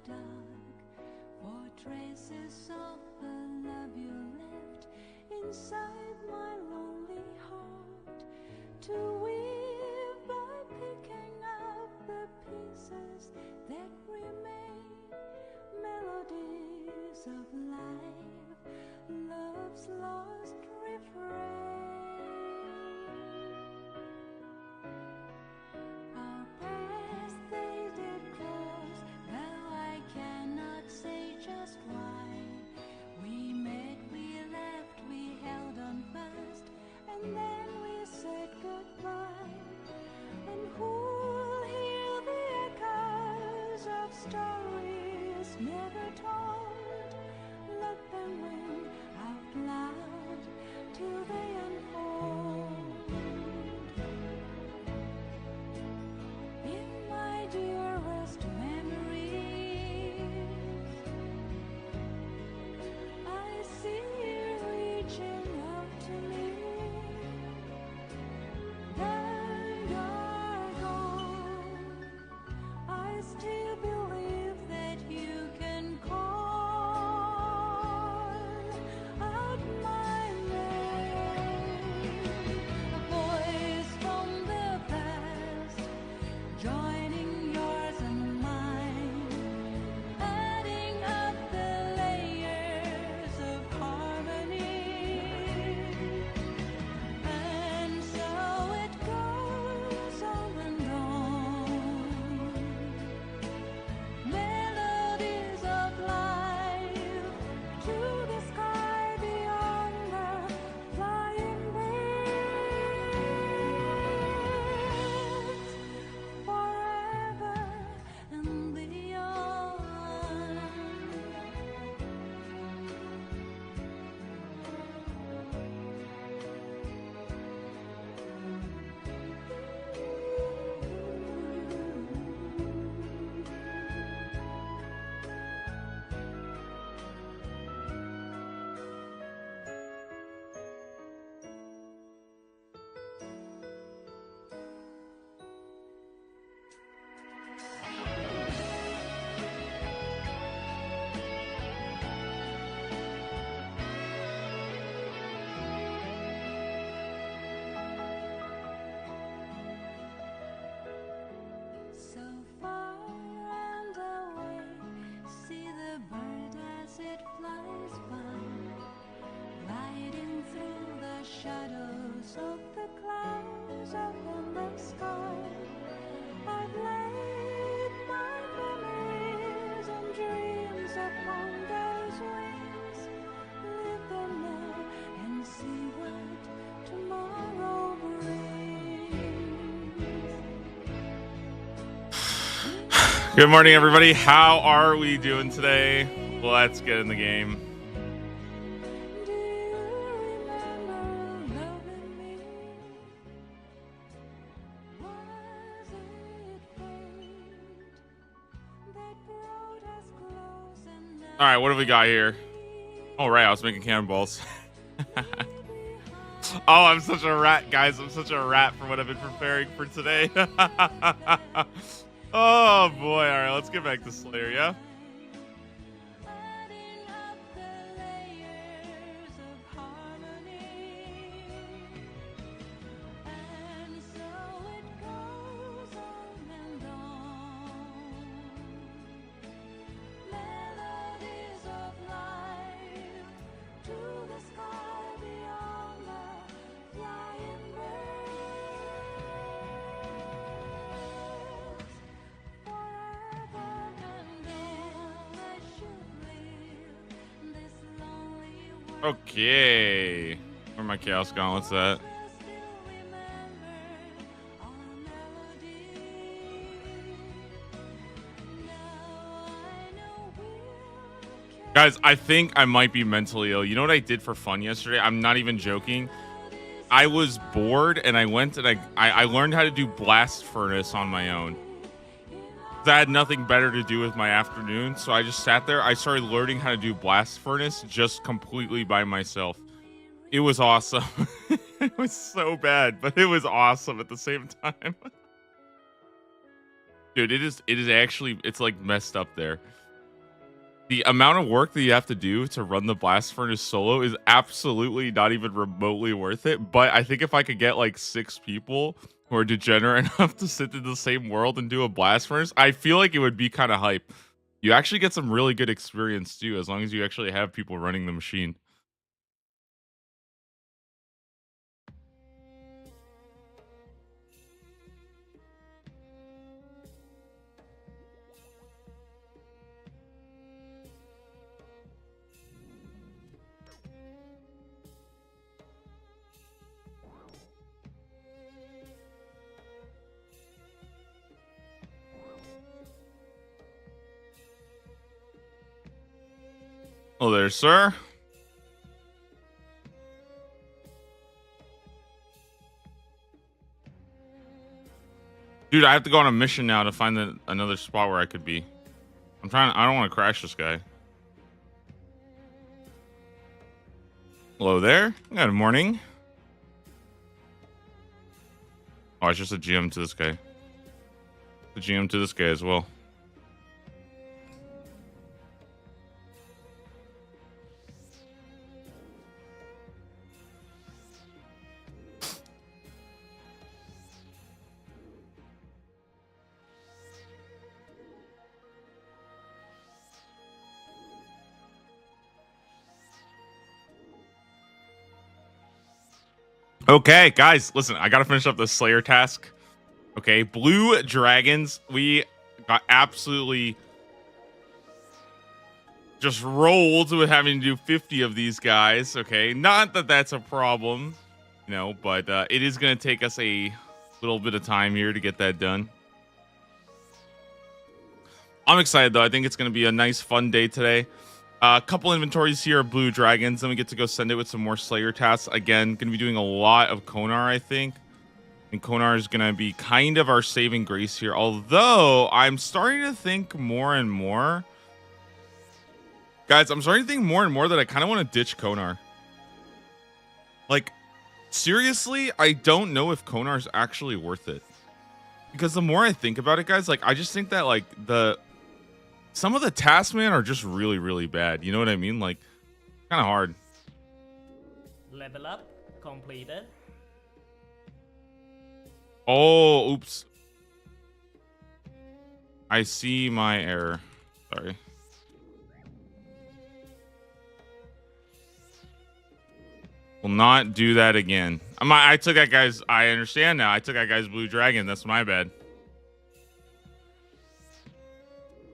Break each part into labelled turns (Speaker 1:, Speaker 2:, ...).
Speaker 1: dark, for traces of the love you left inside my lonely heart, to weave by picking up the pieces that remain, melodies of life, love's lost refrain. Our paths they did cross, though I cannot say just why. We met, we left, we held on fast, and then we said goodbye. And who'll hear the echoes of stories never told? Let them ring out loud till they unfold. In my dearest memories, I see you reaching out to me. Then you're gone. I still believe that you can call out my name. A voice from the past, joining yours and mine, adding up the layers of harmony. And so it goes on and on, melodies of life, to the sky beyond the flying birds, forever and beyond. So far and away, see the bird as it flies by, gliding through the shadows of the clouds up in the sky. I've laid my memories and dreams upon those wings. Live them now and see what tomorrow brings.
Speaker 2: Good morning, everybody. How are we doing today? Let's get in the game.
Speaker 1: Do you remember loving me? Was it fate that brought us close and now
Speaker 2: All right, what do we got here? All right, I was making cannonballs. Oh, I'm such a rat, guys. I'm such a rat for what I've been preparing for today. Oh, boy. All right, let's get back to Slayer, yeah?
Speaker 1: adding up the layers of harmony? And so it goes on and on, melodies of life, to the sky beyond the flying birds, forever and all I should live this lonely world.
Speaker 2: Okay. Where are my Chaos Gauntlets at?
Speaker 1: Will still remember our melody. Now I know we'll
Speaker 2: Guys, I think I might be mentally ill. You know what I did for fun yesterday? I'm not even joking. I was bored and I went and I learned how to do Blast Furnace on my own. I had nothing better to do with my afternoon, so I just sat there. I started learning how to do Blast Furnace just completely by myself. It was awesome. It was so bad, but it was awesome at the same time. Dude, it is actually, it's like messed up there. The amount of work that you have to do to run the blast furnace solo is absolutely not even remotely worth it. But I think if I could get like 6 people who are degenerate enough to sit in the same world and do a blast furnace, I feel like it would be kind of hype. You actually get some really good experience too, as long as you actually have people running the machine. Oh, there, sir. Dude, I have to go on a mission now to find another spot where I could be. I don't want to crash this guy. Hello there. Good morning. Oh, it's just a GM to this guy. The GM to this guy as well. Okay, guys, listen, I gotta finish up the Slayer task. Okay, blue dragons. We got absolutely just rolled with having to do 50 of these guys. Okay, not that that's a problem, you know, but it is gonna take us a little bit of time here to get that done. I'm excited though. I think it's gonna be a nice, fun day today. A couple inventories here of blue dragons. Then we get to go send it with some more Slayer tasks. Again, going to be doing a lot of Konar, I think. And Konar is going to be kind of our saving grace here. Although, I'm starting to think more and more. Guys, I'm starting to think more and more that I kind of want to ditch Konar. Like, seriously, I don't know if Konar is actually worth it. Because the more I think about it, guys, like, I just think that, like, some of the tasks, man, are just really, really bad. You know what I mean? Like, kind of hard.
Speaker 3: Level up completed.
Speaker 2: Oh, oops. I see my error. Sorry. Will not do that again. I took that guy's. I understand now. I took that guy's blue dragon. That's my bad.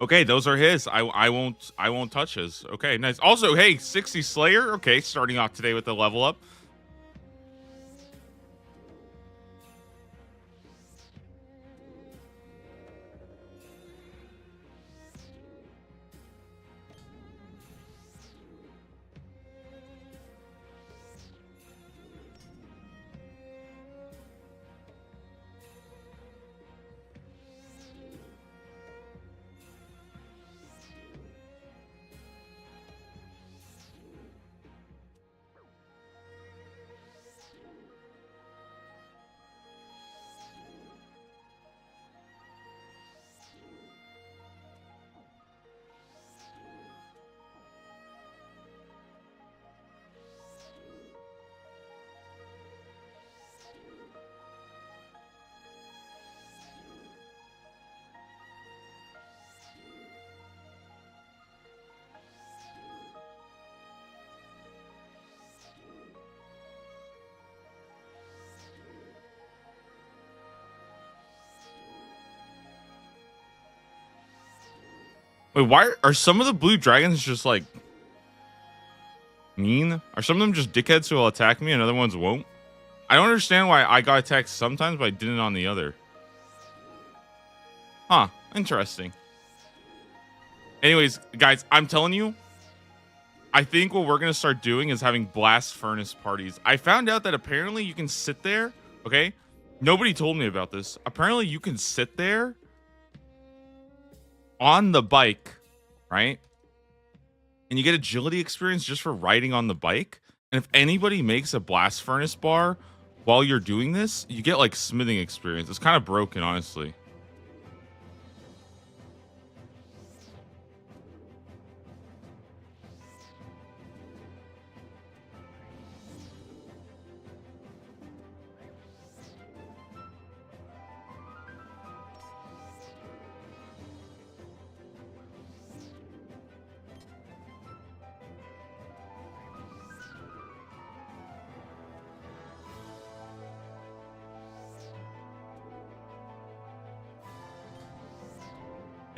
Speaker 2: Okay, those are his. I won't touch his. Okay, nice. Also, hey, 60 Slayer. Okay, starting off today with the level up. Wait, why are some of the blue dragons just like mean? Are some of them just dickheads who will attack me and other ones won't? I don't understand why I got attacked sometimes, but I didn't on the other. Huh, interesting. Anyways, guys, I'm telling you, I think what we're going to start doing is having blast furnace parties. I found out that apparently you can sit there, okay? Nobody told me about this. Apparently you can sit there on the bike, right? And you get agility experience just for riding on the bike. And if anybody makes a blast furnace bar while you're doing this, you get like smithing experience. It's kind of broken, honestly.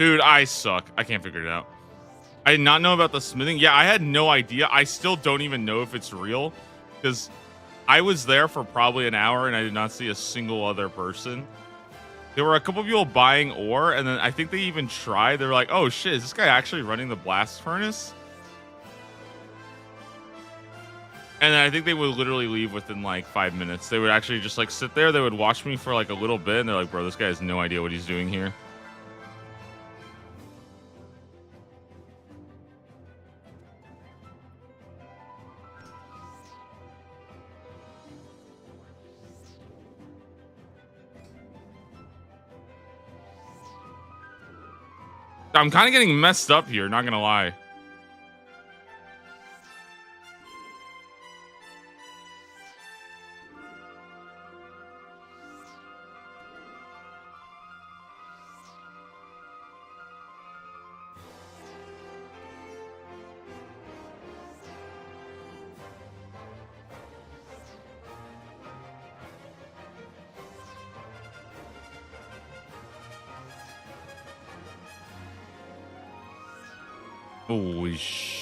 Speaker 2: Dude, I suck. I can't figure it out. I did not know about the smithing. Yeah, I had no idea. I still don't even know if it's real because I was there for probably an hour and I did not see a single other person. There were a couple people buying ore, and then I think they even tried. They were like, oh shit, is this guy actually running the blast furnace? And then I think they would literally leave within like 5 minutes. They would actually just like sit there. They would watch me for like a little bit, and they're like, bro, this guy has no idea what he's doing here. I'm kind of getting messed up here, not gonna lie. Holy sh...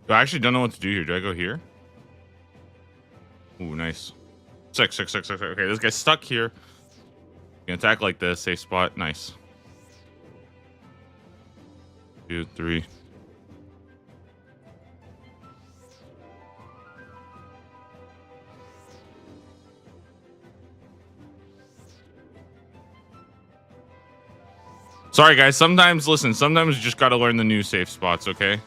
Speaker 2: I actually don't know what to do here. Do I go here? Ooh, nice. Six. Okay, this guy's stuck here. You can attack like this. Safe spot. Nice. 2, 3. Sorry, guys. Sometimes, listen, sometimes you just gotta learn the new safe spots, okay?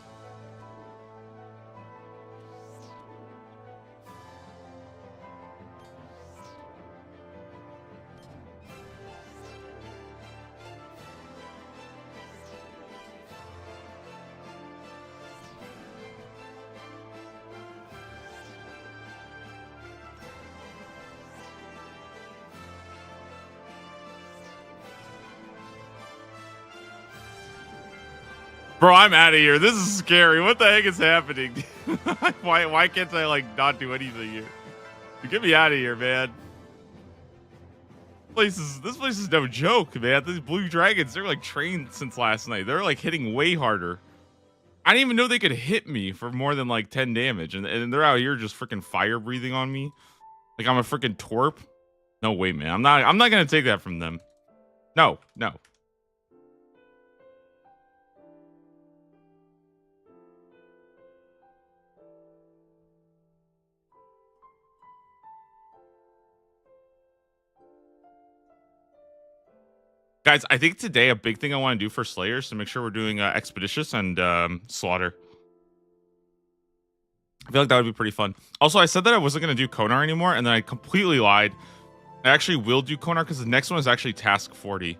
Speaker 2: Bro, I'm out of here. This is scary. What the heck is happening? Why can't I like not do anything here? Get me out of here, man. This place is no joke, man. These blue dragons, they're like trained since last night. They're like hitting way harder. I didn't even know they could hit me for more than like 10 damage, and they're out here just freaking fire breathing on me. Like I'm a freaking twerp. No way, man. I'm not gonna take that from them. No. Guys, I think today a big thing I want to do for Slayers to make sure we're doing Expeditious and Slaughter. I feel like that would be pretty fun. Also, I said that I wasn't going to do Konar anymore, and then I completely lied. I actually will do Konar because the next one is actually Task 40.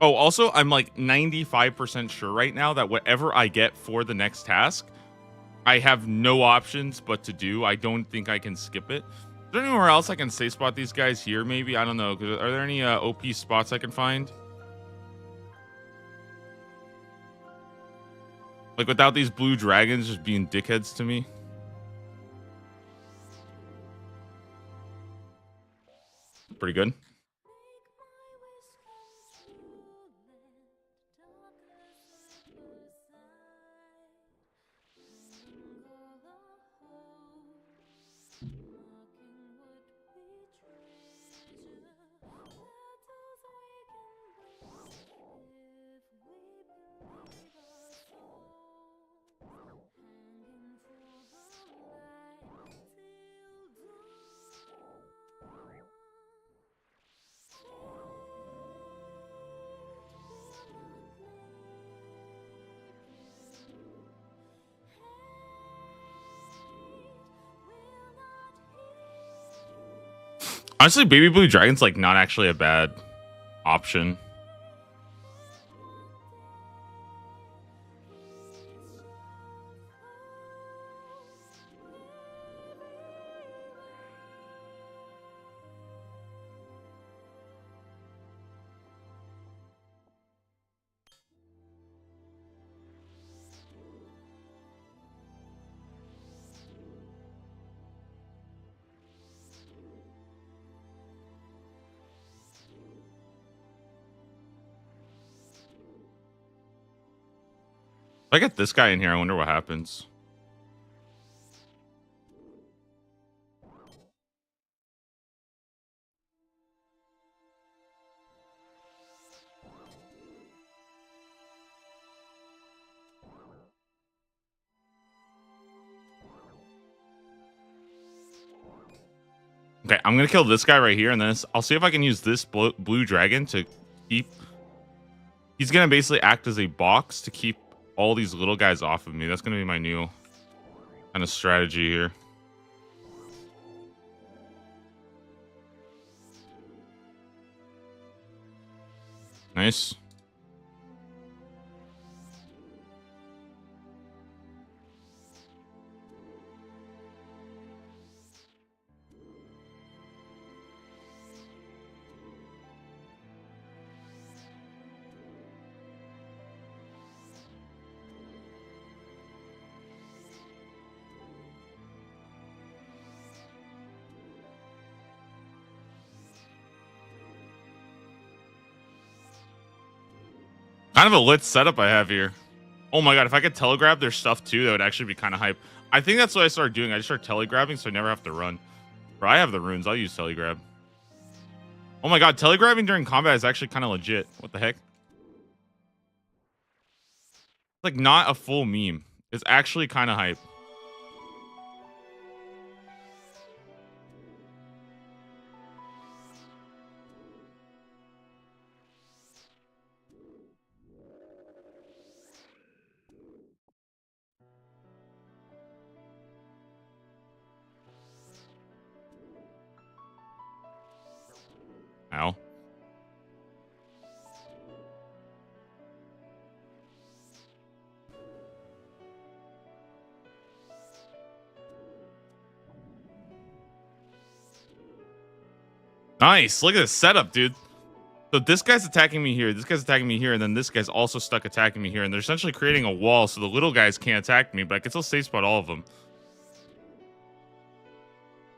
Speaker 2: Oh, also, I'm like 95% sure right now that whatever I get for the next task, I have no options but to do. I don't think I can skip it. Is there anywhere else I can safe spot these guys here, maybe? I don't know. Are there any OP spots I can find? Like, without these blue dragons just being dickheads to me? Pretty good. Honestly, baby blue dragon's like not actually a bad option. If I get this guy in here, I wonder what happens. Okay, I'm gonna kill this guy right here, and then I'll see if I can use this blue dragon to keep. He's gonna basically act as a box to keep all these little guys off of me. That's gonna be my new kind of strategy here. Nice. Kind of a lit setup I have here. Oh my god, if I could telegrab their stuff too, that would actually be kind of hype. I think that's what I started doing. I just started telegrabbing so I never have to run. Bro, I have the runes. I'll use telegrab. Oh my god, telegrabbing during combat is actually kind of legit. What the heck? It's like not a full meme. It's actually kind of hype. Ow. Nice. Look at this setup, dude. So this guy's attacking me here. This guy's attacking me here. And then this guy's also stuck attacking me here. And they're essentially creating a wall so the little guys can't attack me. But I can still safe spot all of them.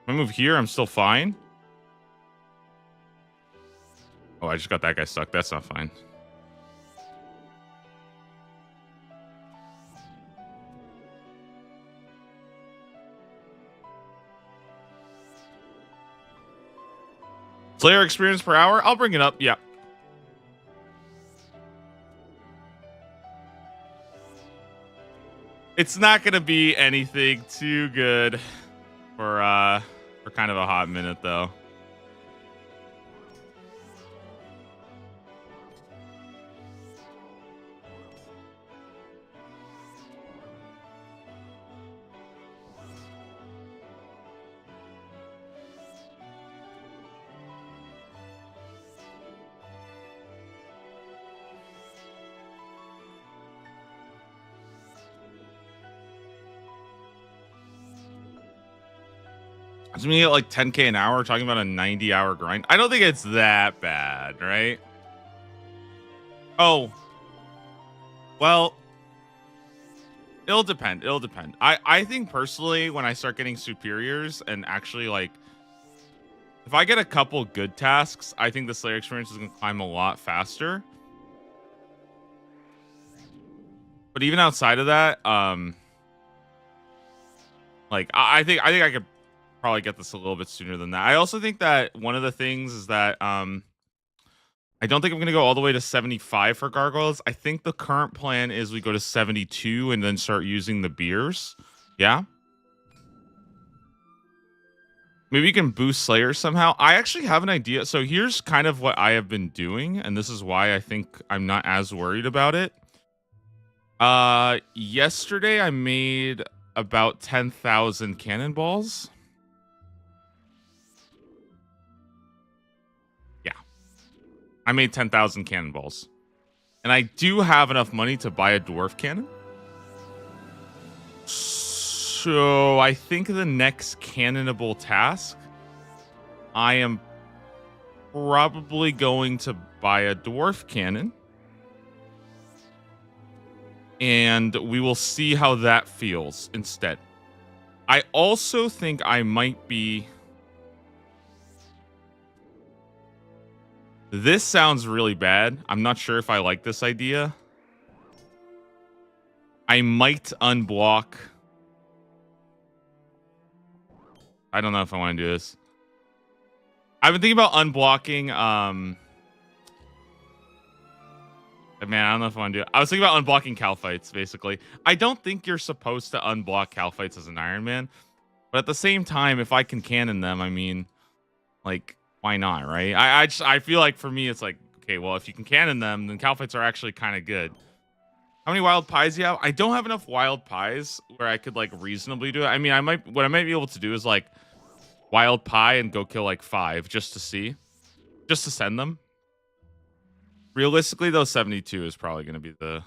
Speaker 2: If I move here, I'm still fine. Oh, I just got that guy stuck. That's not fine. Slayer experience per hour? I'll bring it up. Yeah. It's not going to be anything too good for kind of a hot minute, though. It's me at like 10K an hour, talking about a 90-hour grind. I don't think it's that bad, right? Oh. Well, it'll depend. It'll depend. I think personally, when I start getting superiors and actually like, if I get a couple good tasks, I think the Slayer experience is going to climb a lot faster. But even outside of that, like I think I could probably get this a little bit sooner than that. I also think that one of the things is that I don't think I'm going to go all the way to 75 for Gargoyles. I think the current plan is we go to 72 and then start using the beers. Yeah. Maybe you can boost Slayer somehow. I actually have an idea. So here's kind of what I have been doing, and this is why I think I'm not as worried about it. Yesterday I made about 10,000 cannonballs. I made 10,000 cannonballs. And I do have enough money to buy a dwarf cannon. So I think the next cannonable task, I am probably going to buy a dwarf cannon. And we will see how that feels instead. I also think I might be... This sounds really bad. I'm not sure if I like this idea. I might unblock. I don't know if I want to do this. I've been thinking about unblocking. Man, I don't know if I want to do it. I was thinking about unblocking Calphites, basically. I don't think you're supposed to unblock Calphites as an Iron Man. But at the same time, if I can cannon them, I mean, like, why not, right? I feel like for me, it's like, okay, well, if you can cannon them, then Calphites are actually kind of good. How many wild pies do you have? I don't have enough wild pies where I could, like, reasonably do it. I mean, what I might be able to do is, like, wild pie and go kill, like, 5 just to see. Just to send them. Realistically, though, 72 is probably going to be the...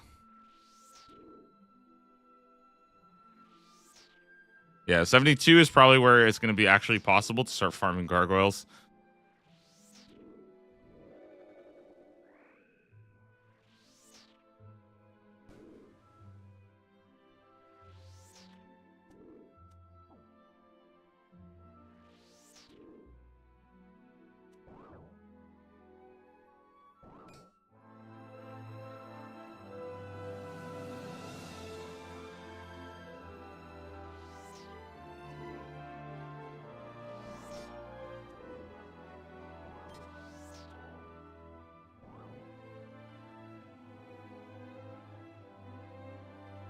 Speaker 2: Yeah, 72 is probably where it's going to be actually possible to start farming gargoyles.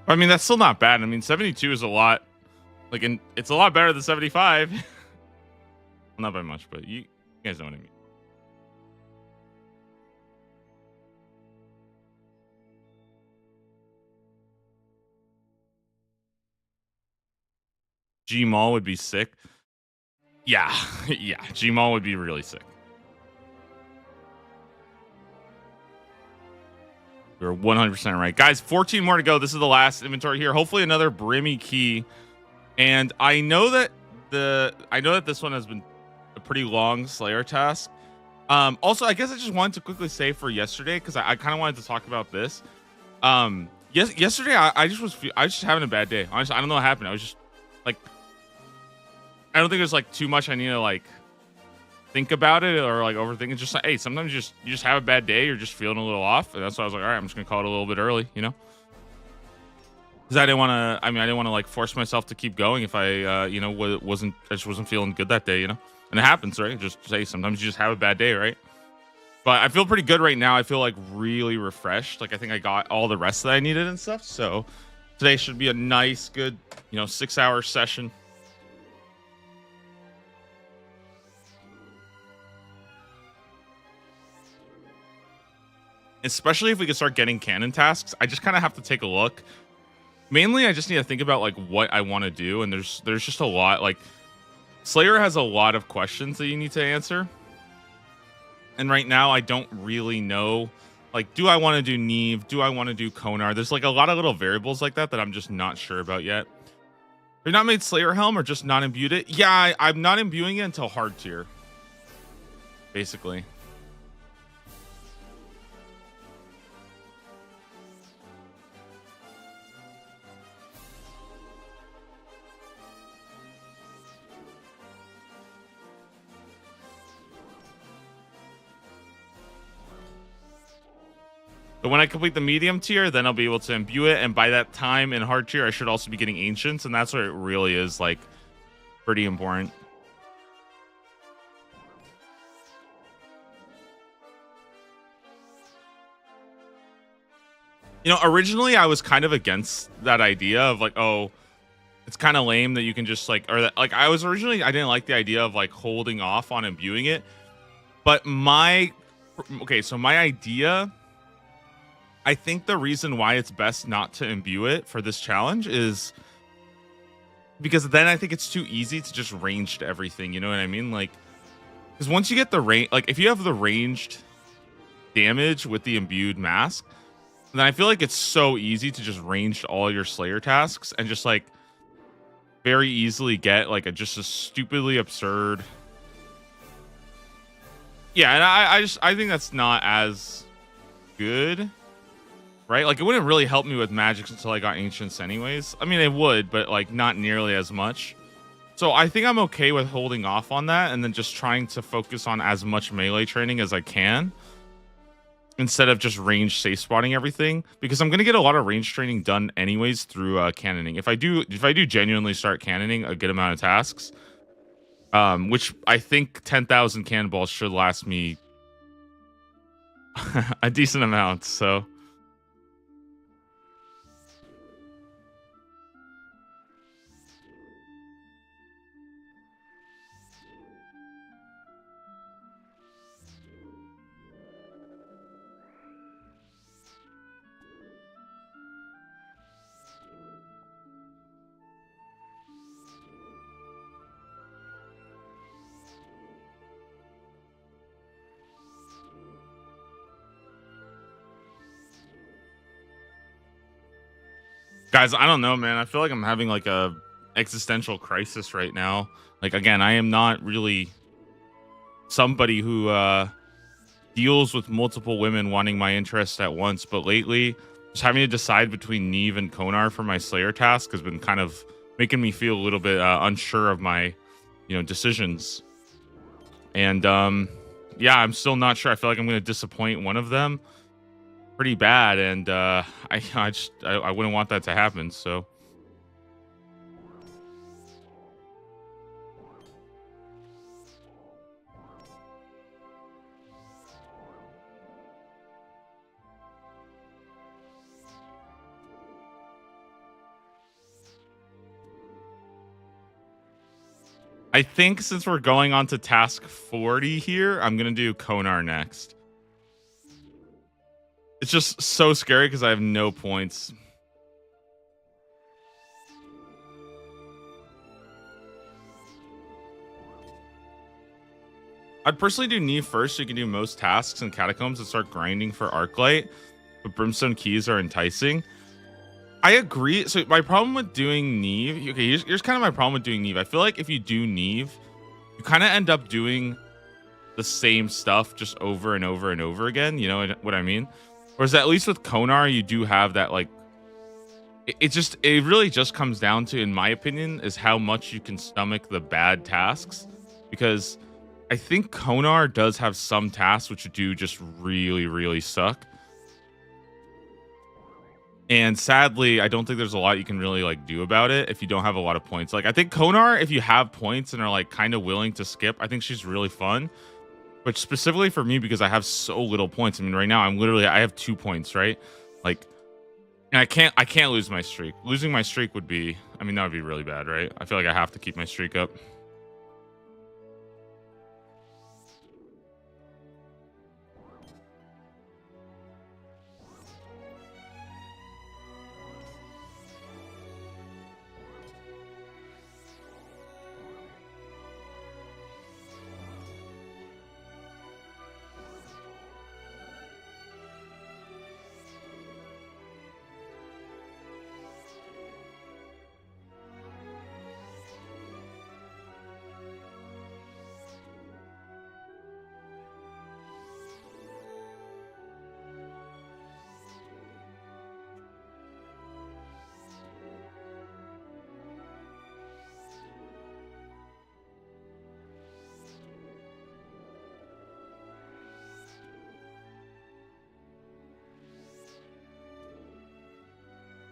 Speaker 2: I mean, that's still not bad. I mean, 72 is a lot. Like, it's a lot better than 75. Not by much, but you guys know what I mean. Gmaul would be sick. Yeah, yeah. Gmaul would be really sick. You're 100% right. Guys, 14 more to go. This is the last inventory here. Hopefully another Brimmy key. And I know that this one has been a pretty long Slayer task. Also, I guess I just wanted to quickly say for yesterday, because I kind of wanted to talk about this. Yesterday I was just having a bad day. Honestly, I don't know what happened. I was just like, I don't think there's like too much I need to like think about it or like overthink. It's just like, hey, sometimes you just have a bad day. You're just feeling a little off, and that's why I was like, all right, I'm just gonna call it a little bit early, you know, because I didn't want to. I mean, I didn't want to like force myself to keep going if I, I just wasn't feeling good that day, you know. And it happens, right? Just say sometimes you just have a bad day, right? But I feel pretty good right now. I feel like really refreshed. Like I think I got all the rest that I needed and stuff. So today should be a nice, good, 6-hour session. Especially if we can start getting cannon tasks. I just kind of have to take a look. Mainly, I just need to think about like what I want to do, and there's just a lot. Like Slayer has a lot of questions that you need to answer, and right now I don't really know. Like, do I want to do Neve? Do I want to do Konar? There's like a lot of little variables like that I'm just not sure about yet. Have you not made Slayer Helm or just not imbued it? Yeah, I'm not imbuing it until hard tier, basically. But when I complete the medium tier, then I'll be able to imbue it. And by that time in hard tier, I should also be getting ancients. And that's where it really is like pretty important. Originally I was kind of against that idea of like, oh, it's kind of lame that you can just like, or that like I didn't like the idea of like holding off on imbuing it. But my idea, I think the reason why it's best not to imbue it for this challenge is because then I think it's too easy to just range to everything. You know what I mean? Like, because once you get the range, like if you have the ranged damage with the imbued mask, then I feel like it's so easy to just range all your Slayer tasks and just like very easily get like just a stupidly absurd. Yeah, and I think that's not as good, right? Like it wouldn't really help me with magics until I got ancients anyways. I mean, it would, but like not nearly as much. So I think I'm okay with holding off on that and then just trying to focus on as much melee training as I can instead of just range safe spotting everything, because I'm gonna get a lot of range training done anyways through cannoning. If I do genuinely start cannoning a good amount of tasks, which I think 10,000 cannonballs should last me a decent amount. So guys, I don't know, man. I feel like I'm having like a existential crisis right now. Like again, I am not really somebody who deals with multiple women wanting my interest at once, but lately just having to decide between Neve and Konar for my Slayer task has been kind of making me feel a little bit unsure of my, decisions. And yeah, I'm still not sure. I feel like I'm going to disappoint one of them pretty bad, and I wouldn't want that to happen. So I think since we're going on to task 40 here, I'm going to do Konar next. It's just so scary because I have no points. I'd personally do Neve first so you can do most tasks in Catacombs and start grinding for Arclight, but Brimstone Keys are enticing. I agree. So my problem with doing Neve, okay, here's kind of my problem with doing Neve. I feel like if you do Neve, you kind of end up doing the same stuff just over and over and over again. You know what I mean? Whereas at least with Konar, you do have that, like, it really just comes down to, in my opinion, is how much you can stomach the bad tasks. Because I think Konar does have some tasks which do just really, really suck. And sadly, I don't think there's a lot you can really like do about it if you don't have a lot of points. Like I think Konar, if you have points and are like kind of willing to skip, I think she's really fun. But specifically for me, because I have so little points. I mean, right now I have 2 points, right? Like, and I can't lose my streak. Losing my streak would be, I mean, that would be really bad, right? I feel like I have to keep my streak up.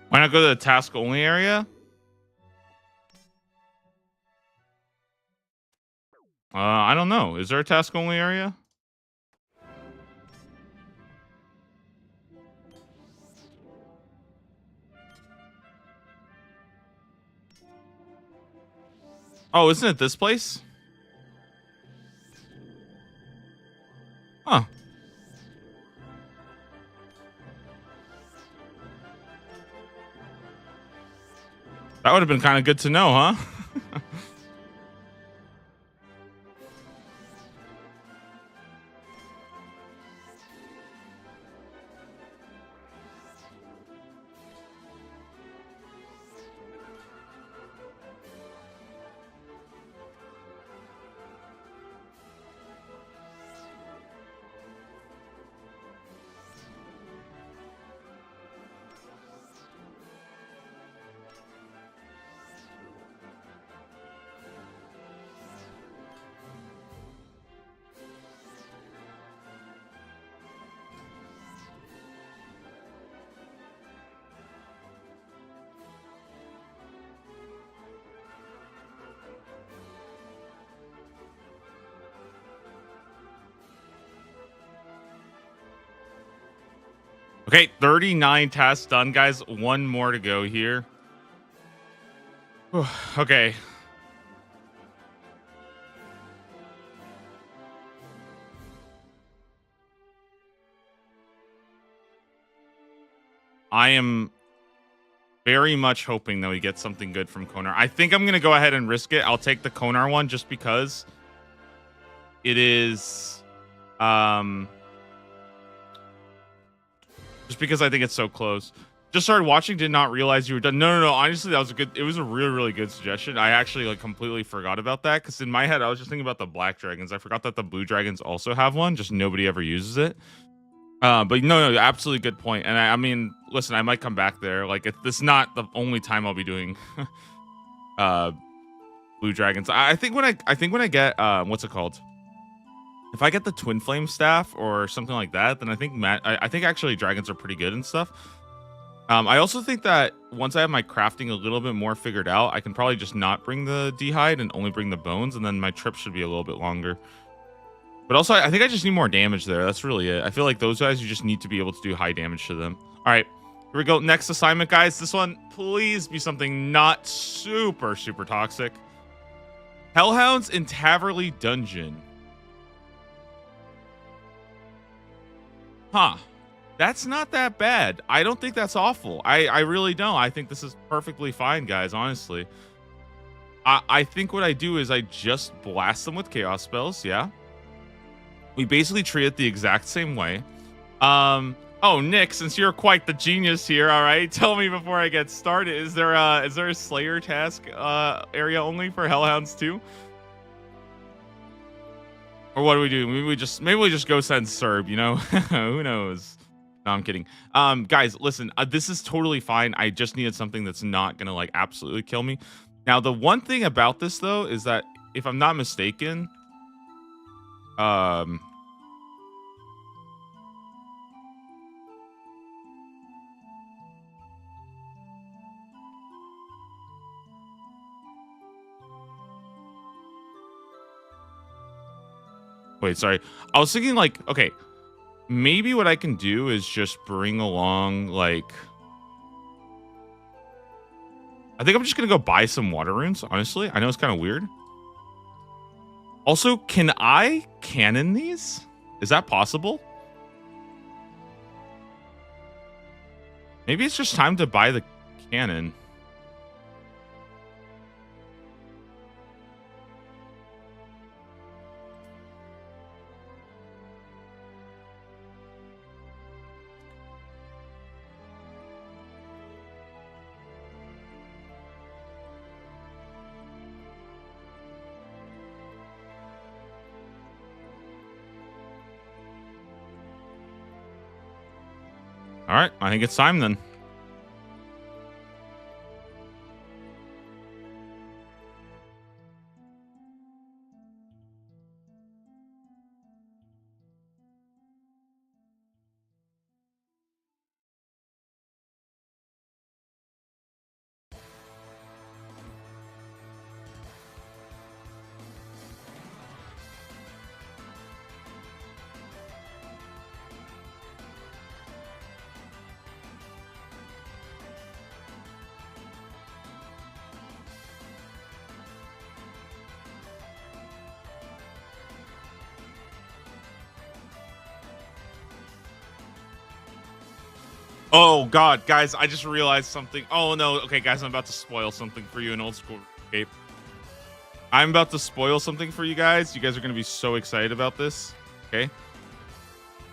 Speaker 2: Why not go to the task only area? I don't know. Is there a task only area? Oh, isn't it this place? Huh. That would have been kind of good to know, huh? Okay, 39 tasks done, guys. One more to go here. Whew, okay. I am very much hoping that we get something good from Konar. I think I'm going to go ahead and risk it. I'll take the Konar one just because it is just because I think it's so close. Just started watching, did not realize you were done. No. Honestly, that was it was a really, really good suggestion. I actually like completely forgot about that because in my head, I was just thinking about the black dragons. I forgot that the blue dragons also have one, just nobody ever uses it. But no, absolutely good point. And I mean, listen, I might come back there. Like, this is not the only time I'll be doing blue dragons. I think when I get what's it called? If I get the twin flame staff or something like that, then I think I think actually dragons are pretty good and stuff. I also think that once I have my crafting a little bit more figured out, I can probably just not bring the d'hide and only bring the bones, and then my trip should be a little bit longer. But also, I think I just need more damage there. That's really it. I feel like those guys, you just need to be able to do high damage to them. All right, here we go. Next assignment, guys. This one, please be something not super, super toxic. Hellhounds in Taverley Dungeon. Huh. That's not that bad. I don't think that's awful. I really don't. I think this is perfectly fine, guys, honestly. I think what I do is I just blast them with chaos spells, yeah? We basically treat it the exact same way. Oh, Nick, since you're quite the genius here, all right, tell me before I get started, is there a Slayer task area only for Hellhounds too? Or what do we do? Maybe we just go send Serb, you know? Who knows? No, I'm kidding. Guys, listen, this is totally fine. I just needed something that's not gonna like absolutely kill me. Now, the one thing about this though is that if I'm not mistaken, wait, sorry. I was thinking like, okay, maybe what I can do is just bring along like, I think I'm just gonna go buy some water runes, honestly. I know it's kind of weird. Also, can I cannon these? Is that possible? Maybe it's just time to buy the cannon. All right, I think it's time then. Oh God, guys, I just realized something. Oh no, okay, guys, I'm about to spoil something for you in old school Cape. I'm about to spoil something for you guys. You guys are gonna be so excited about this. Okay.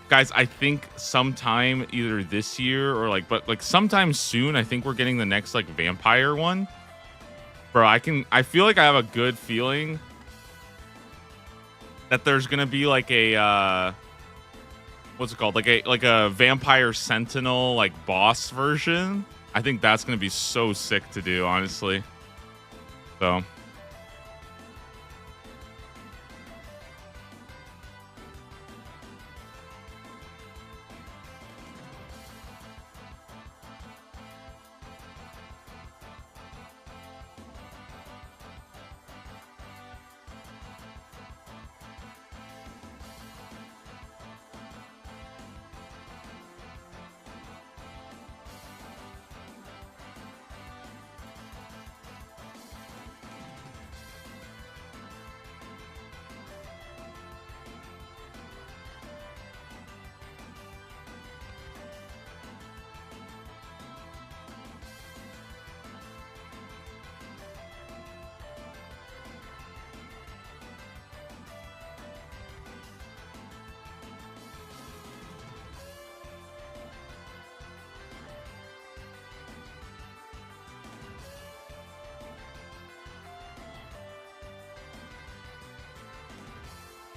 Speaker 2: Guys, I think sometime either this year or like sometime soon, I think we're getting the next like vampire one. Bro, I feel like I have a good feeling that there's gonna be like a what's it called? Like a vampire sentinel like boss version. I think that's gonna be so sick to do, honestly. So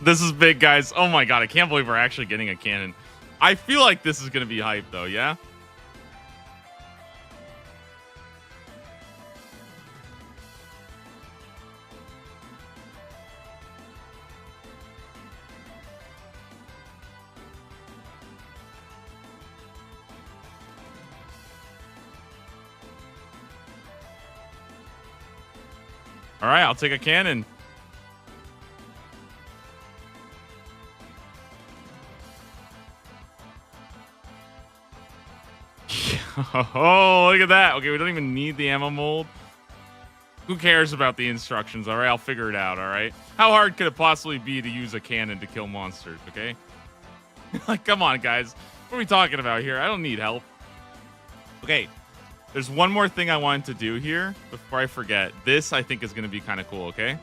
Speaker 2: This is big, guys. Oh my god, I can't believe we're actually getting a cannon. I feel like this is going to be hype, though, yeah? All right, I'll take a cannon. Oh, look at that. Okay, we don't even need the ammo mold. Who cares about the instructions? All right, I'll figure it out. All right. How hard could it possibly be to use a cannon to kill monsters? Okay. Like, come on, guys. What are we talking about here? I don't need help. Okay. There's one more thing I wanted to do here before I forget. This, I think, is going to be kind of cool, okay?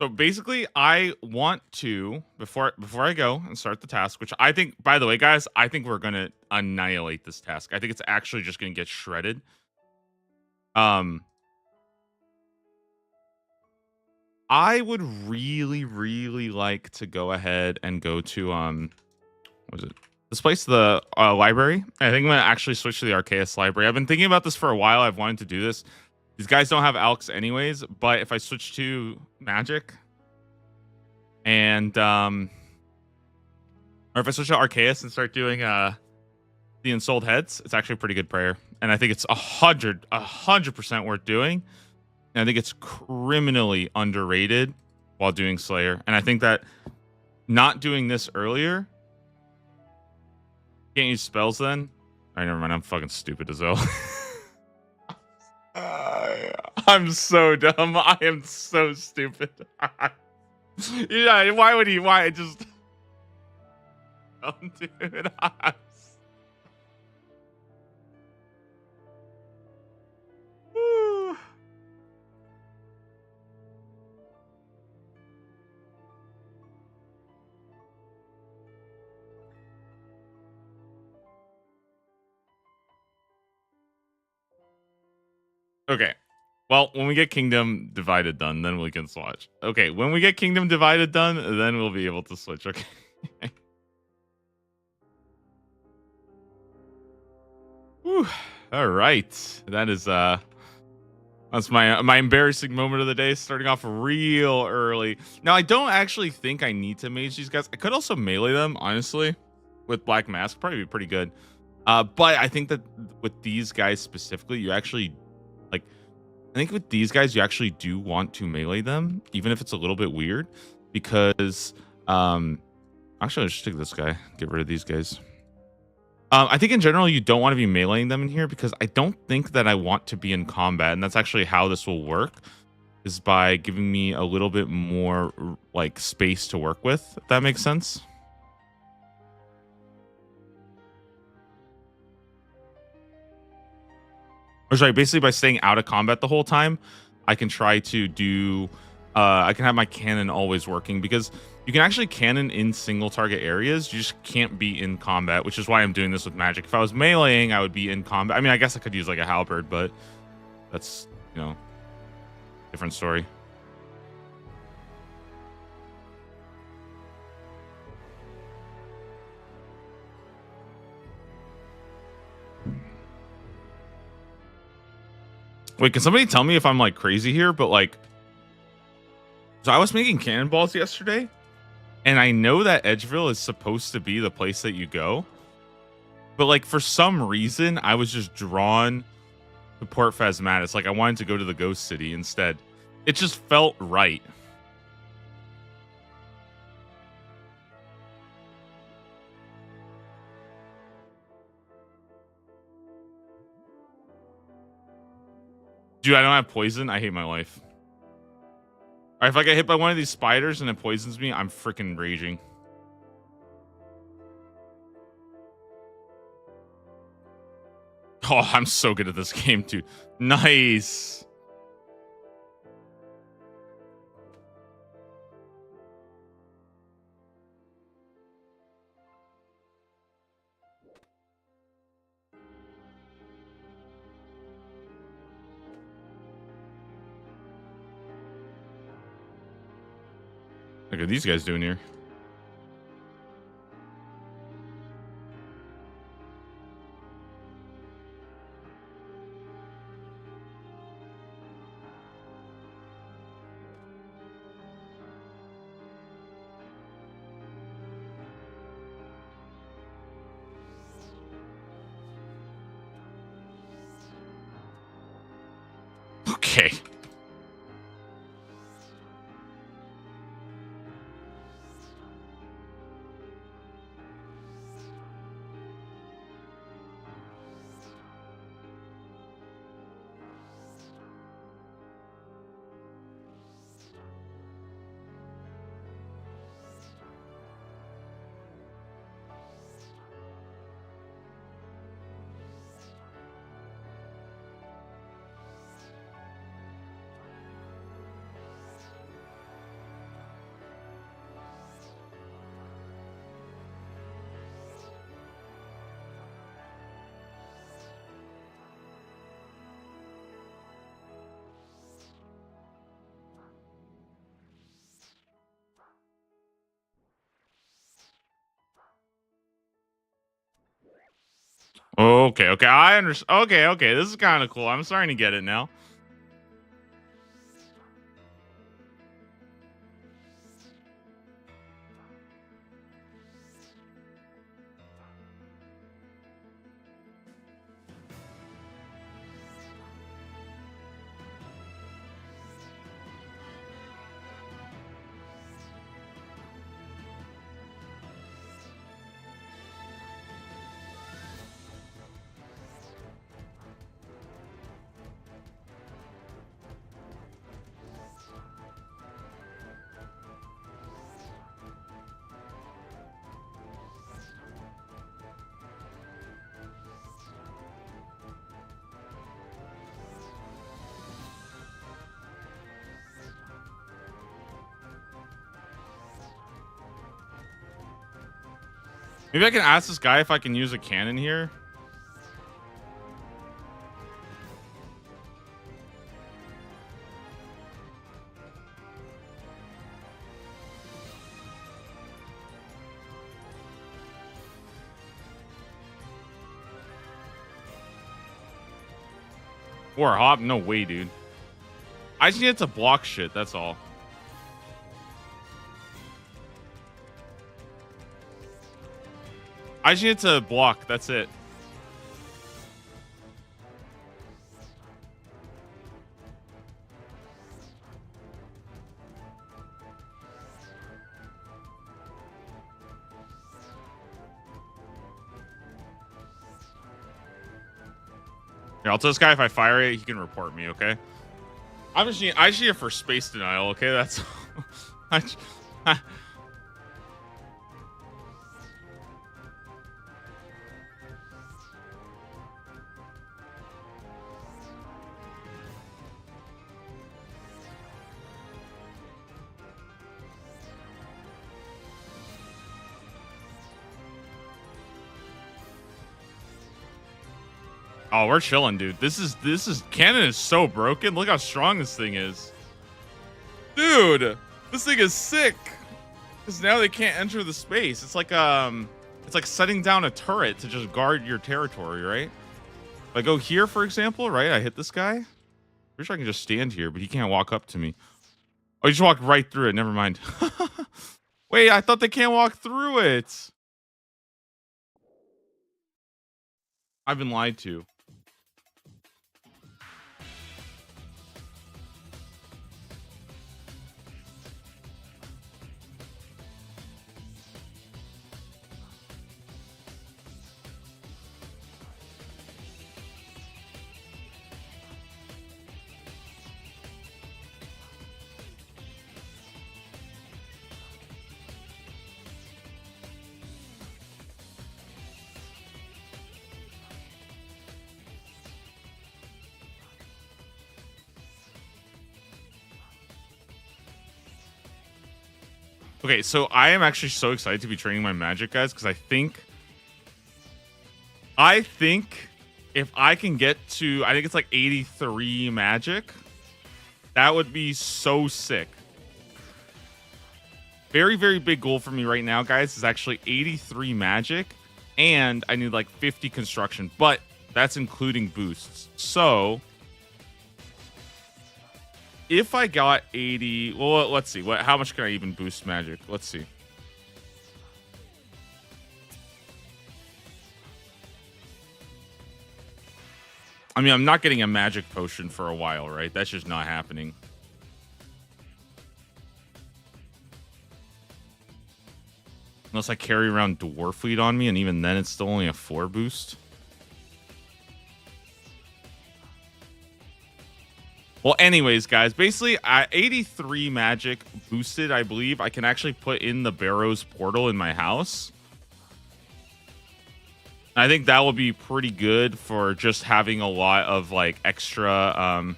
Speaker 2: So basically, I want to before I go and start the task, which I think, by the way, guys, I think we're gonna annihilate this task. I think it's actually just gonna get shredded. I would really, really like to go ahead and go to what is it? This place, the library. I think I'm gonna actually switch to the Arceus library. I've been thinking about this for a while. I've wanted to do this. These guys don't have Alks anyways, but if I switch to Magic and or if I switch to Arceus and start doing the Ensouled Heads, it's actually a pretty good prayer. And I think it's 100% worth doing. And I think it's criminally underrated while doing Slayer. And I think that not doing this earlier, can't use spells then. All right, never mind. I'm fucking stupid as well. I'm so dumb. I am so stupid. Yeah, why would he? Why just? Don't do it. Okay. Well, when we get Kingdom Divided done, then we can switch. Okay, when we get Kingdom Divided done, then we'll be able to switch. Okay. Whew. All right. That is that's my embarrassing moment of the day, starting off real early. Now, I don't actually think I need to mage these guys. I could also melee them, honestly, with Black Mask. Probably be pretty good. But I think that with these guys specifically, you actually I think with these guys, you actually do want to melee them, even if it's a little bit weird, because actually, let's just take this guy, get rid of these guys. I think in general, you don't want to be meleeing them in here because I don't think that I want to be in combat, and that's actually how this will work, is by giving me a little bit more like space to work with, if that makes sense. Or sorry, basically by staying out of combat the whole time, I can try to do I can have my cannon always working, because you can actually cannon in single target areas. You just can't be in combat, which is why I'm doing this with Magic. If I was meleeing, I would be in combat. I mean, I guess I could use like a halberd, but that's, you know, different story. Wait, can somebody tell me if I'm like crazy here? But like, so I was making cannonballs yesterday, and I know that Edgeville is supposed to be the place that you go, but like for some reason I was just drawn to Port Phasmatis. Like I wanted to go to the Ghost City instead. It just felt right. Dude, I don't have poison. I hate my life. All right, if I get hit by one of these spiders and it poisons me, I'm freaking raging. Oh, I'm so good at this game, dude. Nice. Look at these guys doing here. Okay. Okay, okay. I understand. Okay, okay. This is kind of cool. I'm starting to get it now. Maybe I can ask this guy if I can use a cannon here. Or a hop? No way, dude. I just need to block shit, that's all. I just need to block, that's it. Here, I'll tell this guy if I fire it, he can report me, okay? I just need it for space denial, okay? That's I, Oh, we're chilling, dude. This is cannon is so broken. Look how strong this thing is. Dude, this thing is sick. Because now they can't enter the space. It's like setting down a turret to just guard your territory, right? If I go here, for example, right? I hit this guy. Pretty sure I can just stand here, but he can't walk up to me. Oh, he just walked right through it. Never mind. Wait, I thought they can't walk through it. I've been lied to. Okay, so I am actually so excited to be training my magic, guys, because I think if I can get to, I think it's like 83 magic, that would be so sick. Very, very big goal for me right now, guys, is actually 83 magic, and I need like 50 construction, but that's including boosts. So if I got 80, well, let's see. How much can I even boost magic? Let's see. I mean, I'm not getting a magic potion for a while, right? That's just not happening. Unless I carry around Dwarf Fleet on me, and even then it's still only a 4 boost. Well, anyways, guys, basically, 83 magic boosted, I believe. I can actually put in the Barrows portal in my house. I think that will be pretty good for just having a lot of, like, extra...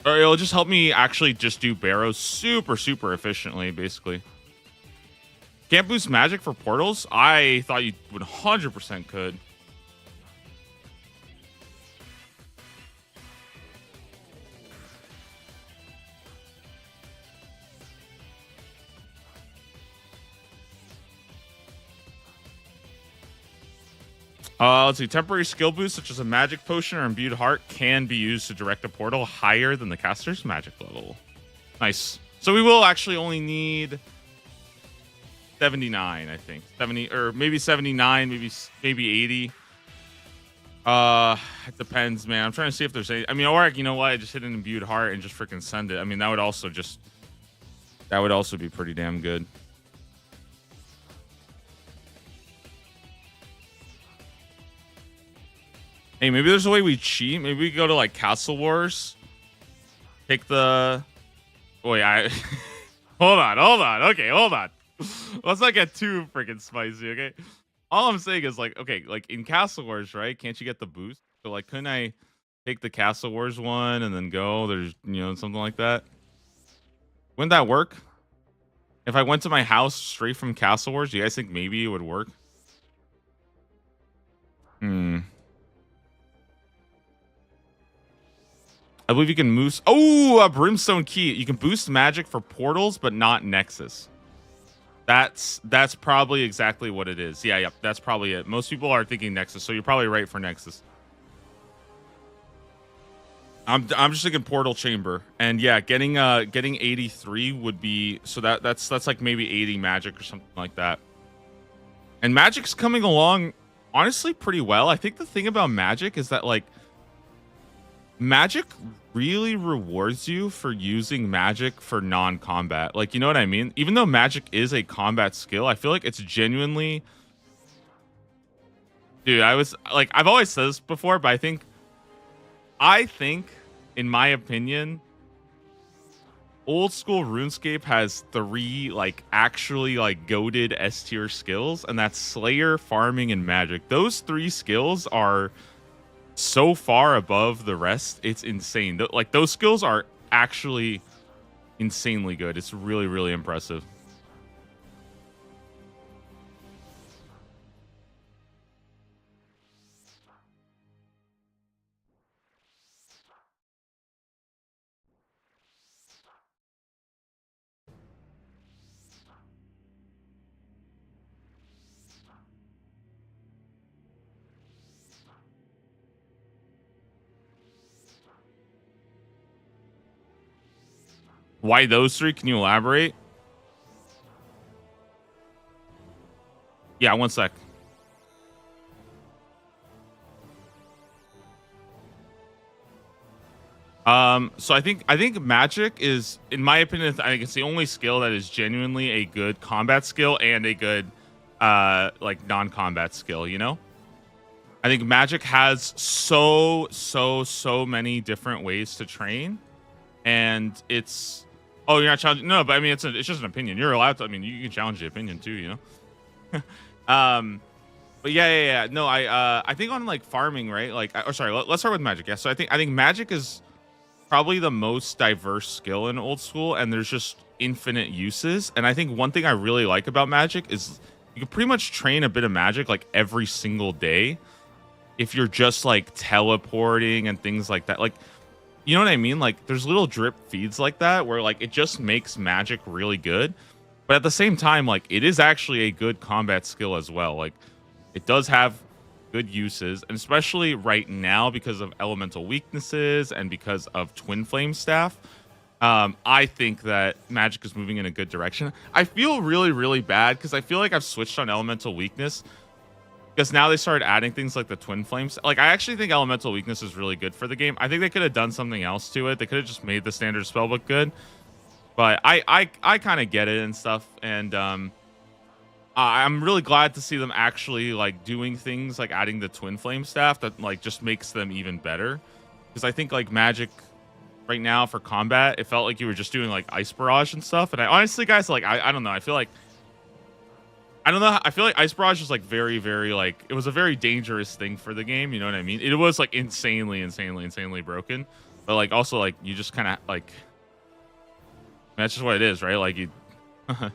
Speaker 2: or it'll just help me actually just do Barrows super, super efficiently, basically. Can't boost magic for portals? I thought you 100% could. Let's see. Temporary skill boost, such as a magic potion or imbued heart, can be used to direct a portal higher than the caster's magic level. Nice. So we will actually only need 79, I think. 70 or maybe 79, maybe 80. It depends, man. I'm trying to see if there's any. I mean, or you know what? I just hit an imbued heart and just freaking send it. I mean, that would also be pretty damn good. Hey, maybe there's a way we cheat. Maybe we go to like Castle Wars. Take the. Wait, hold on. Okay, hold on. Let's not get too freaking spicy, okay? All I'm saying is like, okay, like in Castle Wars, right? Can't you get the boost? So like, couldn't I take the Castle Wars one and then go? There's, something like that. Wouldn't that work? If I went to my house straight from Castle Wars, do you guys think maybe it would work? I believe you can boost. Oh, a Brimstone Key. You can boost magic for portals, but not Nexus. That's probably exactly what it is. Yeah, that's probably it. Most people are thinking Nexus, so you're probably right for Nexus. I'm just thinking Portal Chamber, and yeah, getting 83 would be so that's like maybe 80 magic or something like that. And magic's coming along honestly pretty well. I think the thing about magic is that like magic really rewards you for using magic for non-combat. Like, you know what I mean? Even though magic is a combat skill, I feel like it's genuinely... Dude, I've always said this before, but I think, in my opinion, old school RuneScape has 3, like, actually, like, goated S-tier skills, and that's Slayer, Farming, and Magic. Those 3 skills are so far above the rest, it's insane. Like, those skills are actually insanely good. It's really, really impressive. Why those 3? Can you elaborate? Yeah, one sec. So I think magic is, in my opinion, I think it's the only skill that is genuinely a good combat skill and a good, like non-combat skill, you know? I think magic has so many different ways to train, and it's... Oh, you're not challenging? No, but I mean, it's just an opinion. You're allowed to. I mean, you can challenge the opinion too, you know. But yeah. No, I think on like farming, right? Like, sorry, let's start with magic. Yeah, so I think magic is probably the most diverse skill in old school, and there's just infinite uses. And I think one thing I really like about Magic is you can pretty much train a bit of Magic like every single day if you're just like teleporting and things like that. Like, you know what I mean? Like, there's little drip feeds like that where like it just makes Magic really good. But at the same time, like, it is actually a good combat skill as well. Like, it does have good uses, and especially right now because of elemental weaknesses and because of Twin Flame Staff. I think that Magic is moving in a good direction. I feel really, really bad because I feel like I've switched on elemental weakness because now they started adding things like the Twin Flames. Like, I actually think elemental weakness is really good for the game. I think they could have done something else to it. They could have just made the standard spellbook good. But I kind of get it and stuff, and I'm really glad to see them actually like doing things like adding the Twin Flame Staff that like just makes them even better. Because I think like Magic right now for combat, it felt like you were just doing like Ice Barrage and stuff. And I honestly, guys, like I don't know. I feel like Ice Barrage is like very, very like it was a very dangerous thing for the game. You know what I mean? It was like insanely broken. But like also like you just kind of like. That's just what it is, right? Like, you, I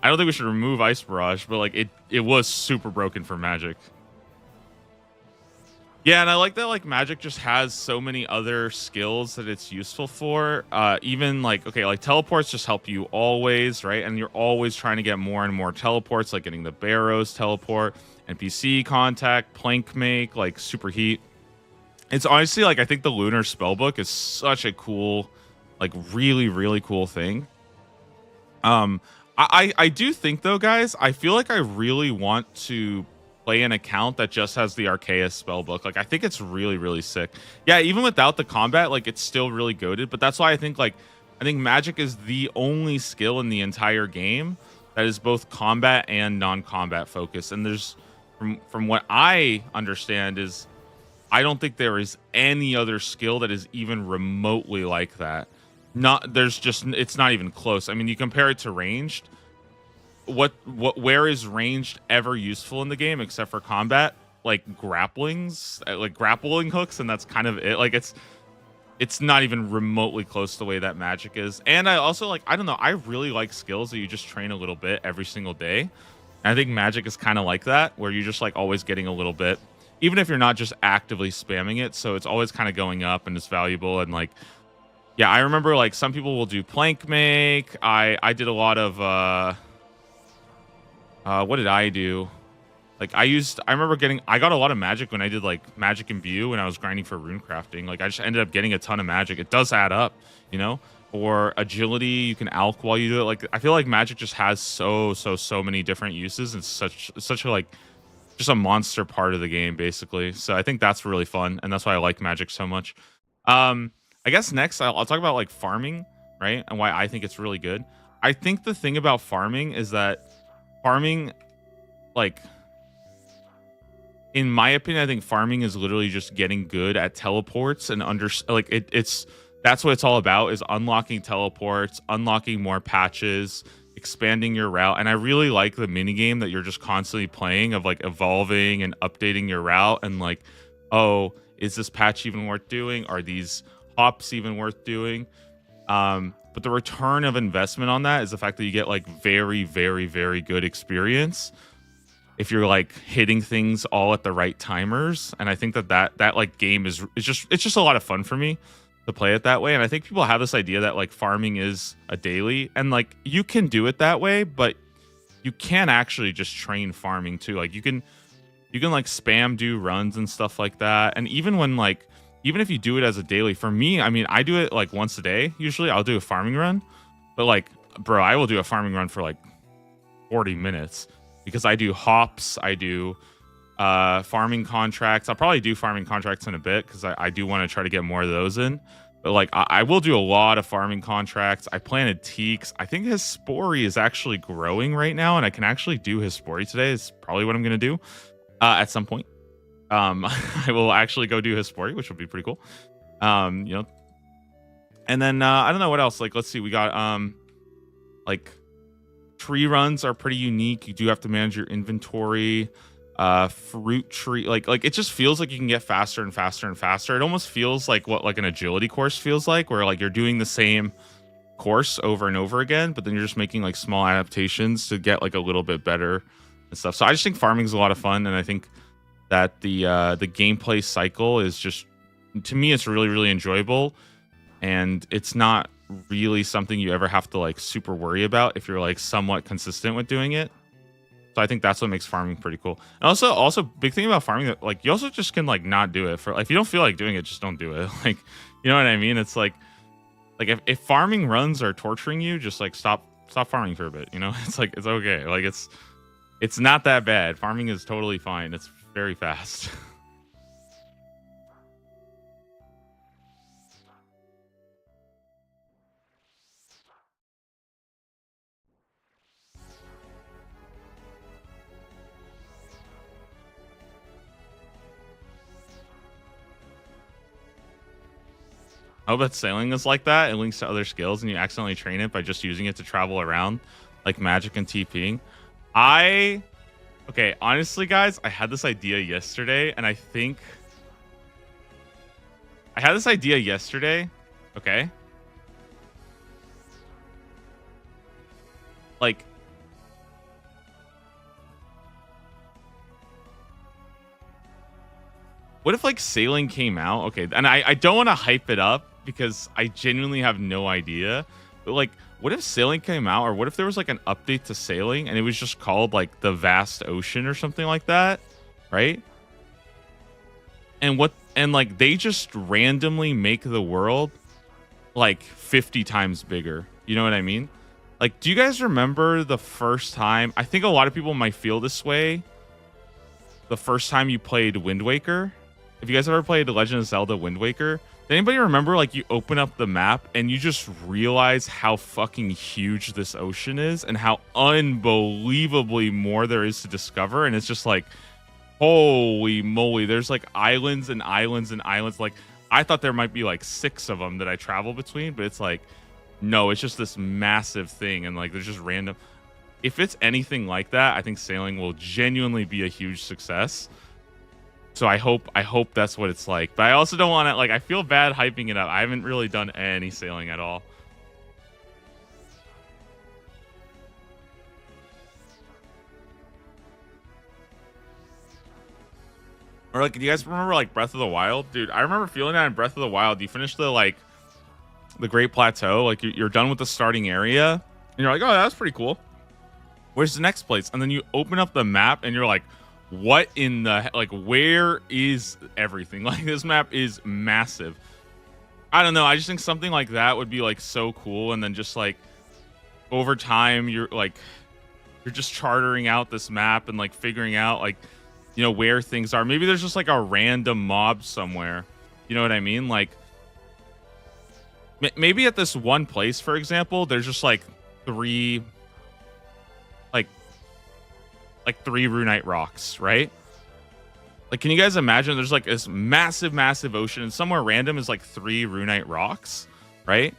Speaker 2: don't think we should remove Ice Barrage, but like it was super broken for Magic. Yeah, and I like that like Magic just has so many other skills that it's useful for. Even like, okay, like teleports just help you always, right? And you're always trying to get more and more teleports, like getting the Barrows teleport, NPC contact, plank make, like superheat. It's honestly like I think the Lunar Spellbook is such a cool, like really, really cool thing. I do think though, guys, I feel like I really want to play an account that just has the Arceus spellbook. Like, I think it's really, really sick. Yeah, even without the combat, like it's still really goated. But that's why I think Magic is the only skill in the entire game that is both combat and non-combat focused. And there's from what I understand is I don't think there is any other skill that is even remotely like that. It's not even close. I mean, you compare it to ranged. Where is ranged ever useful in the game except for combat? Like grapplings, like grappling hooks, and that's kind of it. Like it's not even remotely close to the way that Magic is. And I also I don't know, I really like skills that you just train a little bit every single day. And I think Magic is kind of like that, where you're just like always getting a little bit, even if you're not just actively spamming it. So it's always kind of going up and it's valuable. And like, yeah, I remember like some people will do plank make. I did a lot of what did I do? Like I got a lot of magic when I did like magic imbue when I was grinding for rune crafting. Like I just ended up getting a ton of magic. It does add up, you know? Or agility, you can alch while you do it. Like I feel like magic just has so many different uses. It's such a like just a monster part of the game basically. So I think that's really fun, and that's why I like magic so much. I guess next I'll talk about like farming, right? And why I think it's really good. I think the thing about farming is that farming, like, in my opinion, I think farming is literally just getting good at teleports and that's what it's all about, is unlocking teleports, unlocking more patches, expanding your route. And I really like the mini game that you're just constantly playing of like evolving and updating your route and like, oh, is this patch even worth doing? Are these hops even worth doing? But the return of investment on that is the fact that you get like very, very, very good experience if you're like hitting things all at the right timers. And I think that like game is just a lot of fun for me to play it that way. And I think people have this idea that like farming is a daily, and like you can do it that way, but you can actually just train farming too. Like you can like spam do runs and stuff like that. And even if you do it as a daily, for me, I mean, I do it like once a day. Usually I'll do a farming run, but like, bro, I will do a farming run for like 40 minutes because I do hops. I do farming contracts. I'll probably do farming contracts in a bit because I do want to try to get more of those in. But like, I will do a lot of farming contracts. I planted teaks. I think his Spory is actually growing right now, and I can actually do his Spory today. Is probably what I'm going to do at some point. I will actually go do his Spory, which will be pretty cool. You know, and then I don't know what else. Like, let's see, we got like tree runs are pretty unique. You do have to manage your inventory. fruit tree. Like it just feels like you can get faster and faster and faster. It almost feels like what like an agility course feels like, where like you're doing the same course over and over again, but then you're just making like small adaptations to get like a little bit better and stuff. So I just think farming is a lot of fun, and I think that the gameplay cycle is just, to me, it's really, really enjoyable, and it's not really something you ever have to like super worry about if you're like somewhat consistent with doing it. So I think that's what makes farming pretty cool. And also big thing about farming, that like you also just can like not do it. For like, if you don't feel like doing it, just don't do it. Like, you know what I mean? It's like if farming runs are torturing you, just like stop farming for a bit, you know? It's like it's okay. Like it's not that bad. Farming is totally fine. It's very fast. I hope that sailing is like that. It links to other skills and you accidentally train it by just using it to travel around, like magic and TPing. Okay, honestly, guys, I had this idea yesterday, and I think I had this idea yesterday. Okay. Like, what if like sailing came out? Okay, and I don't want to hype it up because I genuinely have no idea. But like, what if sailing came out, or what if there was like an update to sailing and it was just called like the Vast Ocean or something like that, right? And like they just randomly make the world like 50 times bigger. You know what I mean? Like, do you guys remember the first time? I think a lot of people might feel this way. The first time you played Wind Waker. If you guys ever played The Legend of Zelda Wind Waker, does anybody remember like you open up the map and you just realize how fucking huge this ocean is and how unbelievably more there is to discover? And it's just like, holy moly, there's like islands and islands and islands. Like, I thought there might be like 6 of them that I travel between, but it's like, no, it's just this massive thing. And like, there's just random. If it's anything like that, I think sailing will genuinely be a huge success. So I hope that's what it's like. But I also don't want to, like, I feel bad hyping it up. I haven't really done any sailing at all. Or like, do you guys remember like Breath of the Wild? Dude, I remember feeling that in Breath of the Wild. You finish the Great Plateau, like you're done with the starting area, and you're like, oh, that's pretty cool. Where's the next place? And then you open up the map and you're like, what in the like, where is everything? Like, this map is massive. I don't know. I just think something like that would be like so cool. And then just like over time, you're just chartering out this map and like figuring out like, you know, where things are. Maybe there's just like a random mob somewhere. You know what I mean? Like, maybe at this one place, for example, there's just like 3 runite rocks, right? Like, can you guys imagine there's like this massive ocean, and somewhere random is like 3 runite rocks, right?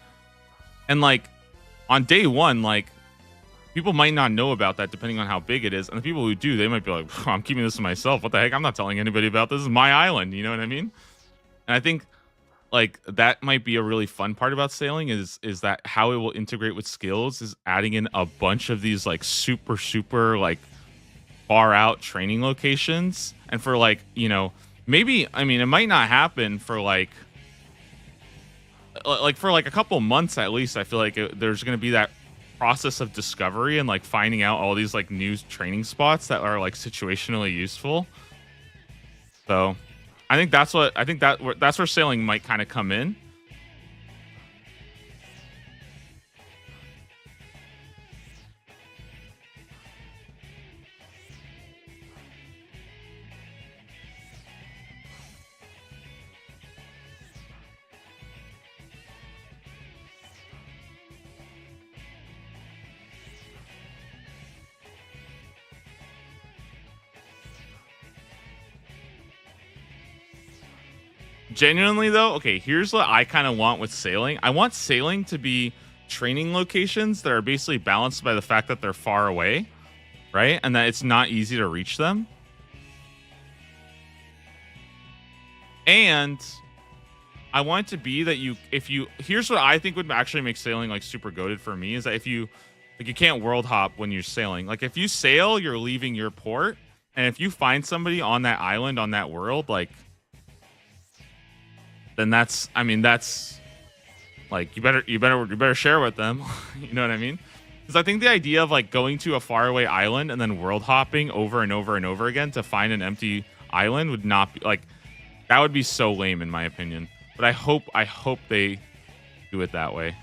Speaker 2: And like on day 1, like people might not know about that depending on how big it is, and the people who do, they might be like, I'm keeping this to myself. What the heck? I'm not telling anybody about this. This is my island. You know what I mean? And I think like that might be a really fun part about sailing is that how it will integrate with skills is adding in a bunch of these like super like far out training locations. And for like, you know, maybe, I mean, it might not happen for like for like a couple months at least. I feel like there's going to be that process of discovery and like finding out all these like new training spots that are like situationally useful. So I think that's where sailing might kind of come in. Genuinely though, okay, here's what I kind of want with sailing. I want sailing to be training locations that are basically balanced by the fact that they're far away, right? And that it's not easy to reach them. And I want it to be that here's what I think would actually make sailing like super goated for me is that if you like you can't world hop when you're sailing. Like if you sail, you're leaving your port, and if you find somebody on that island on that world, like then that's like you better share with them. You know what I mean? Because I think the idea of like going to a faraway island and then world hopping over and over and over again to find an empty island would not be like that would be so lame in my opinion. But I hope they do it that way.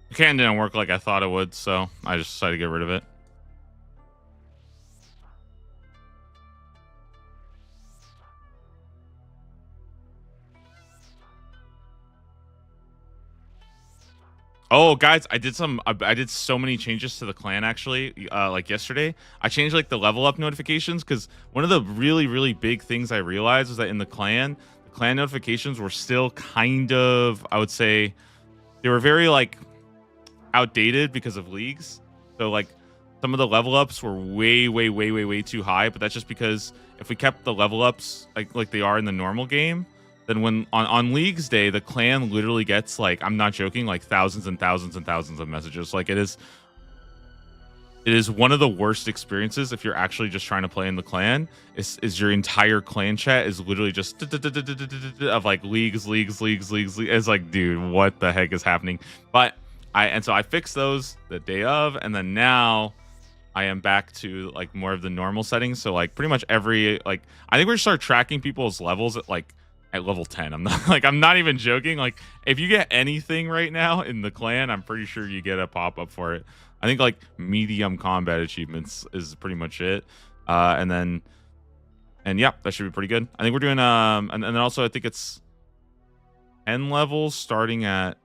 Speaker 2: The can didn't work like I thought it would, so I just decided to get rid of it. Oh, guys, I did so many changes to the clan actually. Like yesterday, I changed like the level up notifications because one of the really big things I realized was that in the clan notifications were still kind of, I would say, they were very like outdated because of leagues. So like some of the level ups were way too high, but that's just because if we kept the level ups like they are in the normal game, then when on leagues day the clan literally gets like, I'm not joking, like thousands and thousands and thousands of messages. Like it is one of the worst experiences if you're actually just trying to play in the clan. Is your entire clan chat is literally just of like leagues. It's like, dude, what the heck is happening? But so I fixed those the day of, and then now I am back to like more of the normal settings. So like pretty much every like I think we're gonna start tracking people's levels at level 10. I'm not even joking. Like if you get anything right now in the clan, I'm pretty sure you get a pop-up for it. I think like medium combat achievements is pretty much it. And yeah, that should be pretty good. I think we're doing and then also I think it's 10 levels starting at,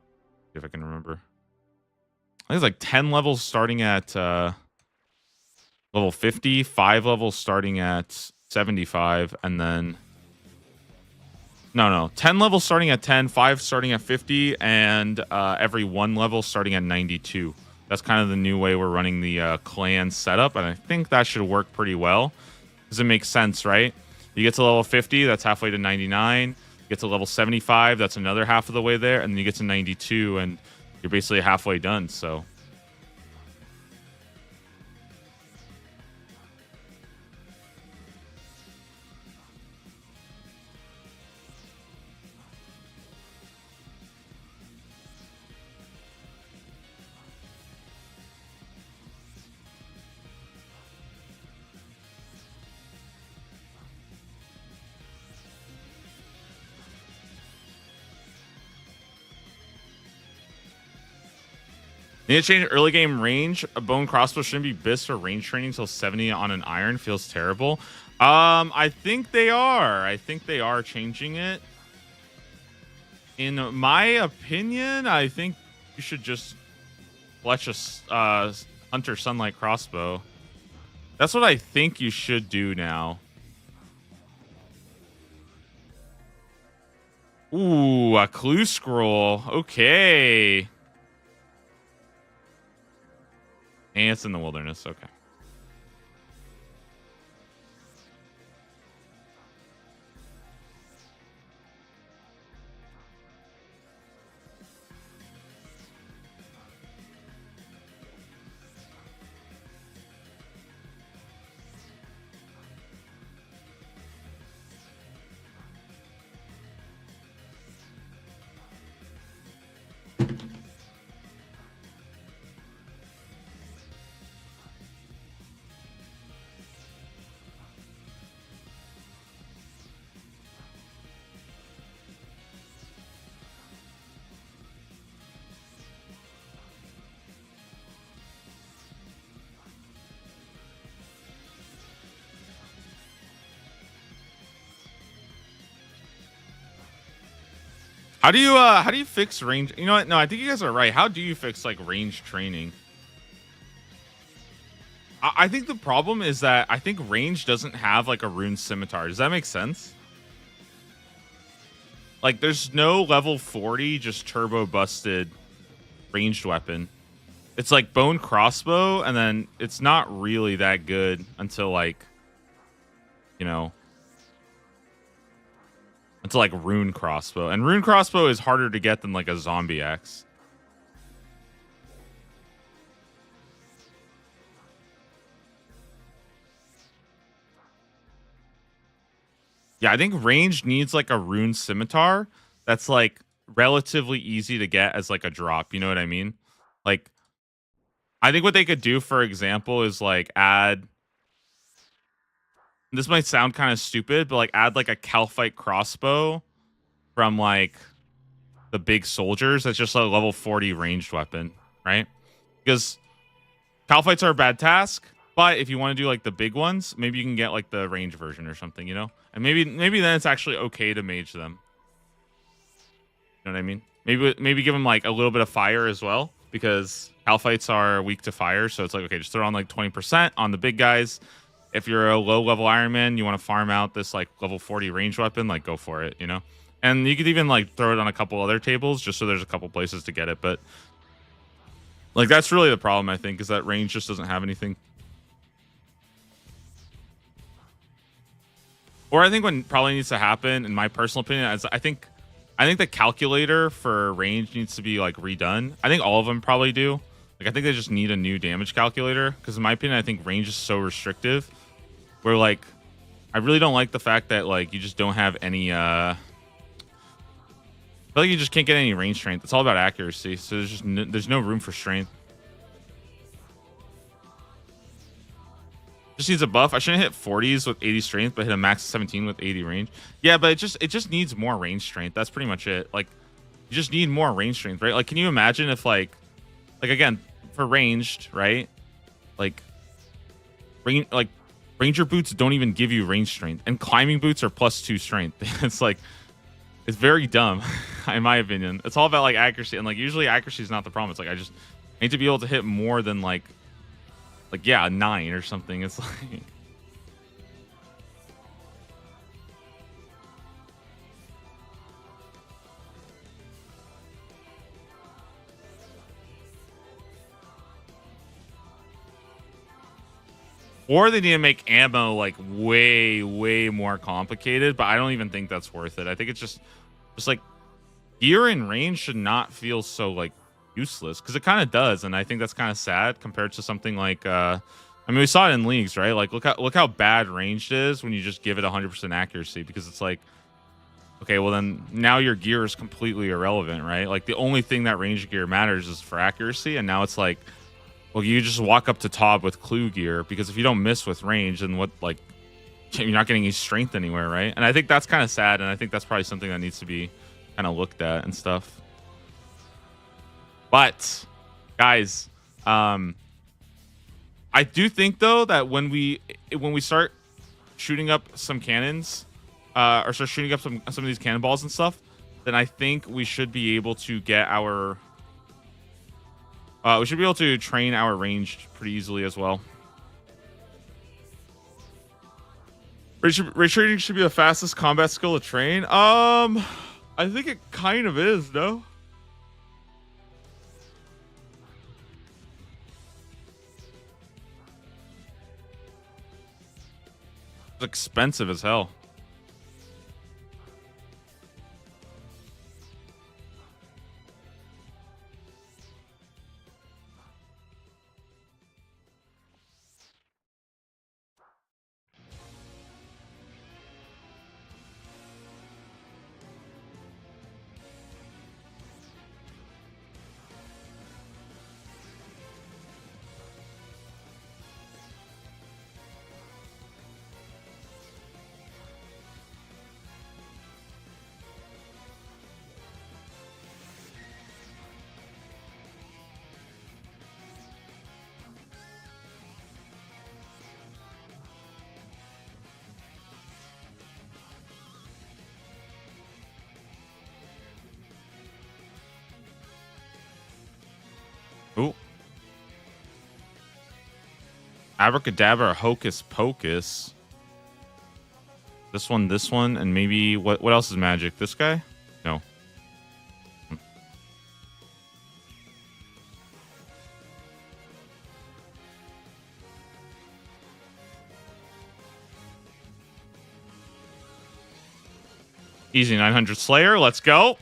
Speaker 2: if I can remember. I think it's like 10 levels starting at level 50, 5 levels starting at 75, and then no, 10 levels starting at 10, 5 starting at 50, and every 1 level starting at 92. That's kind of the new way we're running the clan setup, and I think that should work pretty well. Because it makes sense, right? You get to level 50, that's halfway to 99. You get to level 75, that's another half of the way there, and then you get to 92, and you're basically halfway done, so... Need to change early game range. A bone crossbow shouldn't be BIS or range training until 70 on an iron. Feels terrible. I think they are. I think they are changing it. In my opinion, I think you should just fletch a Hunter Sunlight crossbow. That's what I think you should do now. Ooh, a clue scroll. Okay. And it's in the wilderness. Okay. How do you fix range? You know what? No, I think you guys are right. How do you fix like range training? I think the problem is that I think range doesn't have like a rune scimitar. Does that make sense? Like there's no level 40 just turbo busted ranged weapon. It's like bone crossbow, and then it's not really that good until like, you know, until like rune crossbow. And rune crossbow is harder to get than like a zombie axe. Yeah, I think range needs like a rune scimitar that's like relatively easy to get as like a drop. You know what I mean? Like, I think what they could do, for example, is like add. This might sound kind of stupid, but like add like a Calphite crossbow from like the big soldiers. That's just a level 40 ranged weapon, right? Because Calphites are a bad task, but if you want to do like the big ones, maybe you can get like the range version or something, you know? And maybe then it's actually okay to mage them. You know what I mean? Maybe give them like a little bit of fire as well, because Calphites are weak to fire. So it's like, okay, just throw on like 20% on the big guys. If you're a low level Iron Man, you want to farm out this like level 40 range weapon, like go for it, you know? And you could even like throw it on a couple other tables just so there's a couple places to get it. But like that's really the problem, I think, is that range just doesn't have anything. Or I think what probably needs to happen, in my personal opinion, is I think the calculator for range needs to be like redone. I think all of them probably do. Like I think they just need a new damage calculator, because in my opinion, I think range is so restrictive. Where like I really don't like the fact that like you just don't have any I feel like you just can't get any range strength. It's all about accuracy. So there's no room for strength. Just needs a buff. I shouldn't hit 40s with 80 strength, but hit a max of 17 with 80 range. Yeah, but it just needs more range strength. That's pretty much it. Like you just need more range strength, right? Like can you imagine if like again, for ranged, right? Like ranger boots don't even give you range strength, and climbing boots are +2 strength. It's like it's very dumb, in my opinion. It's all about like accuracy, and like usually accuracy is not the problem. It's like I need to be able to hit more than like yeah, a 9 or something. It's like or they need to make ammo like way more complicated, but I don't even think that's worth it. I think it's just like gear in range should not feel so like useless, because it kind of does, and I think that's kind of sad compared to something like I mean, we saw it in leagues, right? Like look how bad ranged is when you just give it 100% accuracy, because it's like, okay, well then now your gear is completely irrelevant, right? Like the only thing that range gear matters is for accuracy, and now it's like, well, you just walk up to top with clue gear, because if you don't miss with range, then what, like, you're not getting any strength anywhere, right? And I think that's kind of sad, and I think that's probably something that needs to be kind of looked at and stuff. But Guys, I do think though that when we start shooting up some cannons, or start shooting up some of these cannonballs and stuff, then I think we should be able to get our we should be able to train our ranged pretty easily as well. Retreating should be the fastest combat skill to train. I think it kind of is, no? It's expensive as hell. Ooh. Abracadabra, hocus pocus. This one, and maybe what else is magic? This guy? No. Easy 900 Slayer, let's go.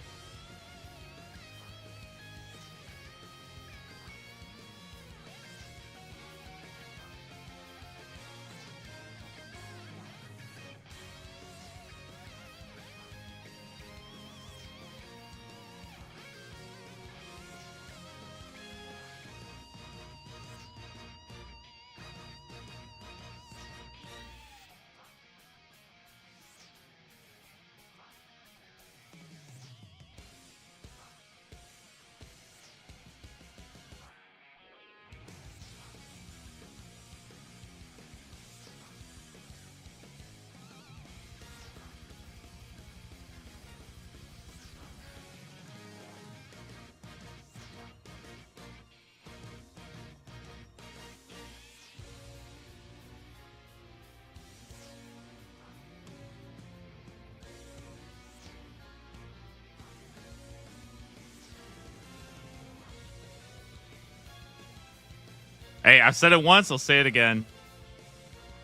Speaker 2: Hey, I've said it once, I'll say it again.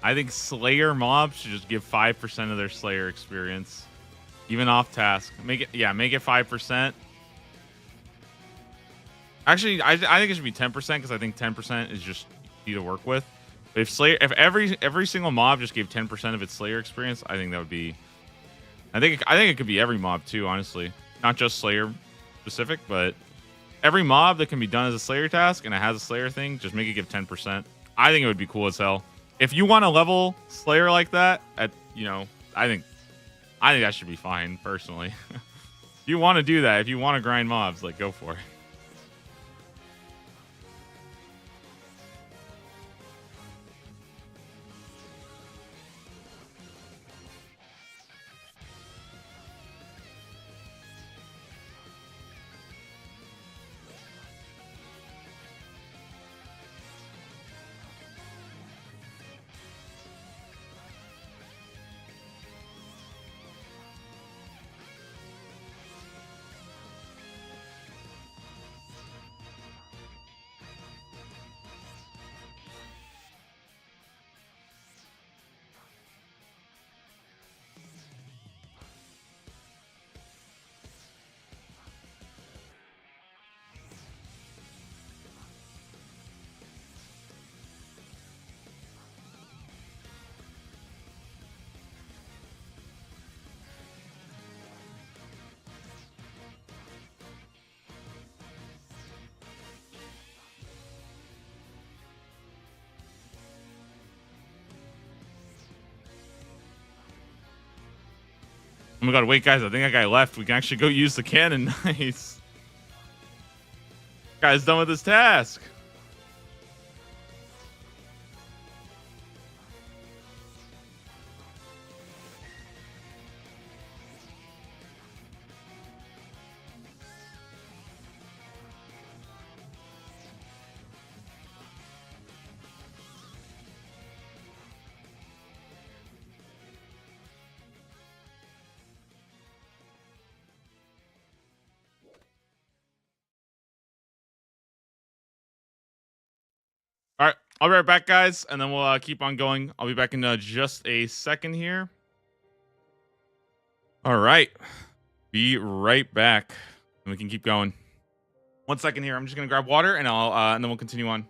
Speaker 2: I think Slayer mobs should just give 5% of their Slayer experience. Even off task. Make it 5%. Actually, I think it should be 10% because I think 10% is just easy to work with. But if every single mob just gave 10% of its Slayer experience, I think that would be I think it could be every mob too, honestly. Not just Slayer specific, but every mob that can be done as a Slayer task and it has a Slayer thing, just make it give 10%. I think it would be cool as hell. If you want to level Slayer like that, I think that should be fine, personally. If you want to do that, if you want to grind mobs, like, go for it. Oh my god, wait, guys, I think that guy left. We can actually go use the cannon. Nice. Guy's done with his task. All right, I'll be right back, guys, and then we'll keep on going. I'll be back in just a second here. All right, be right back, and we can keep going. 1 second here. I'm just gonna grab water, and and then we'll continue on.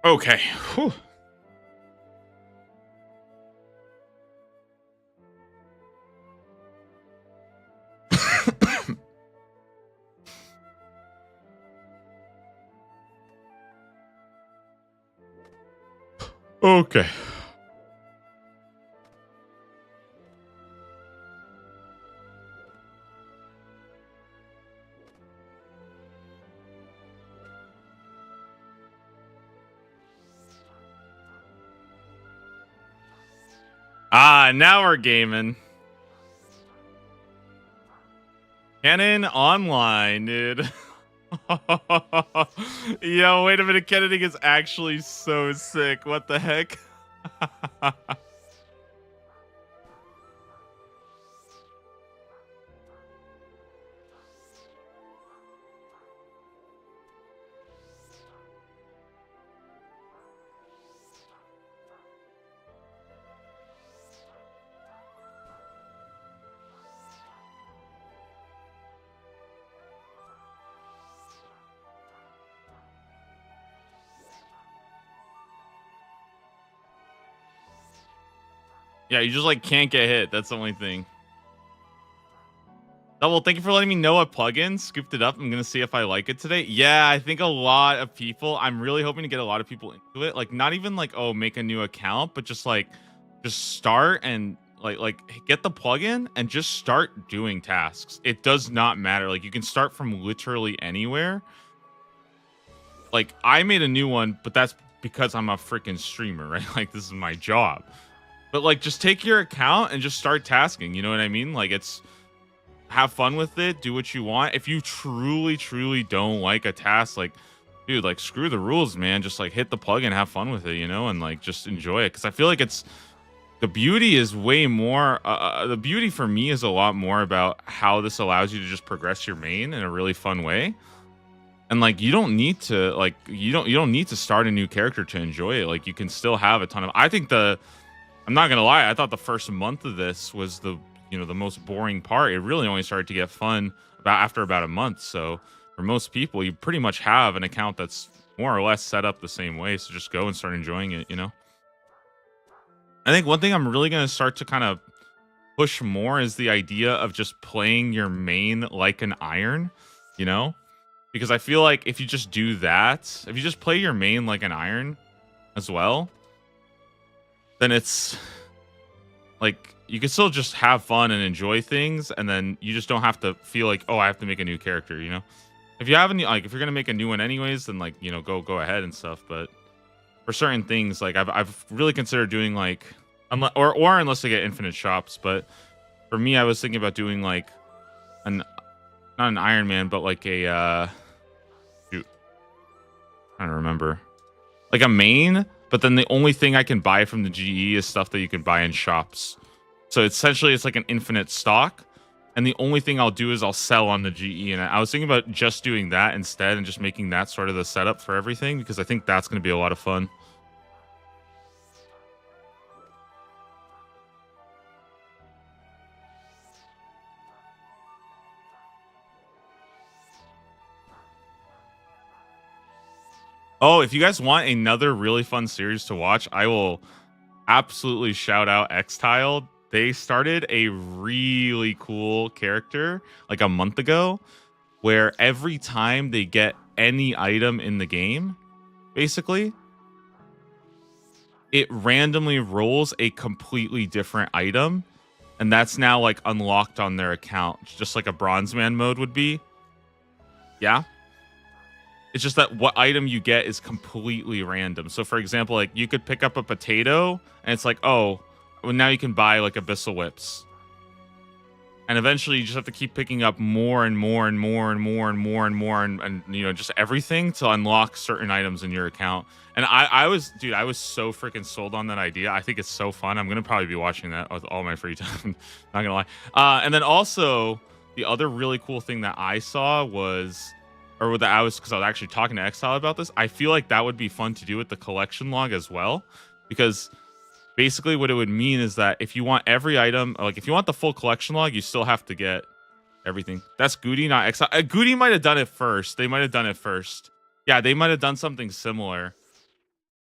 Speaker 2: Okay. Whew. Okay. Now we're gaming. Cannon online, dude. Yo, wait a minute. Cannoning is actually so sick. What the heck? Yeah, you just like can't get hit. That's the only thing. Double, thank you for letting me know what plugin. Scooped it up. I'm gonna see if I like it today. Yeah, I think a lot of people. I'm really hoping to get a lot of people into it. Like, not even like, oh, make a new account, but just start and like get the plugin and just start doing tasks. It does not matter. Like, you can start from literally anywhere. Like, I made a new one, but that's because I'm a freaking streamer, right? Like, this is my job. But like, just take your account and just start tasking. You know what I mean? Like, it's have fun with it. Do what you want. If you truly don't like a task, like, dude, like, screw the rules, man. Just like hit the plugin, have fun with it, you know, and like just enjoy it. Because I feel like it's the beauty is way more. The beauty for me is a lot more about how this allows you to just progress your main in a really fun way. And like you don't need to you don't need to start a new character to enjoy it. Like you can still have a ton of I'm not gonna lie, I thought the first month of this was the most boring part. It really only started to get fun after about a month. So for most people, you pretty much have an account that's more or less set up the same way. So just go and start enjoying it. I think one thing I'm really gonna start to kind of push more is the idea of just playing your main like an iron, you know? Because I feel like if you just do that, if you just play your main like an iron as well, then it's like you can still just have fun and enjoy things, and then you just don't have to feel like, oh, I have to make a new character. If you have any, like, if you're gonna make a new one anyways, then like go ahead and stuff. But for certain things, like I've really considered doing like, unless I get infinite shops. But for me, I was thinking about doing like not an Iron Man, but like a shoot, I don't remember, like a main. But then the only thing I can buy from the GE is stuff that you can buy in shops. So essentially, it's like an infinite stock. And the only thing I'll do is I'll sell on the GE. And I was thinking about just doing that instead and just making that sort of the setup for everything, because I think that's going to be a lot of fun. Oh, if you guys want another really fun series to watch, I will absolutely shout out X-Tiled. They started a really cool character like a month ago, where every time they get any item in the game, basically, it randomly rolls a completely different item. And that's now like unlocked on their account, just like a Bronze Man mode would be. Yeah. It's just that what item you get is completely random. So, for example, like you could pick up a potato, and it's like, oh, well, now you can buy like Abyssal Whips. And eventually, you just have to keep picking up more and more and more and more and more and more and just everything to unlock certain items in your account. And I was so freaking sold on that idea. I think it's so fun. I'm gonna probably be watching that with all my free time. Not gonna lie. And then also the other really cool thing that I saw was, or that I was, because I was actually talking to Exile about this, I feel like that would be fun to do with the collection log as well. Because basically what it would mean is that if you want every item, like if you want the full collection log, you still have to get everything. That's Goody, not Exile. Goody might have done it first. They might have done it first. Yeah, they might have done something similar.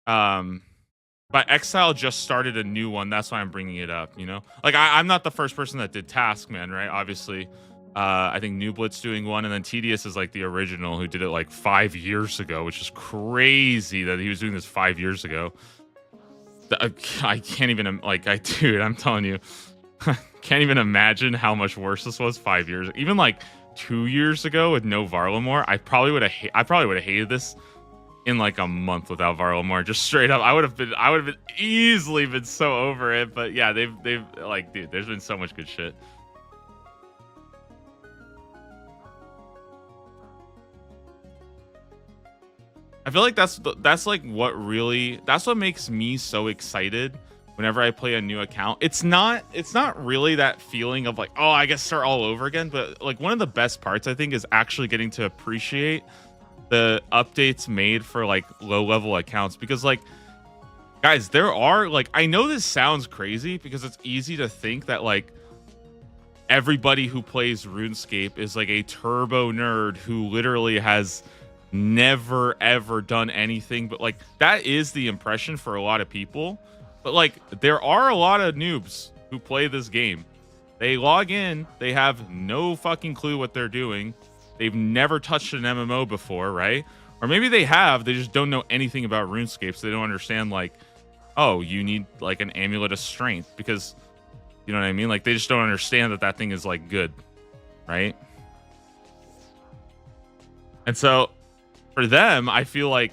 Speaker 2: But Exile just started a new one. That's why I'm bringing it up, Like, I'm not the first person that did Taskman, right? Obviously. I think New Blitz doing one, and then Tedious is like the original who did it like 5 years ago, which is crazy that he was doing this 5 years ago. I can't even, dude, I'm telling you, can't even imagine how much worse this was 5 years. Even like 2 years ago with no Varlamore, I probably would have hated this in like a month without Varlamore. Just straight up, I would have easily been so over it. But yeah, they've like, dude, there's been so much good shit. I feel like that's like that's what makes me so excited whenever I play a new account. It's not really that feeling of like, oh, I guess start all over again, but like one of the best parts I think is actually getting to appreciate the updates made for like low level accounts, because like, guys, there are like, I know this sounds crazy because it's easy to think that like everybody who plays RuneScape is like a turbo nerd who literally has never ever done anything, but like that is the impression for a lot of people. But like there are a lot of noobs who play this game. They log in, they have no fucking clue what they're doing, they've never touched an MMO before, right? Or maybe they have, they just don't know anything about RuneScape, so they don't understand like, oh, you need like an amulet of strength, because you know what I mean, like they just don't understand that thing is like good, right? And so for them, I feel like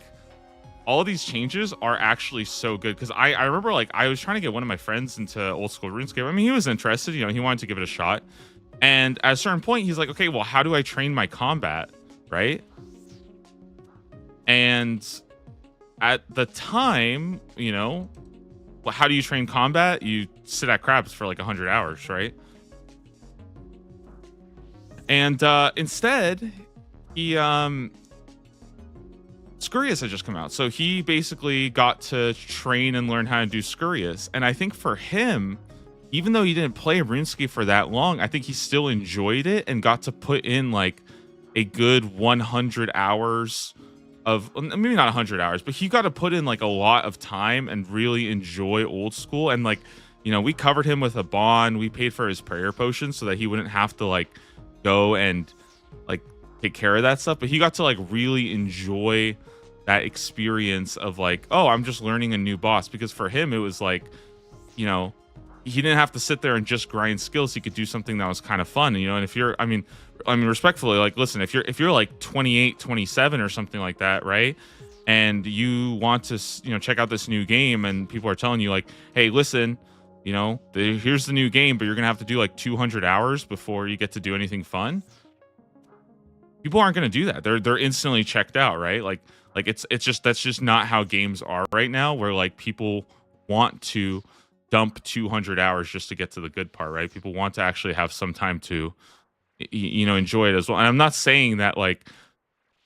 Speaker 2: all of these changes are actually so good, because I remember like I was trying to get one of my friends into old school RuneScape. I mean, he was interested, he wanted to give it a shot. And at a certain point, he's like, okay, well, how do I train my combat, right? And at the time, well, how do you train combat? You sit at crabs for like 100 hours, right? And instead, he Scurious had just come out. So he basically got to train and learn how to do Scurious. And I think for him, even though he didn't play RuneScape for that long, I think he still enjoyed it and got to put in like a good 100 hours of, maybe not 100 hours, but he got to put in like a lot of time and really enjoy old school. And like, you know, we covered him with a bond. We paid for his prayer potion so that he wouldn't have to like go and like take care of that stuff. But he got to like really enjoy that experience of like, oh, I'm just learning a new boss. Because for him, it was like, you know, he didn't have to sit there and just grind skills. He could do something that was kind of fun, you know. And if you're, I mean, respectfully, like, listen, if you're like 28, 27 or something like that, right? And you want to, you know, check out this new game, and people are telling you like, hey, listen, you know, here's the new game, but you're gonna have to do like 200 hours before you get to do anything fun. People aren't gonna do that. They're instantly checked out, right? Like it's just, that's just not how games are right now. Where like people want to dump 200 hours just to get to the good part, right? People want to actually have some time to, you know, enjoy it as well. And I'm not saying that like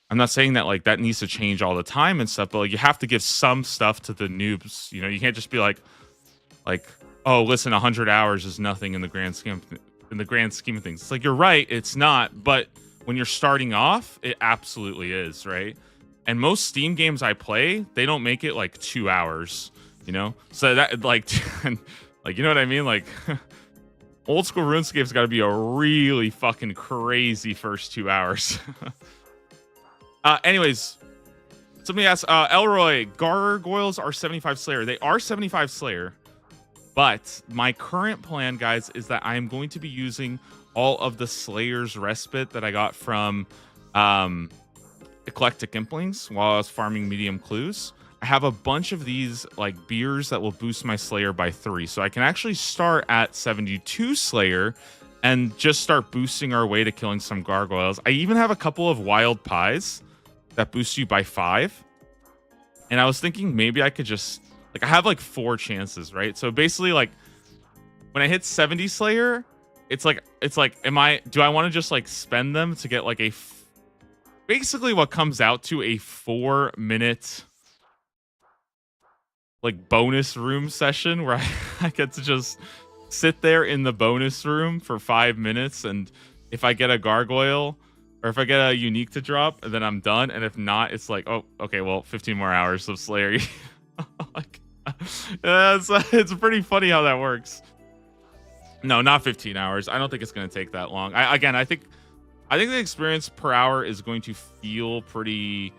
Speaker 2: that needs to change all the time and stuff, but like you have to give some stuff to the noobs. You know, you can't just be like, oh, listen, 100 hours is nothing in the grand scheme of things. It's like, you're right, it's not, but when you're starting off, it absolutely is, right? And most Steam games I play, they don't make it like 2 hours, you know? So that like like, you know what I mean? Like old school RuneScape's got to be a really fucking crazy first 2 hours. Anyways, somebody asked, Elroy, Gargoyles are 75 Slayer. They are 75 Slayer, but my current plan, guys, is that I am going to be using all of the Slayer's Respite that I got from Eclectic Implings while I was farming medium clues. I have a bunch of these like beers that will boost my Slayer by 3. So I can actually start at 72 Slayer and just start boosting our way to killing some Gargoyles. I even have a couple of Wild Pies that boost you by 5. And I was thinking maybe I could just, like, I have like 4 chances, right? So basically, like, when I hit 70 Slayer, it's like, do I want to just like spend them to get like basically what comes out to a 4-minute like bonus room session where I get to just sit there in the bonus room for 5 minutes, and if I get a gargoyle or if I get a unique to drop, then I'm done. And if not, it's like, oh, okay, well, 15 more hours of Slayer. Like, it's pretty funny how that works. No, not 15 hours. I don't think it's going to take that long. I think the experience per hour is going to feel pretty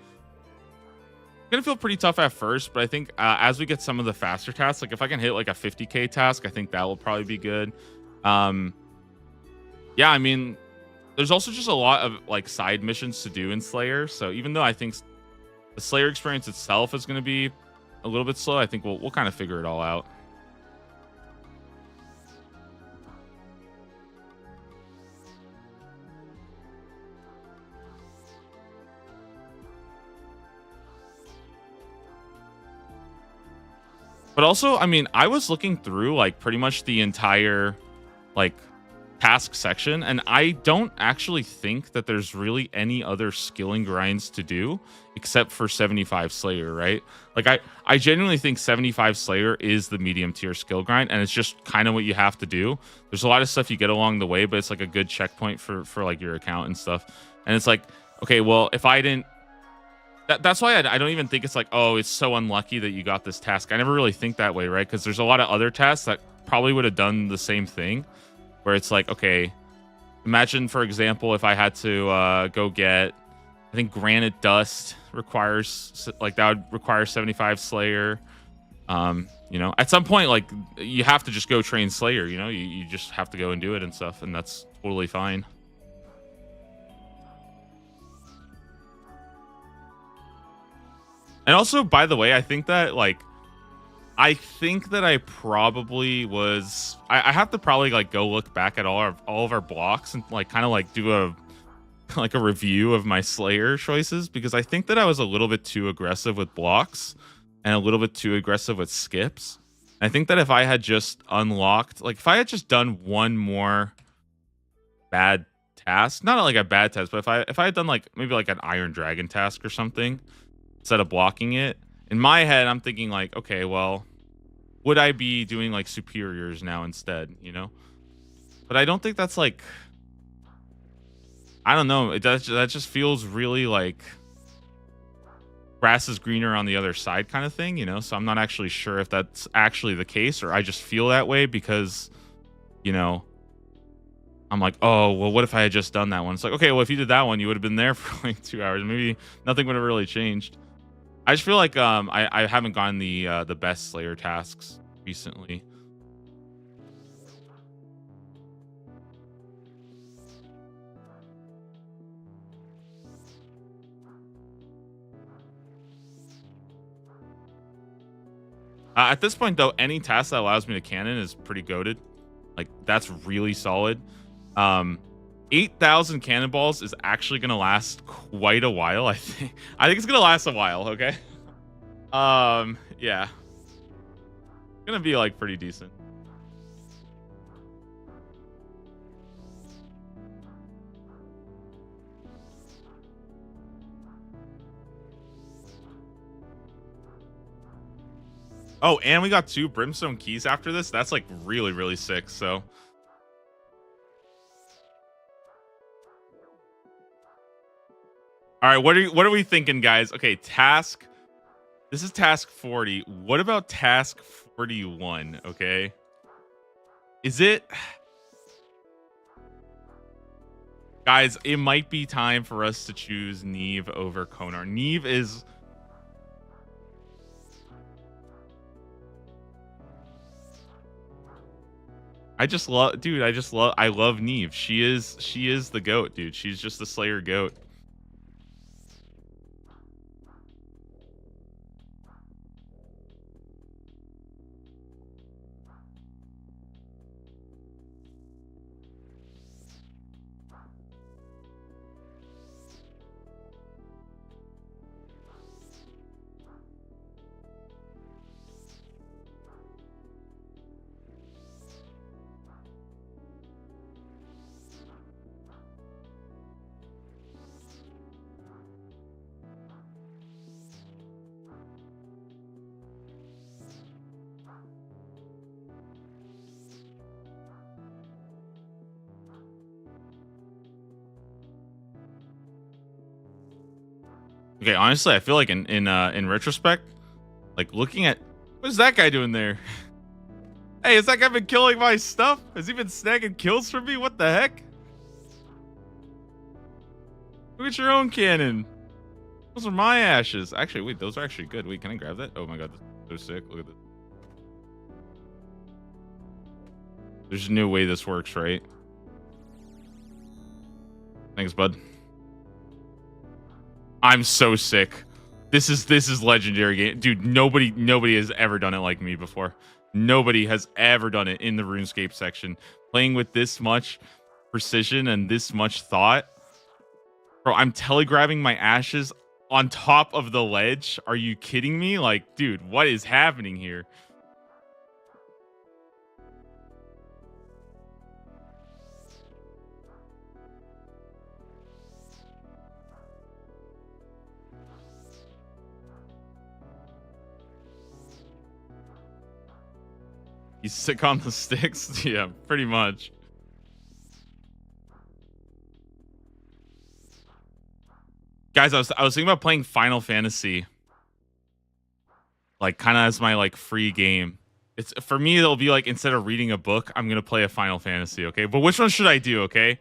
Speaker 2: tough at first, but I think as we get some of the faster tasks, like if I can hit like a 50k task, I think that will probably be good. Yeah, I mean, there's also just a lot of like side missions to do in Slayer. So even though I think the Slayer experience itself is going to be a little bit slow, I think we'll kind of figure it all out. But also, I mean, I was looking through like pretty much the entire like task section, and I don't actually think that there's really any other skilling grinds to do except for 75 Slayer, right? Like I genuinely think 75 Slayer is the medium tier skill grind, and it's just kind of what you have to do. There's a lot of stuff you get along the way, but it's like a good checkpoint for like your account and stuff. And it's like, okay, well, if I didn't, that's why I don't even think it's like, oh, it's so unlucky that you got this task. I never really think that way, right? Because there's a lot of other tasks that probably would have done the same thing, where it's like, okay, imagine, for example, if I had to go get, I think Granite Dust requires, like, that would require 75 Slayer. You know, at some point, like, you have to just go train Slayer, you know? You just have to go and do it and stuff, and that's totally fine. And also, by the way, I think that I probably was, I have to probably like go look back at all of our blocks and like kind of like do a review of my Slayer choices, because I think that I was a little bit too aggressive with blocks and a little bit too aggressive with skips. I think that if I had just unlocked, like if I had just done one more bad task, not like a bad task, but if I had done like maybe like an Iron Dragon task or something, instead of blocking it. In my head, I'm thinking like, okay, well, would I be doing like superiors now instead, you know? But I don't think that's like, I don't know. It does, that just feels really like grass is greener on the other side kind of thing, you know? So I'm not actually sure if that's actually the case, or I just feel that way because, you know, I'm like, oh, well, what if I had just done that one? It's like, okay, well, if you did that one, you would have been there for like 2 hours. Maybe nothing would have really changed. I just feel like I haven't gotten the best Slayer tasks recently. At this point, though, any task that allows me to cannon is pretty goated. Like, that's really solid. 8,000 cannonballs is actually going to last quite a while, I think. I think it's going to last a while, okay? Yeah. It's going to be, like, pretty decent. Oh, and we got 2 brimstone keys after this. That's, like, really, really sick, so... All right, what are we thinking, guys? Okay, task. This is task 40. What about task 41? Okay, is it, guys? It might be time for us to choose Neve over Konar. Neve is. I just love, dude. I love Neve. She is the goat, dude. She's just the Slayer goat. Okay, honestly, I feel like in retrospect, like looking at what's that guy doing there? Hey, has that guy been killing my stuff? Has he been snagging kills from me? What the heck? Look at your own cannon. Those are my ashes. Actually, wait, those are actually good. Wait, can I grab that? Oh my god, this is so sick. Look at this. There's no way this works, right? Thanks, bud. I'm so sick. This is legendary game. Dude, nobody has ever done it like me before. Nobody has ever done it in the RuneScape section. Playing with this much precision and this much thought. Bro, I'm telegrabbing my ashes on top of the ledge. Are you kidding me? Like, dude, what is happening here? He's sick on the sticks? Yeah, pretty much. Guys, I was thinking about playing Final Fantasy. Like, kind of as my, like, free game. It's, for me, it'll be like, instead of reading a book, I'm going to play a Final Fantasy, okay? But which one should I do, okay?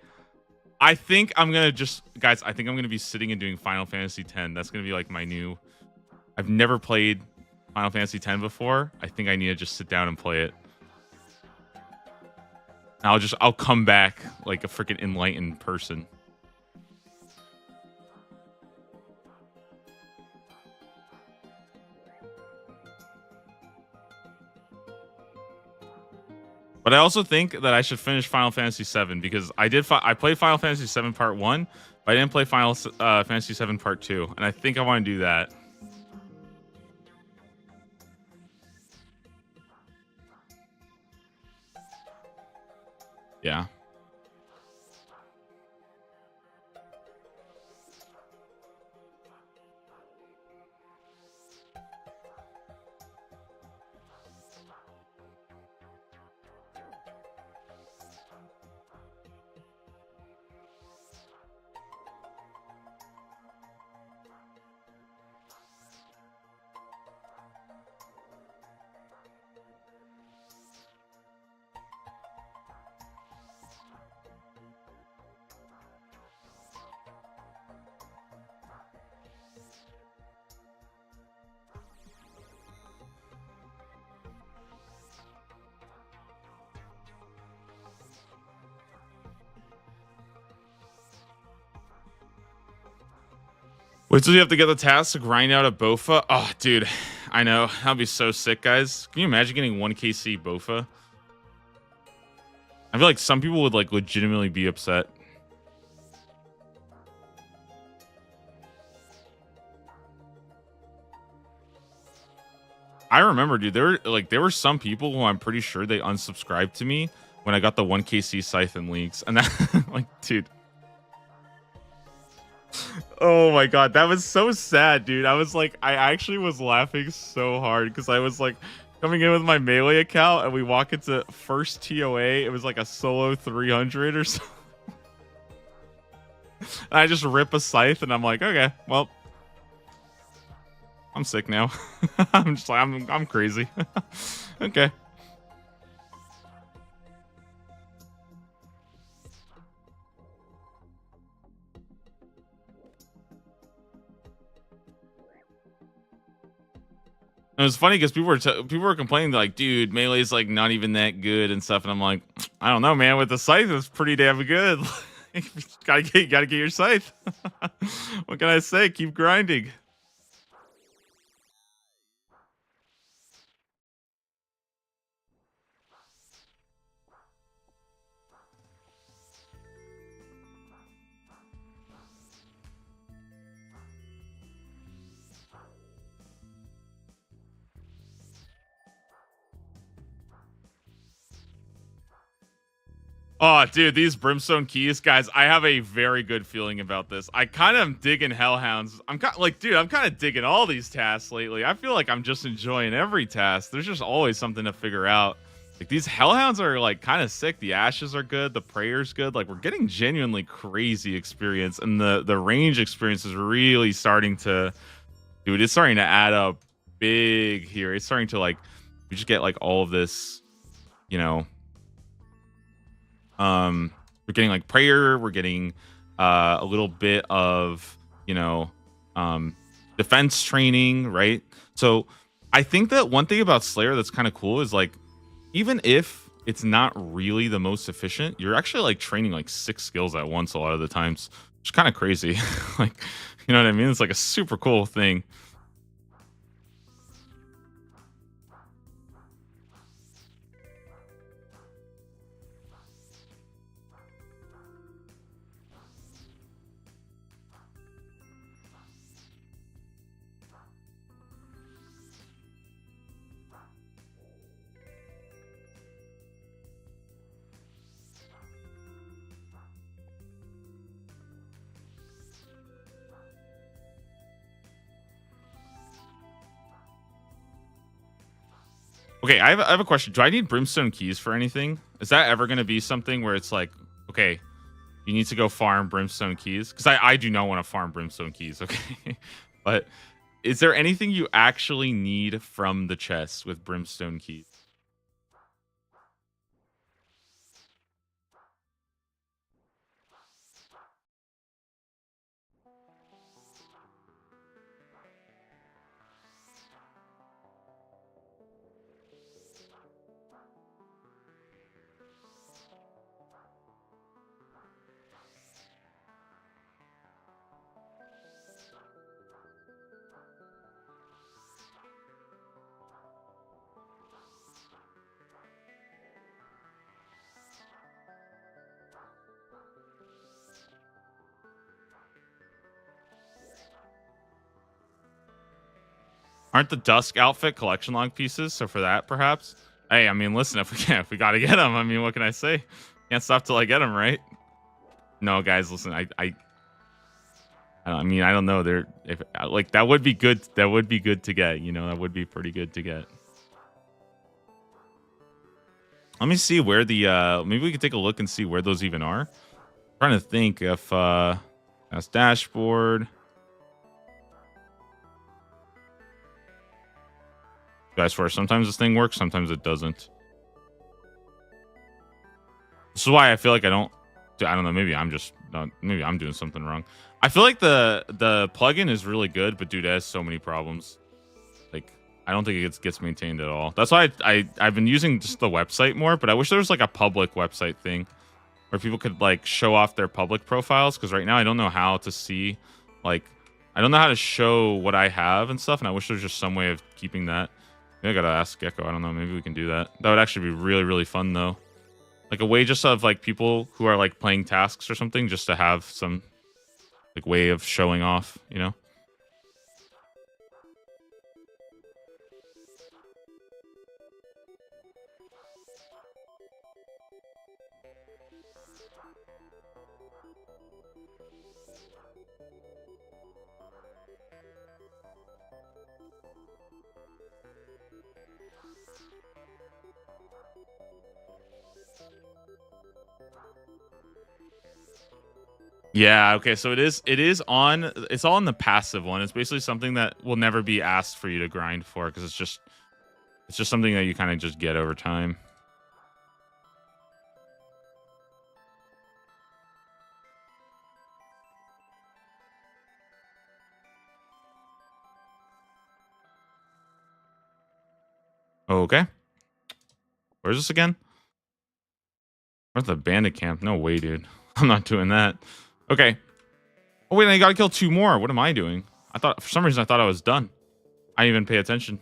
Speaker 2: I think I'm going to just... Guys, I think I'm going to be sitting and doing Final Fantasy X. That's going to be, like, my new... I've never played Final Fantasy X before. I think I need to just sit down and play it. I'll come back like a freaking enlightened person. But I also think that I should finish Final Fantasy VII because I played Final Fantasy VII Part 1, but I didn't play Final Fantasy VII Part 2, and I think I want to do that. Yeah. Wait till you have to get the task to grind out a Bofa. Oh, dude, I know. That'd be so sick, guys. Can you imagine getting 1KC Bofa? I feel like some people would like legitimately be upset. I remember, dude, there were some people who I'm pretty sure they unsubscribed to me when I got the 1KC Scythe in leagues. And that, like, dude. Oh my god, that was so sad, dude. I was like, I actually was laughing so hard because I was like coming in with my melee account and we walk into first TOA. It was like a solo 300 or something. I just rip a Scythe and I'm like, okay, well, I'm sick now. I'm just like, I'm crazy. Okay. It was funny because people were complaining like, dude, melee's like not even that good and stuff, and I'm like, I don't know, man. With the Scythe, it's pretty damn good. gotta get your Scythe. What can I say? Keep grinding. Oh, dude, these Brimstone Keys, guys, I have a very good feeling about this. I kind of am digging Hellhounds. I'm kind of digging all these tasks lately. I feel like I'm just enjoying every task. There's just always something to figure out. Like, these Hellhounds are, like, kind of sick. The Ashes are good. The Prayer's good. Like, we're getting genuinely crazy experience. And the range experience is really starting to... Dude, it's starting to add up big here. It's starting to, like... We just get, like, all of this, you know... We're getting like prayer, we're getting a little bit of, you know, defense training, right? So I think that one thing about Slayer that's kind of cool is like, even if it's not really the most efficient, you're actually like training like 6 skills at once a lot of the times, which is kind of crazy. Like, you know what I mean? It's like a super cool thing. Okay, I have a question. Do I need Brimstone Keys for anything? Is that ever going to be something where it's like, okay, you need to go farm Brimstone Keys? Because I do not want to farm Brimstone Keys, okay? But is there anything you actually need from the chest with Brimstone Keys? Aren't the Dusk outfit collection log pieces? So for that, perhaps. Hey, I mean, listen, if we gotta get them, I mean, what can I say? Can't stop till I get them, right? No, guys, listen, I mean, I don't know. They're if like that would be good. That would be good to get. You know, that would be pretty good to get. Let me see where the maybe we could take a look and see where those even are. I'm trying to think if that's dashboard. I swear, sometimes this thing works, sometimes it doesn't. This is why I feel like I don't know, maybe I'm just maybe I'm doing something wrong. I feel like the plugin is really good, but dude, it has so many problems. Like, I don't think it gets maintained at all. That's why I've been using just the website more, but I wish there was like a public website thing where people could like show off their public profiles, because right now I don't know how to see like I don't know how to show what I have and stuff, and I wish there was just some way of keeping that. Maybe I gotta ask Gecko. I don't know. Maybe we can do that. That would actually be really, really fun, though. Like a way just of like people who are like playing tasks or something, just to have some like way of showing off, you know? Yeah, okay, so it is on it's all on the passive one. It's basically something that will never be asked for you to grind for because it's just something that you kind of just get over time. Okay. Where's this again? Where's the bandit camp? No way, dude. I'm not doing that. Okay. Oh wait, I gotta kill 2 more. What am I doing? I thought for some reason I thought I was done. I didn't even pay attention.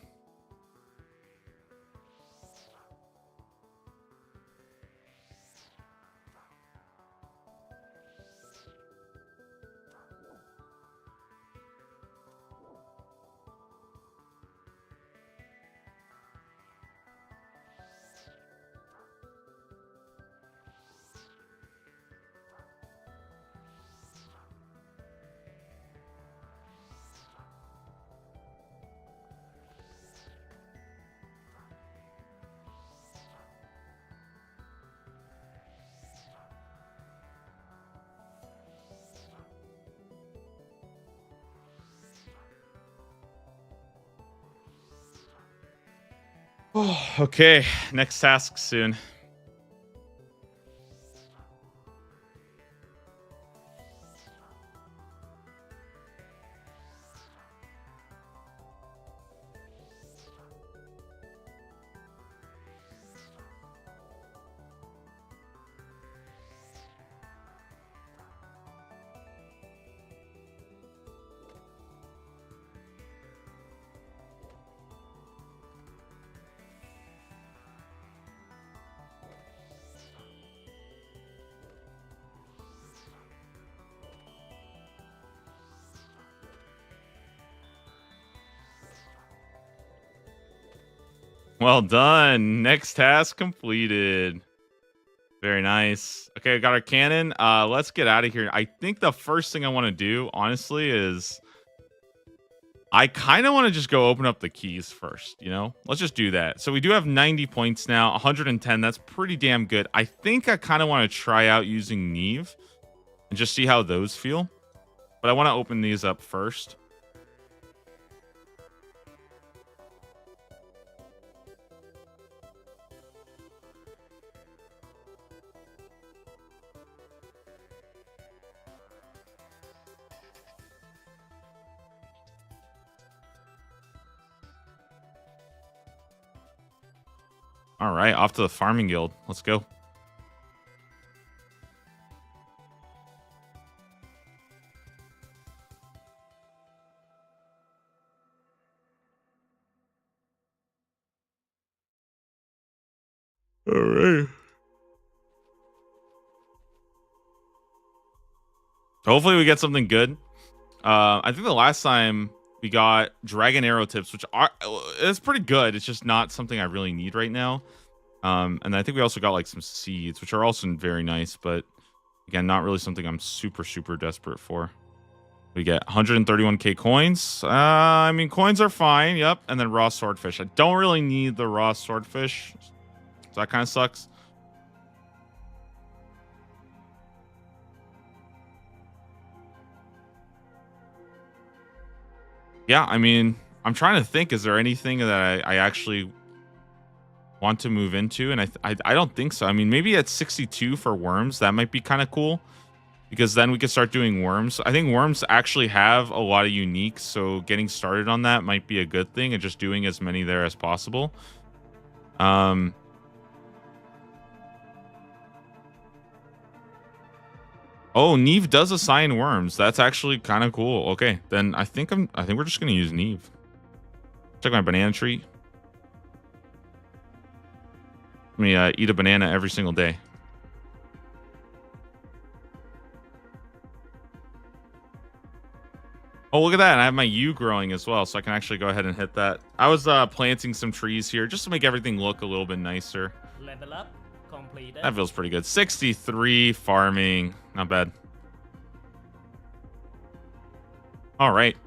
Speaker 2: Oh, okay. Next task soon. Well done. Next task completed. Very nice. Okay, I got our cannon. Let's get out of here. I think the first thing I want to do, honestly, is I kind of want to just go open up the keys first, you know? Let's just do that. So we do have 90 points now, 110. That's pretty damn good. I think I kind of want to try out using Neve and just see how those feel. But I want to open these up first. All right, off to the farming guild. Let's go. All right. Hopefully we get something good. I think the last time we got dragon arrow tips, which are it's pretty good. It's just not something I really need right now. And I think we also got like some seeds, which are also very nice, but again, not really something I'm super, super desperate for. We get 131k coins. I mean, coins are fine. Yep. And then raw swordfish. I don't really need the raw swordfish. So that kind of sucks. Yeah, I mean, I'm trying to think, is there anything that I actually want to move into? And I don't think so. I mean, maybe at 62 for worms, that might be kind of cool. Because then we could start doing worms. I think worms actually have a lot of uniques, so getting started on that might be a good thing, and just doing as many there as possible. Oh, Neve does assign worms. That's actually kind of cool. Okay, then I think we're just gonna use Neve. Check my banana tree. Let me eat a banana every single day. Oh, look at that. I have my yew growing as well, so I can actually go ahead and hit that. I was planting some trees here just to make everything look a little bit nicer.
Speaker 3: Level up completed.
Speaker 2: That feels pretty good. 63 farming. Not bad. All right.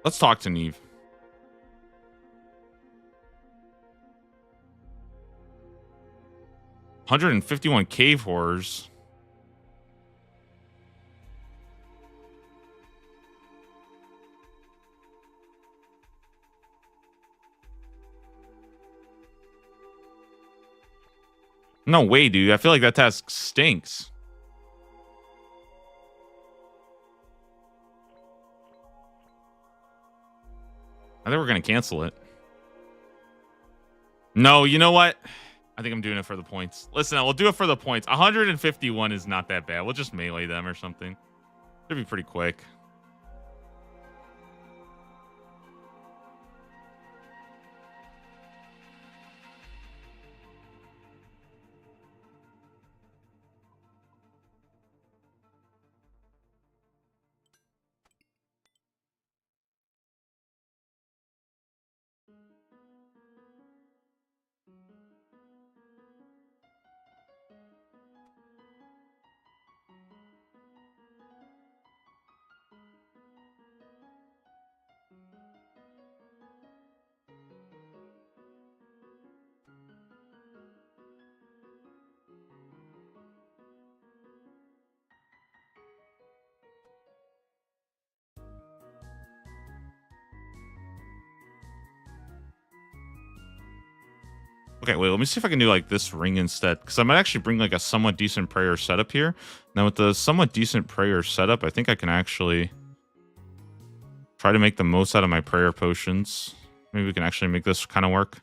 Speaker 2: Let's talk to Neve. $151 cave horrors. No way, dude. I feel like that task stinks. I think we're going to cancel it. No, you know what? I think I'm doing it for the points. Listen, we'll do it for the points. 151 is not that bad. We'll just melee them or something. Should be pretty quick. Okay, wait, let me see if I can do like this ring instead. Because I might actually bring like a somewhat decent prayer setup here. Now with the somewhat decent prayer setup, I think I can actually try to make the most out of my prayer potions. Maybe we can actually make this kind of work.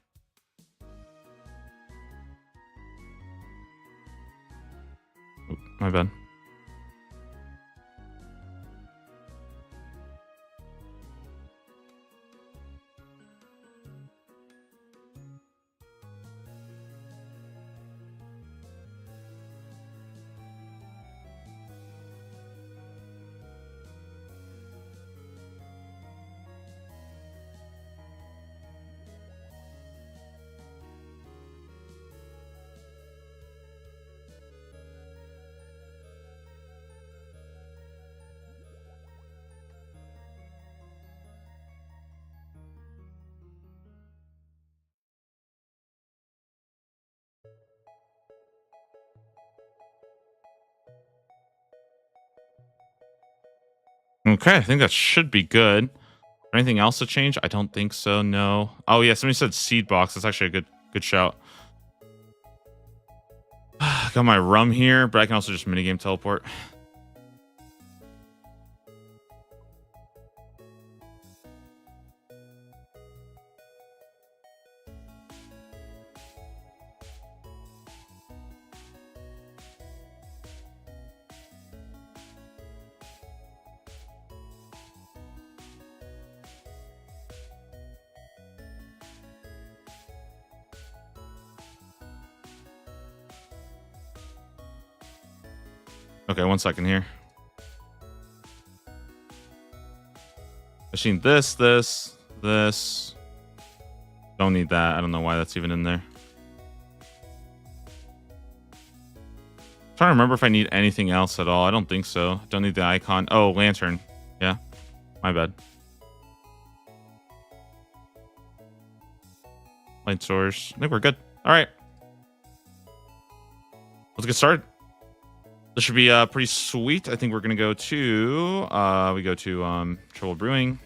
Speaker 2: Oop, my bad. Okay, I think that should be good. Anything else to change? I don't think so. No. Oh yeah, somebody said seed box. That's actually a good shout. Got my rum here, but I can also just minigame teleport. Okay, 1 second here. I've seen this. Don't need that. I don't know why that's even in there. Trying to remember if I need anything else at all. I don't think so. Don't need the icon. Oh, lantern. Yeah, my bad. Light source. I think we're good. All right. Let's get started. This should be pretty sweet. I think we're gonna go to Trouble Brewing.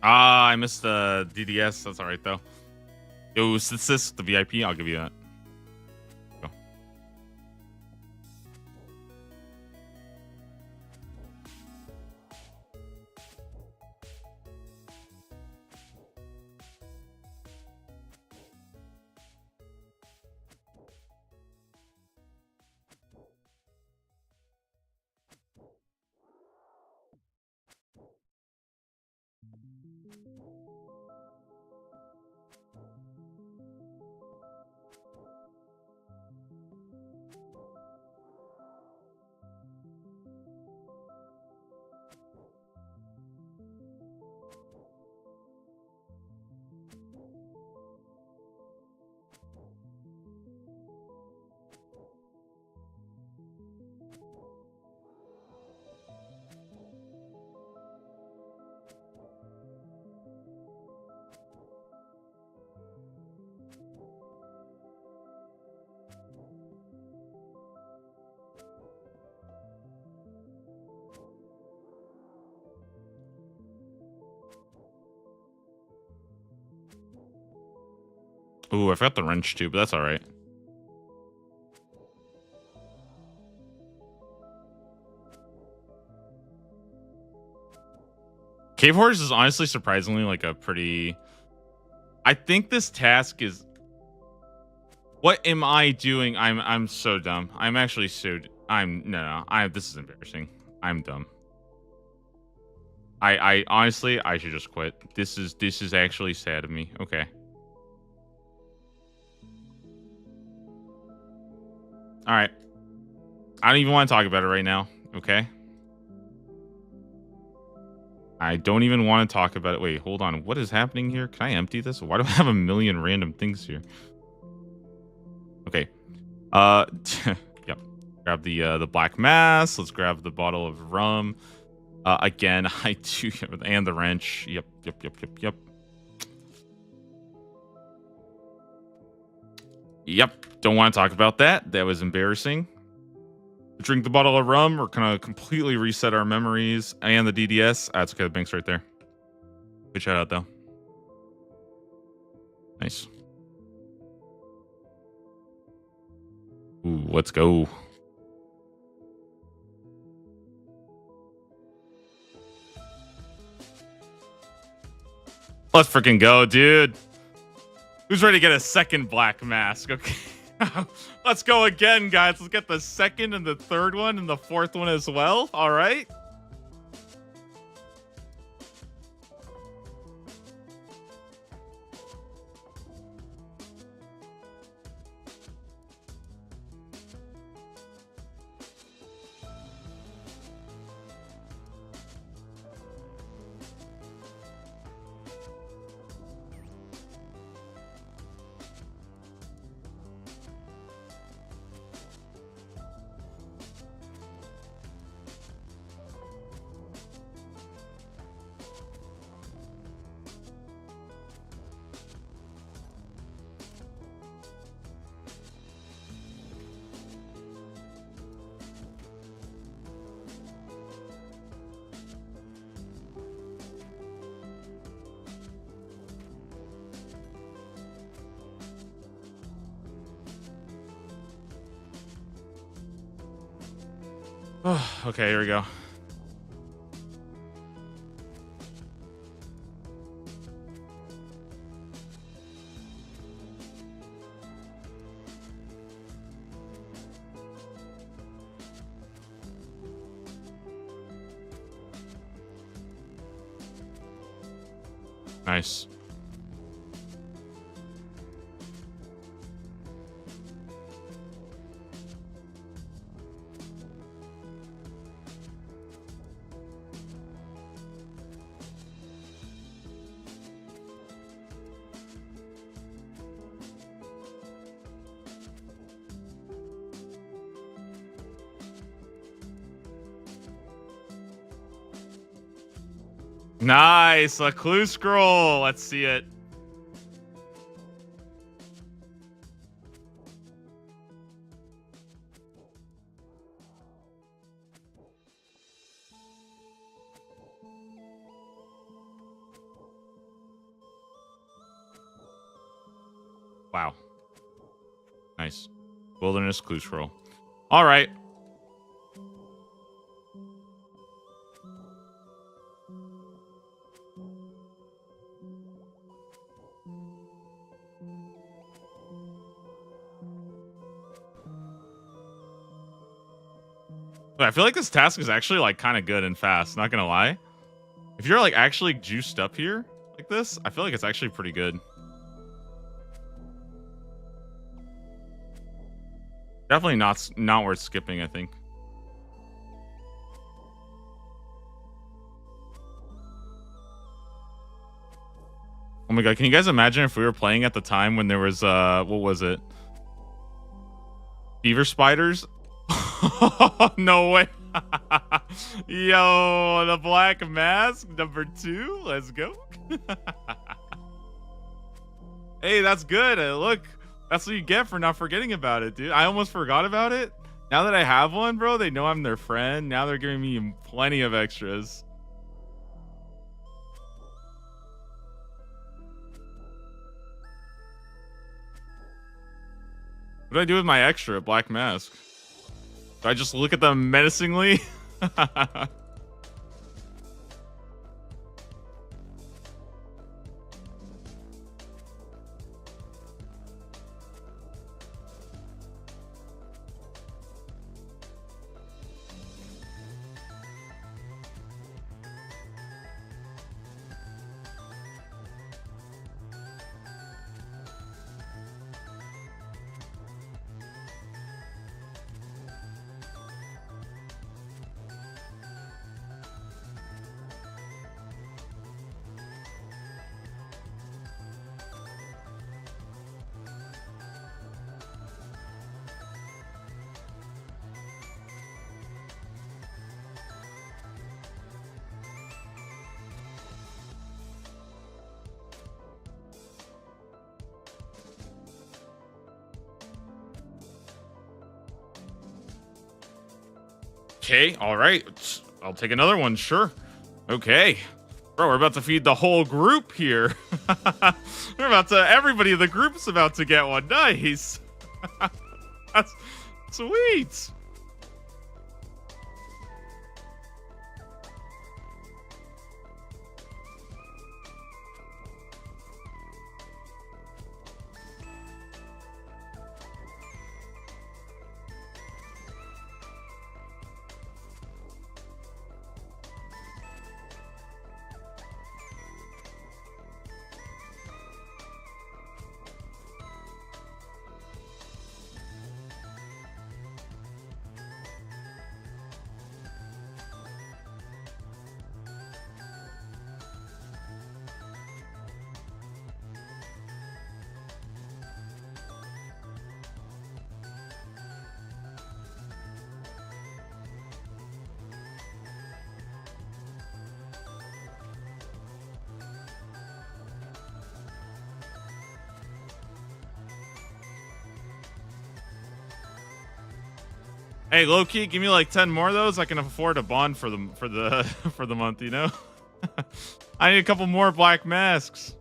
Speaker 2: Ah, I missed the DDS. That's all right though. Yo, this the VIP. I'll give you that. Go. Ooh, I forgot the wrench too, but that's all right. Cave Horse is honestly surprisingly like a pretty. I think this task is. What am I doing? I'm so dumb. I'm actually so. This is embarrassing. I'm dumb. I honestly I should just quit. This is actually sad of me. Okay. All right. I don't even want to talk about it right now. Okay. I don't even want to talk about it. Wait, hold on. What is happening here? Can I empty this? Why do I have a million random things here? Okay. Yep. Grab the black mass. Let's grab the bottle of rum. Again, I do, and the wrench. Yep. Yep. Don't want to talk about that. That was embarrassing. Drink the bottle of rum. We're gonna completely reset our memories and the DDS. That's okay. The bank's right there. Good shout out though. Nice. Ooh, let's go. Let's freaking go, dude. Who's ready to get a second black mask? Okay. Let's go again, guys. Let's get the second and the third one and the fourth one as well. All right. Oh, okay, here we go. Nice. Nice, a clue scroll. Let's see it. Wow. Nice. Wilderness clue scroll. All right. I feel like this task is actually like kind of good and fast. Not gonna lie. If you're like actually juiced up here like this, I feel like it's actually pretty good. Definitely not worth skipping, I think. Oh my god, can you guys imagine if we were playing at the time when there was what was it? Beaver spiders? No way. Yo, the black mask number 2. Let's go. Hey, that's good. Look, that's what you get for not forgetting about it, dude. I almost forgot about it. Now that I have one, bro, they know I'm their friend. Now they're giving me plenty of extras. What do I do with my extra black mask? Do I just look at them menacingly? Okay, all right. I'll take another one, sure. Okay. Bro, we're about to feed the whole group here. Everybody in the group's about to get one. Nice. That's sweet. Hey, low key, give me like 10 more of those. I can afford a bond for the for the month, you know? I need a couple more black masks.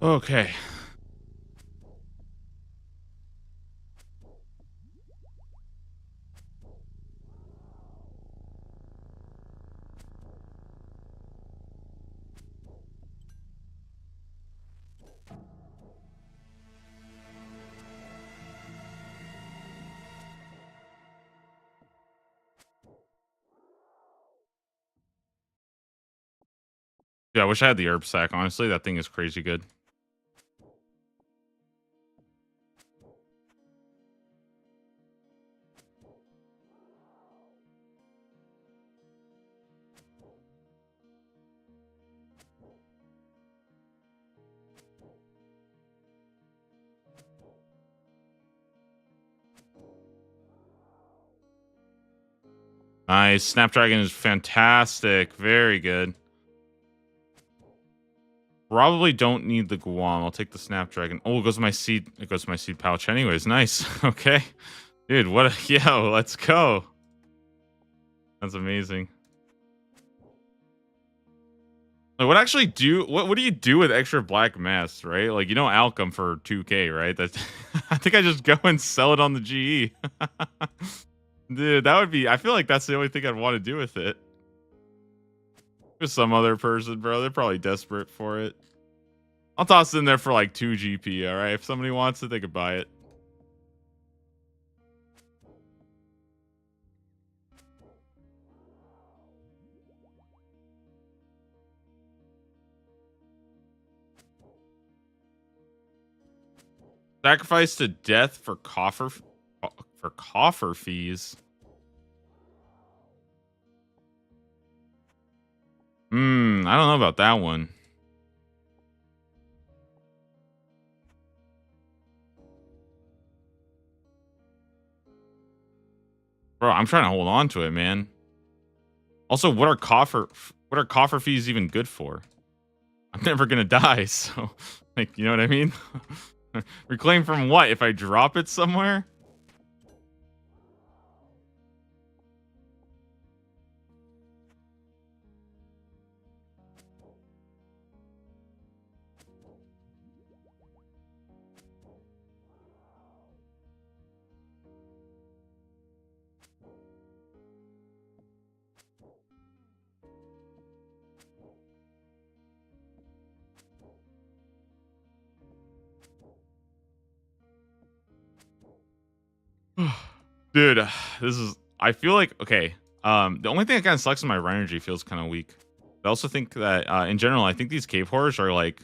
Speaker 2: Okay. Yeah, I wish I had the herb sack. Honestly, that thing is crazy good. Nice. Snapdragon is fantastic. Very good. Probably don't need the Guam. I'll take the Snapdragon. Oh, it goes to my seed. It goes to my seed pouch anyways. Nice. Okay. Dude, what a yo, let's go. That's amazing. Like, what do you do with extra black mass, right? Like, you don't alchem for 2K, right? That's I think I just go and sell it on the GE. Dude, that would be I feel like that's the only thing I'd want to do with it. There's some other person, bro. They're probably desperate for it. I'll toss it in there for like 2 GP, alright? If somebody wants it, they could buy it. Sacrifice to death for coffer fees. I don't know about that one. Bro, I'm trying to hold on to it, man. Also, what are coffer fees even good for? I'm never gonna die, so like, you know what I mean? Reclaim from what? If I drop it somewhere? Dude, I feel like okay. The only thing that kind of sucks is my energy feels kind of weak. I also think that in general, I think these cave horrors are like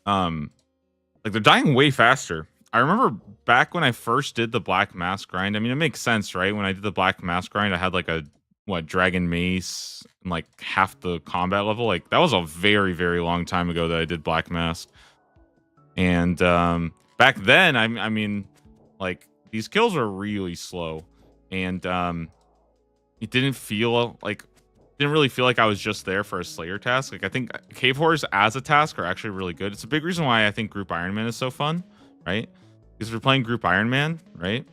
Speaker 2: they're dying way faster. I remember back when I first did the black mask grind. I mean, it makes sense, right? When I did the black mask grind, I had like a dragon mace and like half the combat level. Like that was a very, very long time ago that I did black mask. And back then, I mean, like these kills were really slow, and it didn't really feel like I was just there for a Slayer task. Like I think cave horrors as a task are actually really good. It's a big reason why I think group Iron Man is so fun, right? Because if you're playing group Iron Man, right?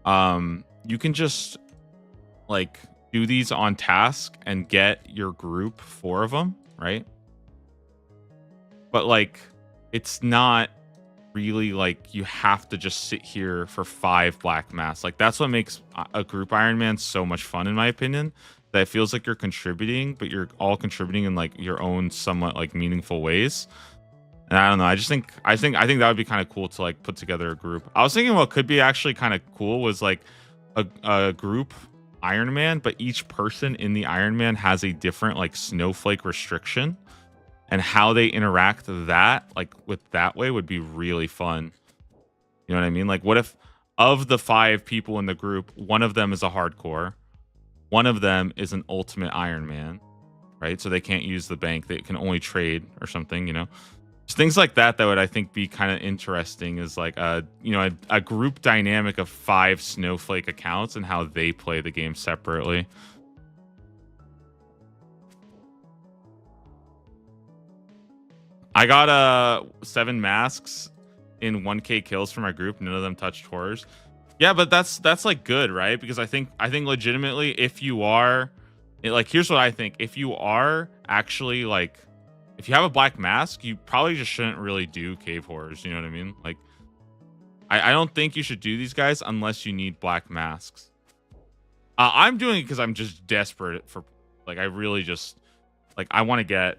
Speaker 2: You can just like do these on task and get your group 4 of them, right? But like it's not really like you have to just sit here for 5 black masks. Like that's what makes a group Iron Man so much fun, in my opinion. That it feels like you're contributing, but you're all contributing in like your own somewhat like meaningful ways. And I don't know. I think that would be kind of cool to like put together a group. I was thinking what could be actually kind of cool was like a group Iron Man, but each person in the Iron Man has a different like snowflake restriction. And how they interact that, like with that way, would be really fun. You know what I mean? Like, what if of the 5 people in the group, one of them is a hardcore, one of them is an ultimate Iron Man, right? So they can't use the bank; they can only trade or something. You know, just things like that would I think be kind of interesting. Is like a group dynamic of 5 snowflake accounts and how they play the game separately. I got 7 masks in 1K kills for my group. None of them touched horrors. Yeah, but that's like good, right? Because I think legitimately, if you are like, here's what I think: if you are actually like, if you have a black mask, you probably just shouldn't really do cave horrors. You know what I mean? Like, I don't think you should do these guys unless you need black masks. I'm doing it because I'm just desperate for like, I really just like I want to get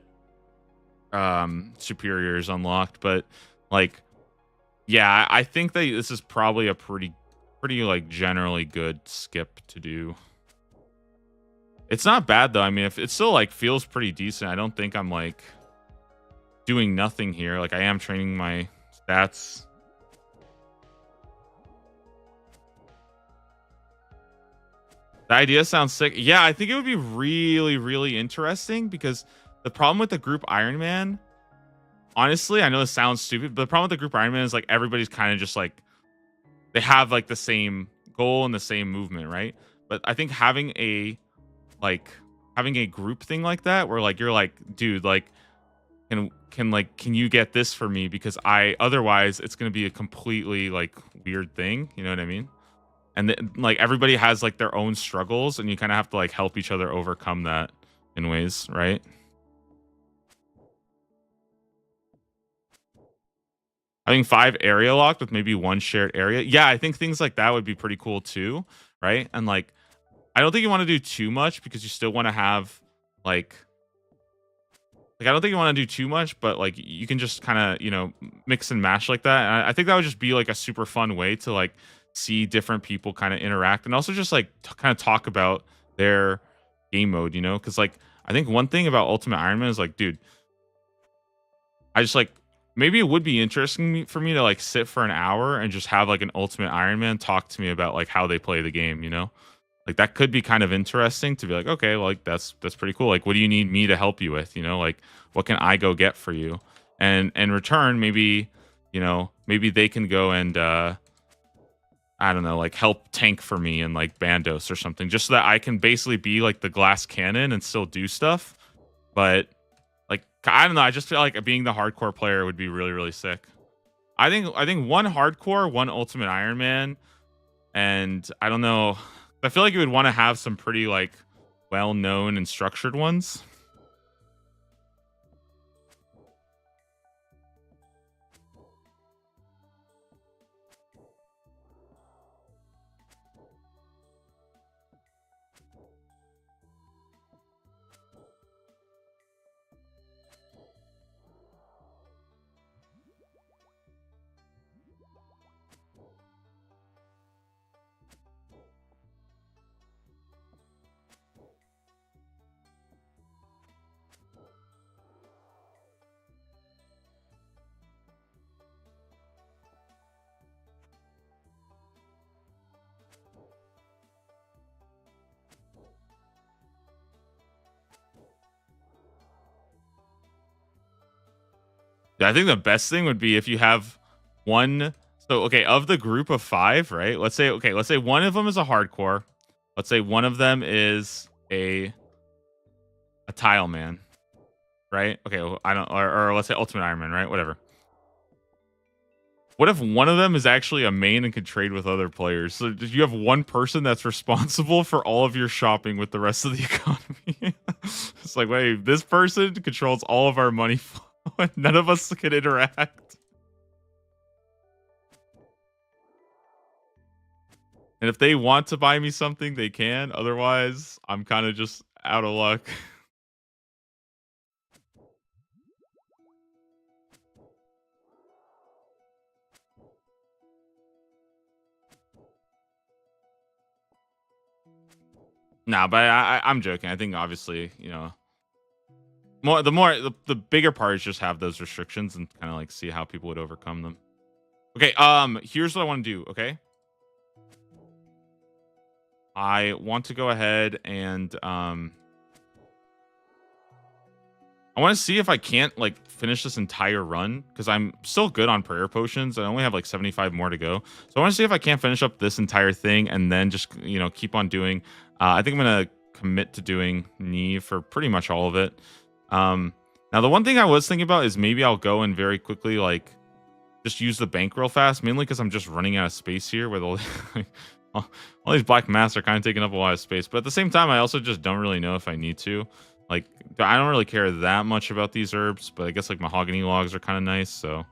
Speaker 2: superiors unlocked, but like yeah, I think that this is probably a pretty like generally good skip to do. It's not bad though. I mean, if it still like feels pretty decent. I don't think I'm like doing nothing here. Like I am training my stats. The idea sounds sick. Yeah, I think it would be really, really interesting because the problem with the group Iron Man, honestly, I know this sounds stupid, but the problem with the group Iron Man is like everybody's kind of just like they have like the same goal and the same movement, right? But I think like having a group thing like that where like you're like, dude, like can you get this for me because I otherwise it's going to be a completely like weird thing, you know what I mean? And like everybody has like their own struggles and you kind of have to like help each other overcome that in ways, right? I think 5 area locked with maybe 1 shared area. Yeah, I think things like that would be pretty cool too, right? And like I don't think you want to do too much because you still want to have like I don't think you want to do too much, but like you can just kind of, mix and match like that. And I think that would just be like a super fun way to like see different people kind of interact and also just like kind of talk about their game mode, because like I think one thing about Ultimate Iron Man is like, dude, I just like maybe it would be interesting for me to like sit for an hour and just have like an Ultimate Iron Man talk to me about like how they play the game, Like that could be kind of interesting to be like, okay, well, like that's pretty cool. Like, what do you need me to help you with? Like what can I go get for you? And in return, maybe, maybe they can go and I don't know, like help tank for me in like Bandos or something, just so that I can basically be like the glass cannon and still do stuff. But like I don't know, I just feel like being the hardcore player would be really, really sick. I think one hardcore, one Ultimate Iron Man, and I don't know. I feel like you would want to have some pretty like well-known and structured ones. I think the best thing would be if you have one. So, okay, of the group of 5, right? Let's say one of them is a hardcore. Let's say one of them is a tile man, right? Okay, well, I don't, or let's say Ultimate Iron Man, right? Whatever. What if one of them is actually a main and can trade with other players? So you have one person that's responsible for all of your shopping with the rest of the economy. It's like, wait, this person controls all of our money flow and none of us can interact. And if they want to buy me something, they can. Otherwise, I'm kind of just out of luck. Nah, but I'm joking. I think obviously, the bigger parts just have those restrictions and kind of like see how people would overcome them. Okay, here's what I want to do, okay? I want to go ahead and I want to see if I can't like finish this entire run because I'm still good on prayer potions. I only have like 75 more to go. So I want to see if I can't finish up this entire thing and then just, keep on doing. I think I'm going to commit to doing knee for pretty much all of it. Now, the one thing I was thinking about is maybe I'll go and very quickly like just use the bank real fast, mainly because I'm just running out of space here with all these black masks are kind of taking up a lot of space. But at the same time, I also just don't really know if I need to. Like, I don't really care that much about these herbs, but I guess like mahogany logs are kind of nice. So,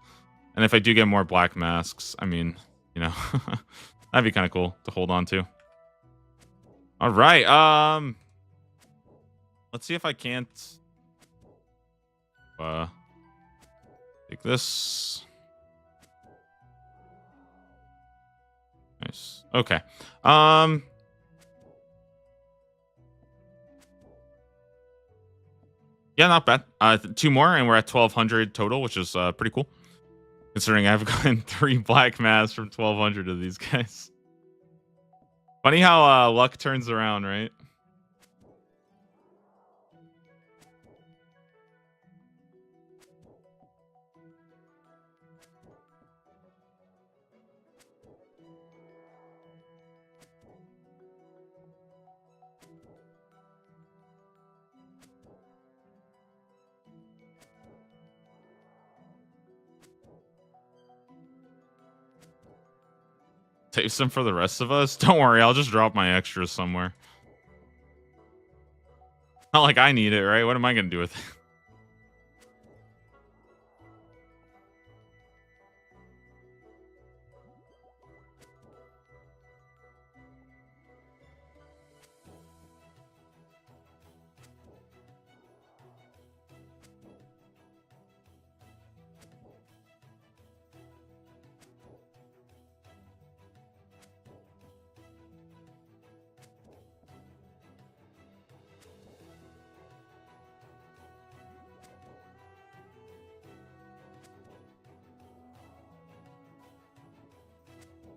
Speaker 2: and if I do get more black masks, I mean, that'd be kind of cool to hold on to. All right. Let's see if I can't take this. Nice. Okay. Yeah, not bad. Two more, and we're at 1,200 total, which is pretty cool. Considering I've gotten 3 black masks from 1,200 of these guys. Funny how luck turns around, right? Save some for the rest of us. Don't worry, I'll just drop my extras somewhere. Not like I need it, right? What am I gonna do with it?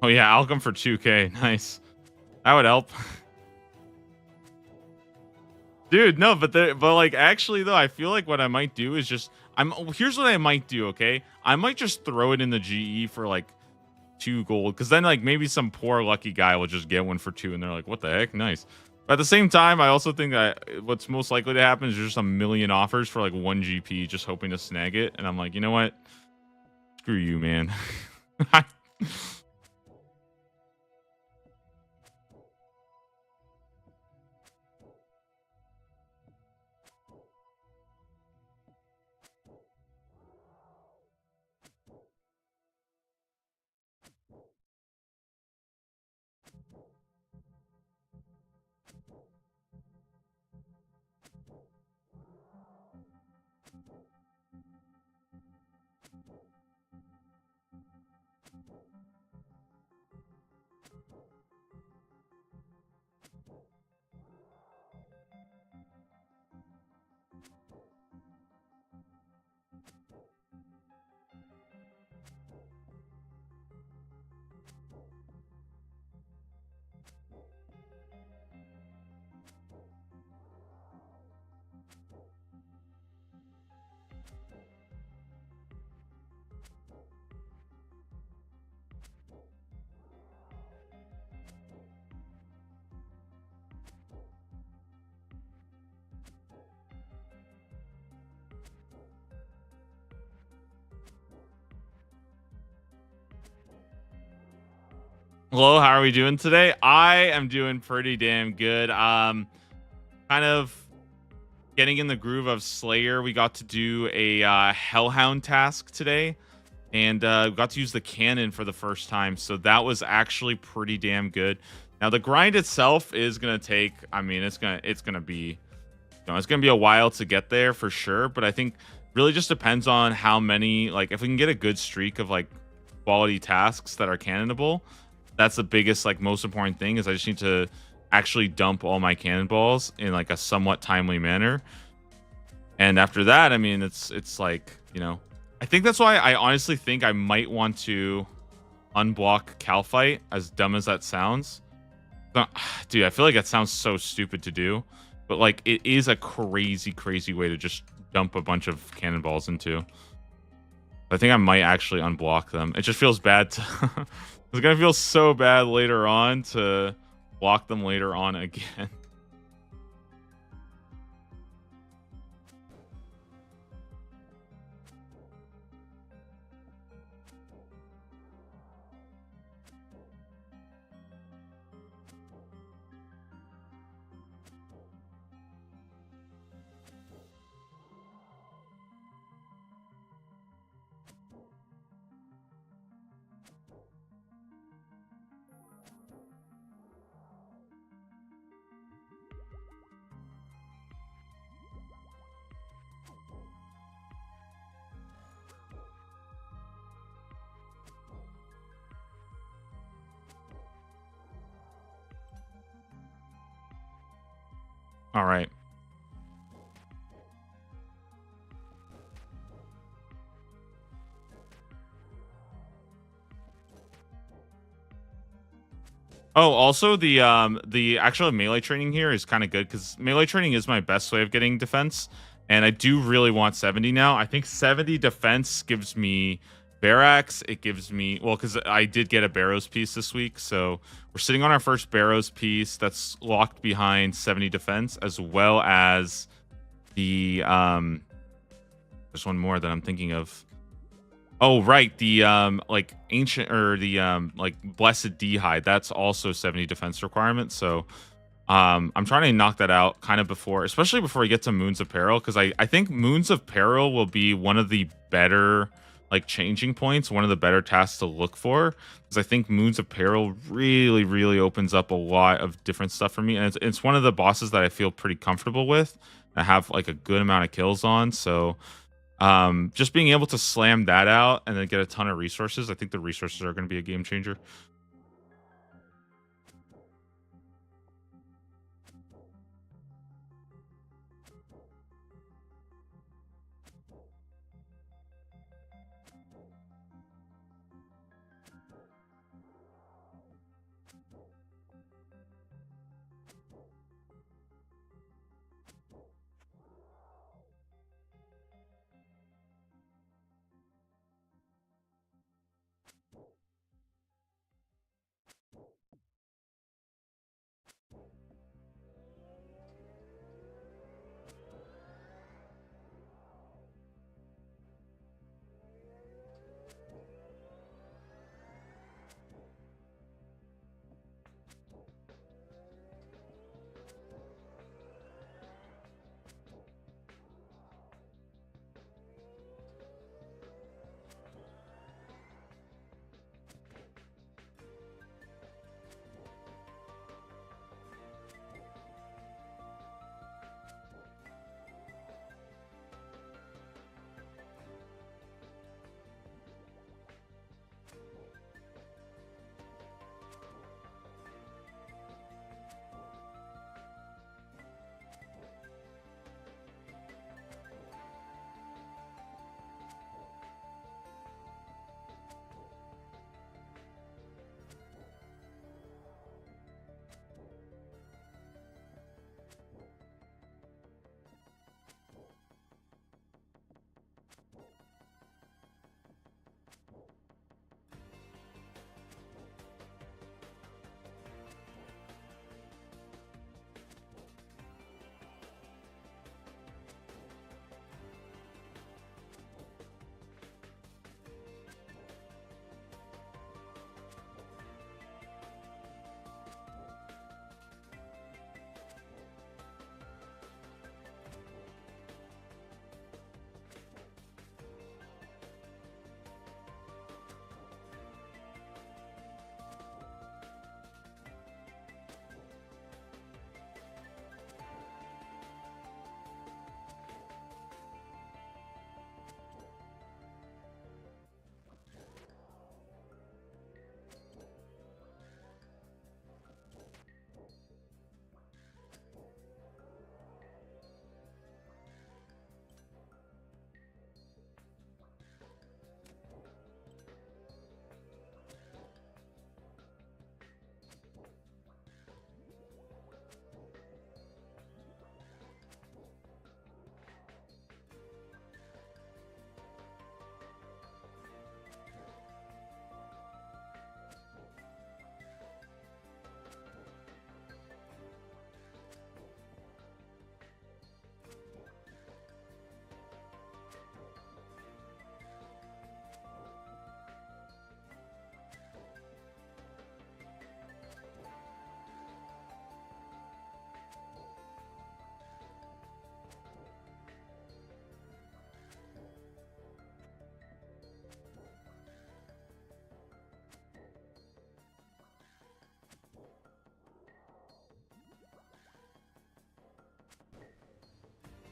Speaker 2: Oh yeah, Alchem for 2K. Nice. That would help. Dude, no, but like actually though, I feel like what I might do is just here's what I might do, okay? I might just throw it in the GE for like 2 gold, because then like maybe some poor lucky guy will just get one for 2 and they're like, what the heck? Nice. But at the same time, I also think that what's most likely to happen is just a million offers for like 1 GP just hoping to snag it. And I'm like, you know what? Screw you, man. Hello, how are we doing today? I am doing pretty damn good. Kind of getting in the groove of Slayer. We got to do a Hellhound task today, and we got to use the cannon for the first time. So that was actually pretty damn good. Now the grind itself is gonna take. I mean, it's gonna be, it's gonna be a while to get there for sure. But I think really just depends on how many. Like, if we can get a good streak of like quality tasks that are cannonable, that's the biggest, like, most important thing. Is I just need to actually dump all my cannonballs in like a somewhat timely manner. And after that, I mean, it's like, I think that's why I honestly think I might want to unblock Calfight, as dumb as that sounds. Dude, I feel like that sounds so stupid to do, but like it is a crazy, crazy way to just dump a bunch of cannonballs into. I think I might actually unblock them. It just feels bad to it's gonna feel so bad later on to block them later on again. All right. Oh, also the actual melee training here is kind of good because melee training is my best way of getting defense, and I do really want 70 now. I think 70 defense gives me Barracks. It gives me well because I did get a Barrows piece this week, so we're sitting on our first Barrows piece that's locked behind 70 defense, as well as the there's one more that I'm thinking of. Oh, right. The like ancient or the like blessed d'hide, that's also 70 defense requirement. So I'm trying to knock that out kind of before, especially before I get to Moons of Peril, because I think Moons of Peril will be one of the better like changing points, one of the better tasks to look for. Because I think Moons of Peril really, really opens up a lot of different stuff for me. And it's one of the bosses that I feel pretty comfortable with. I have like a good amount of kills on. So just being able to slam that out and then get a ton of resources, I think the resources are going to be a game changer.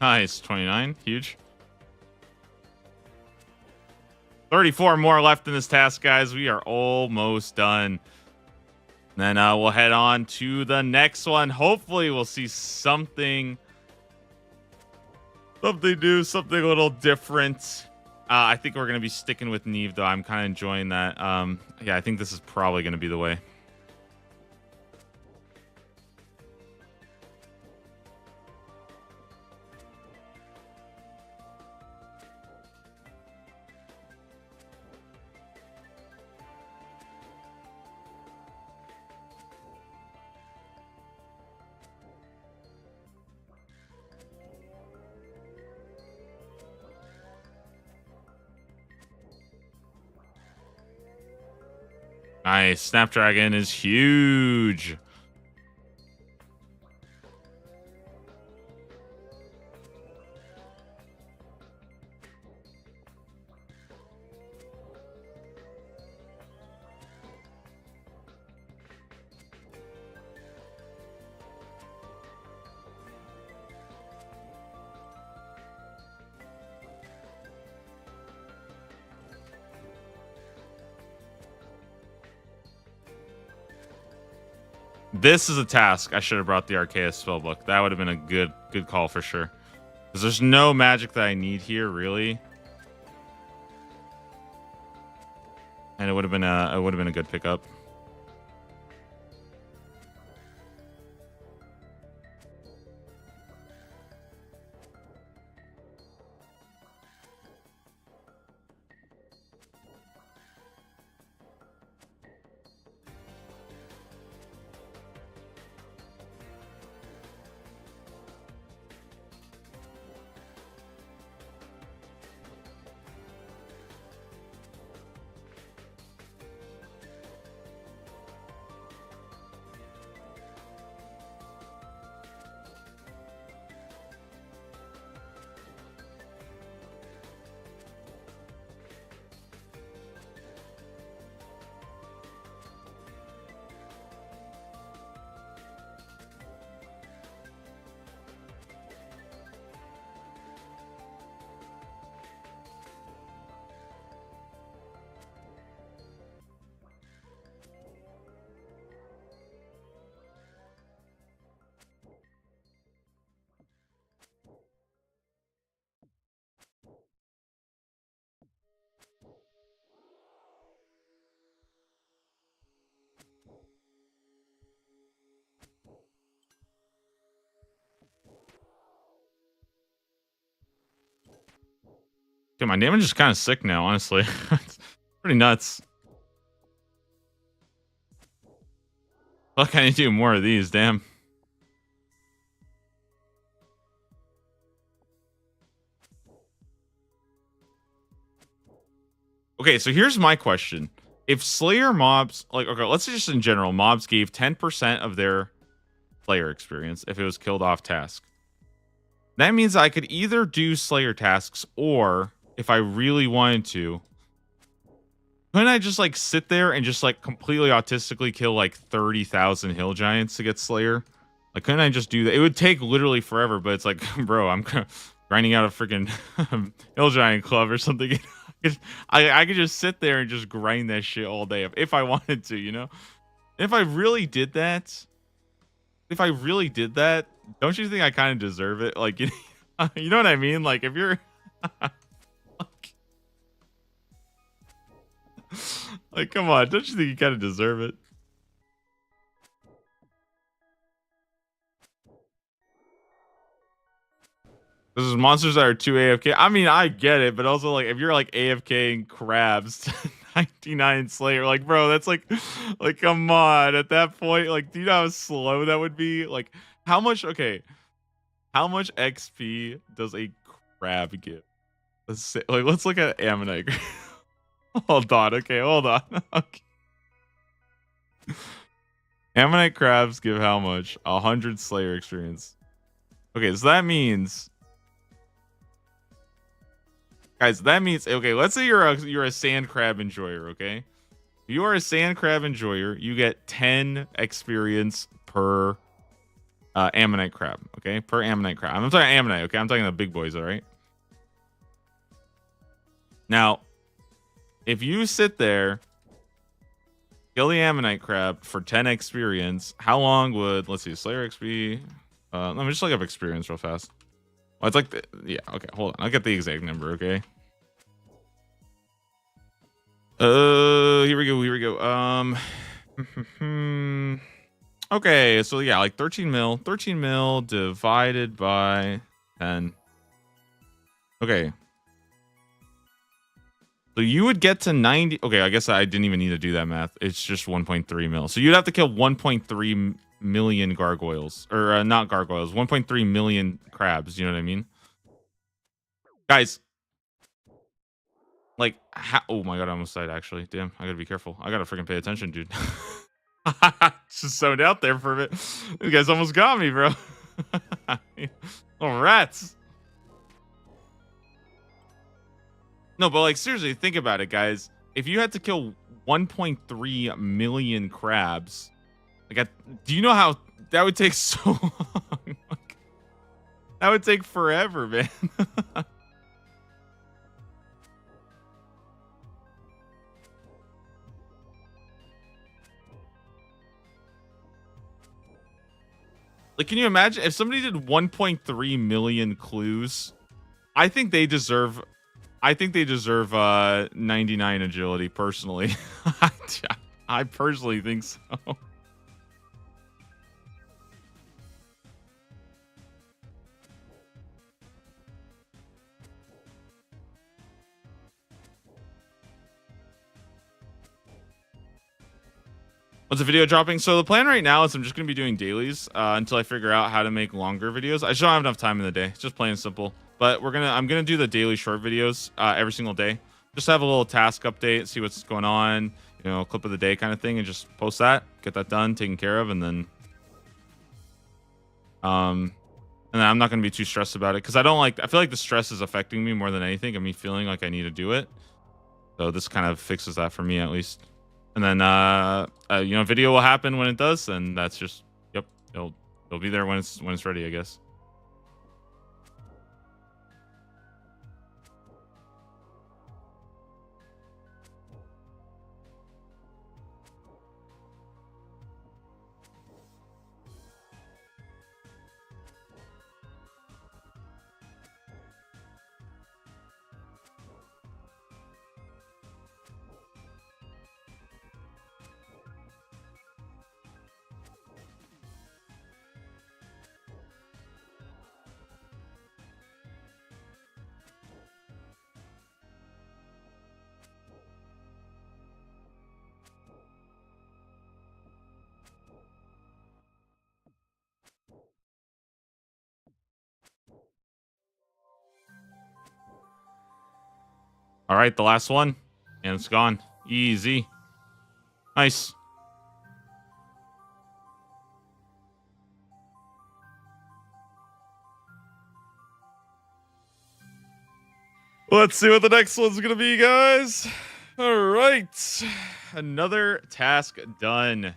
Speaker 2: Nice, 29, huge. 34 more left in this task, guys. We are almost done. Then we'll head on to the next one. Hopefully we'll see something new, something a little different. I think we're going to be sticking with Neve, though. I'm kind of enjoying that. Yeah, I think this is probably going to be the way. Nice. Snapdragon is huge. This is a task. I should have brought the Arceus spellbook. That would have been a good call for sure. Because there's no magic that I need here, really. And it would have been a good pickup. Okay, my damage is kind of sick now, honestly. It's pretty nuts. Fuck, I need to do more of these, damn. Okay, so here's my question. If Slayer mobs, like, okay, let's say just in general, mobs gave 10% of their Slayer experience if it was killed off task. That means I could either do Slayer tasks, or if I really wanted to, couldn't I just like sit there and just like completely autistically kill like 30,000 hill giants to get Slayer? Like, couldn't I just do that? It would take literally forever, but it's like, bro, I'm grinding out a freaking hill giant club or something. I could just sit there and just grind that shit all day if I wanted to, you know? If I really did that, don't you think I kind of deserve it? Like, you know what I mean? Like, if you're like, come on, don't you think you kind of deserve it? This is monsters that are too AFK. I mean, I get it, but also like if you're like AFKing crabs, 99 Slayer, like bro, that's like come on. At that point, like, do you know how slow that would be? Like, how much? Okay, how much XP does a crab give? Let's say, like, let's look at Ammonite. Hold on. Okay, hold on. Okay. Ammonite crabs give how much? 100 Slayer experience. Okay, so that means, guys, that means, okay, let's say you're a sand crab enjoyer, okay? If you are a sand crab enjoyer, you get 10 experience per Ammonite crab, okay? Per Ammonite crab. I'm talking Ammonite, okay? I'm talking the big boys, all right? Now, if you sit there, kill the Ammonite crab for 10 experience, how long would, let's see, Slayer XP, let me just look up experience real fast. Well, it's like, yeah, okay, hold on. I'll get the exact number, okay? Here we go. Okay, so yeah, like 13 mil divided by 10. Okay. So you would get to 90. Okay, I guess I didn't even need to do that math. It's just 1.3 mil. So you'd have to kill 1.3 million gargoyles, or not gargoyles, 1.3 million crabs. You know what I mean? Guys, Like, oh my god, I almost died, actually. Damn, I gotta be careful. I gotta freaking pay attention, dude. Just zoned out there for a bit. You guys almost got me, bro. Oh, rats. No, but like, seriously, think about it, guys. If you had to kill 1.3 million crabs, like, do you know how that would take so long? That would take forever, man. Like, can you imagine if somebody did 1.3 million clues? I think they deserve 99 agility personally. I personally think so. What's the video dropping? So the plan right now is I'm just going to be doing dailies until I figure out how to make longer videos. I just don't have enough time in the day. It's just plain and simple. But I'm going to do the daily short videos every single day. Just have a little task update, see what's going on, you know, clip of the day kind of thing, and just post that, get that done, taken care of, and then I'm not going to be too stressed about it because I feel like the stress is affecting me more than anything, and me feeling like I need to do it. So this kind of fixes that for me at least. And then you know, video will happen when it does, and that's just, yep, it'll be there when it's ready, I guess. All right, the last one, and it's gone. Easy. Nice. Let's see what the next one's going to be, guys. All right. Another task done.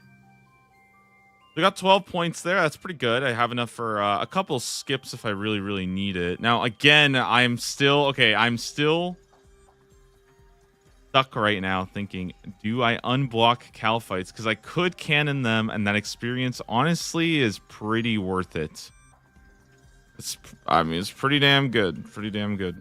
Speaker 2: We got 12 points there. That's pretty good. I have enough for a couple skips if I really, really need it. Now, again, I'm still stuck right now thinking, do I unblock Cal fights? Because I could cannon them, and that experience, honestly, is pretty worth it. It's pretty damn good. Pretty damn good.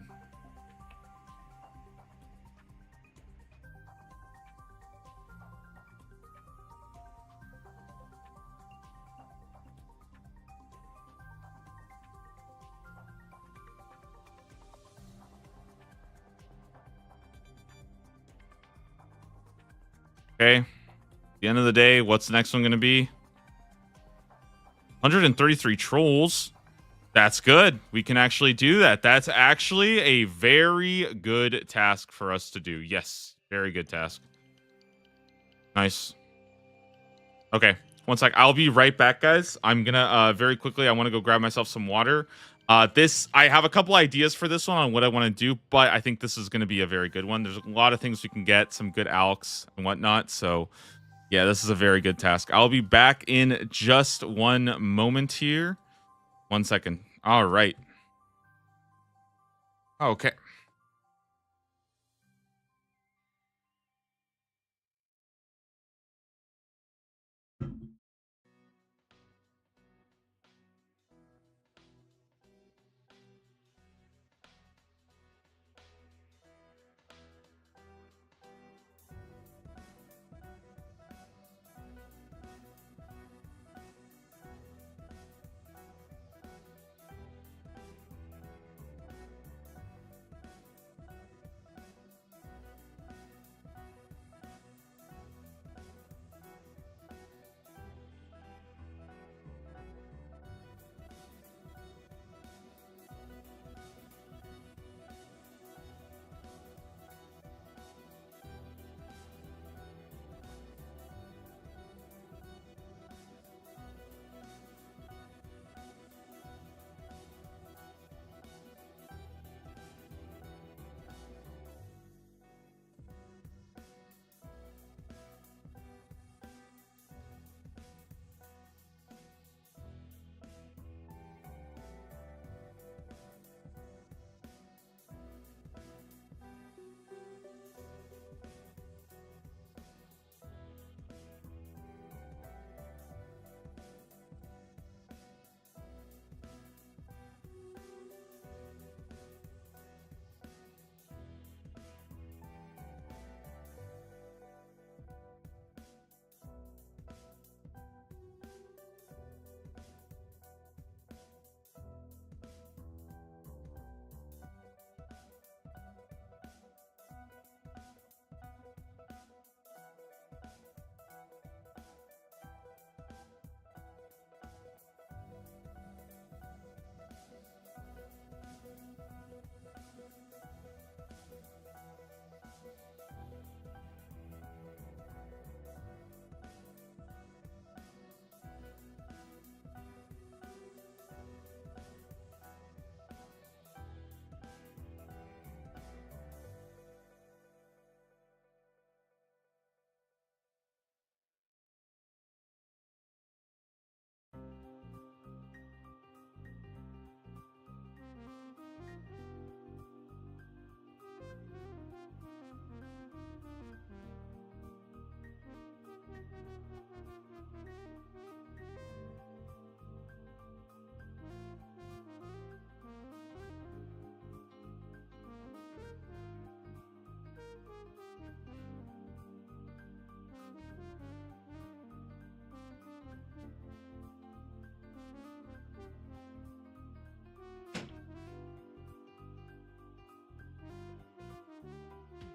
Speaker 2: Okay. At the end of the day, what's the next one going to be? 133 trolls. That's good. We can actually do that. That's actually a very good task for us to do. Yes. Very good task. Nice. Okay. One sec. I'll be right back, guys. I'm going to very quickly, I want to go grab myself some water. I have a couple ideas for this one on what I want to do, but I think this is going to be a very good one. There's a lot of things we can get, some good alks and whatnot. So yeah, this is a very good task. I'll be back in just one moment here. 1 second. All right. Okay.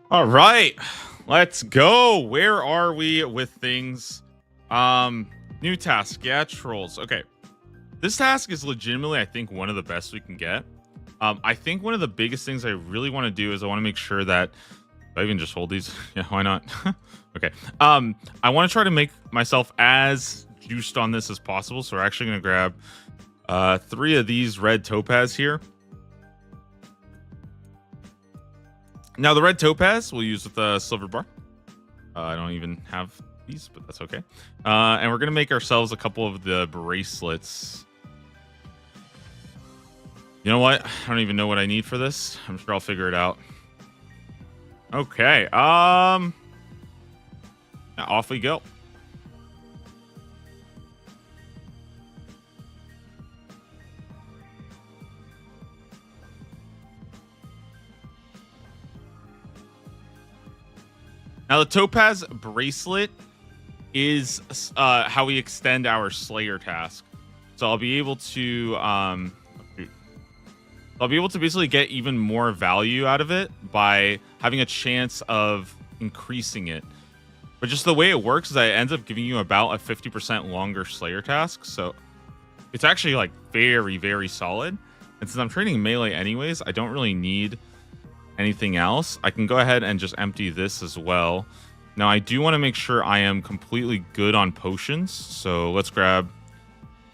Speaker 2: All right, let's go. Where are we with things? New task. Yeah, trolls. Okay, this task is legitimately, I think, one of the best we can get. I think one of the biggest things I really want to do is I want to make sure that I even just hold these. Yeah, why not? Okay. I want to try to make myself as juiced on this as possible. So we're actually going to grab 3 of these red topaz here. Now the red topaz we'll use with the silver bar. I don't even have these, but that's okay. And we're going to make ourselves a couple of the bracelets. You know what? I don't even know what I need for this. I'm sure I'll figure it out. Okay. Off we go. Now the topaz bracelet is how we extend our Slayer task. So I'll be able to basically get even more value out of it by having a chance of increasing it. But just the way it works is that it ends up giving you about a 50% longer Slayer task. So it's actually like very, very solid. And since I'm trading melee anyways, I don't really need anything else. I can go ahead and just empty this as well. Now I do want to make sure I am completely good on potions. So let's grab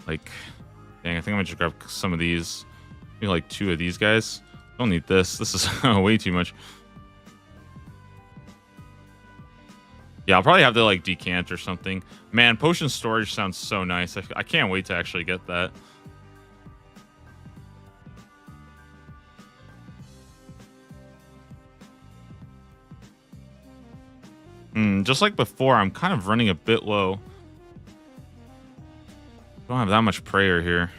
Speaker 2: like, dang, I think I'm gonna just grab some of these. Maybe like 2 of these guys. Don't need this. This is way too much. Yeah, I'll probably have to like decant or something. Man, potion storage sounds so nice. I can't wait to actually get that. Just like before, I'm kind of running a bit low. Don't have that much prayer here.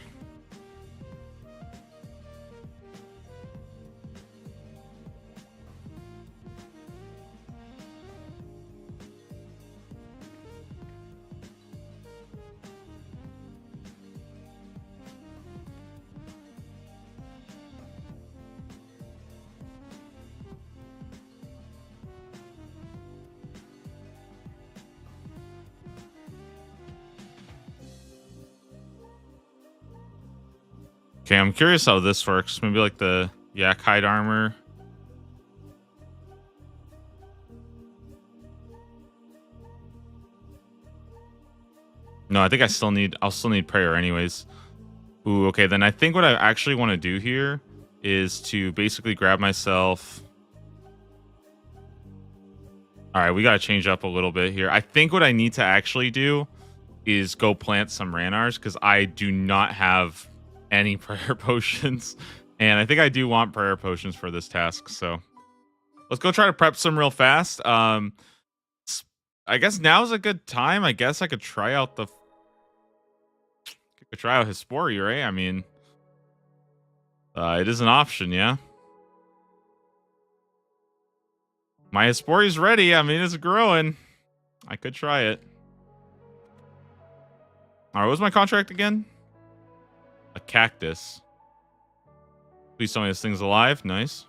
Speaker 2: Okay, I'm curious how this works. Maybe like the yak hide armor. No, I think I'll still need prayer anyways. Ooh, okay, then I think what I actually want to do here is to basically grab myself. All right, we got to change up a little bit here. I think what I need to actually do is go plant some Ranars because I do not have any prayer potions. And I think I do want prayer potions for this task. So let's go try to prep some real fast. I guess now's a good time. I guess I could try out Hespori, right? I mean, it is an option, yeah. My Hespori's ready. I mean, it's growing. I could try it. All right, what was my contract again? A cactus. Please tell me this thing's alive. Nice.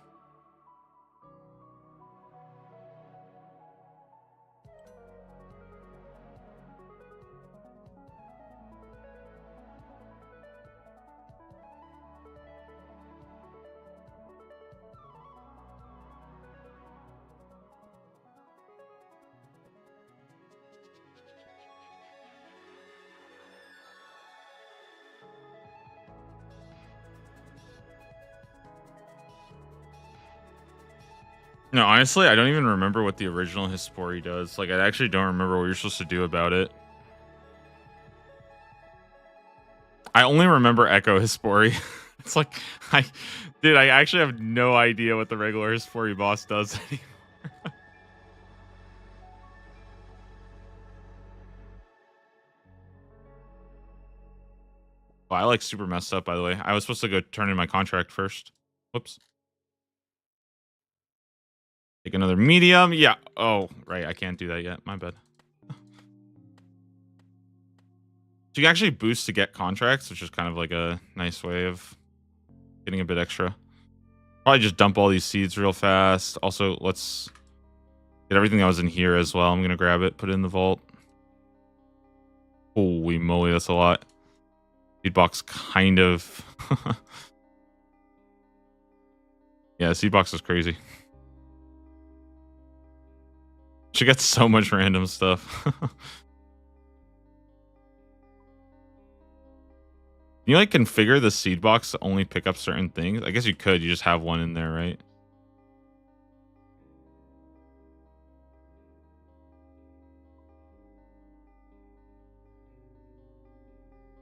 Speaker 2: No, honestly, I don't even remember what the original Hespori does. Like, I actually don't remember what you're supposed to do about it. I only remember Echo Hespori. It's like, dude, I actually have no idea what the regular Hespori boss does anymore. Oh, I like super messed up, by the way. I was supposed to go turn in my contract first. Whoops. Take another medium. Yeah. Oh, right. I can't do that yet. My bad. So you can actually boost to get contracts, which is kind of like a nice way of getting a bit extra. Probably just dump all these seeds real fast. Also, let's Get everything that was in here as well. I'm gonna grab it, put it in the vault. Holy moly, that's a lot. Seed box kind of. Yeah, seed box is crazy. She gets so much random stuff. Can you like configure the seed box to only pick up certain things? I guess you could. You just have one in there, right?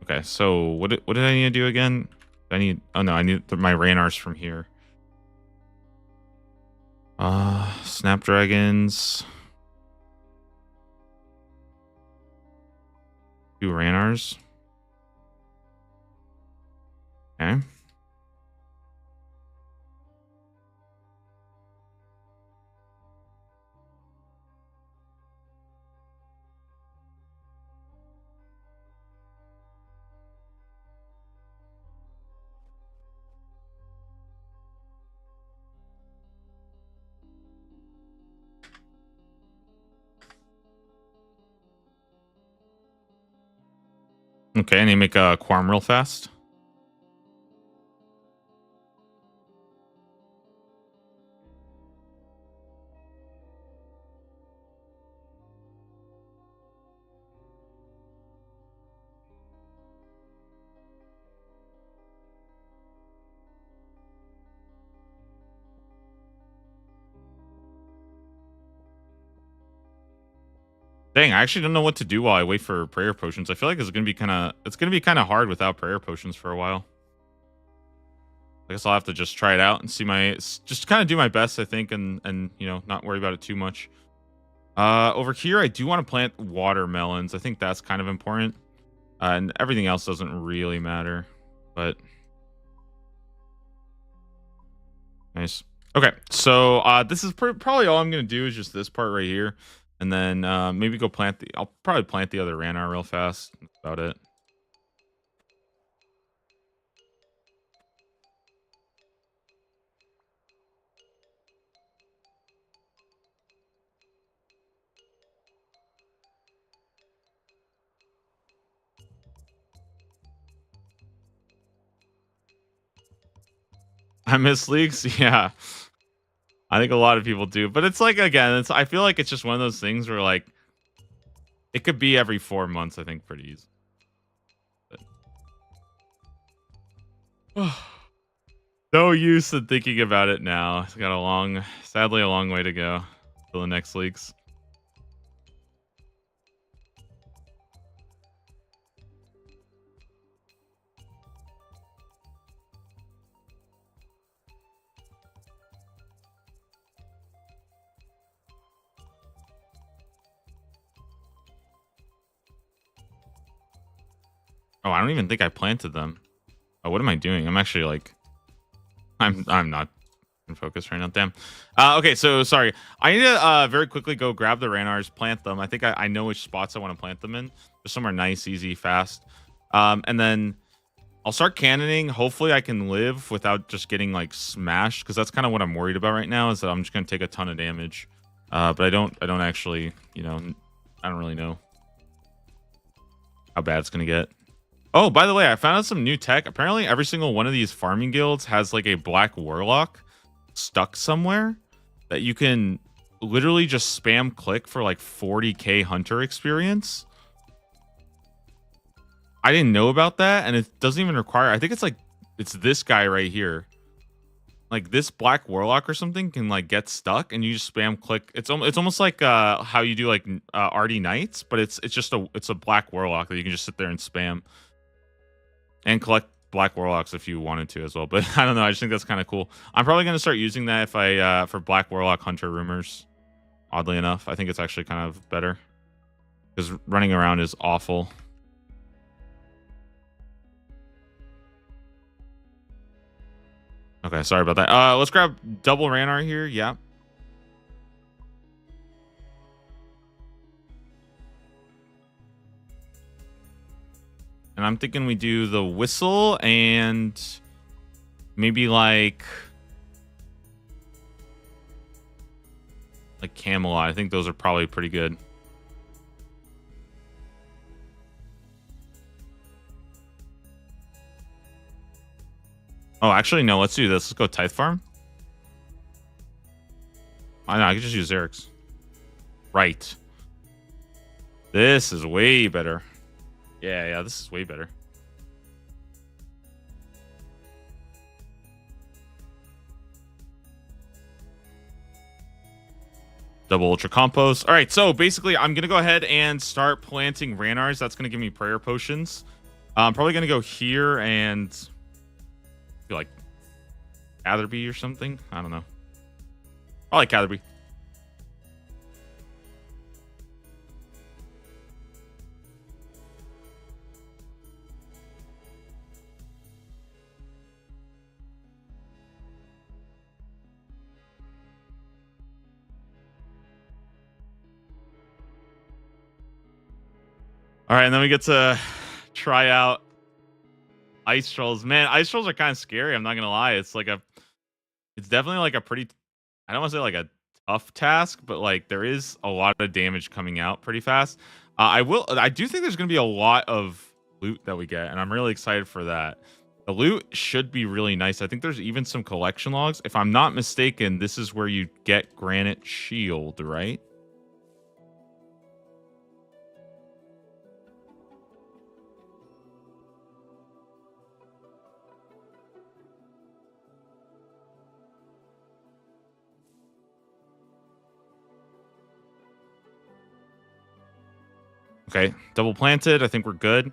Speaker 2: Okay, so what did I need to do again? I need I need my Ranars from here. Snapdragons. 2 Ranars. Okay. Okay, and you make a Quarm real fast. Dang, I actually don't know what to do while I wait for prayer potions. I feel like it's gonna be kind of hard without prayer potions for a while. I guess I'll have to just try it out and see just kind of do my best, I think, and you know, not worry about it too much. Over here, I do want to plant watermelons. I think that's kind of important, and everything else doesn't really matter. But nice. Okay, so this is probably all I'm gonna do is just this part right here. And then maybe go I'll probably plant the other Ranar real fast. That's about it. I miss leaks. Yeah. I think a lot of people do. But it's like, again, I feel like it's just one of those things where like it could be every 4 months, I think, pretty easy. But... no use in thinking about it now. It's got sadly a long way to go till the next leaks. Oh, I don't even think I planted them. Oh, what am I doing? I'm actually like, I'm not in focus right now. Damn. Okay, so sorry. I need to very quickly go grab the Ranars, plant them. I think I know which spots I want to plant them in. Just somewhere nice, easy, fast. And then I'll start cannoning. Hopefully I can live without just getting like smashed, because that's kind of what I'm worried about right now, is that I'm just gonna take a ton of damage. But I don't actually, you know, I don't really know how bad it's gonna get. Oh, by the way, I found out some new tech. Apparently, every single one of these farming guilds has like a black warlock stuck somewhere that you can literally just spam click for like 40k hunter experience. I didn't know about that, and it doesn't even require. I think it's this guy right here. Like this black warlock or something can like get stuck, and you just spam click. It's almost like how you do like RD Knights, but it's a black warlock that you can just sit there and spam and collect black warlocks if you wanted to as well. But I don't know. I just think that's kind of cool. I'm probably gonna start using that if I for black warlock hunter rumors. Oddly enough, I think it's actually kind of better because running around is awful. Okay, sorry about that. Let's grab double Ranar here. Yeah. And I'm thinking we do the whistle and maybe like like Camelot. I think those are probably pretty good. Oh, actually, no. Let's do this. Let's go Tithe Farm. I know. I could just use Eric's. Right. This is way better. Yeah, this is way better. Double Ultra Compost. All right, so basically, I'm going to go ahead and start planting Ranars. That's going to give me prayer potions. I'm probably going to go here and feel like Catherby or something. I don't know. I like Catherby. All right, and then we get to try out Ice Trolls. Man, Ice Trolls are kind of scary. I'm not gonna lie. It's definitely like a pretty, I don't want to say like a tough task, but like there is a lot of damage coming out pretty fast. I do think there's gonna be a lot of loot that we get, and I'm really excited for that. The loot should be really nice. I think there's even some collection logs. If I'm not mistaken, this is where you get Granite Shield, right? Okay, double planted. I think we're good.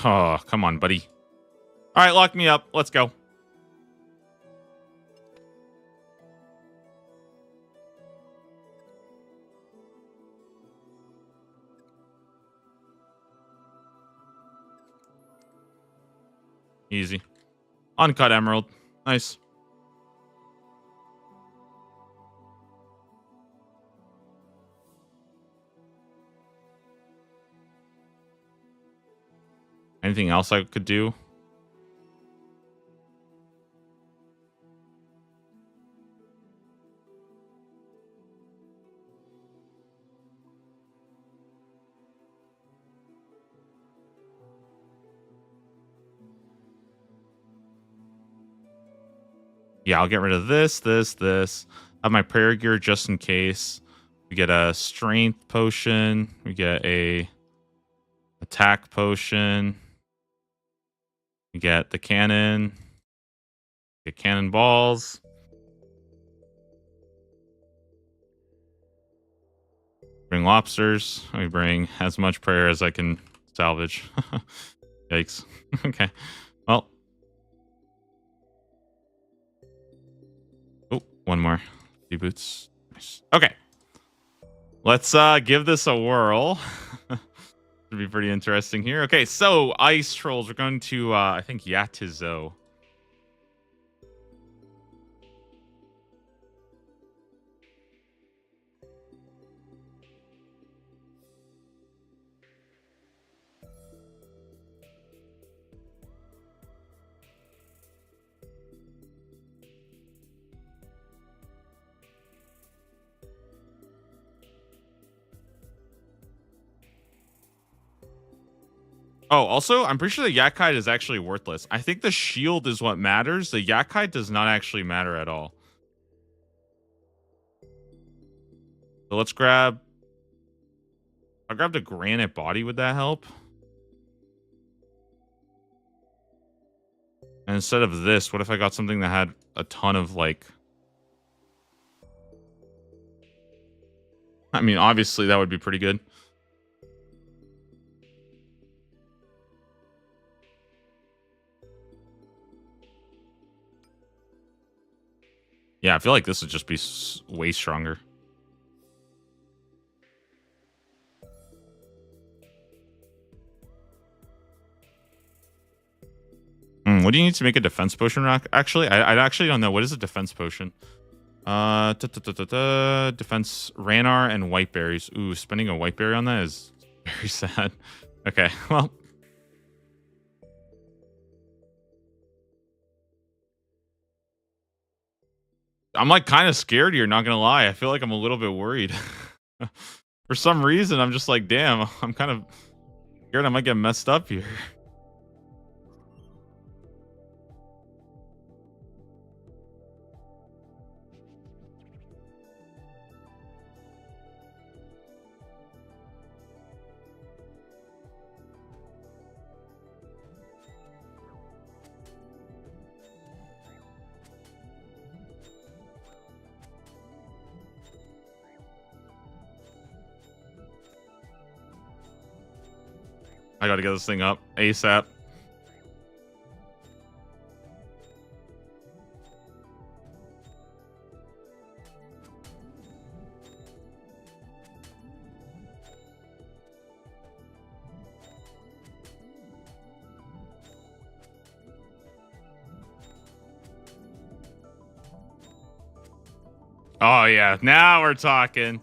Speaker 2: Oh, come on, buddy. All right, lock me up. Let's go. Easy. Uncut emerald. Nice. Anything else I could do? Yeah, I'll get rid of this. Have my prayer gear just in case. We get a strength potion. We get a attack potion. We get the cannon. Get cannonballs. Bring lobsters. We bring as much prayer as I can salvage. Yikes. Okay. Well. Oh, one more. Sea boots. Nice. Okay. Let's give this a whirl. Should be pretty interesting here. Okay, so Ice Trolls. We're going to, I think, Yatizo. Oh, also, I'm pretty sure the Yak Hide is actually worthless. I think the shield is what matters. The Yak Hide does not actually matter at all. So let's grab... I'll grab the granite body. Would that help? And instead of this, what if I got something that had a ton of, like... I mean, obviously, that would be pretty good. Yeah, I feel like this would just be way stronger. What do you need to make a defense potion, Rock? Actually, I actually don't know. What is a defense potion? Defense Ranar and white berries. Ooh, spending a white berry on that is very sad. Okay, well. I'm like kind of scared here, not gonna lie. I feel like I'm a little bit worried. For some reason, I'm just like, damn, I'm kind of scared I might get messed up here. I gotta get this thing up ASAP. Oh yeah, now we're talking.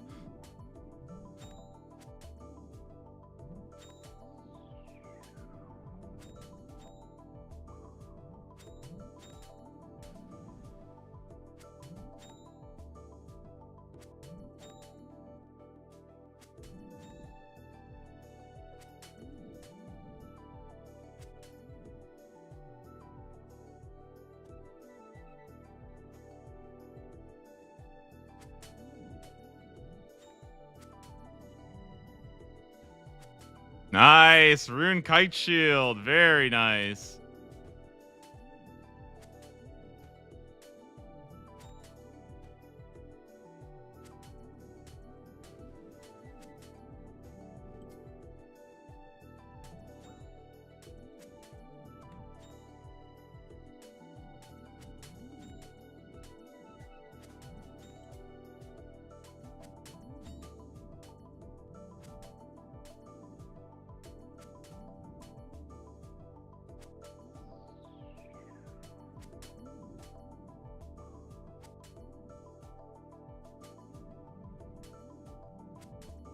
Speaker 2: Nice. Rune Kite Shield. Very nice.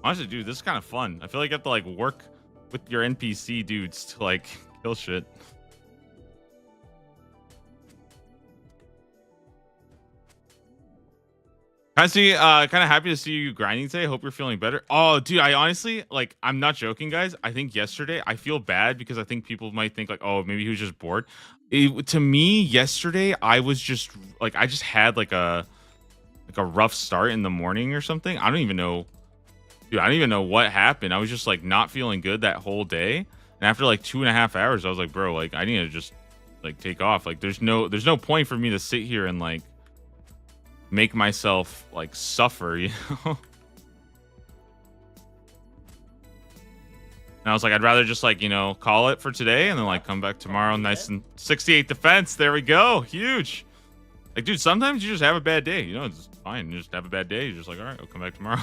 Speaker 2: Honestly, dude, this is kind of fun. I feel like you have to like work with your NPC dudes to like kill shit. Kind of happy to see you grinding today. Hope you're feeling better. Oh, dude, I honestly like. I'm not joking, guys. I think yesterday I feel bad because I think people might think like, oh, maybe he was just bored. To me, yesterday I was just like, I just had like a rough start in the morning or something. I don't even know. Dude, I don't even know what happened. I was just like not feeling good that whole day. And after like 2.5 hours, I was like, bro, like I need to just like take off. Like there's no point for me to sit here and like make myself like suffer, you know? And I was like, I'd rather just like, you know, call it for today and then like come back tomorrow. Nice and 68 defense. There we go. Huge. Like, dude, sometimes you just have a bad day. You know, it's fine. You just have a bad day. You're just like, all right, I'll come back tomorrow.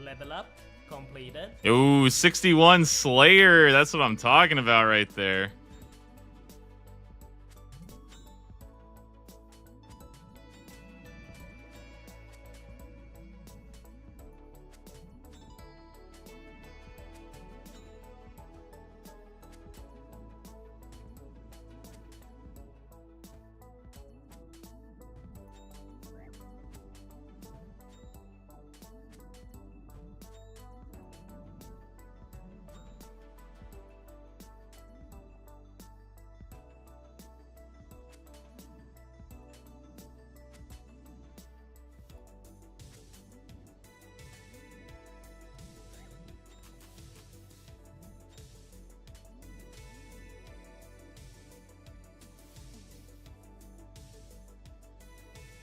Speaker 3: Level up completed.
Speaker 2: Ooh, 61 Slayer. That's what I'm talking about right there.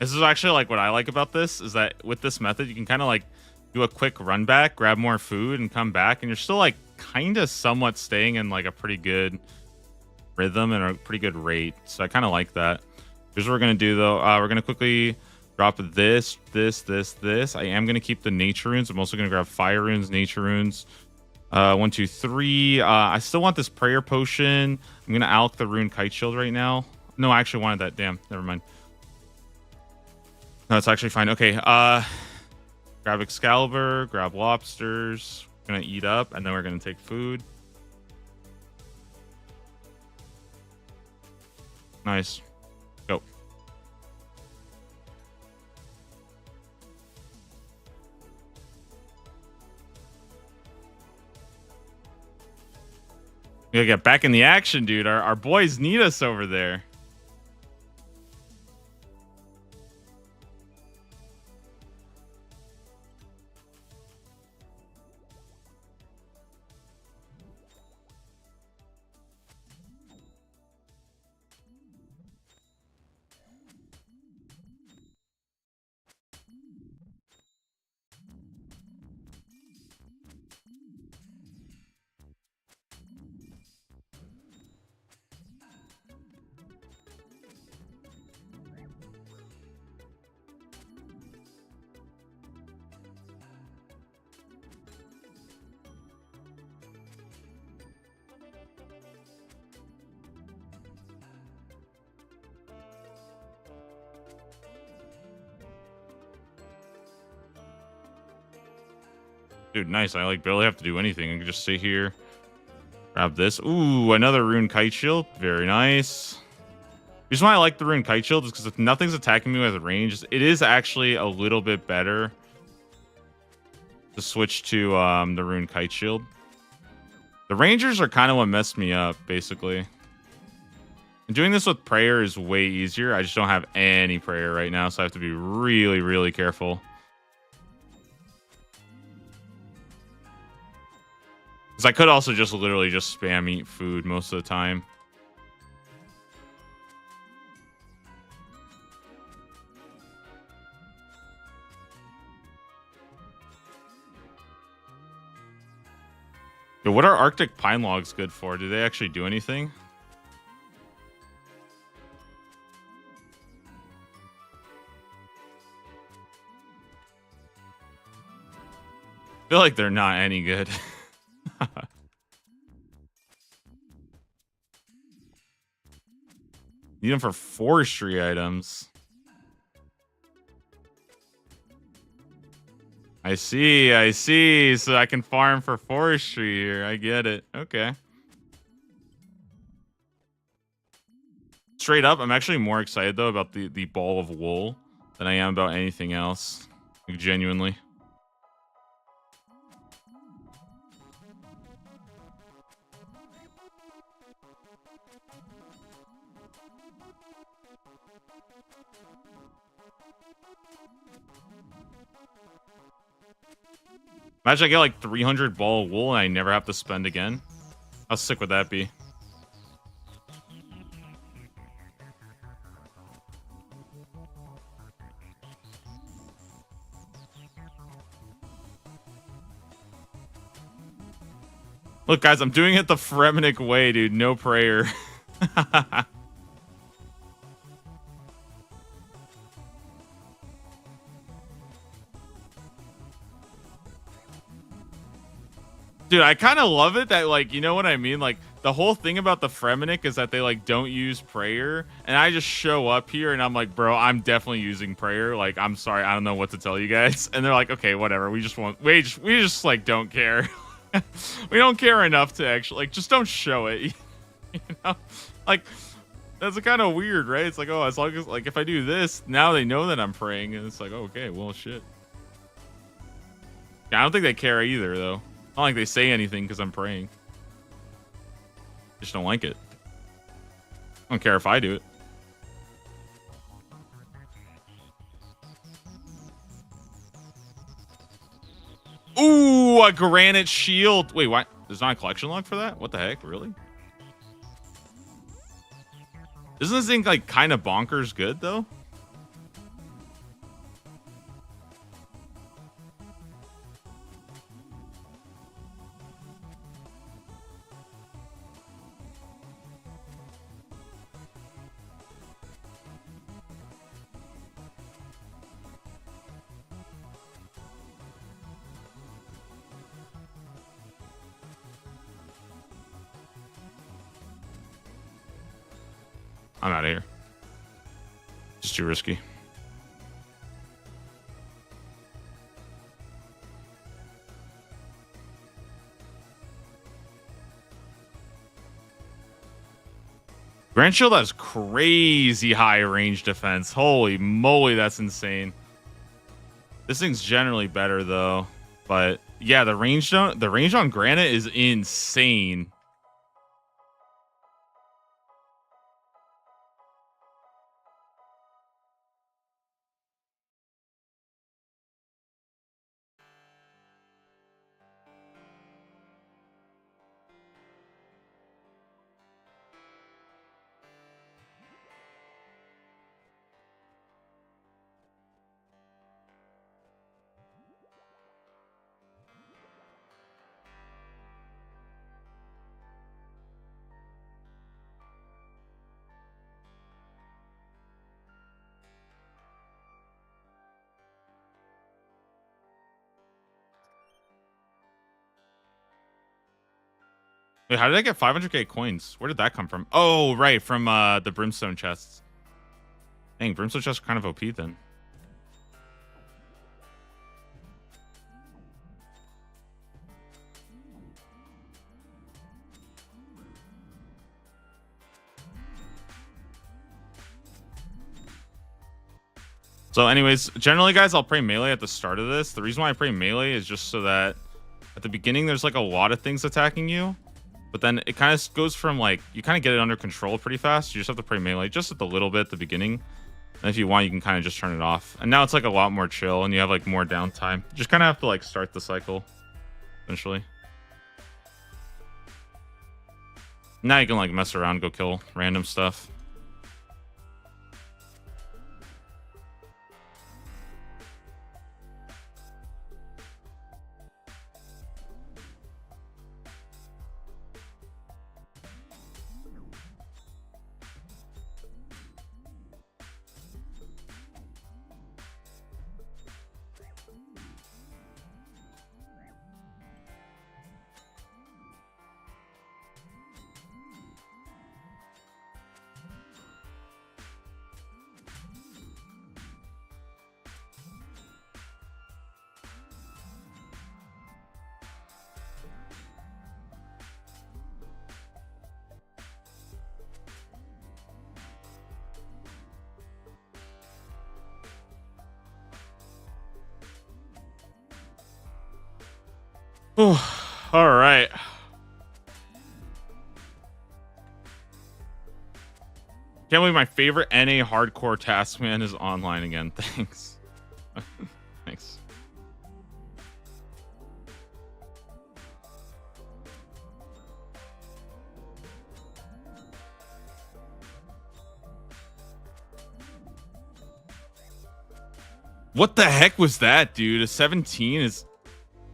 Speaker 2: This is actually like what I like about this is that with this method, you can kind of like do a quick run back, grab more food and come back. And you're still like kind of somewhat staying in like a pretty good rhythm and a pretty good rate. So I kind of like that. Here's what we're going to do though. We're going to quickly drop this. I am going to keep the nature runes. I'm also going to grab fire runes, nature runes. 1, 2, 3. I still want this prayer potion. I'm going to alch the rune kite shield right now. No, I actually wanted that. Damn. Never mind. No, it's actually fine. Okay, grab Excalibur, grab lobsters. Gonna eat up, and then we're gonna take food. Nice. Go. We gotta get back in the action, dude. Our boys need us over there. Dude, nice. I like barely have to do anything. I can just sit here, grab this. Ooh, another rune kite shield. Very nice. The reason why I like the rune kite shield is because if nothing's attacking me with range, it is actually a little bit better to switch to the rune kite shield. The rangers are kind of what messed me up, basically. And doing this with prayer is way easier. I just don't have any prayer right now, so I have to be really, really careful. Because I could also just literally just spam eat food most of the time. Yo, what are Arctic pine logs good for? Do they actually do anything? I feel like they're not any good. Need them for forestry items. I see. So I can farm for forestry here. I get it. Okay. Straight up, I'm actually more excited, though, about the ball of wool than I am about anything else. Like, genuinely. Imagine I get like 300 ball of wool and I never have to spend again. How sick would that be? Look, guys, I'm doing it the Fremenic way, dude. No prayer. Dude, I kind of love it that, like, you know what I mean? Like, the whole thing about the Fremenic is that they, like, don't use prayer. And I just show up here and I'm like, bro, I'm definitely using prayer. Like, I'm sorry. I don't know what to tell you guys. And they're like, okay, whatever. We just like, don't care. We don't care enough to actually, like, just don't show it. You know? Like, that's kind of weird, right? It's like, oh, as long as, like, if I do this, now they know that I'm praying. And it's like, oh, okay, well, shit. Yeah, I don't think they care either, though. Not like they say anything because I'm praying. Just don't like it. I don't care if I do it. Ooh, a granite shield. Wait, what? There's not a collection log for that? What the heck? Really? Isn't this thing like kind of bonkers good though? I'm out of here. Just too risky. Grand Shield has crazy high range defense. Holy moly, that's insane. This thing's generally better though, but yeah, the range on Granite is insane. Wait, how did I get 500k coins? Where did that come from? Oh, right, from the Brimstone chests. Dang, Brimstone chests are kind of OP then. So anyways, generally, guys, I'll pray melee at the start of this. The reason why I pray melee is just so that at the beginning, there's like a lot of things attacking you. But then it kind of goes from like, you kind of get it under control pretty fast. You just have to pray melee just at the little bit at the beginning. And if you want, you can kind of just turn it off. And now it's like a lot more chill and you have like more downtime. You just kind of have to like start the cycle, essentially. Now you can like mess around, go kill random stuff. All right. Can't believe my favorite NA hardcore taskman is online again. Thanks. Thanks. What the heck was that, dude? A 17 is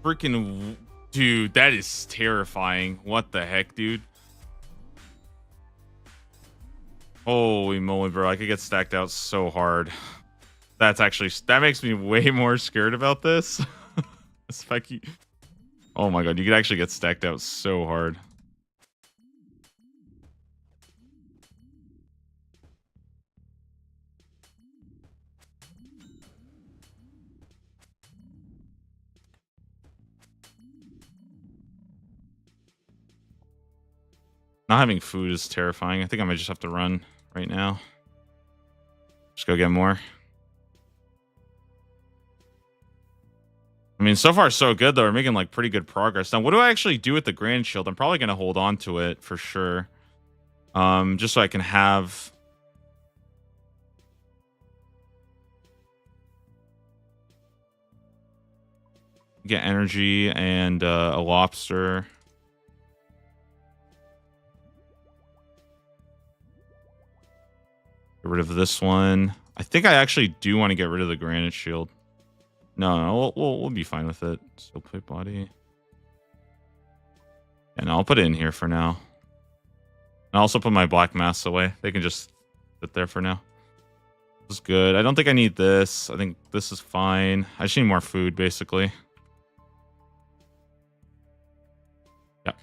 Speaker 2: freaking... Dude, that is terrifying. What the heck, dude? Holy moly, bro. I could get stacked out so hard. That's actually... That makes me way more scared about this. Spiky. Oh my god, you could actually get stacked out so hard. Not having food is terrifying. I think I might just have to run right now. Just go get more. I mean, so far so good, though. We're making, like, pretty good progress. Now, what do I actually do with the Grand Shield? I'm probably going to hold on to it for sure. Just so I can have... Get energy and a lobster. Get rid of this one. I think I actually do want to get rid of the Granite Shield. No, we'll be fine with it. Still plate body. And I'll put it in here for now. And I'll also put my black masks away. They can just sit there for now. This is good. I don't think I need this. I think this is fine. I just need more food, basically. Yep.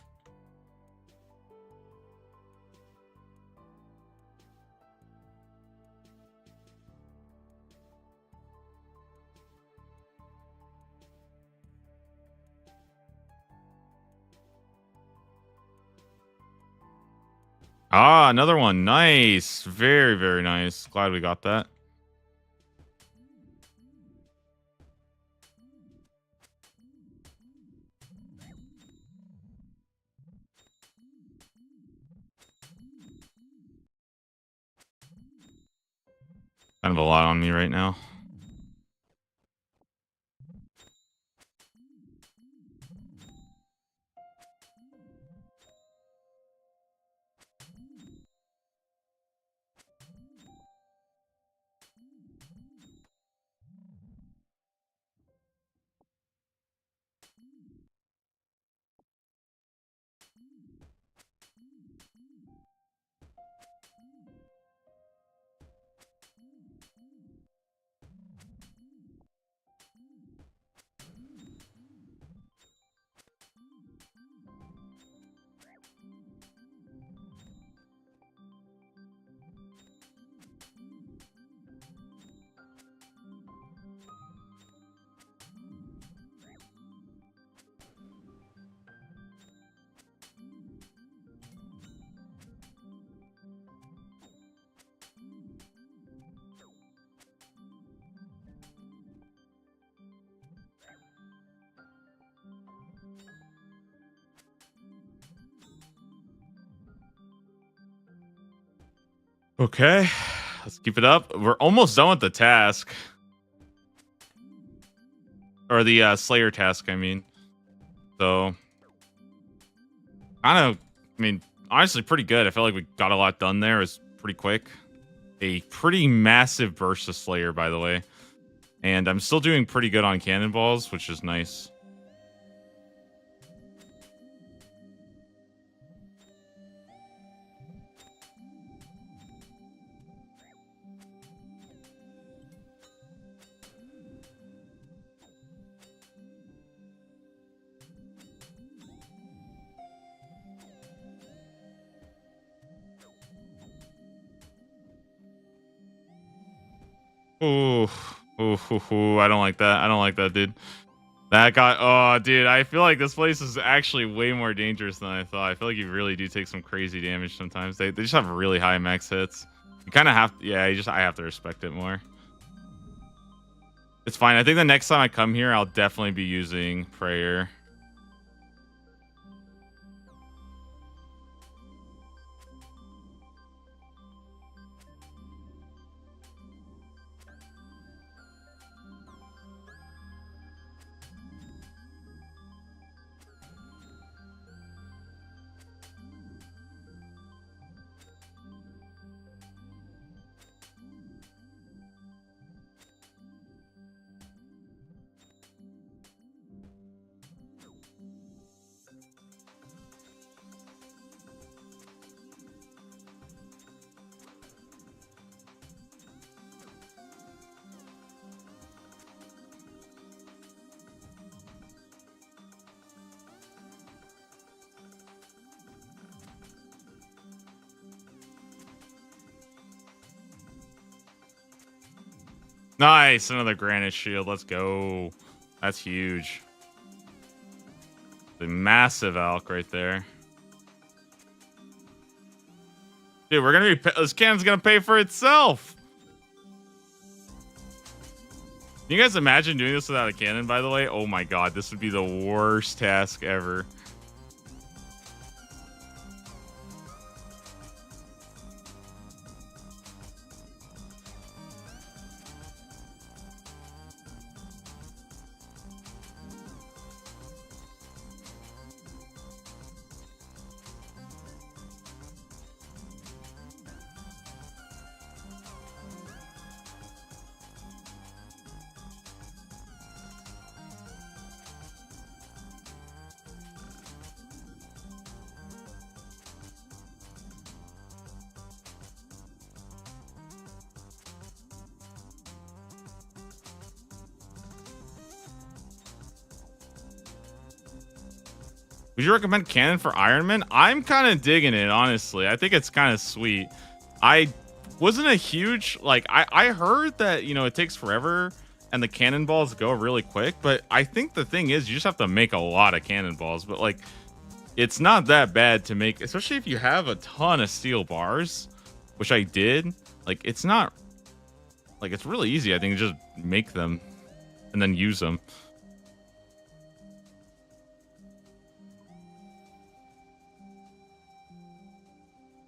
Speaker 2: Ah, another one. Nice. Very, very nice. Glad we got that. Kind of a lot on me right now. Okay, let's keep it up. We're almost done with the task. Or the Slayer task, I mean. So, kind of, I mean, honestly, pretty good. I felt like we got a lot done there. It was pretty quick. A pretty massive burst of Slayer, by the way. And I'm still doing pretty good on cannonballs, which is nice. Ooh, I don't like that. I don't like that, dude. That got. Oh, dude, I feel like this place is actually way more dangerous than I thought. I feel like you really do take some crazy damage sometimes. They just have really high max hits. You kind of have. Yeah, I have to respect it more. It's fine. I think the next time I come here, I'll definitely be using prayer. Nice, another granite shield. Let's go. That's huge. The massive Alk right there. Dude, we're gonna be. This cannon's gonna pay for itself. Can you guys imagine doing this without a cannon, by the way? Oh my god, this would be the worst task ever. Would you recommend cannon for Iron Man? I'm kind of digging it, honestly. I think it's kind of sweet. I wasn't a huge, like, I heard that, you know, it takes forever and the cannonballs go really quick, but I think the thing is you just have to make a lot of cannonballs. But, like, it's not that bad to make, especially if you have a ton of steel bars, which I did. Like, it's not like it's really easy. I think just make them and then use them.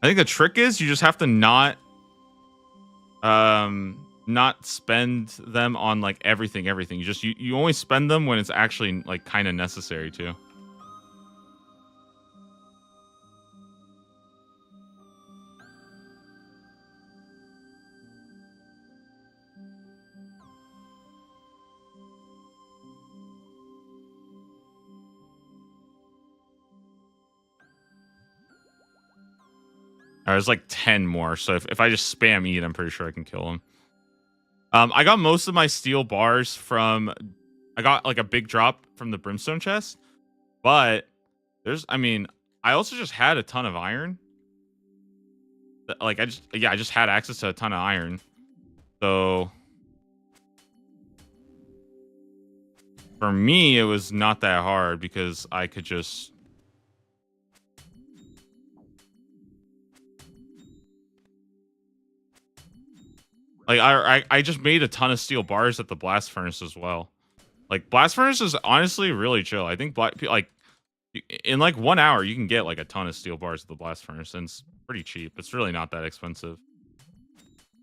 Speaker 2: I think the trick is you just have to not spend them on like everything. You only spend them when it's actually like kind of necessary to. There's like 10 more, so if I just spam eat, I'm pretty sure I can kill him. I got most of my steel bars from... I got like a big drop from the brimstone chest, but I also just had a ton of iron. Like, I just had access to a ton of iron. So... for me, it was not that hard because I could just... like, I just made a ton of steel bars at the blast furnace as well. Like, blast furnace is honestly really chill. I think like in like 1 hour you can get like a ton of steel bars at the blast furnace, and it's pretty cheap. It's really not that expensive.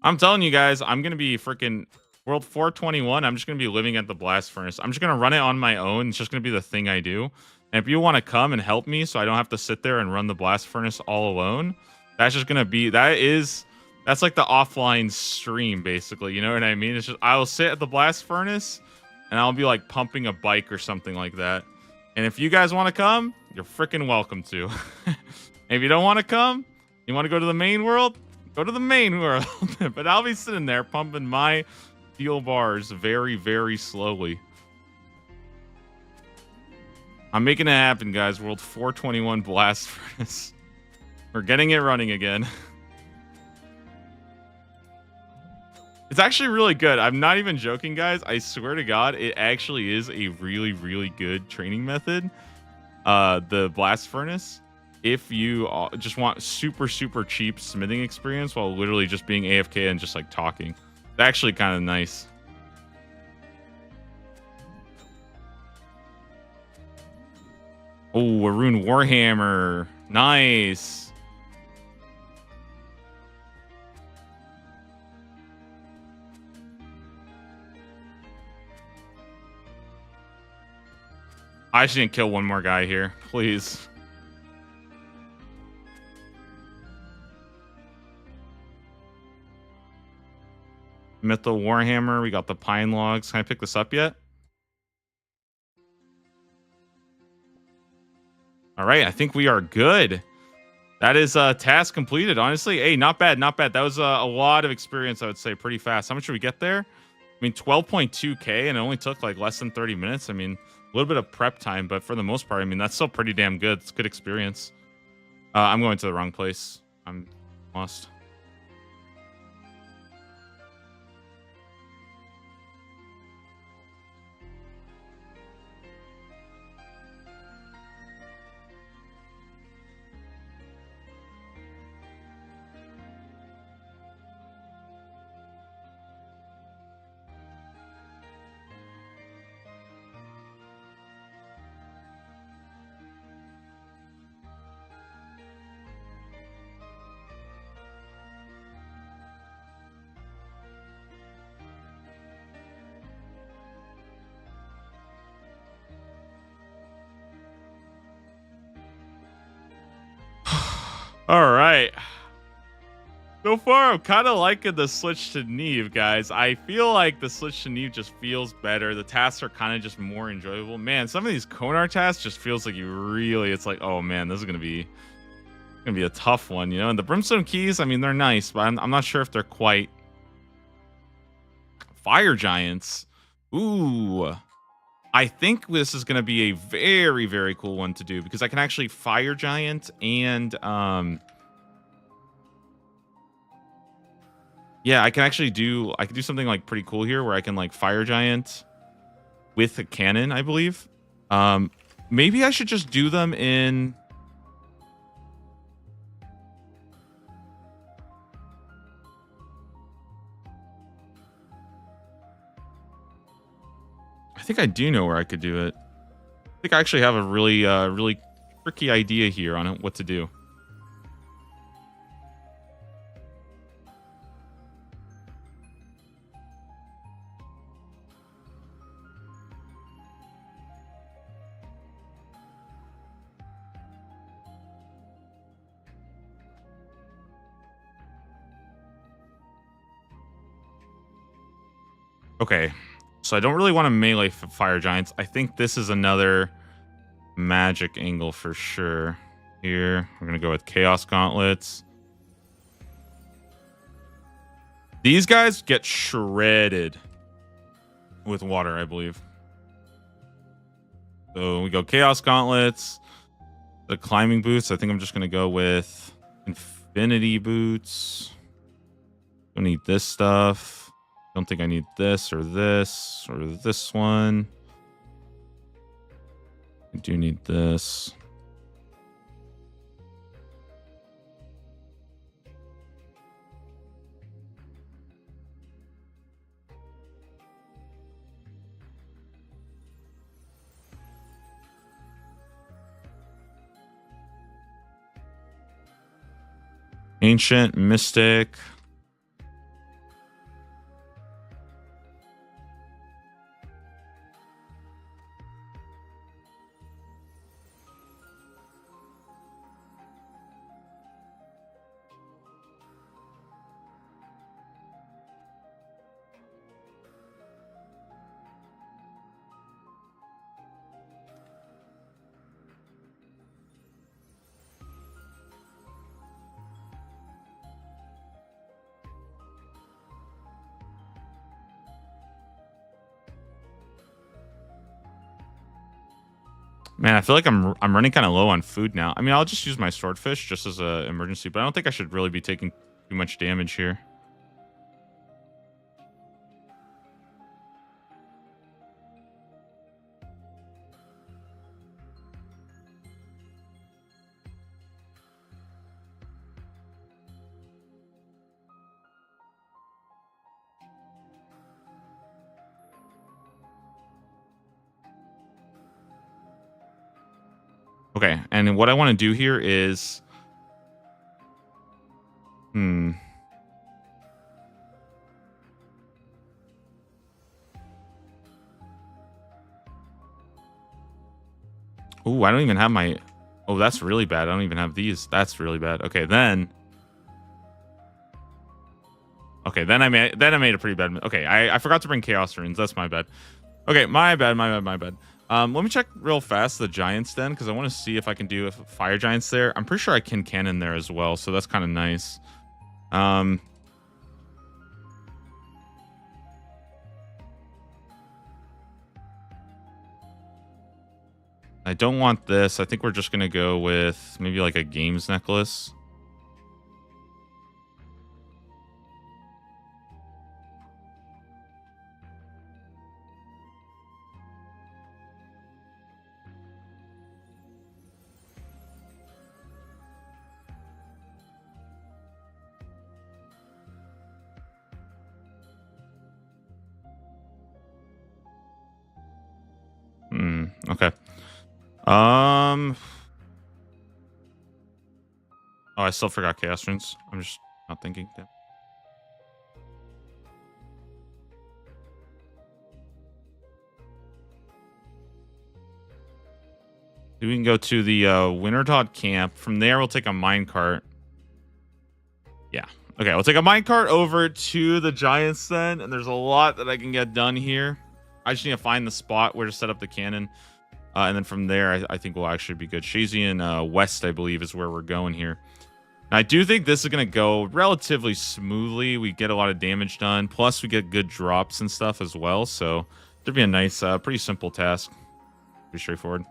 Speaker 2: I'm telling you guys, I'm gonna be freaking World 421. I'm just gonna be living at the blast furnace. I'm just gonna run it on my own. It's just gonna be the thing I do. And if you want to come and help me, so I don't have to sit there and run the blast furnace all alone, that's just gonna be that's like the offline stream, basically. You know what I mean? It's just I will sit at the blast furnace and I'll be like pumping a bike or something like that. And if you guys want to come, you're freaking welcome to. If you don't want to come, you want to go to the main world, go to the main world. But I'll be sitting there pumping my steel bars very, very slowly. I'm making it happen, guys. World 421 blast furnace. We're getting it running again. It's actually really good. I'm not even joking, guys. I swear to God, it actually is a really, really good training method. The blast furnace. If you just want super, super cheap smithing experience while literally just being AFK and just like talking. It's actually kind of nice. Oh, a rune warhammer. Nice. I just need to kill one more guy here, please. Mythal Warhammer. We got the pine logs. Can I pick this up yet? All right, I think we are good. That is task completed. Honestly, hey, not bad, not bad. That was a lot of experience, I would say, pretty fast. How much did we get there? I mean, 12.2k, and it only took like less than 30 minutes. I mean, a little bit of prep time, but for the most part, I mean, that's still pretty damn good. It's good experience. I'm going to the wrong place. I'm lost. All right. So far, I'm kind of liking the switch to Neve, guys. I feel like the switch to Neve just feels better. The tasks are kind of just more enjoyable. Man, some of these Konar tasks just feels like it's like, oh man, this is gonna be a tough one, you know? And the Brimstone Keys, I mean, they're nice, but I'm not sure if they're quite Fire Giants. Ooh. I think this is going to be a very, very cool one to do because I can actually Fire Giant and yeah, I can do something like pretty cool here where I can like Fire Giant with a cannon, I believe. Maybe I should just do them in think I do know where I could do it. I think I actually have a really tricky idea here on what to do. Okay, so I don't really want to melee fire giants. I think this is another magic angle for sure. Here, we're going to go with Chaos Gauntlets. These guys get shredded with water, I believe. So we go Chaos Gauntlets. The climbing boots, I think I'm just going to go with Infinity Boots. Don't need this stuff. Don't think I need this or this one. I do need this. Ancient, Mystic. Man, I feel like I'm running kind of low on food now. I mean, I'll just use my swordfish just as an emergency, but I don't think I should really be taking too much damage here. Okay, and what I want to do here is... Ooh, I don't even have my... Oh, that's really bad. I don't even have these. That's really bad. Okay, then... Okay, then I made a pretty bad... Okay, I forgot to bring Chaos Runes. That's my bad. Okay, my bad. Let me check real fast the Giants Den, because I want to see if I can do Fire Giants there. I'm pretty sure I can cannon there as well, so that's kind of nice. I don't want this. I think we're just going to go with maybe like a games necklace. Okay. Oh, I still forgot Chaos Runes. I'm just not thinking. We can go to the Wintertot camp. From there, we'll take a minecart. Yeah. Okay, we'll take a minecart over to the Giants Den, and there's a lot that I can get done here. I just need to find the spot where to set up the cannon. And then from there, I think we'll actually be good. Shazian West, I believe, is where we're going here. Now, I do think this is going to go relatively smoothly. We get a lot of damage done. Plus, we get good drops and stuff as well. So, it'll be a nice, pretty simple task. Pretty straightforward.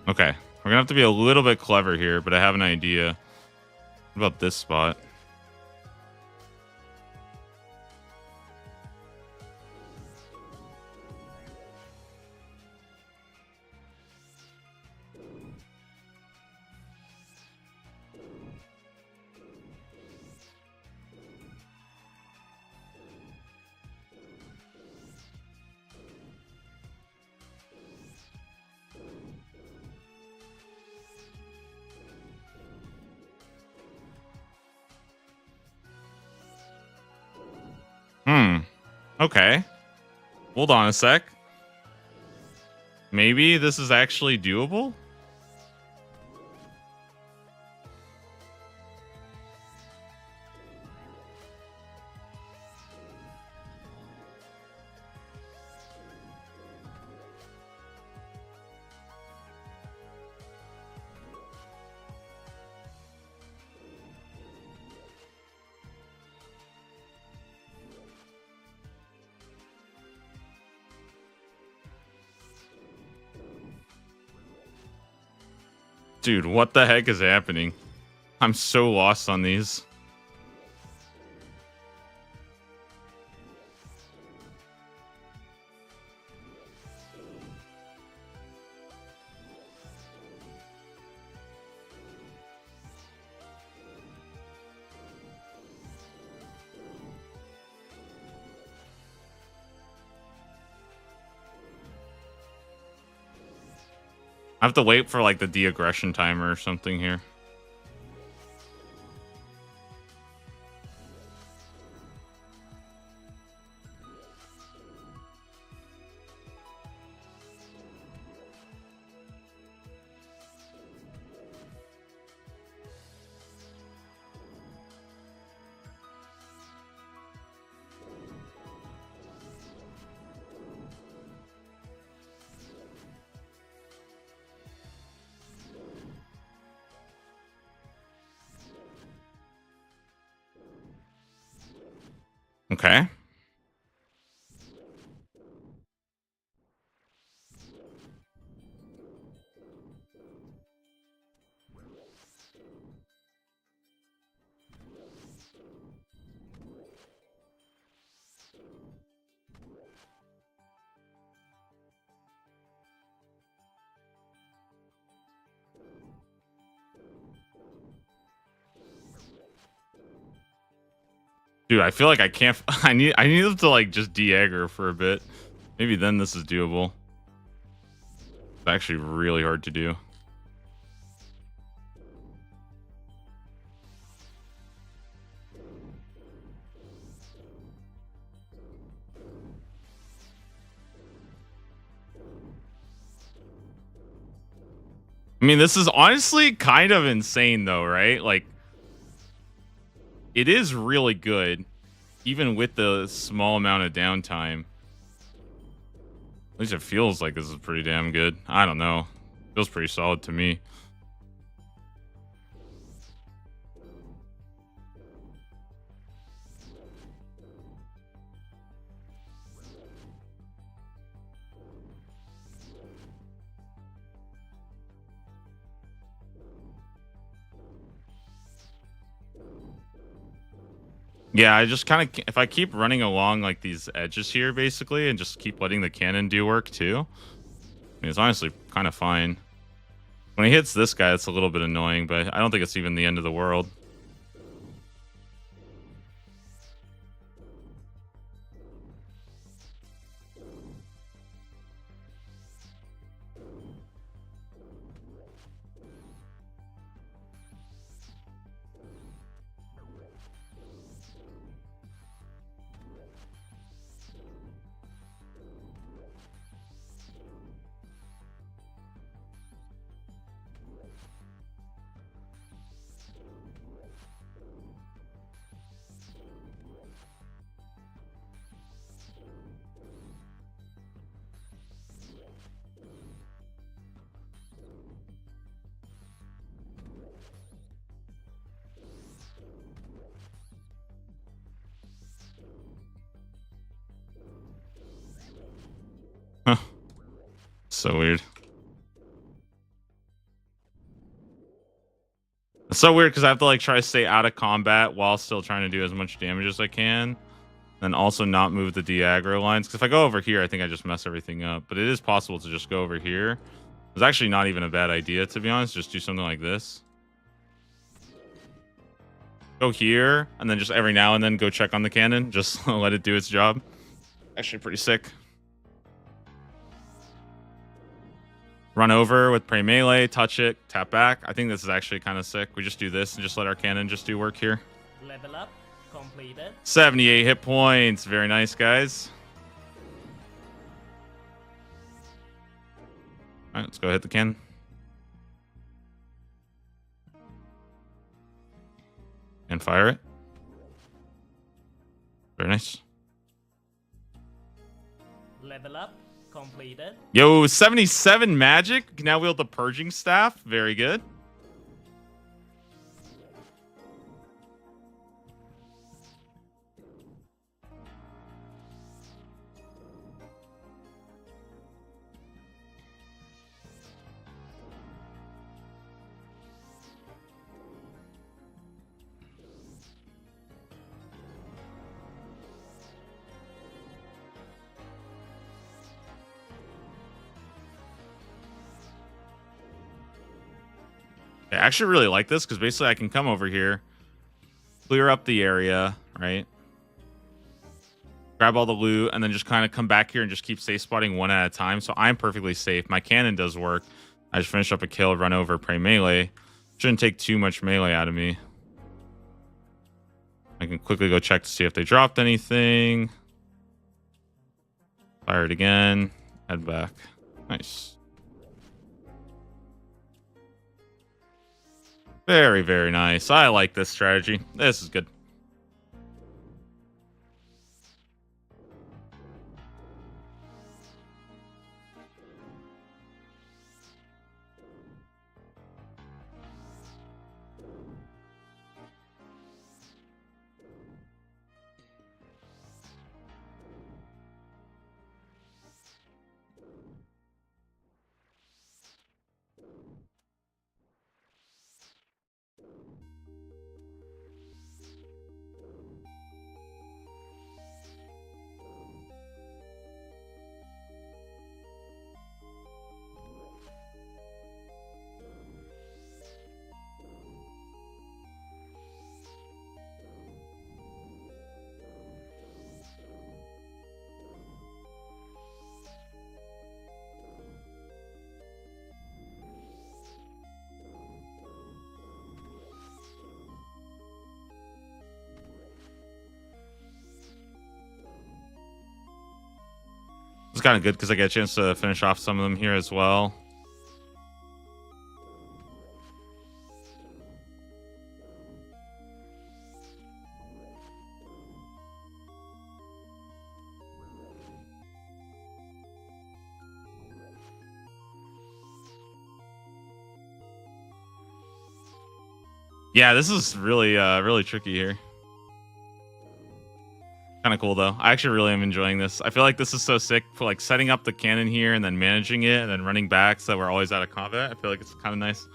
Speaker 2: Okay. We're gonna have to be a little bit clever here, but I have an idea. What about this spot? Okay. Hold on a sec. Maybe this is actually doable? Dude, what the heck is happening? I'm so lost on these. I have to wait for like the de-aggression timer or something here. Okay. Dude, I feel like I can't. I need them to like just de-aggro for a bit. Maybe then this is doable. It's actually really hard to do. I mean, this is honestly kind of insane though, right? Like, it is really good, even with the small amount of downtime. At least it feels like this is pretty damn good. I don't know. Feels pretty solid to me. Yeah, I just kind of, if I keep running along like these edges here, basically, and just keep letting the cannon do work too, I mean, it's honestly kind of fine. When he hits this guy, it's a little bit annoying, but I don't think it's even the end of the world. Huh. So weird. It's so weird because I have to like try to stay out of combat while still trying to do as much damage as I can. And also not move the de-aggro lines. Because if I go over here, I think I just mess everything up. But it is possible to just go over here. It's actually not even a bad idea, to be honest. Just do something like this. Go here, and then just every now and then go check on the cannon. Just let it do its job. Actually pretty sick. Run over with prey melee, touch it, tap back. I think this is actually kind of sick. We just do this and just let our cannon just do work here.
Speaker 3: Level up completed.
Speaker 2: 78 hit points. Very nice, guys. All right, let's go hit the cannon. And fire it. Very nice.
Speaker 3: Level up completed.
Speaker 2: Yo, 77 magic. Can now wield the purging staff. Very good. I actually really like this because basically I can come over here, clear up the area, right? Grab all the loot, and then just kind of come back here and just keep safe spotting one at a time. So I'm perfectly safe. My cannon does work. I just finished up a kill, run over, prey melee. Shouldn't take too much melee out of me. I can quickly go check to see if they dropped anything. Fire it again. Head back. Nice. Very, very nice. I like this strategy. This is good. It's kind of good because I get a chance to finish off some of them here as well. Yeah, this is really, really tricky here. Kind of cool though. I actually really am enjoying this. I feel like this is so sick for like setting up the cannon here and then managing it and then running back so that we're always out of combat. I feel like it's kind of nice.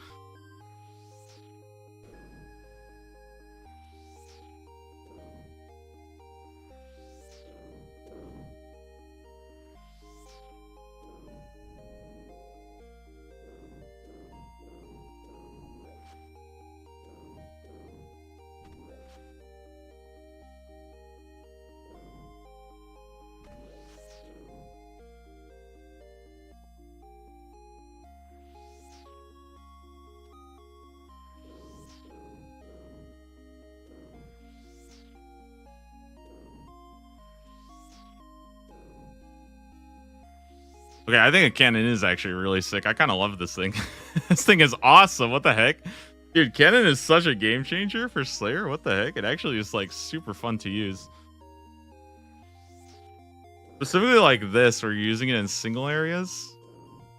Speaker 2: Okay, I think a cannon is actually really sick. I kind of love this thing. This thing is awesome. What the heck? Dude, cannon is such a game changer for Slayer. What the heck? It actually is like super fun to use. Specifically like this, where you're using it in single areas.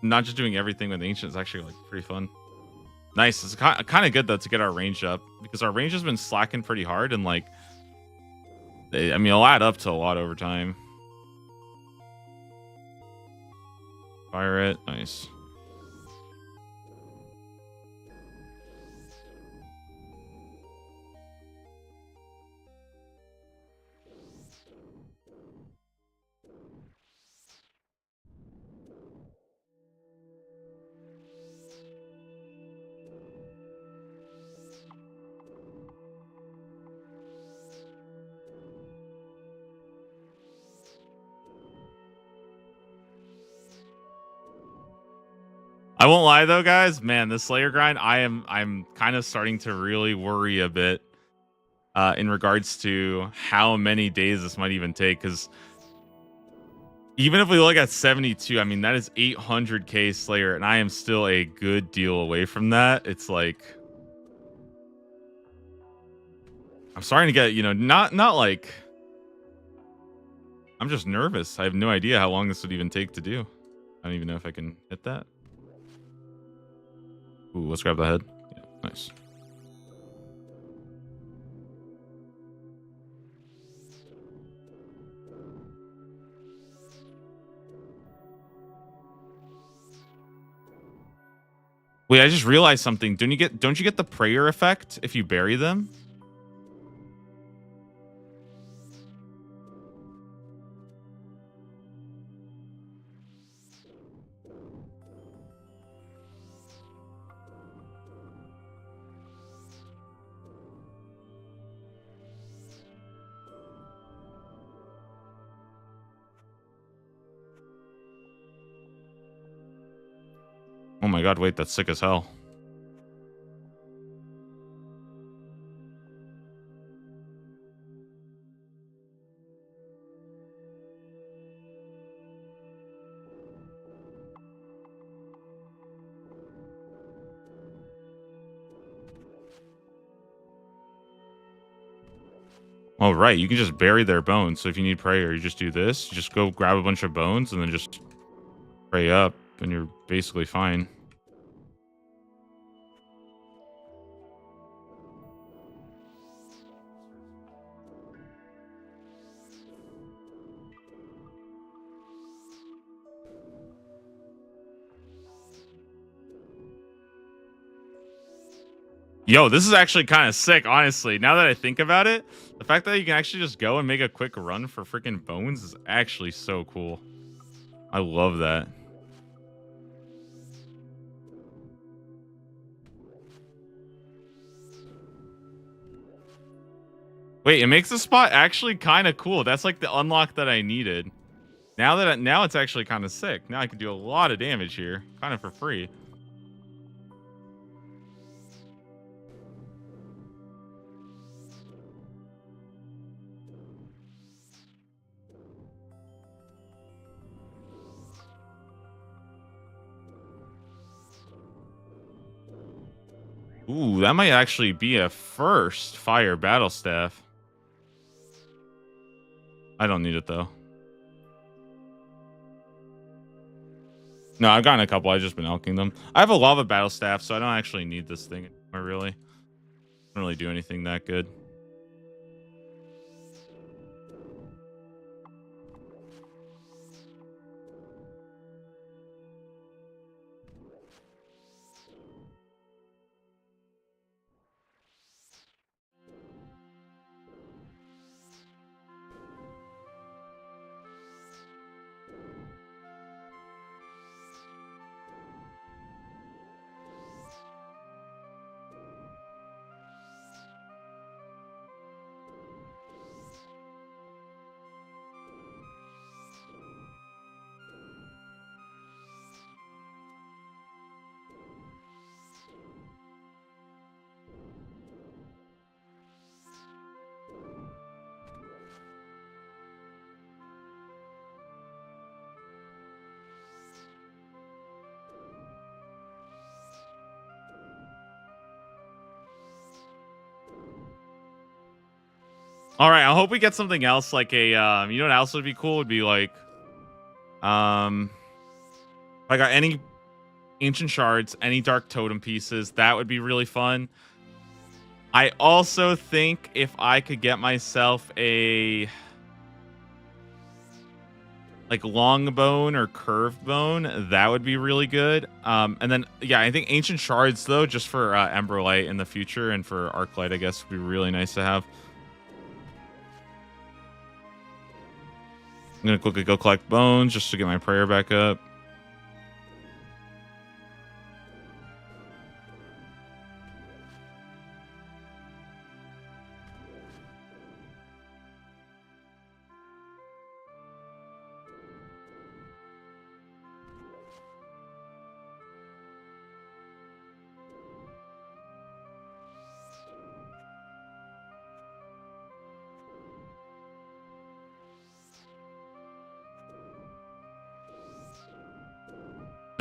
Speaker 2: Not just doing everything with Ancient is actually like pretty fun. Nice. It's kind of good though to get our range up because our range has been slacking pretty hard and like, I mean, it'll add up to a lot over time. Fire it. Nice. I won't lie though, guys. Man, this Slayer grind, I'm kind of starting to really worry a bit in regards to how many days this might even take. Because even if we look at 72, I mean that is 800k Slayer, and I am still a good deal away from that. It's like I'm starting to get, not like I'm just nervous. I have no idea how long this would even take to do. I don't even know if I can hit that. Ooh, let's grab the head. Yeah, nice. Wait, I just realized something. Don't you get the prayer effect if you bury them? Oh my god, wait, that's sick as hell. Oh, right, you can just bury their bones. So if you need prayer, you just do this. You just go grab a bunch of bones and then just pray up, and you're basically fine. Yo, this is actually kind of sick, honestly. Now that I think about it, the fact that you can actually just go and make a quick run for freaking bones is actually so cool. I love that. Wait, it makes the spot actually kind of cool. That's like the unlock that I needed. Now it's actually kind of sick. Now I can do a lot of damage here, kind of for free. Ooh, that might actually be a first fire battle staff. I don't need it though. No, I've gotten a couple. I've just been elking them. I have a lava battle staff, so I don't actually need this thing anymore, really. I don't really do anything that good. All right, I hope we get something else like a you know what else would be cool? Would be like if I got any ancient shards, any dark totem pieces, that would be really fun. I also think if I could get myself a like long bone or curved bone, that would be really good. And then yeah, I think ancient shards though, just for Ember Light in the future and for Arc Light, I guess would be really nice to have. I'm gonna quickly go collect bones just to get my prayer back up.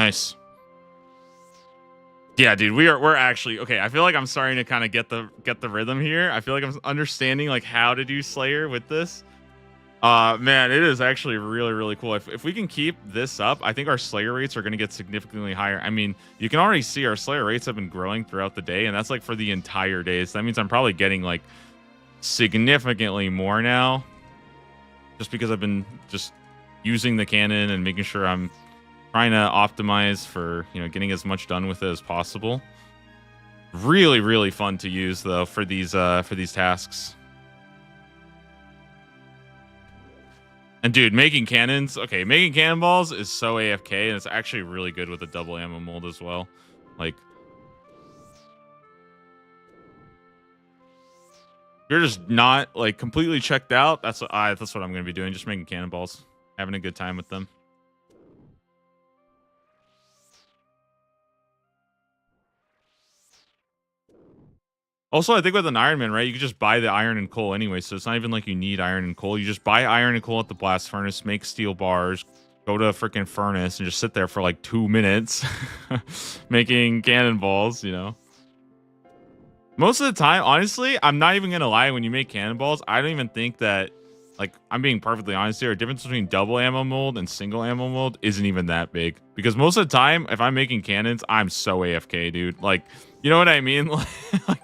Speaker 2: Nice. Yeah, dude, we're actually okay. I feel like I'm starting to kind of get the rhythm here. I feel like I'm understanding like how to do Slayer with this. Man, it is actually really, really cool. If we can keep this up, I think our Slayer rates are going to get significantly higher. I mean, you can already see our Slayer rates have been growing throughout the day, and that's like for the entire day. So that means I'm probably getting like significantly more now, just because I've been just using the cannon and making sure I'm trying to optimize for, you know, getting as much done with it as possible. Really, really fun to use though for these tasks. And dude, making cannonballs is so AFK, and it's actually really good with a double ammo mold as well. Like, you're just not like completely checked out. That's what I'm going to be doing. Just making cannonballs, having a good time with them. Also, I think with an Iron Man, right, you can just buy the iron and coal anyway, so it's not even like you need iron and coal. You just buy iron and coal at the blast furnace, make steel bars, go to a freaking furnace, and just sit there for like 2 minutes making cannonballs, you know? Most of the time, honestly, I'm not even going to lie, when you make cannonballs, I don't even think that, like, I'm being perfectly honest here, the difference between double ammo mold and single ammo mold isn't even that big. Because most of the time, if I'm making cannons, I'm so AFK, dude. Like, you know what I mean? Like,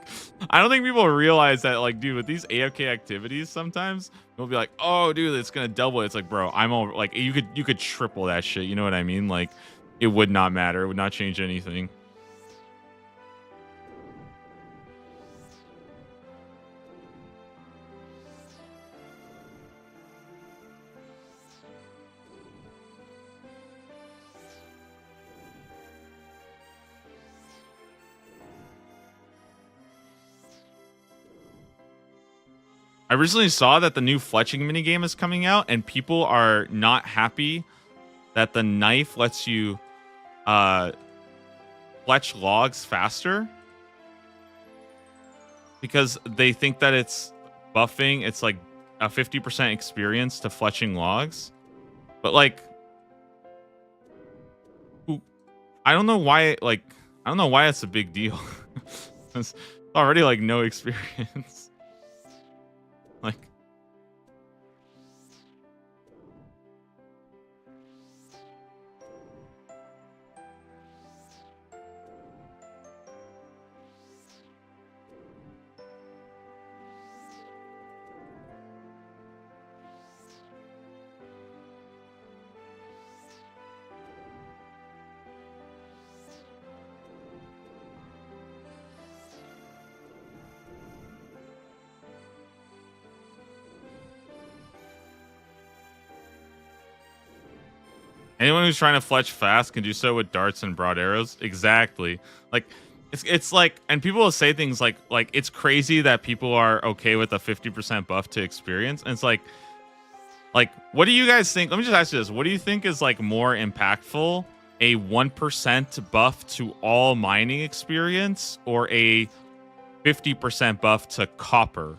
Speaker 2: I don't think people realize that, like, dude, with these AFK activities, sometimes they'll be like, "Oh, dude, it's gonna double." It's like, bro, I'm all like, you could triple that shit. You know what I mean? Like, it would not matter. It would not change anything. I recently saw that the new fletching minigame is coming out, and people are not happy that the knife lets you fletch logs faster because they think that it's buffing. It's like a 50% experience to fletching logs. But like, I don't know why, like, I don't know why it's a big deal. It's already like no experience. Like, anyone who's trying to fletch fast can do so with darts and broad arrows. Exactly. Like, it's like, and people will say things like it's crazy that people are okay with a 50% buff to experience. And it's like, what do you guys think? Let me just ask you this. What do you think is like more impactful? A 1% buff to all mining experience or a 50% buff to copper?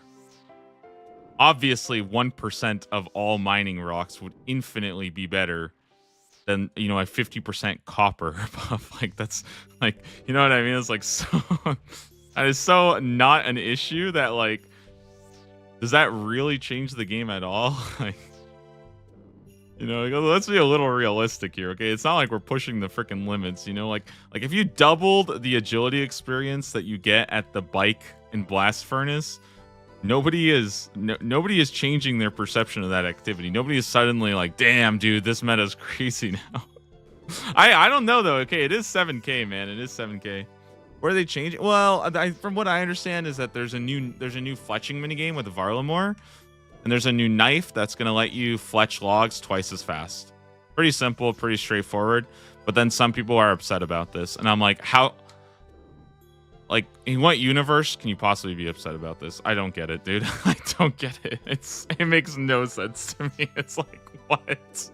Speaker 2: Obviously, 1% of all mining rocks would infinitely be better than, you know, a 50% copper buff. Like, that's like, you know what I mean? It's like, so that is so not an issue that, like, does that really change the game at all? Like, you know, let's be a little realistic here, okay? It's not like we're pushing the freaking limits, you know? Like if you doubled the agility experience that you get at the bike in Blast Furnace, nobody is changing their perception of that activity. Nobody is suddenly like, damn, dude, this meta is crazy now. I don't know though. Okay, it is 7K, man. It is 7K. Where are they changing? Well, from what I understand is that there's a new fletching minigame with Varlamore, and there's a new knife that's gonna let you fletch logs twice as fast. Pretty simple, pretty straightforward. But then some people are upset about this, and I'm like, how? Like, in what universe can you possibly be upset about this? I don't get it, dude. I don't get it. It makes no sense to me. It's like, what?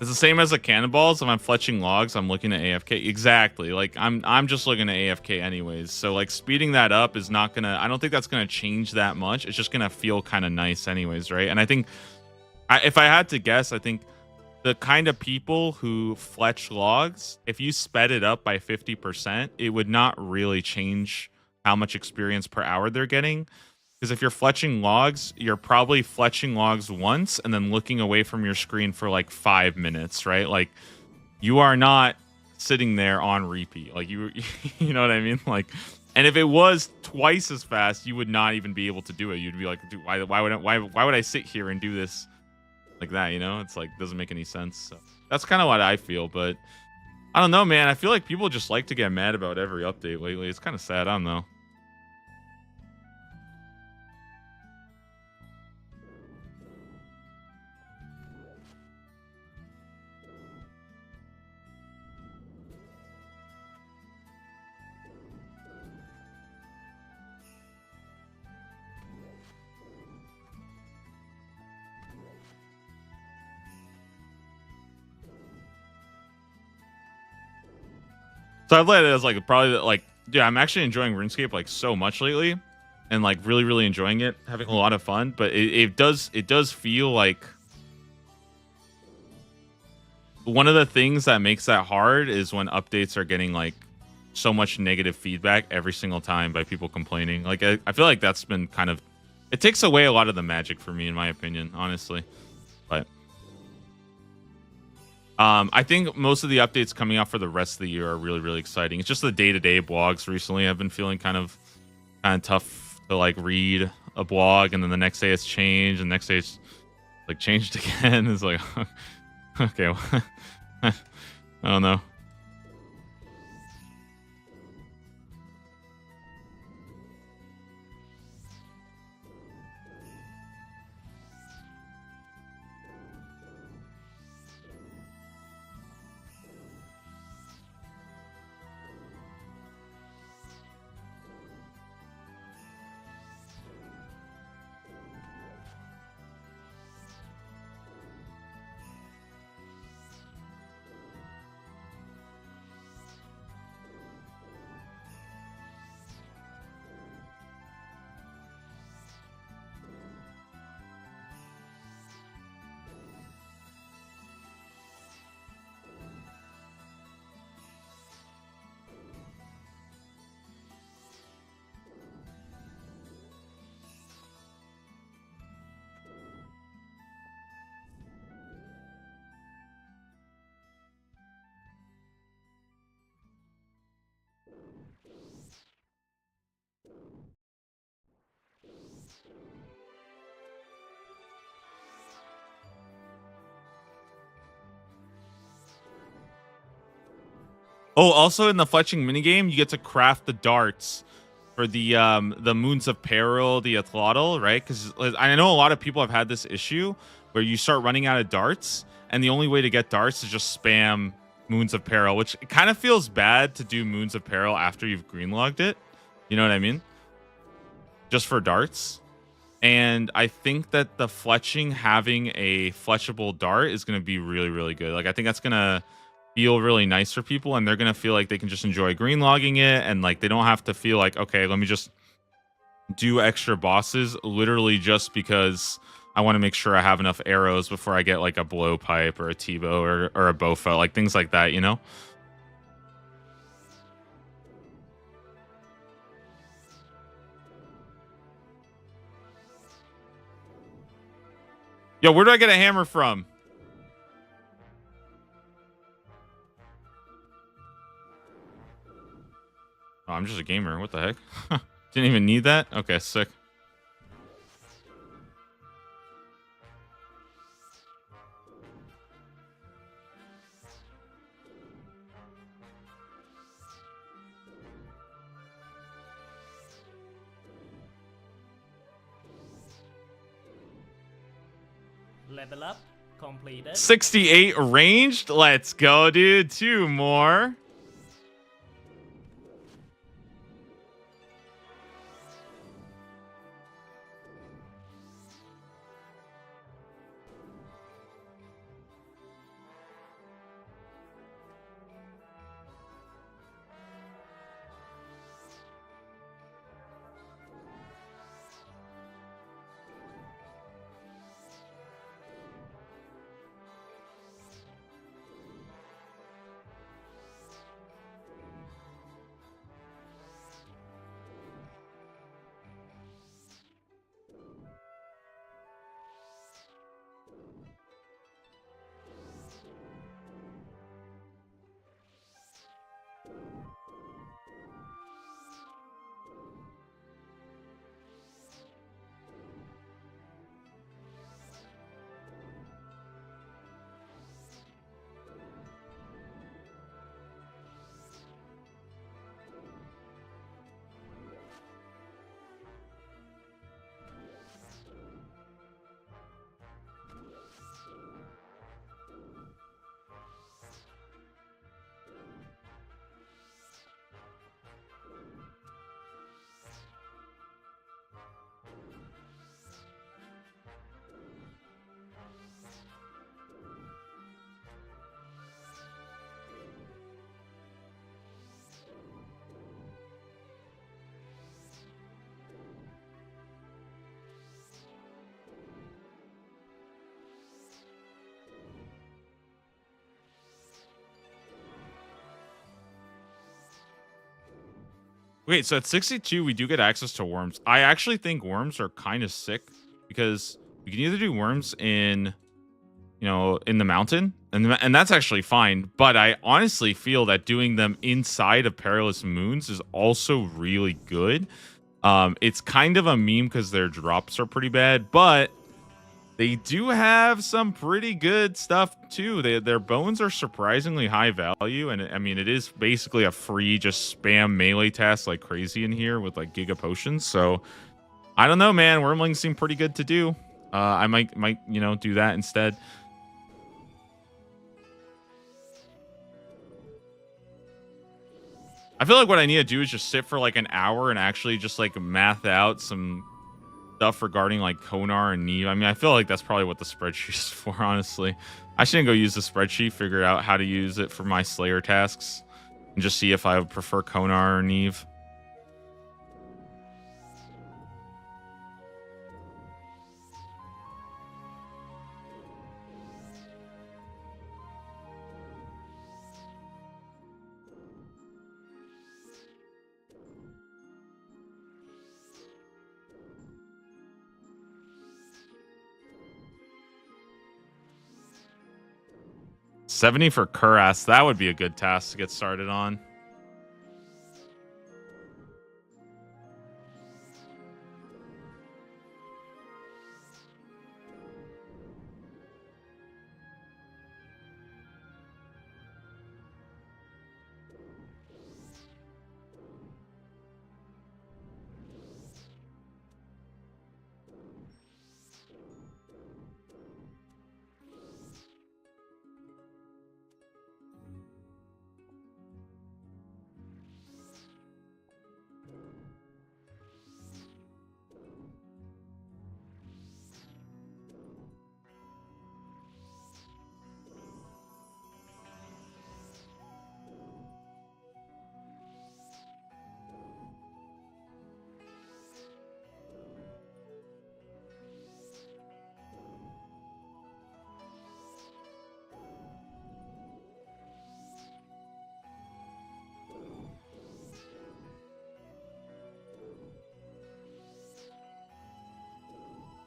Speaker 2: It's the same as the cannonballs. If I'm fletching logs, I'm looking at AFK. Exactly. Like I'm just looking at AFK anyways. So like speeding that up is not gonna. I don't think that's gonna change that much. It's just gonna feel kind of nice anyways, right? And I think if I had to guess, I think the kind of people who fletch logs, if you sped it up by 50%, it would not really change how much experience per hour they're getting. Because if you're fletching logs, you're probably fletching logs once and then looking away from your screen for like 5 minutes, right? Like you are not sitting there on repeat. Like you you know what I mean? Like, and if it was twice as fast, you would not even be able to do it. You'd be like, dude, why would I sit here and do this like that? You know, it's like doesn't make any sense. So that's kind of what I feel. But I don't know, man. I feel like people just like to get mad about every update lately. It's kind of sad. I don't know. So I've let it as like probably like, yeah, I'm actually enjoying RuneScape like so much lately, and like really enjoying it, having a lot of fun. But it does feel like one of the things that makes that hard is when updates are getting like so much negative feedback every single time by people complaining. Like I feel like that's been kind of, it takes away a lot of the magic for me, in my opinion, honestly. But I think most of the updates coming out for the rest of the year are really exciting. It's just the day-to-day blogs recently. I've been feeling kind of tough to like read a blog, and then the next day it's changed, and the next day it's like changed again. It's like, okay, well, I don't know. Oh, also in the fletching minigame, you get to craft the darts for the Moons of Peril, the Athlotl, right? Because I know a lot of people have had this issue where you start running out of darts, and the only way to get darts is just spam Moons of Peril, which kind of feels bad to do Moons of Peril after you've greenlogged it. You know what I mean? Just for darts. And I think that the fletching, having a fletchable dart is going to be really good. Like, I think that's going to feel really nice for people, and they're going to feel like they can just enjoy green logging it, and like they don't have to feel like, okay, let me just do extra bosses literally just because I want to make sure I have enough arrows before I get like a blowpipe or a T-bow or a bowfelt, like things like that, you know? Yo, where do I get a hammer from? Oh, I'm just a gamer. What the heck? Didn't even need that? Okay, sick.
Speaker 3: Level up completed.
Speaker 2: 68 ranged? Let's go, dude. 2 more. Wait, so at 62, we do get access to worms. I actually think worms are kind of sick because we can either do worms in, in the mountain, and that's actually fine. But I honestly feel that doing them inside of Perilous Moons is also really good. It's kind of a meme because their drops are pretty bad, but they do have some pretty good stuff too. Their bones are surprisingly high value, and I mean it is basically a free just spam melee task like crazy in here with like Giga Potions. So I don't know, man. Wormlings seem pretty good to do. I might do that instead. I feel like what I need to do is just sit for like an hour and actually just like math out some stuff regarding like Konar and Neve. I mean, I feel like that's probably what the spreadsheet is for, honestly. I shouldn't go use the spreadsheet, figure out how to use it for my Slayer tasks, and just see if I would prefer Konar or Neve. $70 for Kuras. That would be a good task to get started on.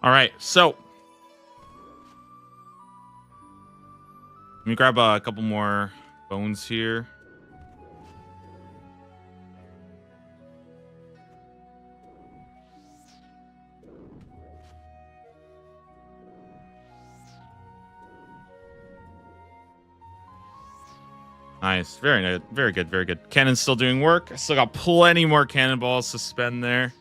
Speaker 2: All right, so let me grab a couple more bones here. Nice, very good, very good, very good. Cannon's still doing work. I still got plenty more cannonballs to spend there.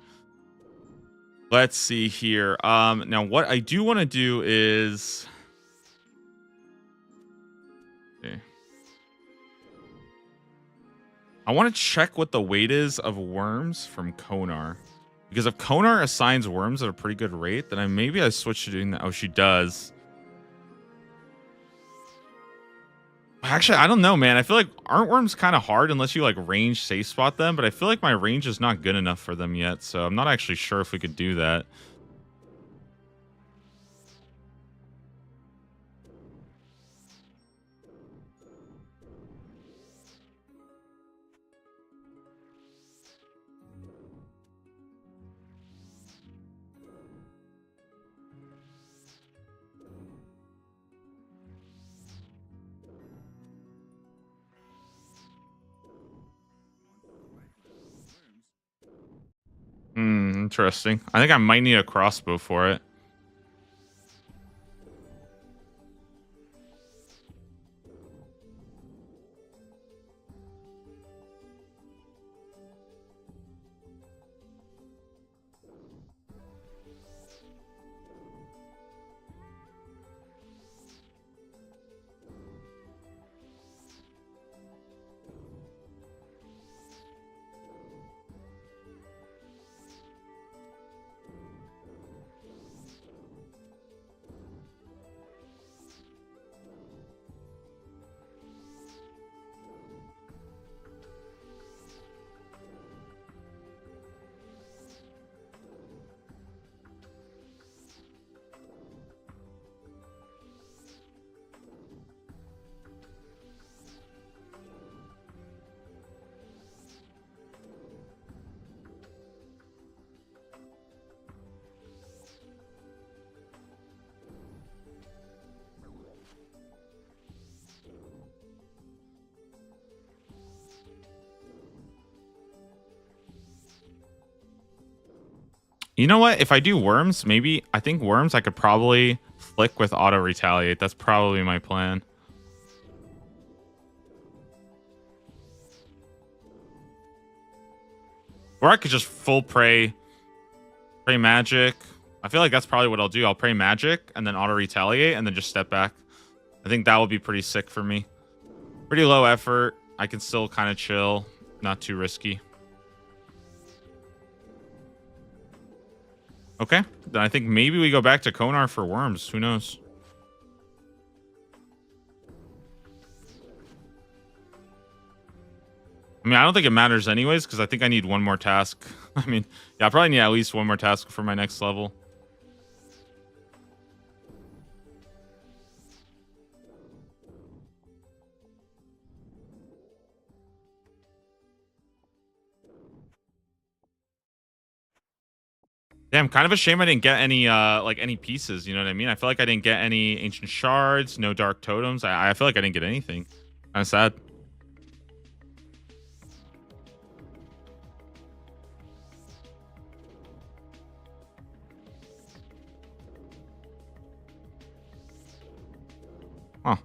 Speaker 2: Let's see here. Now what I do want to do is, okay, I want to check what the weight is of worms from Konar, because if Konar assigns worms at a pretty good rate, then maybe I switch to doing that. Oh, she does. Actually, I don't know, man. I feel like aren't worms kind of hard unless you like range safe spot them, but I feel like my range is not good enough for them yet, so I'm not actually sure if we could do that. Interesting. I think I might need a crossbow for it. You know what? If I do worms, maybe I think worms I could probably flick with auto retaliate. That's probably my plan. Or I could just full pray magic. I feel like that's probably what I'll do. I'll pray magic and then auto retaliate and then just step back. I think that would be pretty sick for me. Pretty low effort. I can still kind of chill. Not too risky. Okay. Then I think maybe we go back to Konar for worms. Who knows? I mean, I don't think it matters anyways, because I think I need one more task. I mean, yeah, I probably need at least one more task for my next level. Damn, kind of a shame I didn't get any like any pieces, you know what I mean? I feel like I didn't get any ancient shards, no dark totems. I feel like I didn't get anything. Kind of sad. Huh.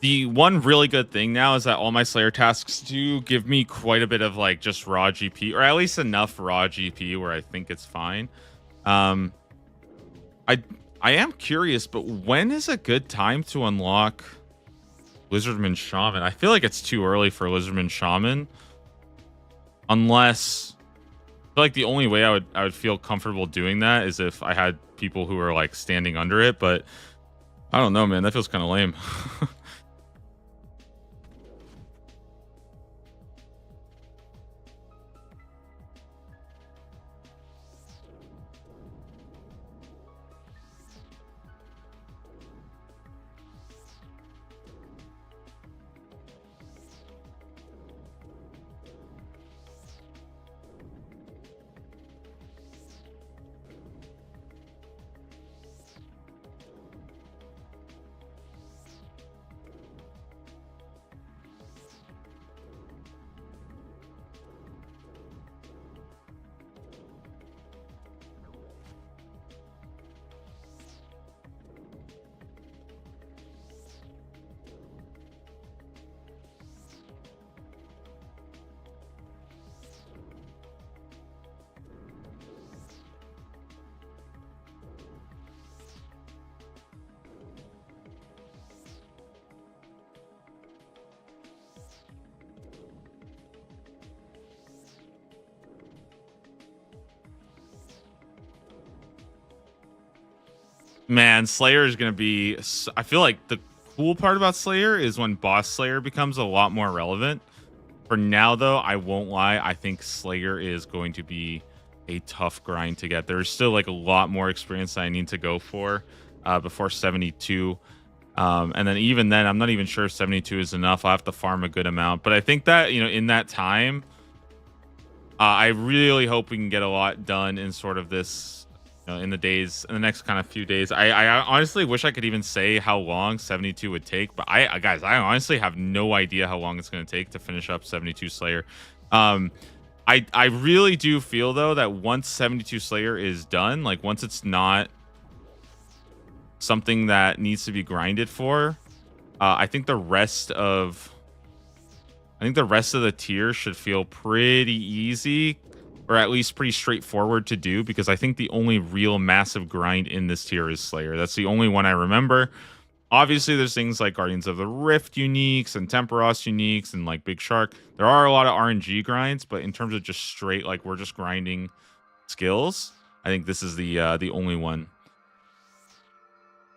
Speaker 2: The one really good thing now is that all my Slayer tasks do give me quite a bit of like just raw GP, or at least enough raw GP where I think it's fine. I am curious, but when is a good time to unlock Lizardman Shaman? I feel like it's too early for Lizardman Shaman, unless I feel like the only way I would feel comfortable doing that is if I had people who are like standing under it. But I don't know, man. That feels kind of lame. Man, Slayer is going to be... I feel like the cool part about Slayer is when Boss Slayer becomes a lot more relevant. For now, though, I won't lie. I think Slayer is going to be a tough grind to get. There's still like a lot more experience that I need to go for before 72. And then even then, I'm not even sure if 72 is enough. I'll have to farm a good amount. But I think that, you know, in that time, I really hope we can get a lot done in sort of this... in the next kind of few days. I honestly wish I could even say how long 72 would take, but guys, I honestly have no idea how long it's going to take to finish up 72 Slayer. I really do feel though that once 72 Slayer is done, like once it's not something that needs to be grinded for, I think the rest of the tier should feel pretty easy, or at least pretty straightforward to do, because I think the only real massive grind in this tier is Slayer. That's the only one I remember. Obviously, there's things like Guardians of the Rift uniques and Temperos uniques and like Big Shark. There are a lot of RNG grinds, but in terms of just straight, like we're just grinding skills, I think this is the only one.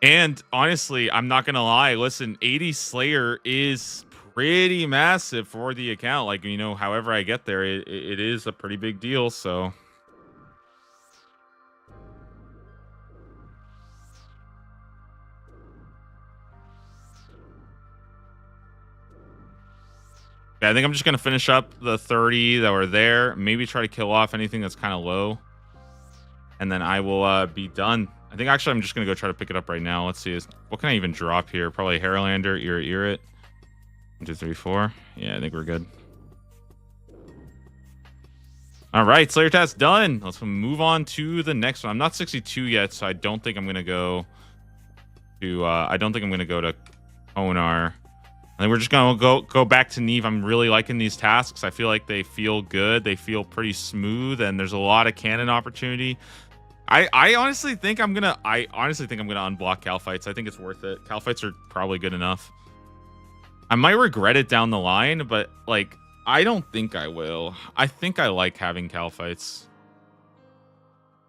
Speaker 2: And honestly, I'm not gonna lie. Listen, 80 Slayer is pretty massive for the account. Like, you know, however I get there, it is a pretty big deal. So yeah, I think I'm just gonna finish up the 30 that were there. Maybe try to kill off anything that's kind of low, and then I will be done. I think actually I'm just gonna go try to pick it up right now. Let's see, what can I even drop here? Probably Haralander, Irrit. 1, 2, 3, 4. Yeah, I think we're good. All right, Slayer task done. Let's move on to the next one. I'm not 62 yet, so I don't think I'm gonna go to. I don't think I'm gonna go to Onar. I think we're just gonna go back to Neve. I'm really liking these tasks. I feel like they feel good. They feel pretty smooth, and there's a lot of cannon opportunity. I honestly think I'm gonna unblock Cal fights. I think it's worth it. Cal fights are probably good enough. I might regret it down the line, but like I don't think I will. I think I like having Cal fights.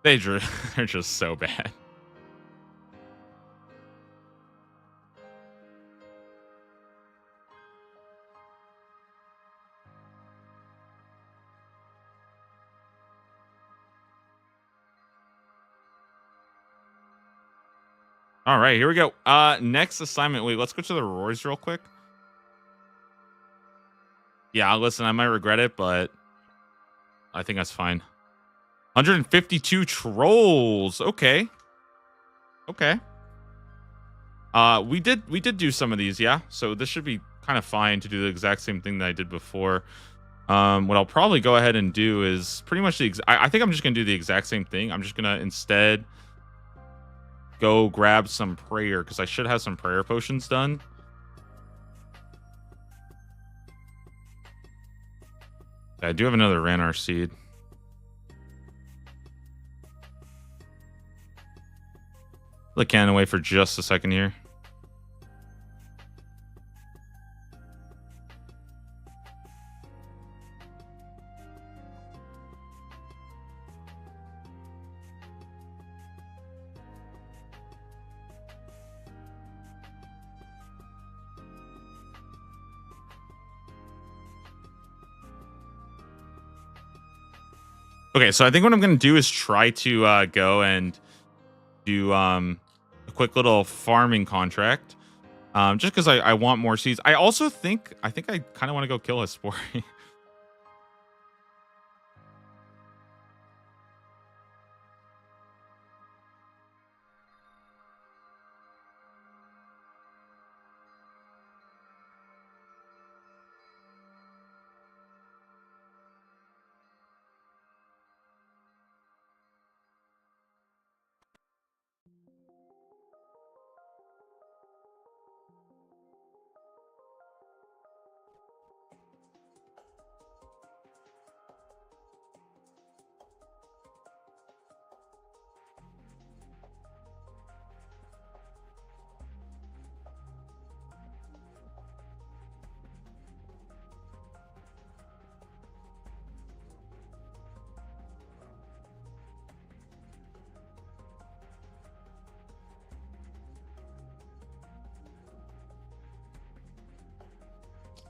Speaker 2: They're just so bad. All right, here we go. Next assignment. Wait, let's go to the rewards real quick. Yeah, listen, I might regret it, but I think that's fine. 152 trolls. Okay. Okay. We did do some of these, yeah. So this should be kind of fine to do the exact same thing that I did before. What I'll probably go ahead and do is pretty much I think I'm just gonna do the exact same thing. I'm just gonna instead go grab some prayer because I should have some prayer potions done. I do have another Ranar seed. Look cannon away for just a second here. Okay, so I think what I'm going to do is try to go and do a quick little farming contract. Just because I want more seeds. I also think I kind of want to go kill a Spore.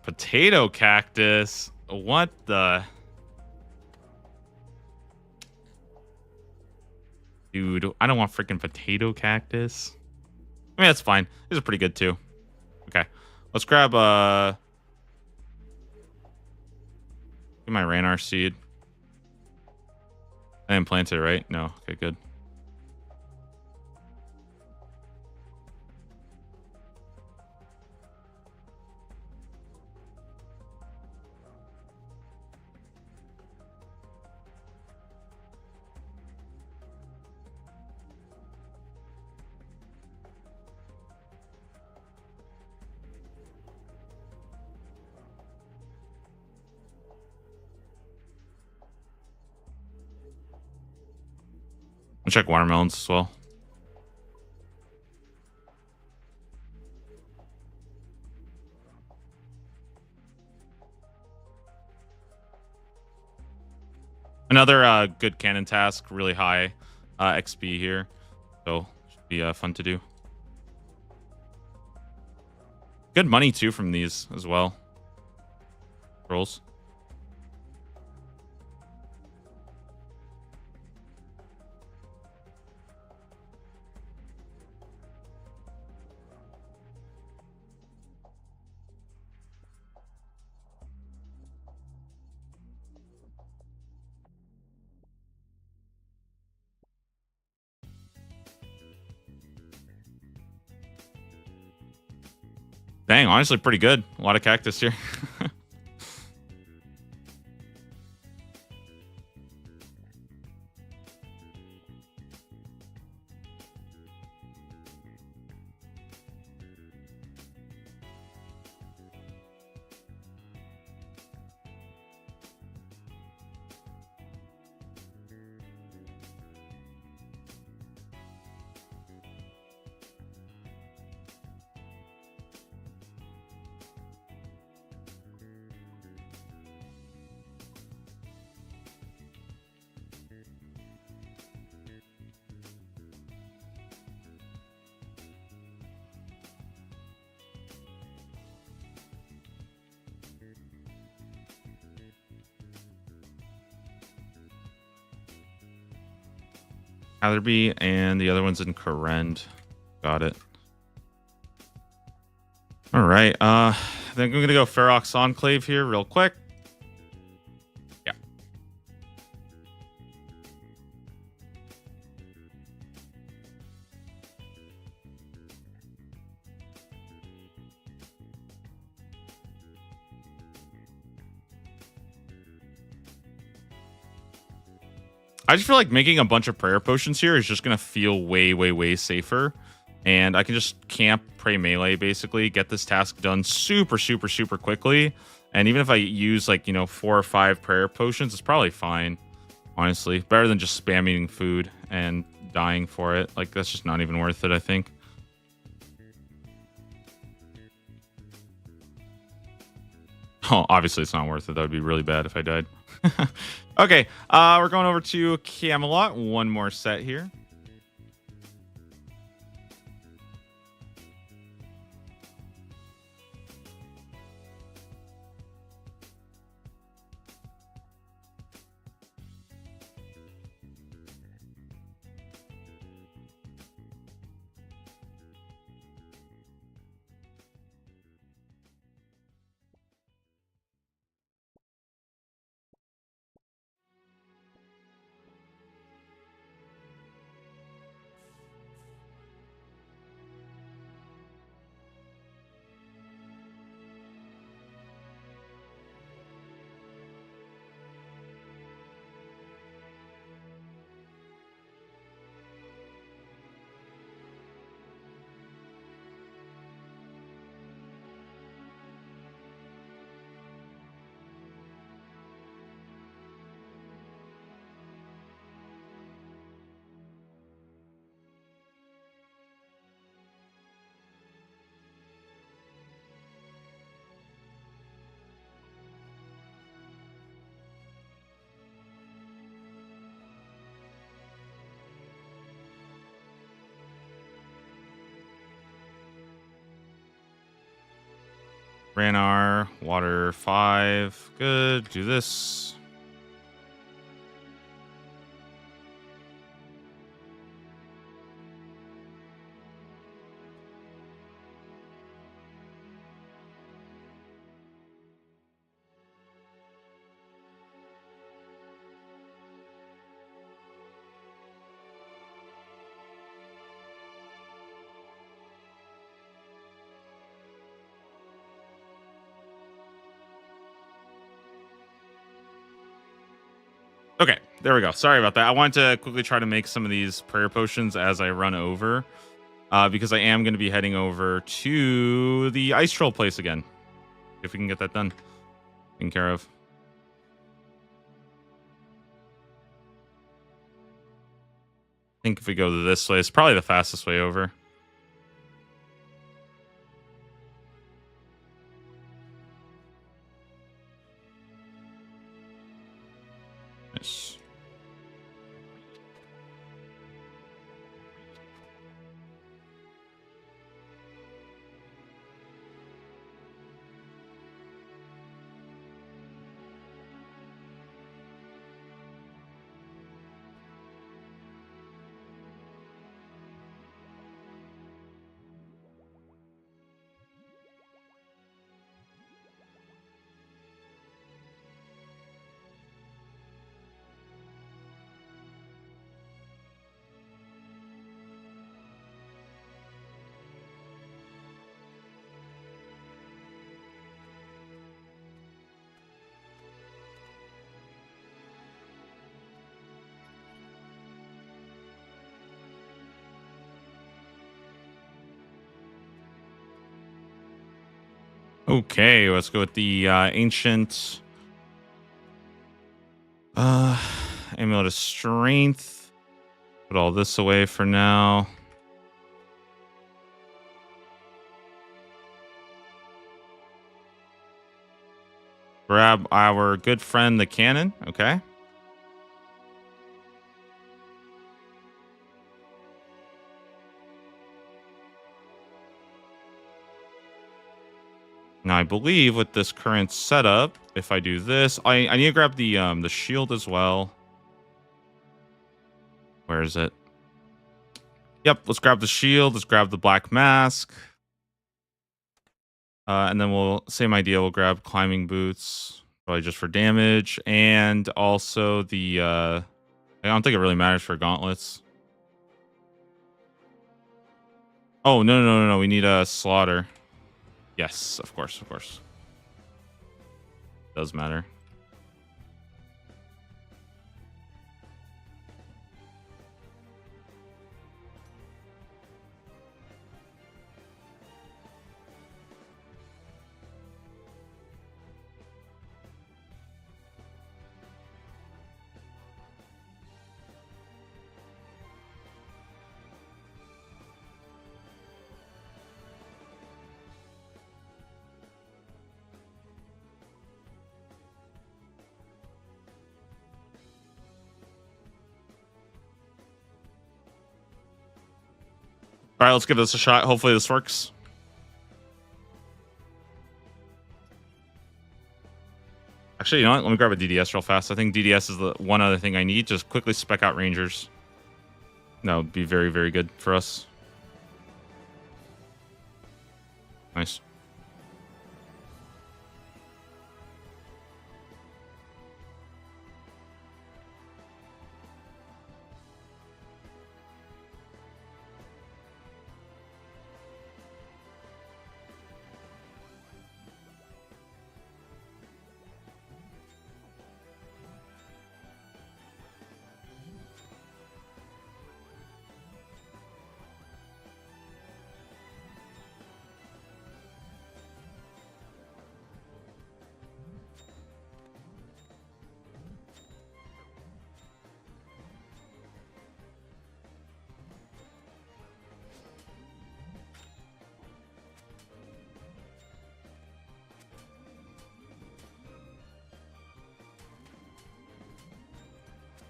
Speaker 2: Potato cactus. What the? Dude, I don't want freaking potato cactus. I mean, that's fine. These are pretty good too. Okay. Let's grab get my Ranar seed. I didn't plant it, right? No. Okay, good. I'll check watermelons as well. Another good cannon task, really high XP here. So should be fun to do. Good money too from these as well. Rolls. Dang, honestly pretty good. A lot of cactus here. Hatherby, and the other one's in Corrend. Got it. All right. Then I'm gonna go Ferox Enclave here real quick. Yeah. I just feel like making a bunch of prayer potions here is just going to feel way, way, way safer. And I can just camp, pray melee, basically, get this task done super, super, super quickly. And even if I use, like, 4 or 5 prayer potions, it's probably fine, honestly. Better than just spamming food and dying for it. Like, that's just not even worth it, I think. Oh, obviously it's not worth it. That would be really bad if I died. Okay, we're going over to Camelot. One more set here. Ranar, water 5. Good. Do this. Okay, there we go. Sorry about that. I wanted to quickly try to make some of these prayer potions as I run over, because I am going to be heading over to the ice troll place again. If we can get that done, taken care of. I think if we go this way, it's probably the fastest way over. Nice. Okay, let's go with the ancient amulet of strength. Put all this away for now. Grab our good friend the cannon. Okay. Now I believe with this current setup, if I do this, I need to grab the shield as well. Where is it? Yep, let's grab the shield. Let's grab the black mask. And then same idea, we'll grab climbing boots, probably just for damage. And also I don't think it really matters for gauntlets. Oh, no. We need a slaughter. Yes, of course. Does matter. All right, let's give this a shot. Hopefully this works. Actually, you know what? Let me grab a DDS real fast. I think DDS is the one other thing I need. Just quickly spec out Rangers. That would be very, very good for us. Nice.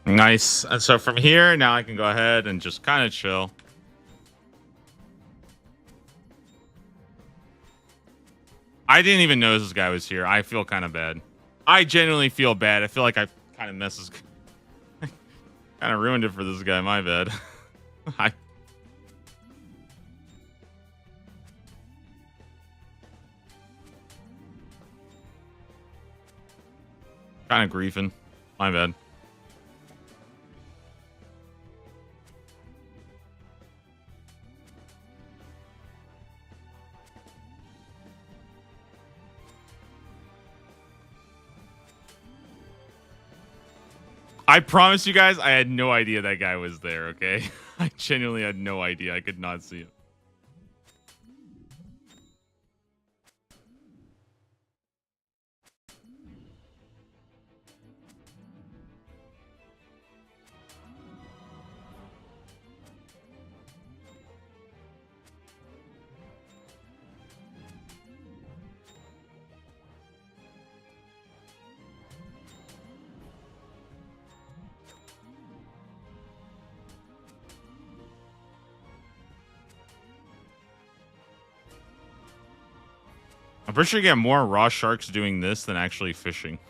Speaker 2: Nice. And so from here, now I can go ahead and just kind of chill. I didn't even know this guy was here. I feel kind of bad. I genuinely feel bad. I feel like I kind of messed kind of ruined it for this guy. My bad. I kind of griefing. My bad. I promise you guys, I had no idea that guy was there, okay? I genuinely had no idea. I could not see him. I'm pretty sure you get more raw sharks doing this than actually fishing.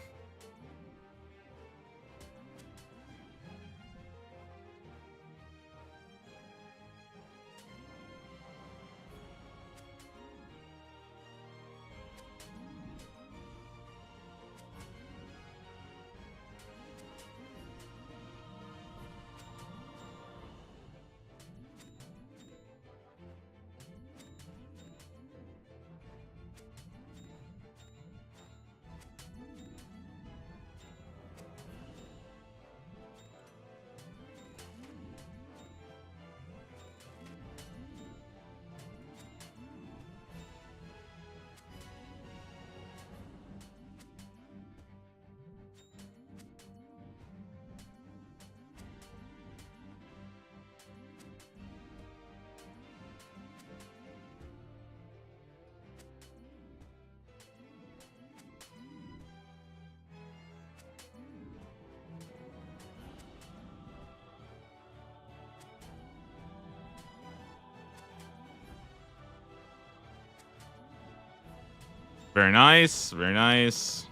Speaker 2: Very nice. Very nice.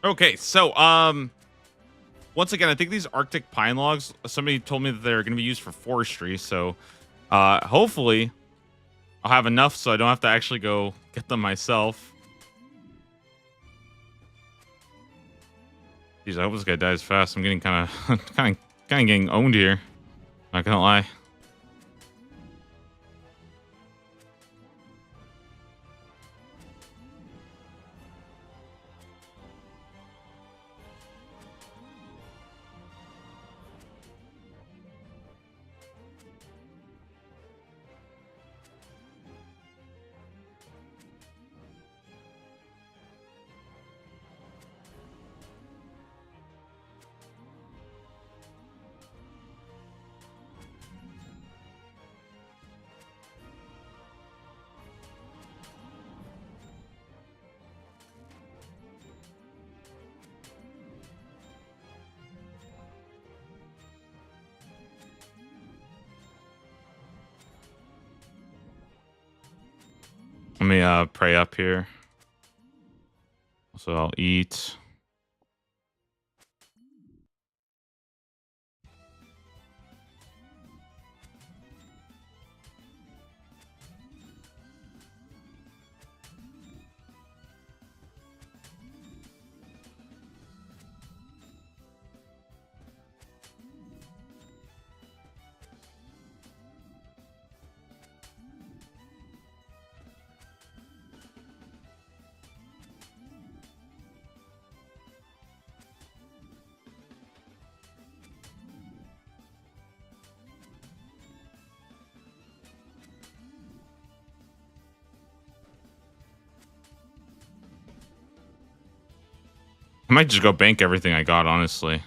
Speaker 2: Okay, so once again, I think these Arctic pine logs, somebody told me that they're going to be used for forestry, so hopefully I'll have enough so I don't have to actually go get them myself. Jeez, I hope this guy dies fast. I'm getting kind of kind of getting owned here. Not gonna lie. Let me pray up here. So I'll eat. I might just go bank everything I got, honestly.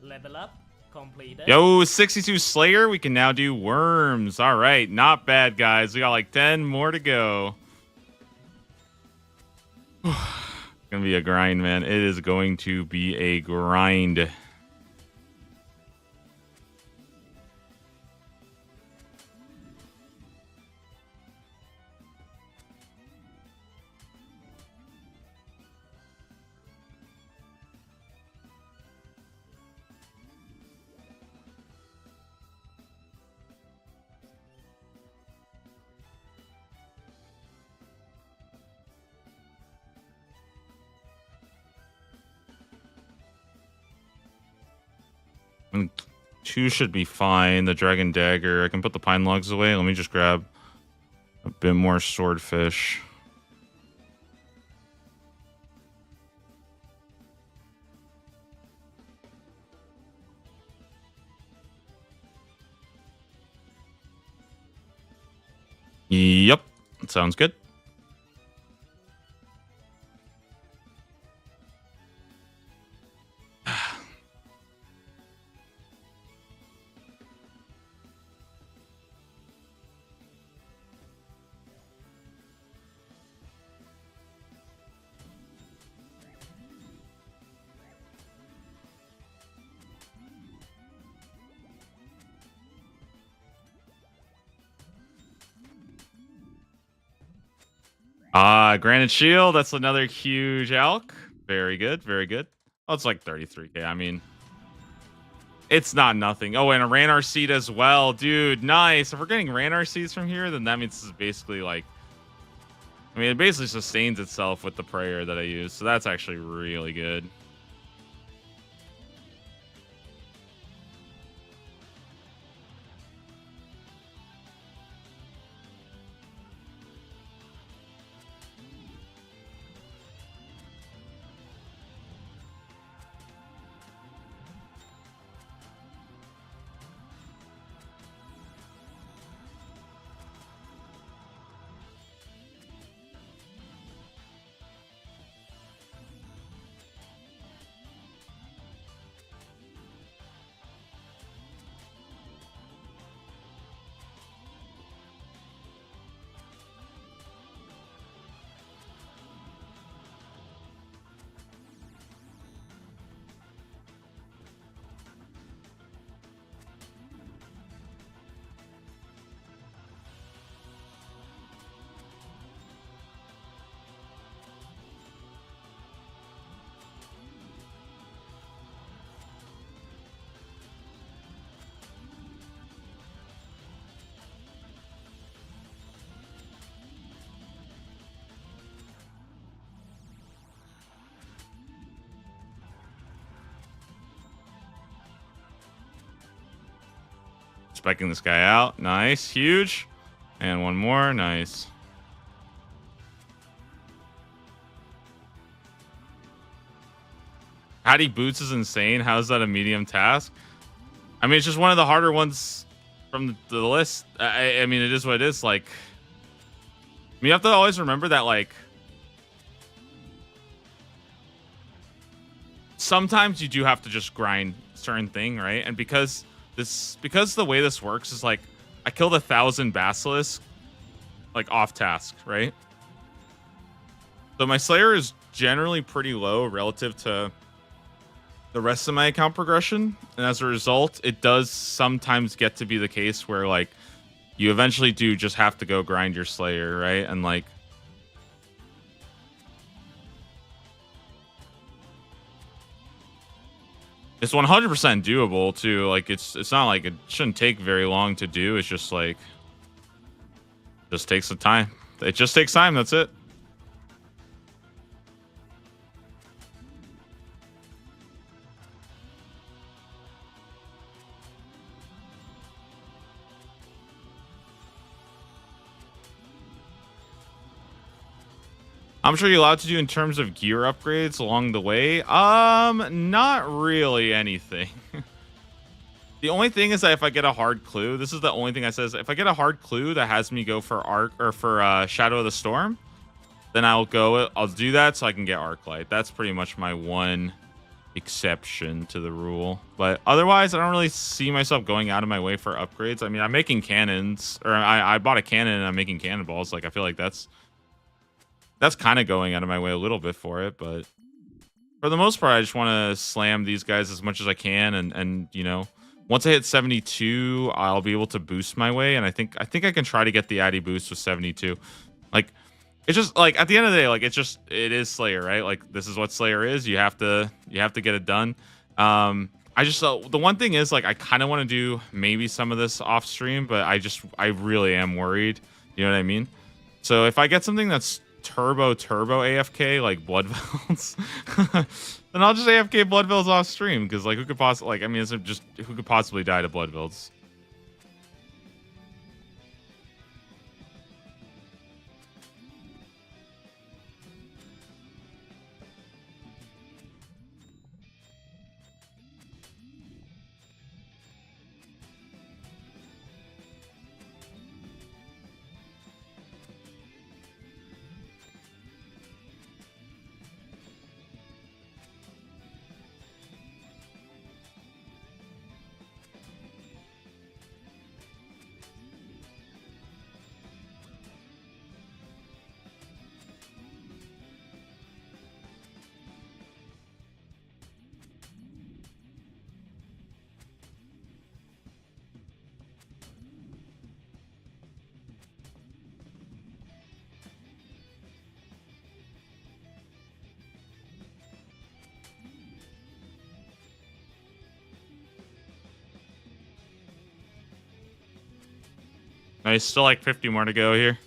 Speaker 3: Level up completed.
Speaker 2: Yo, 62 Slayer. We can now do worms. All right. Not bad, guys. We got like 10 more to go. Gonna be a grind, man. It is going to be a grind. And 2 should be fine. The Dragon Dagger. I can put the pine logs away. Let me just grab a bit more swordfish. Yep. That sounds good. Granite Shield. That's another huge elk. Very good. Very good. Oh, it's like 33k. I mean, it's not nothing. Oh, and a Ranar seed as well. Dude, nice. If we're getting Ranar seeds from here, then that means this is basically like... I mean, it basically sustains itself with the prayer that I use. So that's actually really good. Specking this guy out. Nice. Huge. And one more. Nice. Hattie Boots is insane. How's that a medium task? I mean, it's just one of the harder ones from the list. I mean, it is what it is. Like, I mean, you have to always remember that, like, sometimes you do have to just grind certain thing, right? And because the way this works is like, I killed 1,000 basilisks, like, off task, right? So my Slayer is generally pretty low relative to the rest of my account progression, and as a result, it does sometimes get to be the case where, like, you eventually do just have to go grind your Slayer, right? And, like, it's 100% doable too. Like, it's not like it shouldn't take very long to do. It's just like, just takes some time. It just takes time. That's it. I'm sure you're allowed to do in terms of gear upgrades along the way. Not really anything. The only thing is that if I get a hard clue, this is the only thing I says. If I get a hard clue that has me go for Arc or for Shadow of the Storm, then I'll do that so I can get Arc Light. That's pretty much my one exception to the rule. But otherwise, I don't really see myself going out of my way for upgrades. I mean, I'm making cannons, or I bought a cannon and I'm making cannonballs. Like, I feel like that's kind of going out of my way a little bit for it, but for the most part, I just want to slam these guys as much as I can, and you know, once I hit 72, I'll be able to boost my way, and I think I can try to get the Addy boost with 72. Like, it's just like, at the end of the day, like, it is Slayer, right? Like, this is what Slayer is. You have to get it done. I just the one thing is, like, I kind of want to do maybe some of this off stream, but I really am worried. You know what I mean? So if I get something that's turbo AFK like Blood Veils, then I'll just AFK Blood Veils off stream, because, like, who could possibly, like, I mean, who could possibly die to Blood Veils? Nice, still like 50 more to go here.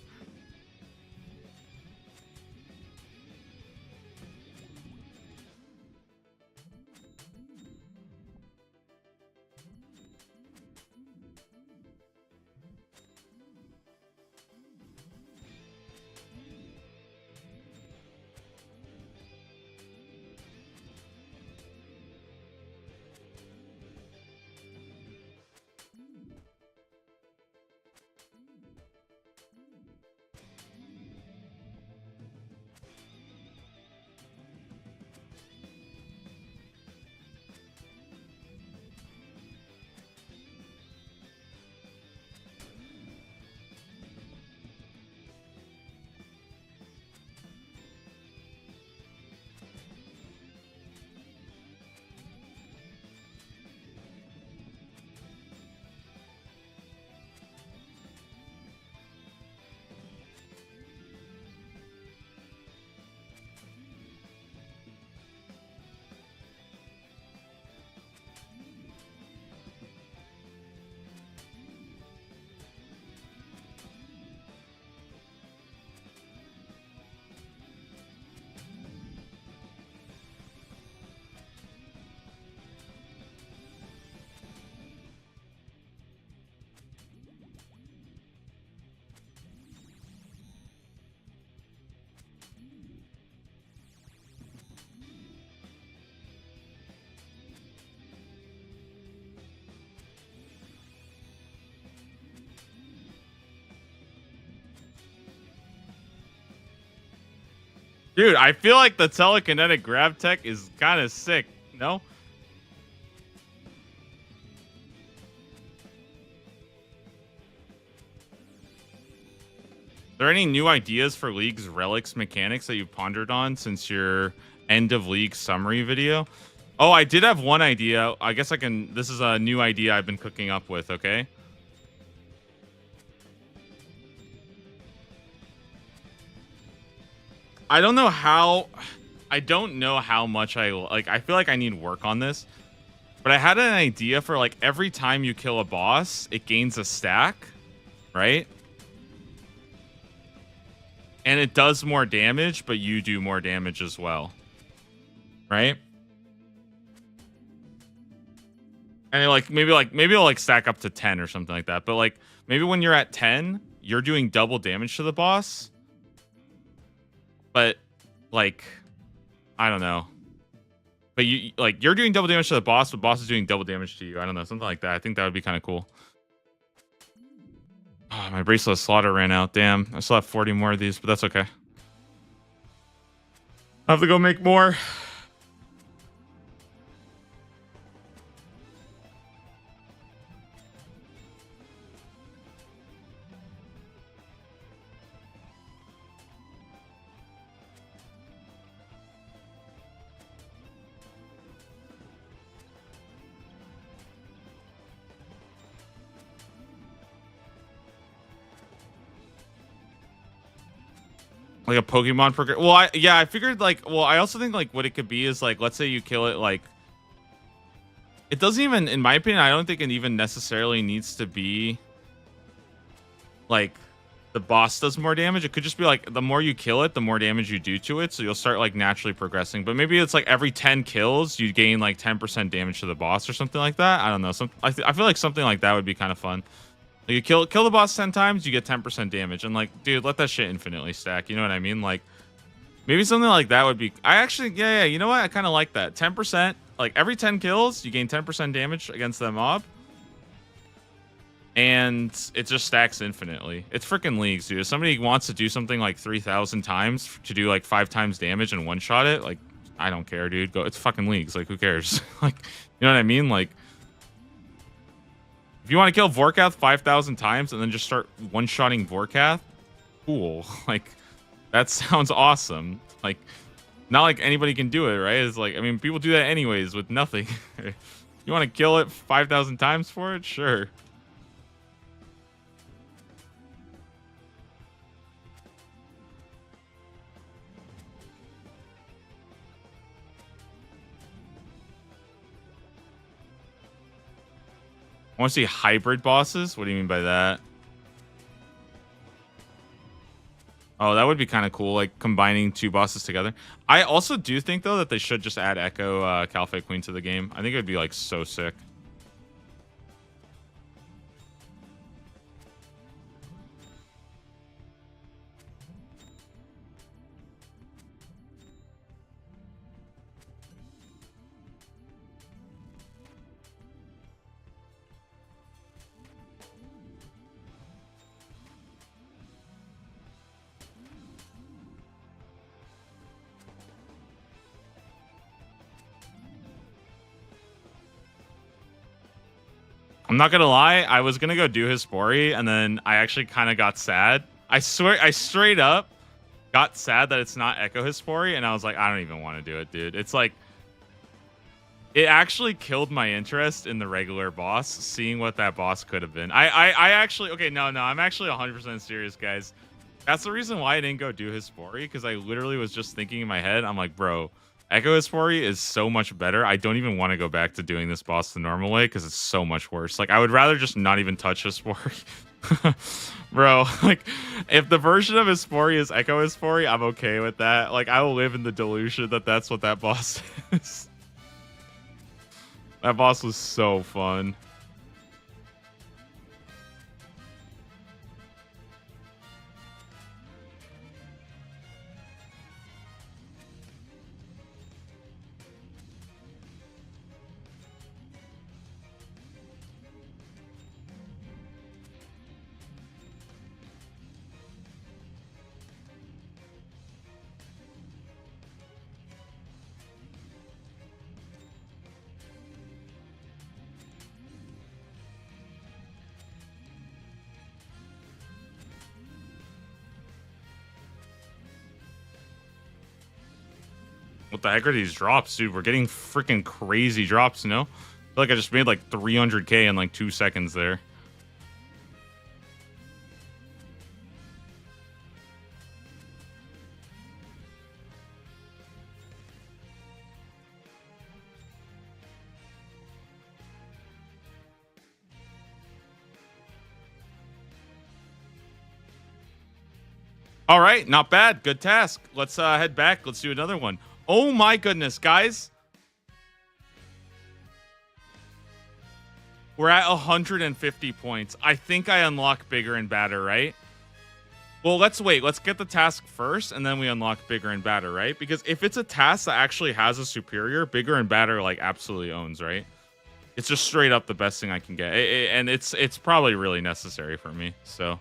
Speaker 2: Dude, I feel like the telekinetic grab tech is kind of sick. No? Are there any new ideas for League's relics mechanics that you've pondered on since your end of League summary video? Oh, I did have one idea. I guess I can... This is a new idea I've been cooking up with, okay? I don't know how... I don't know how much I... Like, I feel like I need work on this. But I had an idea for, like, every time you kill a boss, it gains a stack, right? And it does more damage, but you do more damage as well. Right? And maybe it'll like stack up to 10 or something like that. But like maybe when you're at 10, you're doing double damage to the boss. But like I don't know. But you're doing double damage to the boss, but boss is doing double damage to you. I don't know, something like that. I think that would be kind of cool. Oh, my bracelet of slaughter ran out. Damn. I still have 40 more of these, but that's okay. I have to go make more. Like a Pokemon progress. Well, I figured like, well, I also think like what it could be is like, let's say you kill it, like, it doesn't even, in my opinion, I don't think it even necessarily needs to be like the boss does more damage. It could just be like the more you kill it, the more damage you do to it. So you'll start like naturally progressing. But maybe it's like every 10 kills, you gain like 10% damage to the boss or something like that. I don't know. I feel like something like that would be kind of fun. Like you kill the boss 10 times, you get 10% damage. And like, dude, let that shit infinitely stack. You know what I mean? Like, maybe something like that would be... I actually... Yeah, you know what? I kind of like that. 10%. Like, every 10 kills, you gain 10% damage against the mob. And it just stacks infinitely. It's freaking Leagues, dude. If somebody wants to do something like 3,000 times to do like 5 times damage and one-shot it, like, I don't care, dude. Go. It's fucking Leagues. Like, who cares? Like, you know what I mean? Like... If you want to kill Vorkath 5,000 times and then just start one-shotting Vorkath, cool. Like, that sounds awesome. Like, not like anybody can do it, right? It's like, I mean, people do that anyways with nothing. You want to kill it 5,000 times for it? Sure. I want to see hybrid bosses? What do you mean by that? Oh, that would be kind of cool, like combining 2 bosses together. I also do think, though, that they should just add Echo Calfate Queen to the game. I think it would be, like, so sick. I'm not gonna lie, I was gonna go do Hispori, and then I actually kind of got sad. I swear, I straight up got sad that it's not Echo Hispori, and I was like, I don't even want to do it, dude. It's like, it actually killed my interest in the regular boss, seeing what that boss could have been. I actually, okay, no, I'm actually 100% serious, guys. That's the reason why I didn't go do Hispori, because I literally was just thinking in my head, I'm like, bro, Echo Hispori is so much better. I don't even want to go back to doing this boss the normal way because it's so much worse. Like, I would rather just not even touch Hispori. Bro, like, if the version of Hispori is Echo Hispori, I'm okay with that. Like, I will live in the delusion that that's what that boss is. That boss was so fun. What the heck are these drops, dude? We're getting freaking crazy drops, you know? I feel like I just made like 300k in like 2 seconds there. All right, not bad. Good task. Let's head back. Let's do another one. Oh my goodness, guys. We're at 150 points. I think I unlock bigger and badder, right? Well, let's wait. Let's get the task first, and then we unlock bigger and badder, right? Because if it's a task that actually has a superior, bigger and badder like absolutely owns, right? It's just straight up the best thing I can get, and it's probably really necessary for me. So,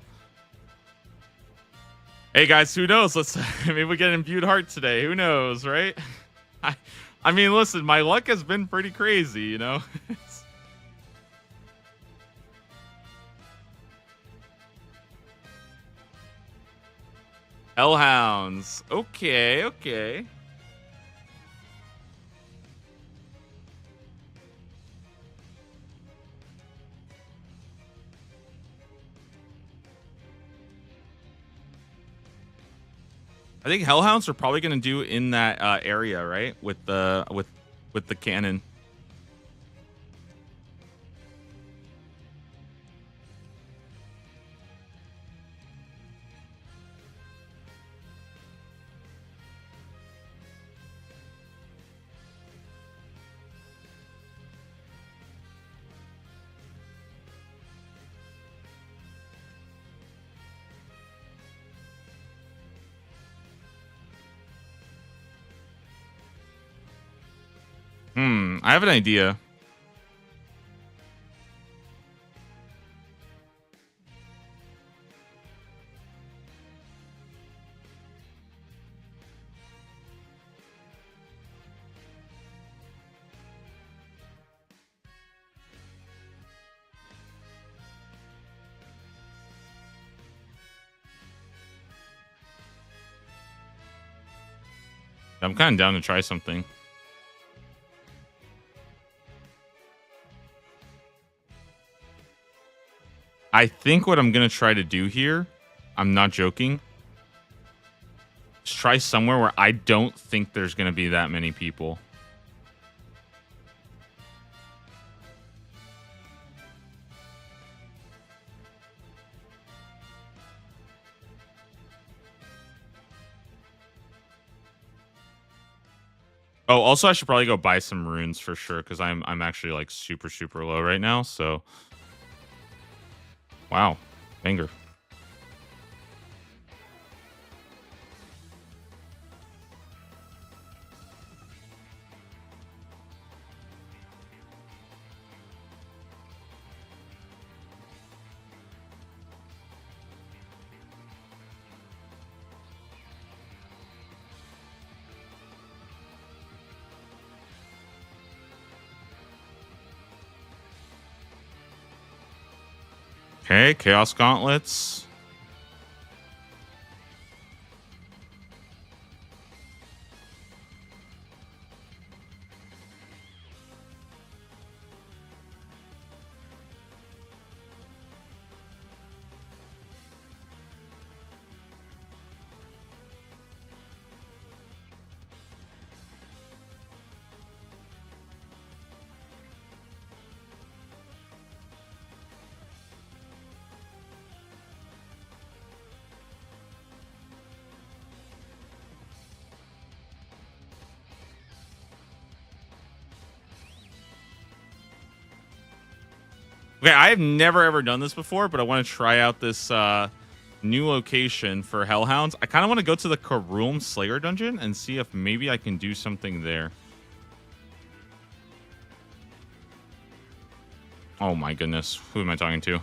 Speaker 2: hey guys, who knows? Let's maybe we get an imbued heart today. Who knows, right? I mean, listen, my luck has been pretty crazy, you know. Hellhounds. Okay, okay. I think Hellhounds are probably going to do in that area, right? With the cannon. I have an idea. I'm kind of down to try something. I think what I'm going to try to do here, I'm not joking, is try somewhere where I don't think there's going to be that many people. Oh, also I should probably go buy some runes for sure, because I'm actually like super low right now. So, wow, banger. Okay, Chaos Gauntlets. Okay, I have never ever done this before, but I want to try out this new location for Hellhounds. I kind of want to go to the Karulm Slayer dungeon and see if maybe I can do something there. Oh my goodness, who am I talking to?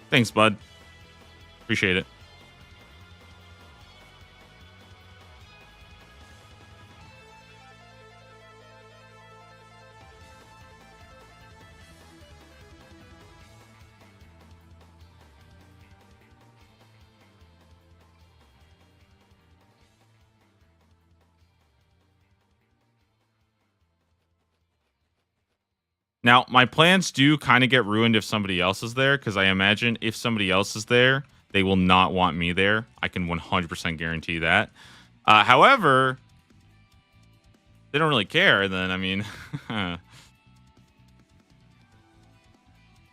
Speaker 2: Thanks, bud. Appreciate it. Now, my plans do kind of get ruined if somebody else is there, because I imagine if somebody else is there, they will not want me there. I can 100% guarantee that. However, they don't really care, then, I mean, not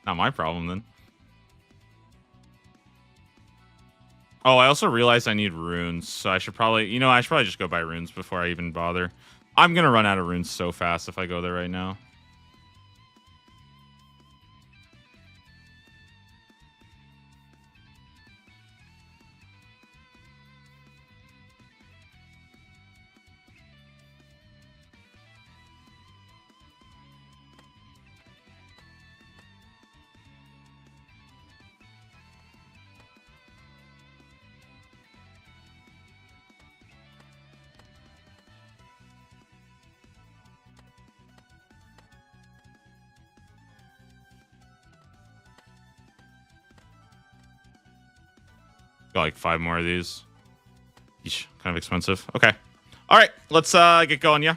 Speaker 2: my problem, then. Oh, I also realized I need runes, so I should probably, I should probably just go buy runes before I even bother. I'm going to run out of runes so fast if I go there right now. Got like 5 more of these. Eesh, kind of expensive. Okay. All right, let's get going, yeah?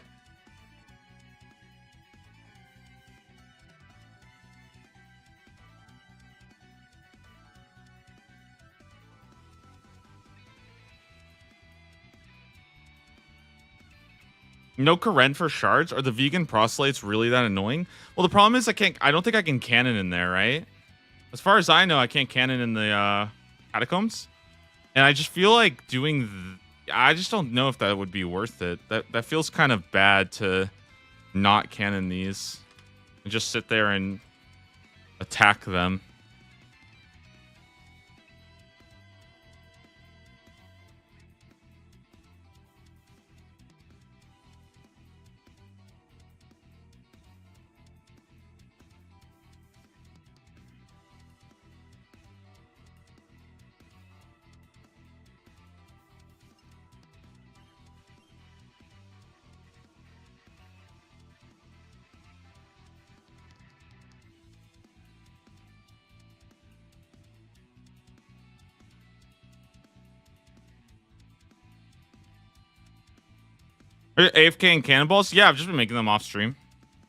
Speaker 2: No Karen for shards? Are the vegan proselytes really that annoying? Well, the problem is I don't think I can cannon in there, right? As far as I know, I can't cannon in the catacombs. And I just feel like I just don't know if that would be worth it. That feels kind of bad to not cannon these and just sit there and attack them. AFK and cannonballs? Yeah, I've just been making them off stream.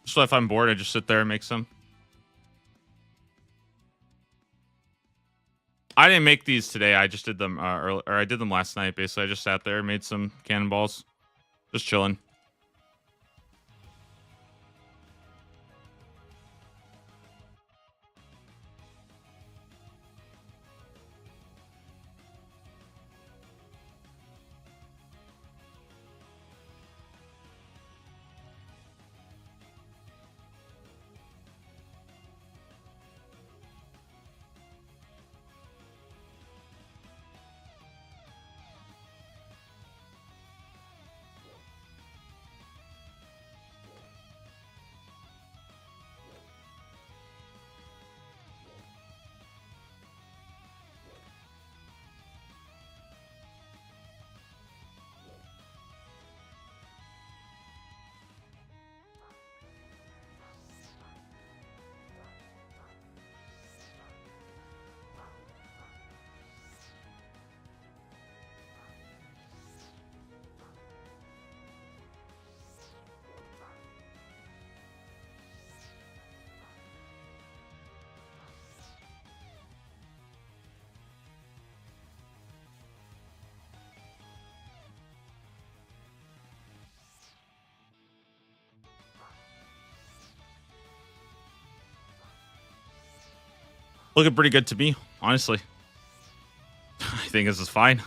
Speaker 2: So if I'm bored, I just sit there and make some. I didn't make these today. I just did them early, or I did them last night. Basically, I just sat there, made some cannonballs, just chilling. Looking pretty good to me, honestly. I think this is fine.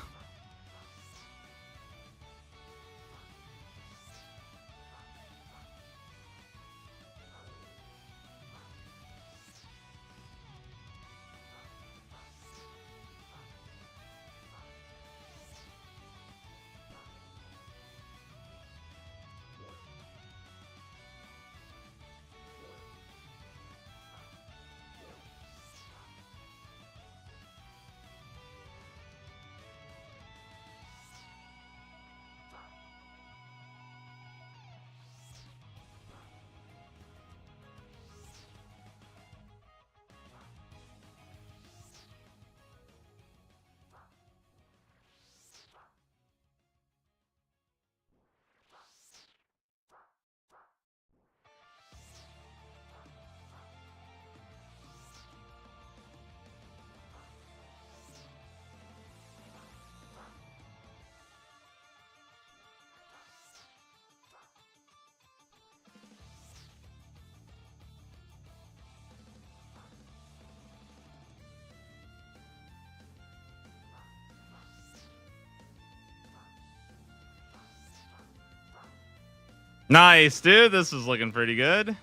Speaker 2: Nice, dude. This is looking pretty good.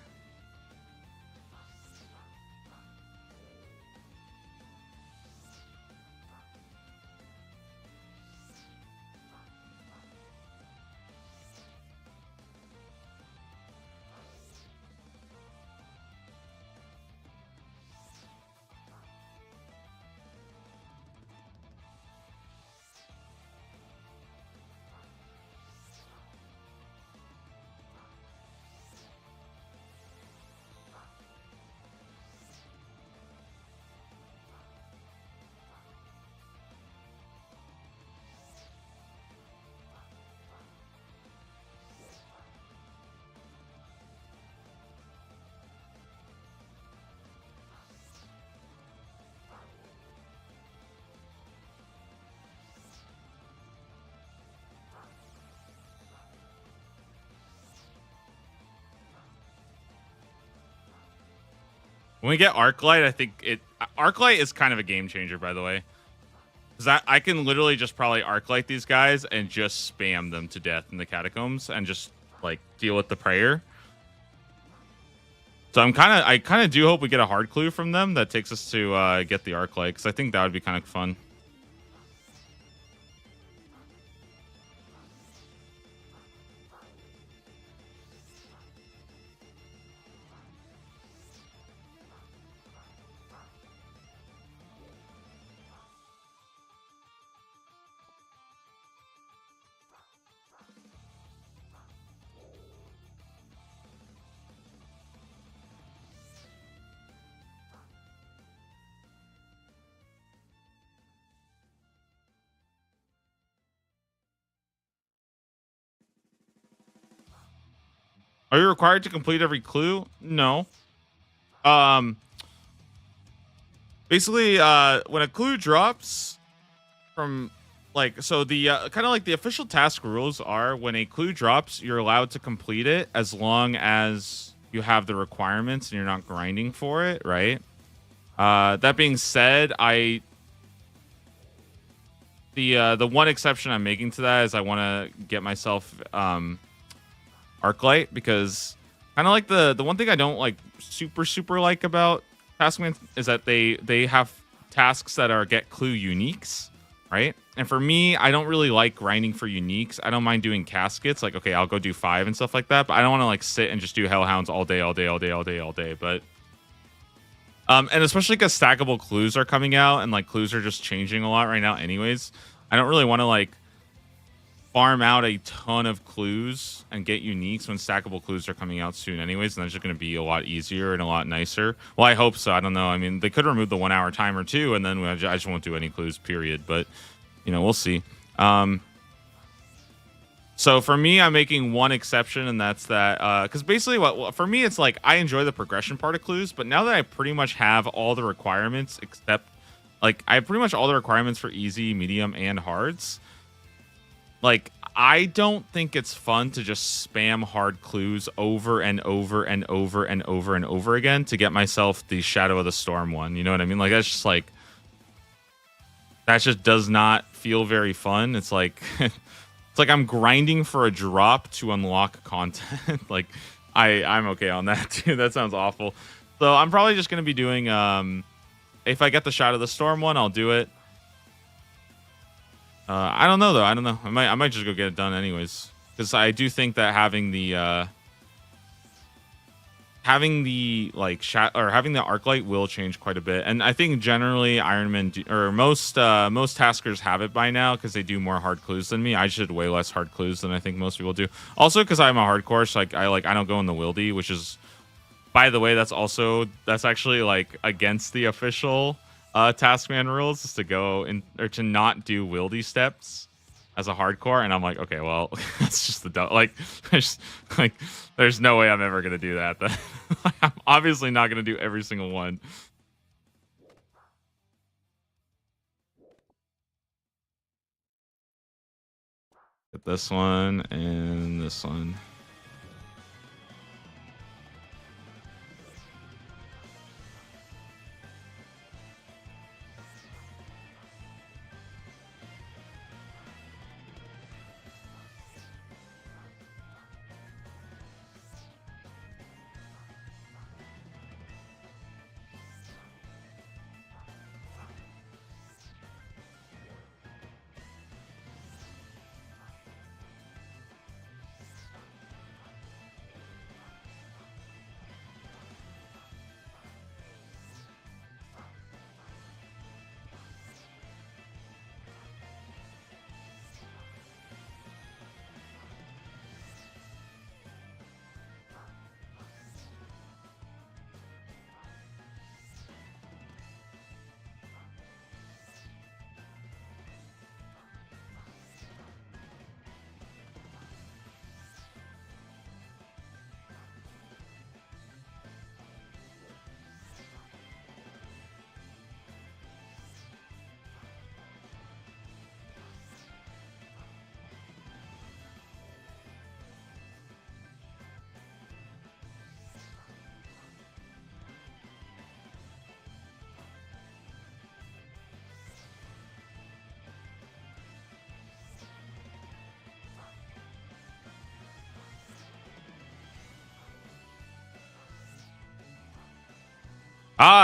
Speaker 2: When we get Arclight, I think Arclight is kind of a game changer, by the way. Because I can literally just probably Arclight these guys and just spam them to death in the catacombs and just like deal with the prayer. So I kind of do hope we get a hard clue from them that takes us to get the Arclight, because I think that would be kind of fun. Are you required to complete every clue? No. Um, Basically, when a clue drops from like, so the kind of like the official task rules are, when a clue drops, you're allowed to complete it as long as you have the requirements and you're not grinding for it, right? That being said, the one exception I'm making to that is I want to get myself Arclight, because kind of like the one thing I don't like super like about Taskman is that they have tasks that are get clue uniques, right? And for me, I don't really like grinding for uniques. I don't mind doing caskets, like, okay, I'll go do 5 and stuff like that, but I don't want to like sit and just do Hellhounds all day. But and especially because stackable clues are coming out and like clues are just changing a lot right now anyways, I don't really want to like farm out a ton of clues and get uniques when stackable clues are coming out soon anyways, and that's just going to be a lot easier and a lot nicer. Well, I hope so. I don't know. I mean, they could remove the 1 hour timer too, and then I just won't do any clues, period. But, you know, we'll see. So for me, I'm making one exception, and that's that, because basically for me, it's like I enjoy the progression part of clues, but now that I pretty much have all the requirements, except like I have pretty much all the requirements for easy, medium, and hards, like, I don't think it's fun to just spam hard clues over and over and over and over and over again to get myself the Shadow of the Storm one. You know what I mean? Like, that's just like, that just does not feel very fun. It's like, it's like I'm grinding for a drop to unlock content. Like, I'm okay on that too. That sounds awful. So I'm probably just going to be doing, if I get the Shadow of the Storm one, I'll do it. I don't know though. I don't know. I might just go get it done anyways, because I do think that having the like having the Arclight will change quite a bit. And I think generally Ironman or most taskers have it by now because they do more hard clues than me. I just did way less hard clues than I think most people do. Also because I'm a hardcore, so I don't go in the wildy, which is, by the way, that's actually like against the official Taskman rules, is to go in or to not do wildy steps as a hardcore. And I'm like, okay, well, that's just there's no way I'm ever gonna do that. I'm obviously not gonna do every single one. Get this one and this one.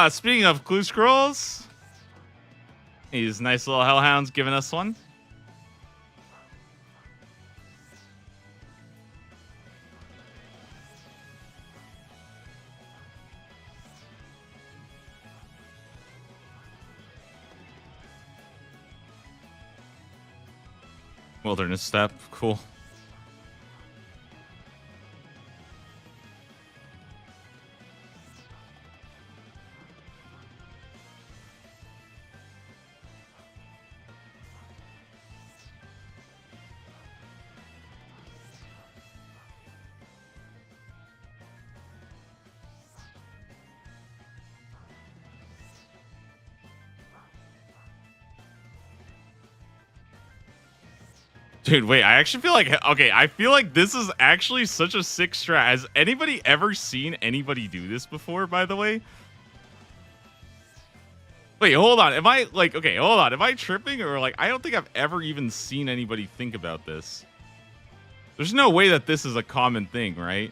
Speaker 2: Speaking of clue scrolls, these nice little hellhounds giving us one. Wilderness step, cool. Dude, wait, I actually feel like, okay, I feel like this is actually such a sick strat. Has anybody ever seen anybody do this before, by the way? Wait, hold on. Am I, like, okay, hold on. Am I tripping? Or, like, I don't think I've ever even seen anybody think about this. There's no way that this is a common thing, right?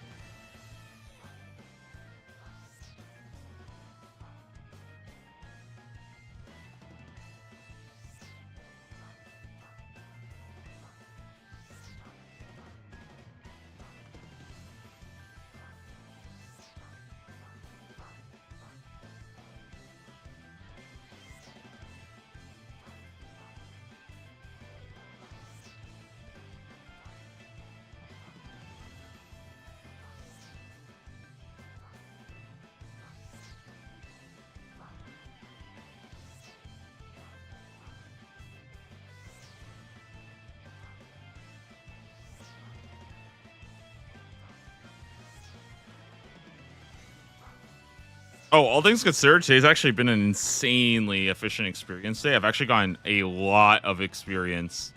Speaker 2: Oh, all things considered, today's actually been an insanely efficient experience day. I've actually gotten a lot of experience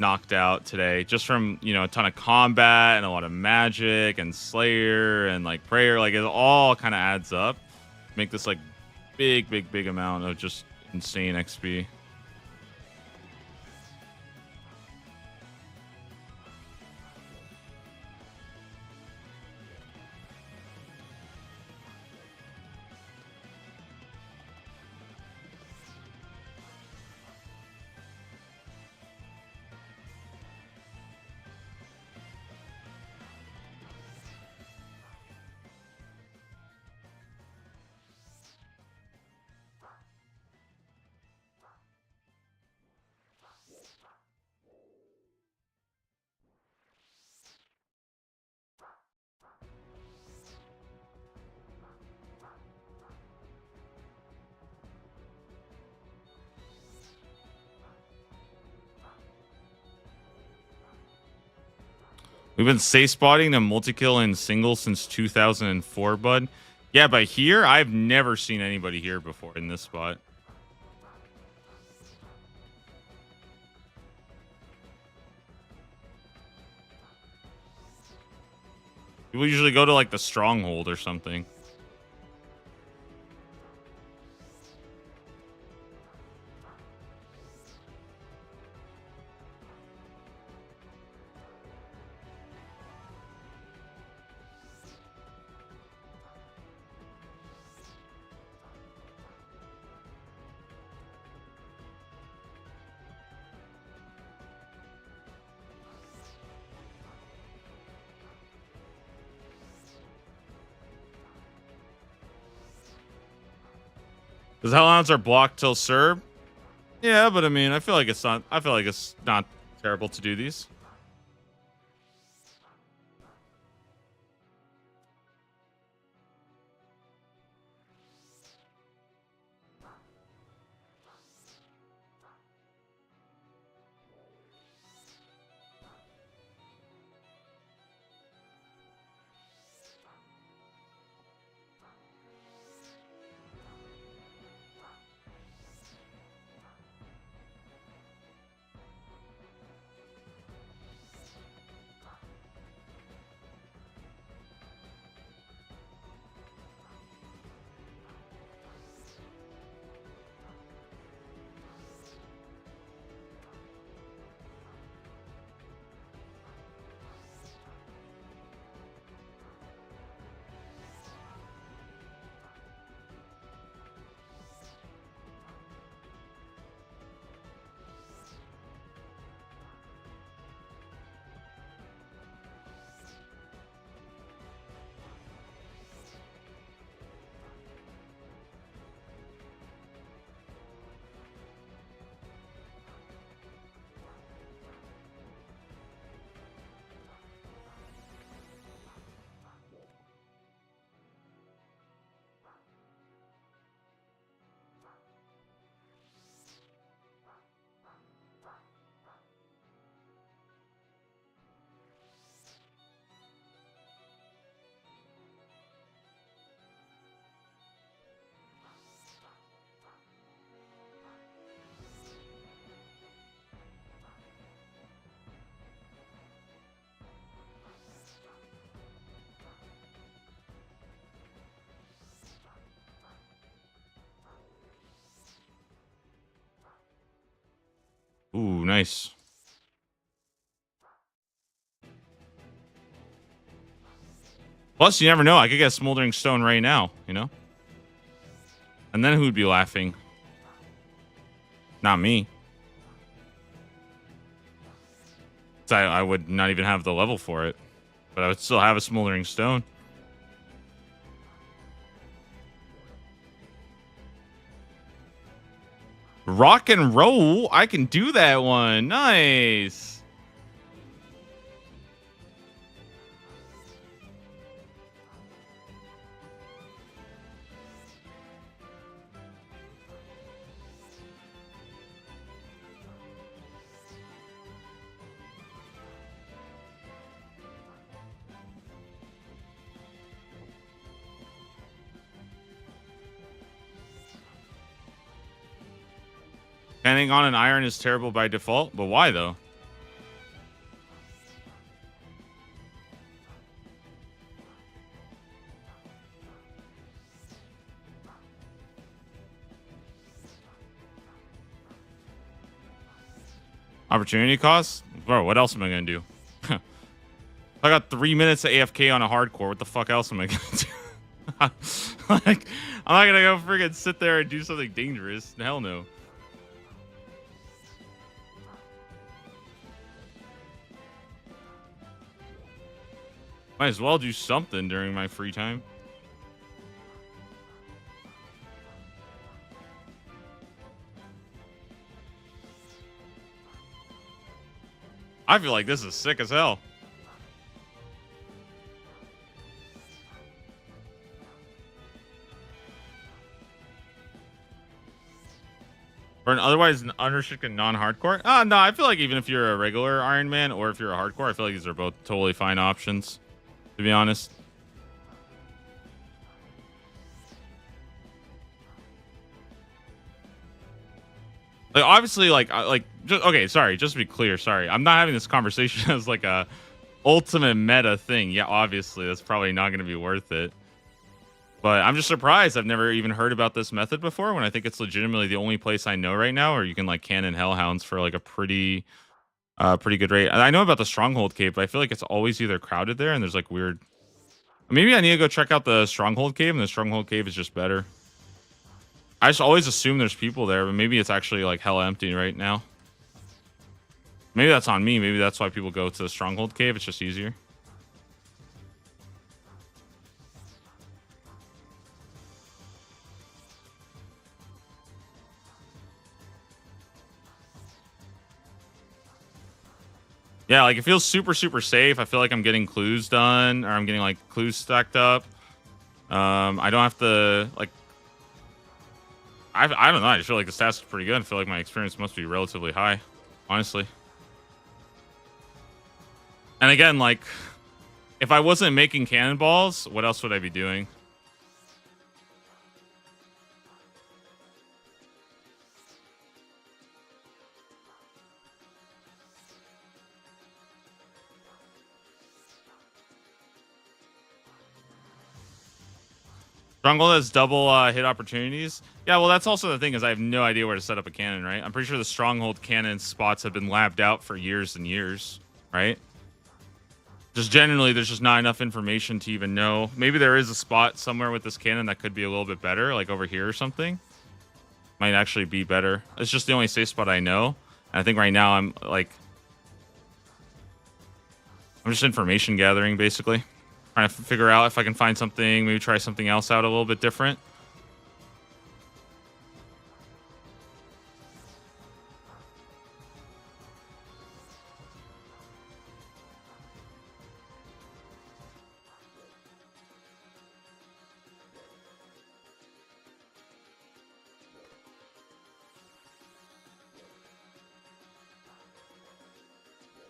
Speaker 2: knocked out today just from, you know, a ton of combat and a lot of magic and slayer and like prayer. Like it all kind of adds up. Make this like big amount of just insane XP. We've been safe spotting the multi-kill in singles since 2004, bud. Yeah, but here, I've never seen anybody here before in this spot. People usually go to like the stronghold or something. Because Hellhounds are blocked till Serb. Yeah, but I mean, I feel like it's not. I feel like it's not terrible to do these. Nice. Plus, you never know. I could get Smoldering Stone right now, you know? And then who'd be laughing? Not me. So I would not even have the level for it. But I would still have a Smoldering Stone. Rock and roll? I can do that one. Nice. Canning on an iron is terrible by default, but why though? Opportunity cost? Bro, what else am I gonna do? I got 3 minutes of AFK on a hardcore. What the fuck else am I gonna do? Like, I'm not gonna go friggin' sit there and do something dangerous. Hell no. Might as well do something during my free time. I feel like this is sick as hell. For an otherwise unrestricted non-hardcore? No, I feel like even if you're a regular Iron Man or if you're a hardcore, I feel like these are both totally fine options, to be honest. Like, obviously, okay, sorry, just to be clear, sorry. I'm not having this conversation as like a ultimate meta thing. Yeah, obviously, that's probably not going to be worth it. But I'm just surprised. I've never even heard about this method before when I think it's legitimately the only place I know right now where you can like cannon hellhounds for like a pretty good rate. And I know about the Stronghold Cave, but I feel like it's always either crowded there and there's like weird. Maybe I need to go check out the Stronghold Cave, and the Stronghold Cave is just better. I just always assume there's people there, but maybe it's actually like hella empty right now. Maybe that's on me. Maybe that's why people go to the Stronghold Cave. It's just easier. Yeah, like it feels super, super safe. I feel like I'm getting clues done, or I'm getting like clues stacked up. I don't have to like. I don't know. I just feel like the stats are pretty good. I feel like my experience must be relatively high, honestly. And again, like, if I wasn't making cannonballs, what else would I be doing? Stronghold has double hit opportunities. Yeah, well, that's also the thing is I have no idea where to set up a cannon, right? I'm pretty sure the Stronghold cannon spots have been labbed out for years and years, right? Just generally, there's just not enough information to even know. Maybe there is a spot somewhere with this cannon that could be a little bit better, like over here or something. Might actually be better. It's just the only safe spot I know. And I think right now I'm just information gathering, basically. Trying to figure out if I can find something, maybe try something else out a little bit different.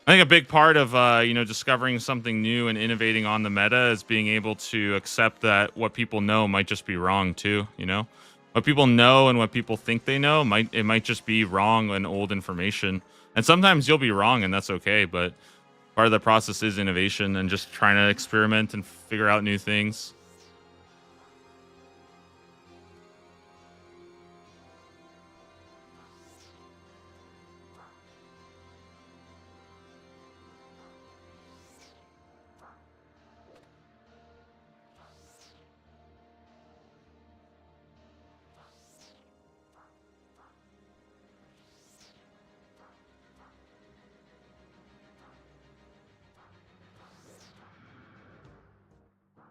Speaker 2: I think a big part of discovering something new and innovating on the meta is being able to accept that what people know might just be wrong too. You know, what people know and what people think they know might just be wrong and old information. And sometimes you'll be wrong, and that's okay. But part of the process is innovation and just trying to experiment and figure out new things.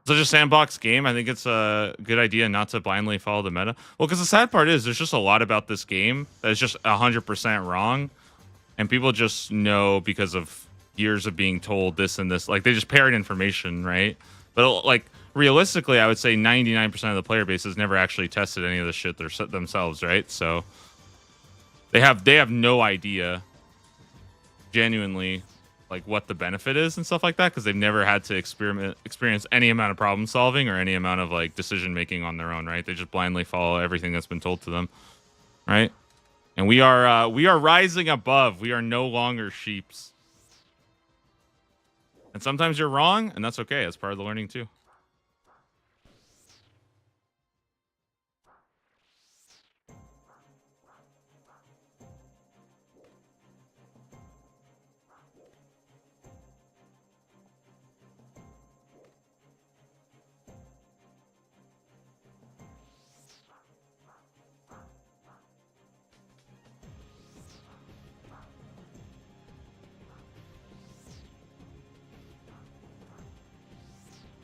Speaker 2: such a sandbox game, I think it's a good idea not to blindly follow the meta. Well, because the sad part is there's just a lot about this game that is just 100% wrong, and people just know because of years of being told this and this. Like, they just parrot information, right? But like realistically, I would say 99% of the player base has never actually tested any of the shit themselves, right? So they have no idea, genuinely, like what the benefit is and stuff like that, because they've never had to experience any amount of problem solving or any amount of like decision making on their own, right? They just blindly follow everything that's been told to them, right? And we are rising above. We are no longer sheeps. And sometimes you're wrong, and that's okay. That's part of the learning too.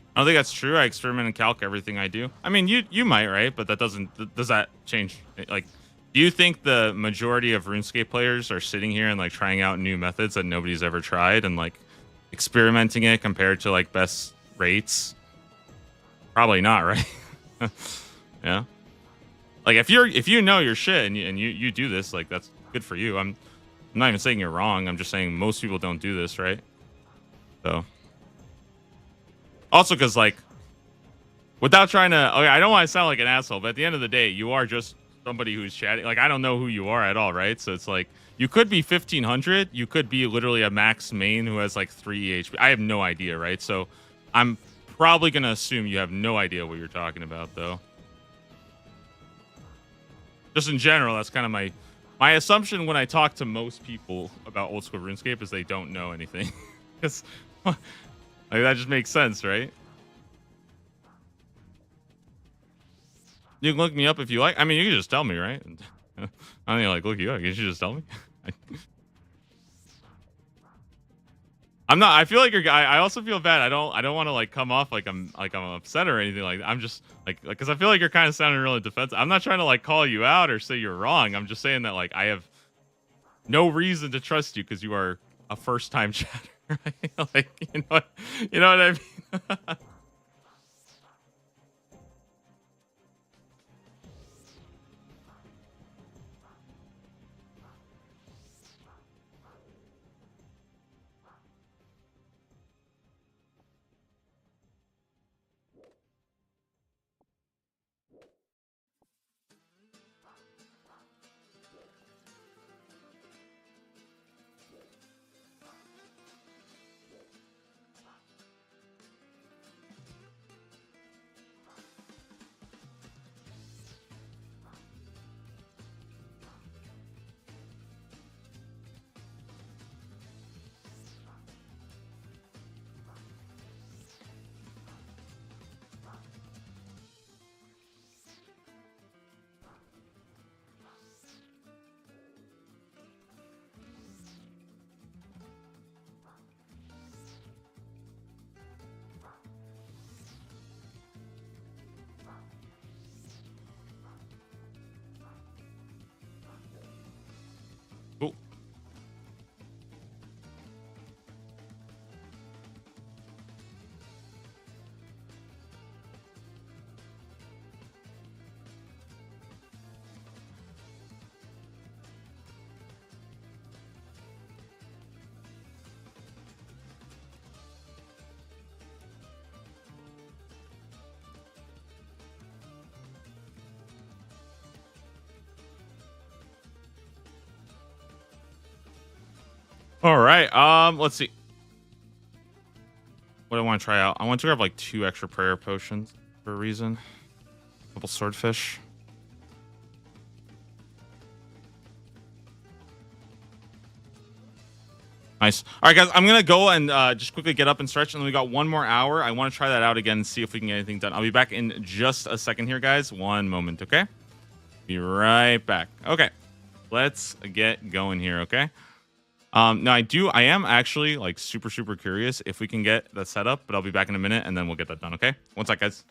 Speaker 2: I don't think that's true. I experiment and calc everything I do. I mean, you might, right? But that doesn't. Does that change? Like, do you think the majority of RuneScape players are sitting here and like trying out new methods that nobody's ever tried and like experimenting it compared to like best rates? Probably not, right? Yeah. Like if you know your shit and you do this, like that's good for you. I'm not even saying you're wrong. I'm just saying most people don't do this, right? So. Also, because, like, without trying to... Okay, I don't want to sound like an asshole, but at the end of the day, you are just somebody who's chatting. Like, I don't know who you are at all, right? So it's like, you could be 1,500. You could be literally a max main who has, like, 3 HP. I have no idea, right? So I'm probably going to assume you have no idea what you're talking about, though. Just in general, that's kind of my assumption when I talk to most people about old school RuneScape is they don't know anything. Because... Like, that just makes sense, right? You can look me up if you like. I mean, you can just tell me, right? I don't even like look you up. You should just tell me. I'm not. I feel like you're. I also feel bad. I don't want to like come off like I'm upset or anything like. I'm just like because I feel like you're kind of sounding really defensive. I'm not trying to like call you out or say you're wrong. I'm just saying that like I have no reason to trust you because you are a first time chatter. Right? Like you know what I mean. Cool. All right. Let's see. What do I want to try out? I want to grab like 2 extra prayer potions for a reason. A couple swordfish. Nice. All right, guys. I'm gonna go and just quickly get up and stretch, and then we got 1 more hour. I want to try that out again and see if we can get anything done. I'll be back in just a second here, guys. 1 moment, okay? Be right back. Okay. Let's get going here, okay? No, I am actually like super curious if we can get that set up, but I'll be back in a minute and then we'll get that done. Okay, one sec, guys.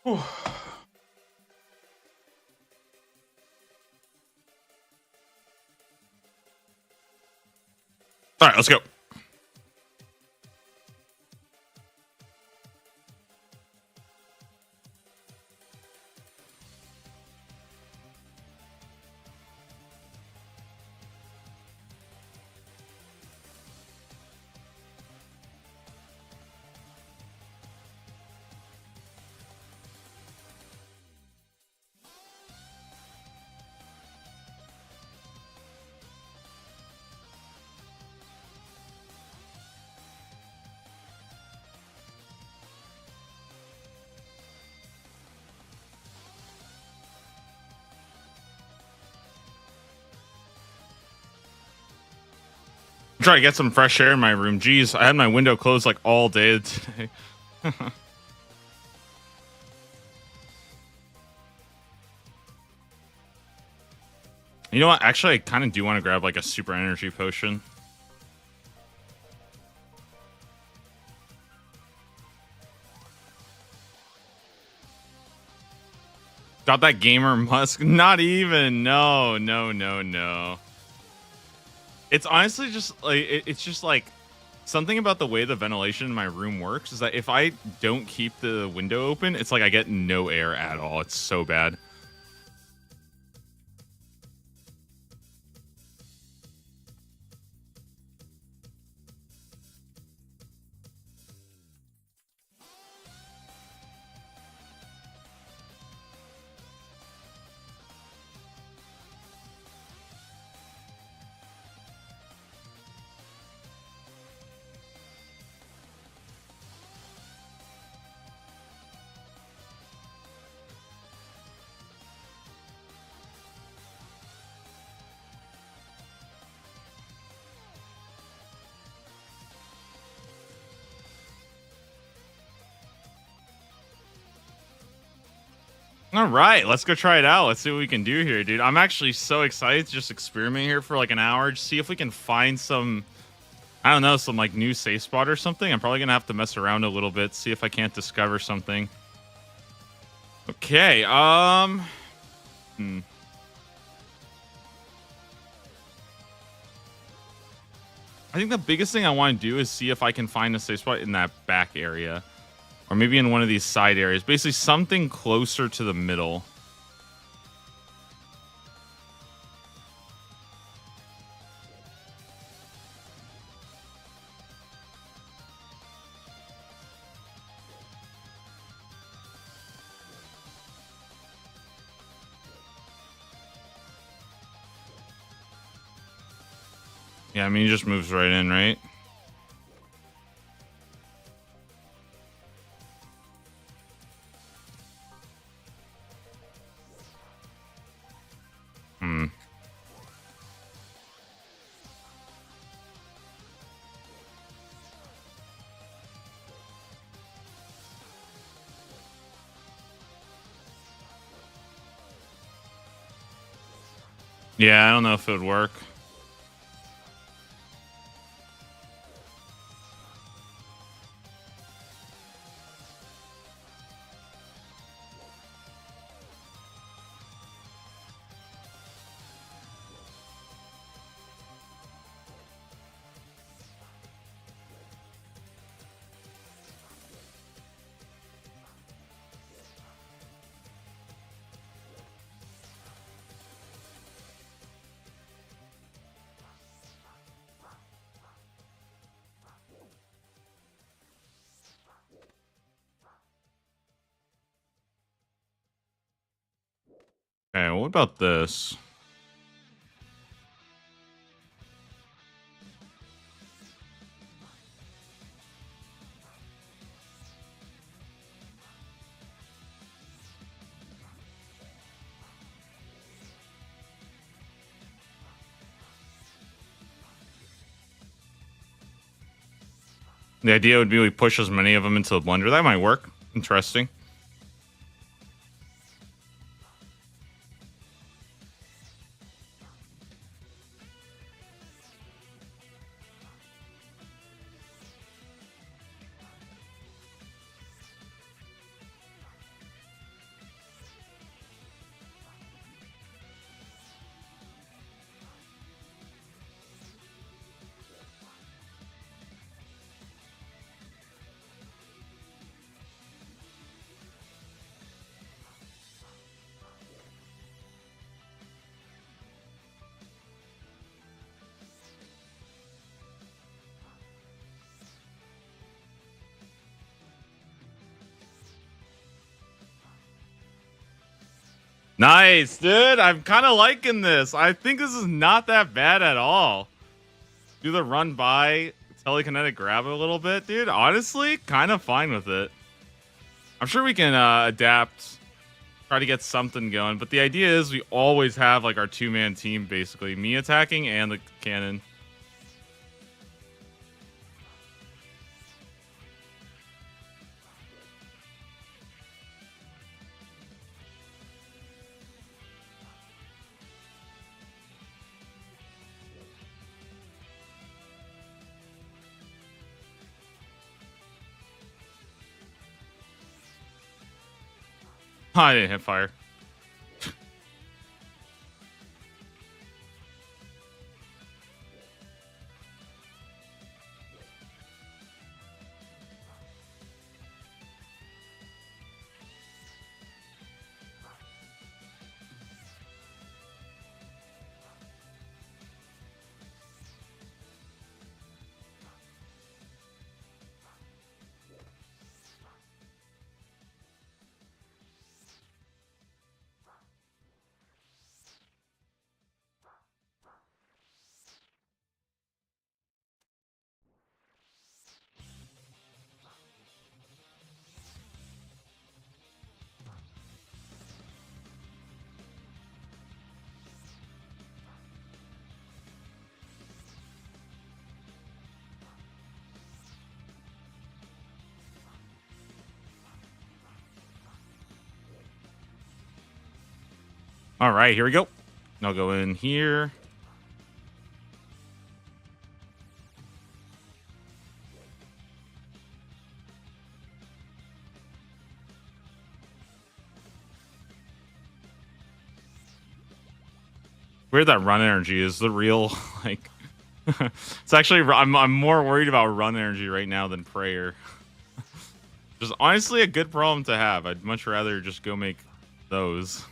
Speaker 2: All right, let's go. Try to get some fresh air in my room. Jeez, I had my window closed like all day today. You know what? Actually, I kind of do want to grab like a super energy potion. Got that gamer musk? Not even. No, no, no, no. It's honestly just like it's just like something about the way the ventilation in my room works is that if I don't keep the window open, it's like I get no air at all. It's so bad. All right, let's go try it out. Let's see what we can do here, dude. I'm actually so excited to just experiment here for like an hour, just see if we can find some, I don't know, some like new safe spot or something. I'm probably gonna have to mess around a little bit, see if I can't discover something. Okay, I think the biggest thing I want to do is see if I can find a safe spot in that back area. Or maybe in one of these side areas. Basically something closer to the middle. Yeah, I mean, he just moves right in, right? Hmm. Yeah, I don't know if it would work. Okay, what about this? The idea would be we push as many of them into the blender. That might work. Interesting. Nice, dude. I'm kind of liking this. I think this is not that bad at all. Do the run by, telekinetic grab a little bit, dude. Honestly, kind of fine with it. I'm sure we can adapt, try to get something going. But the idea is we always have like our 2-man team, basically. Me attacking and the cannon. I didn't hit fire. All right, here we go. I'll go in here. Weird that run energy is the real like. It's actually I'm more worried about run energy right now than prayer. Just honestly a good problem to have. I'd much rather just go make those.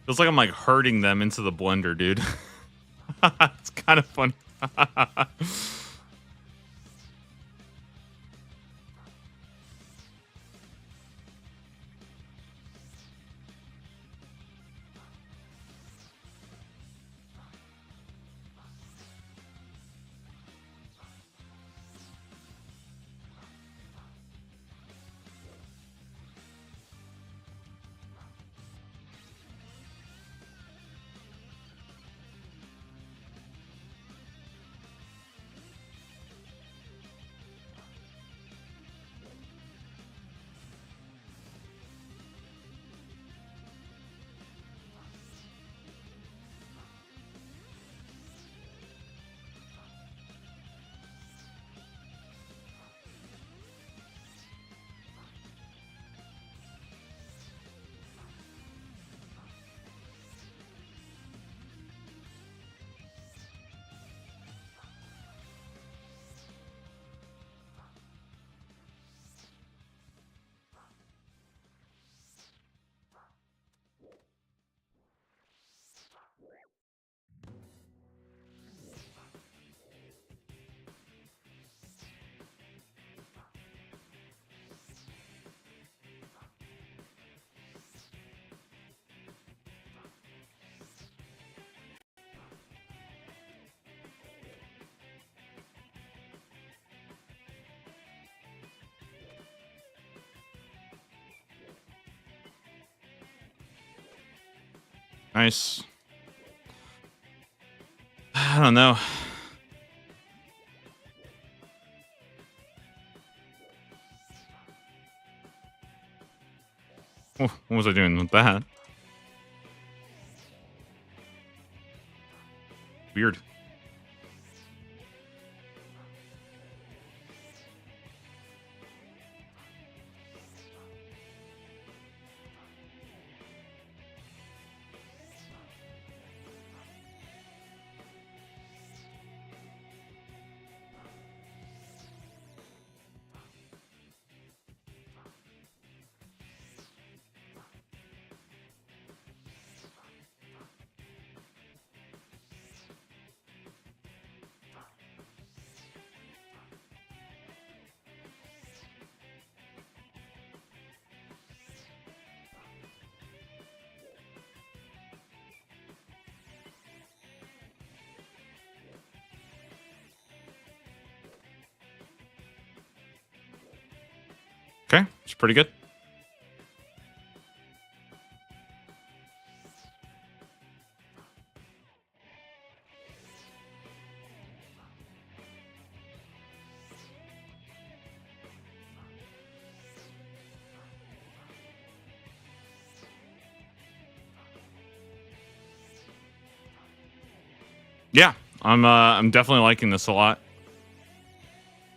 Speaker 2: Feels like I'm like herding them into the blender, dude. It's kind of funny. Nice. I don't know. What was I doing with that? Weird. Okay, it's pretty good. Yeah, I'm definitely liking this a lot.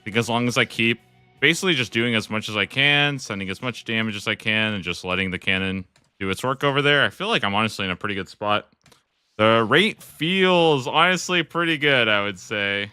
Speaker 2: Because as long as I keep basically just doing as much as I can, sending as much damage as I can, and just letting the cannon do its work over there, I feel like I'm honestly in a pretty good spot. The rate feels honestly pretty good, I would say.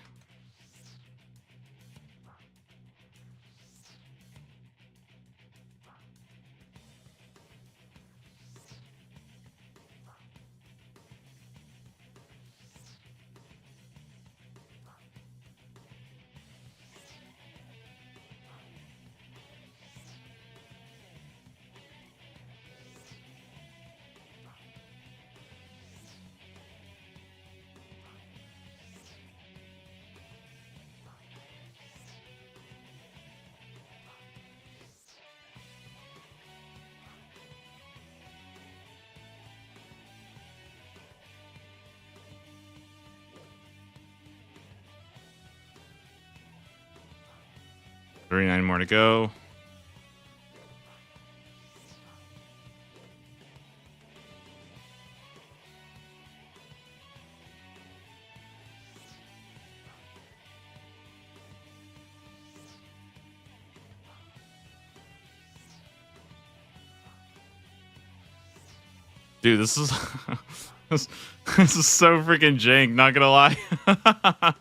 Speaker 2: $39 more to go. Dude, this is this is so freaking jank, not gonna lie.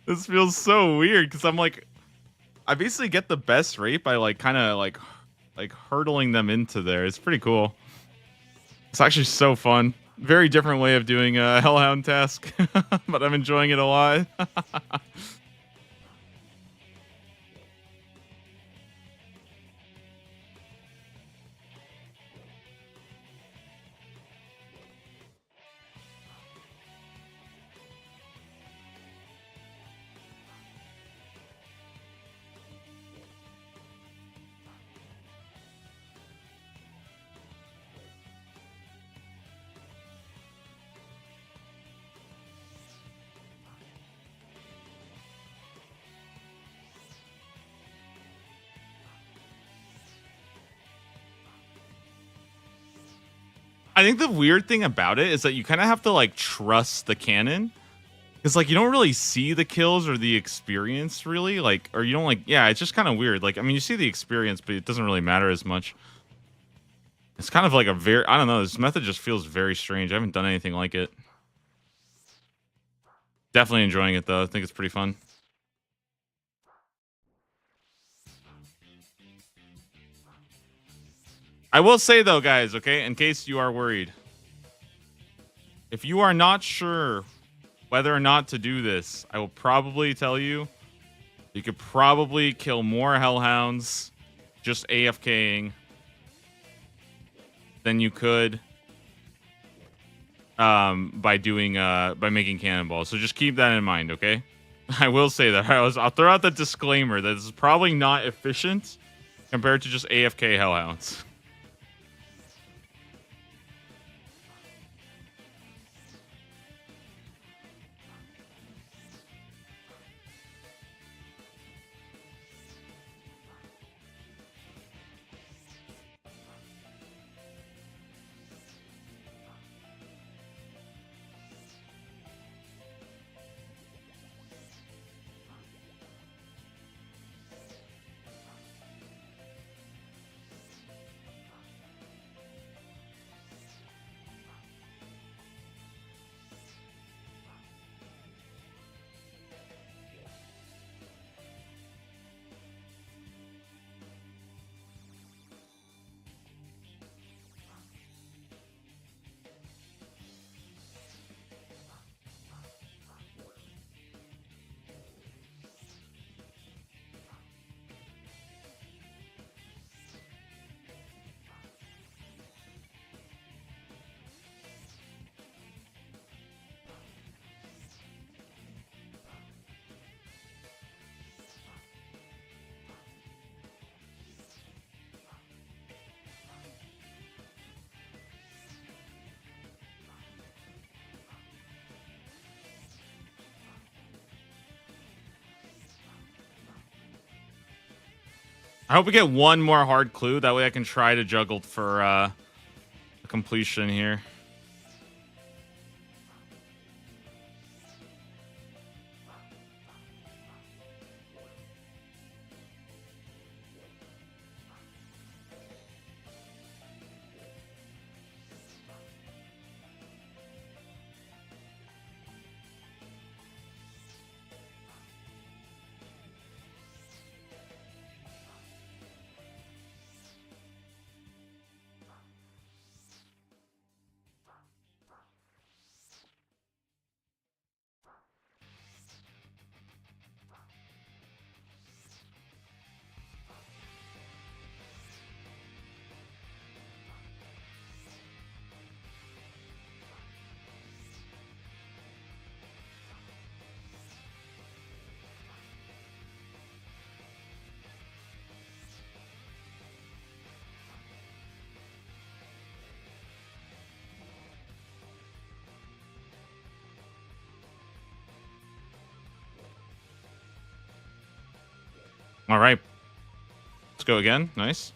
Speaker 2: This feels so weird because I'm like, I basically get the best rate by like kind of like hurdling them into there. It's pretty cool. It's actually so fun. Very different way of doing a Hellhound task, but I'm enjoying it a lot. I think the weird thing about it is that you kind of have to like trust the cannon. Because like you don't really see the kills or the experience really, like, or you don't like, yeah, it's just kind of weird. Like, I mean, you see the experience, but it doesn't really matter as much. It's kind of like a very, I don't know, this method just feels very strange. I haven't done anything like it. Definitely enjoying it though. I think it's pretty fun. I will say though, guys, okay, in case you are worried, if you are not sure whether or not to do this, I will probably tell you you could probably kill more hellhounds just AFKing than you could by doing by making cannonballs. So just keep that in mind, okay? I will say that. I'll throw out the disclaimer that this is probably not efficient compared to just AFK hellhounds. I hope we get one more hard clue. That way I can try to juggle for a completion here. All right. Let's go again. Nice.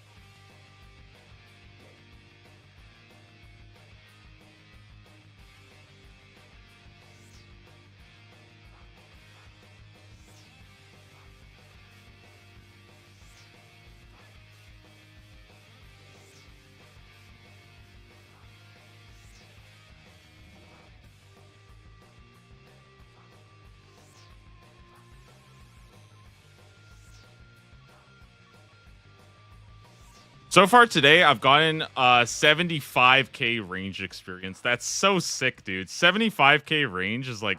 Speaker 2: So far today, I've gotten 75k range experience. That's so sick, dude. 75k range is like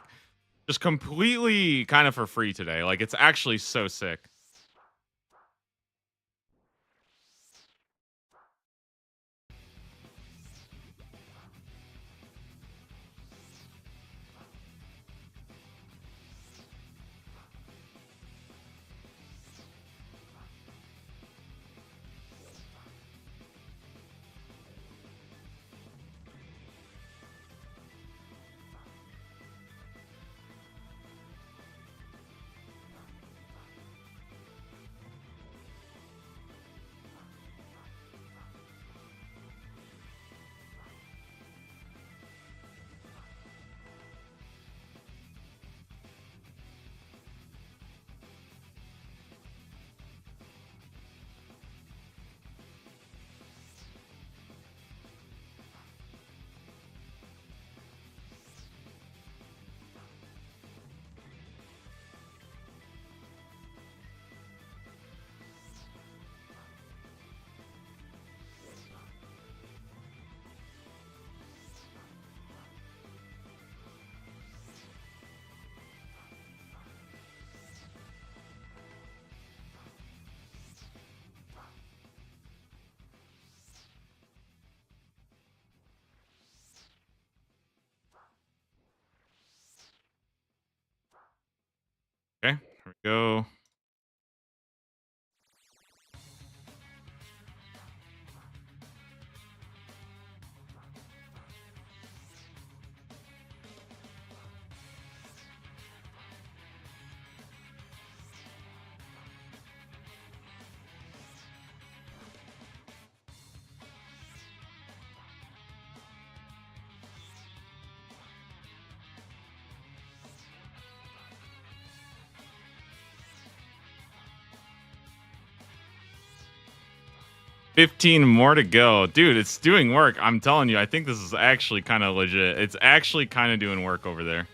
Speaker 2: just completely kind of for free today. Like it's actually so sick. Okay, here we go. $15 more to go. Dude, it's doing work. I'm telling you, I think this is actually kind of legit. It's actually kind of doing work over there.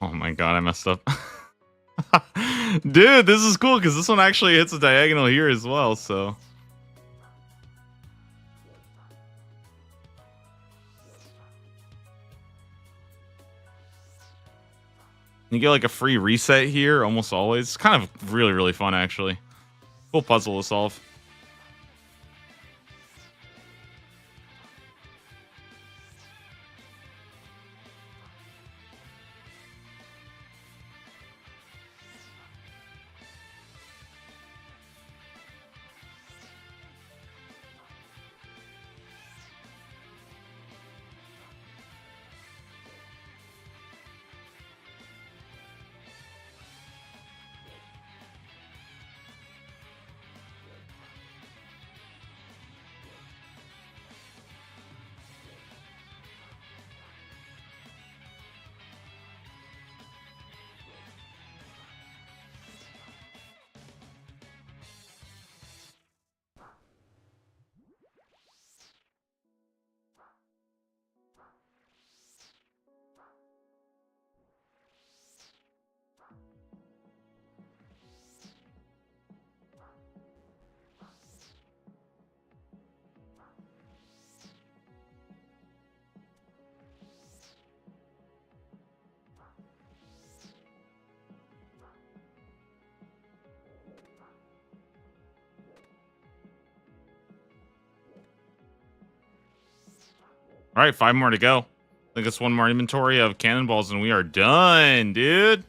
Speaker 2: Oh my god, I messed up. Dude, this is cool because this one actually hits a diagonal here as well, so. You get like a free reset here almost always. It's kind of really, really fun actually. Cool puzzle to solve. All right, 5 more to go. I think it's one more inventory of cannonballs and we are done, dude.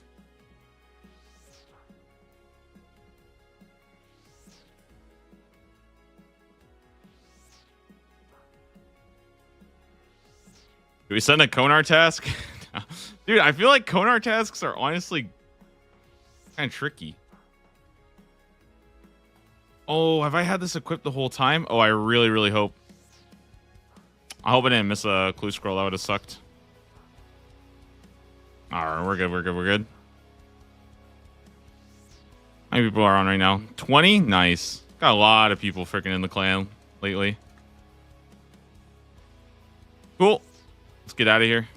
Speaker 2: Do we send a Konar task? Dude, I feel like Konar tasks are honestly kind of tricky. Oh, have I had this equipped the whole time? Oh, I really, really hope. I hope I didn't miss a clue scroll. That would have sucked. All right, we're good. We're good. We're good. How many people are on right now? 20? Nice. Got a lot of people freaking in the clan lately. Cool. Let's get out of here.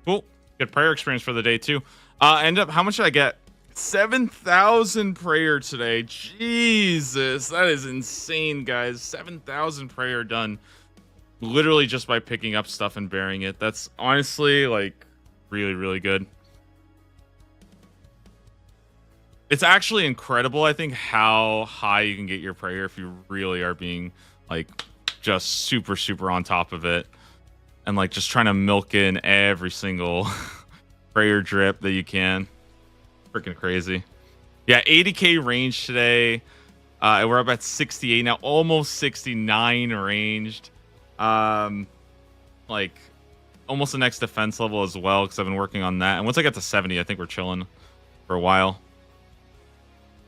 Speaker 2: Cool. Good prayer experience for the day, too. End up, how much did I get? 7,000 prayer today. Jesus, that is insane, guys. 7,000 prayer done. Literally just by picking up stuff and bearing it. That's honestly, like, really, really good. It's actually incredible, I think, how high you can get your prayer if you really are being, like, just super, super on top of it. And, like, just trying to milk in every single prayer drip that you can. Freaking crazy. Yeah, 80k range today. We're up at 68 now, almost 69 ranged. Like, almost the next defense level as well, because I've been working on that. And once I get to 70, I think we're chilling for a while.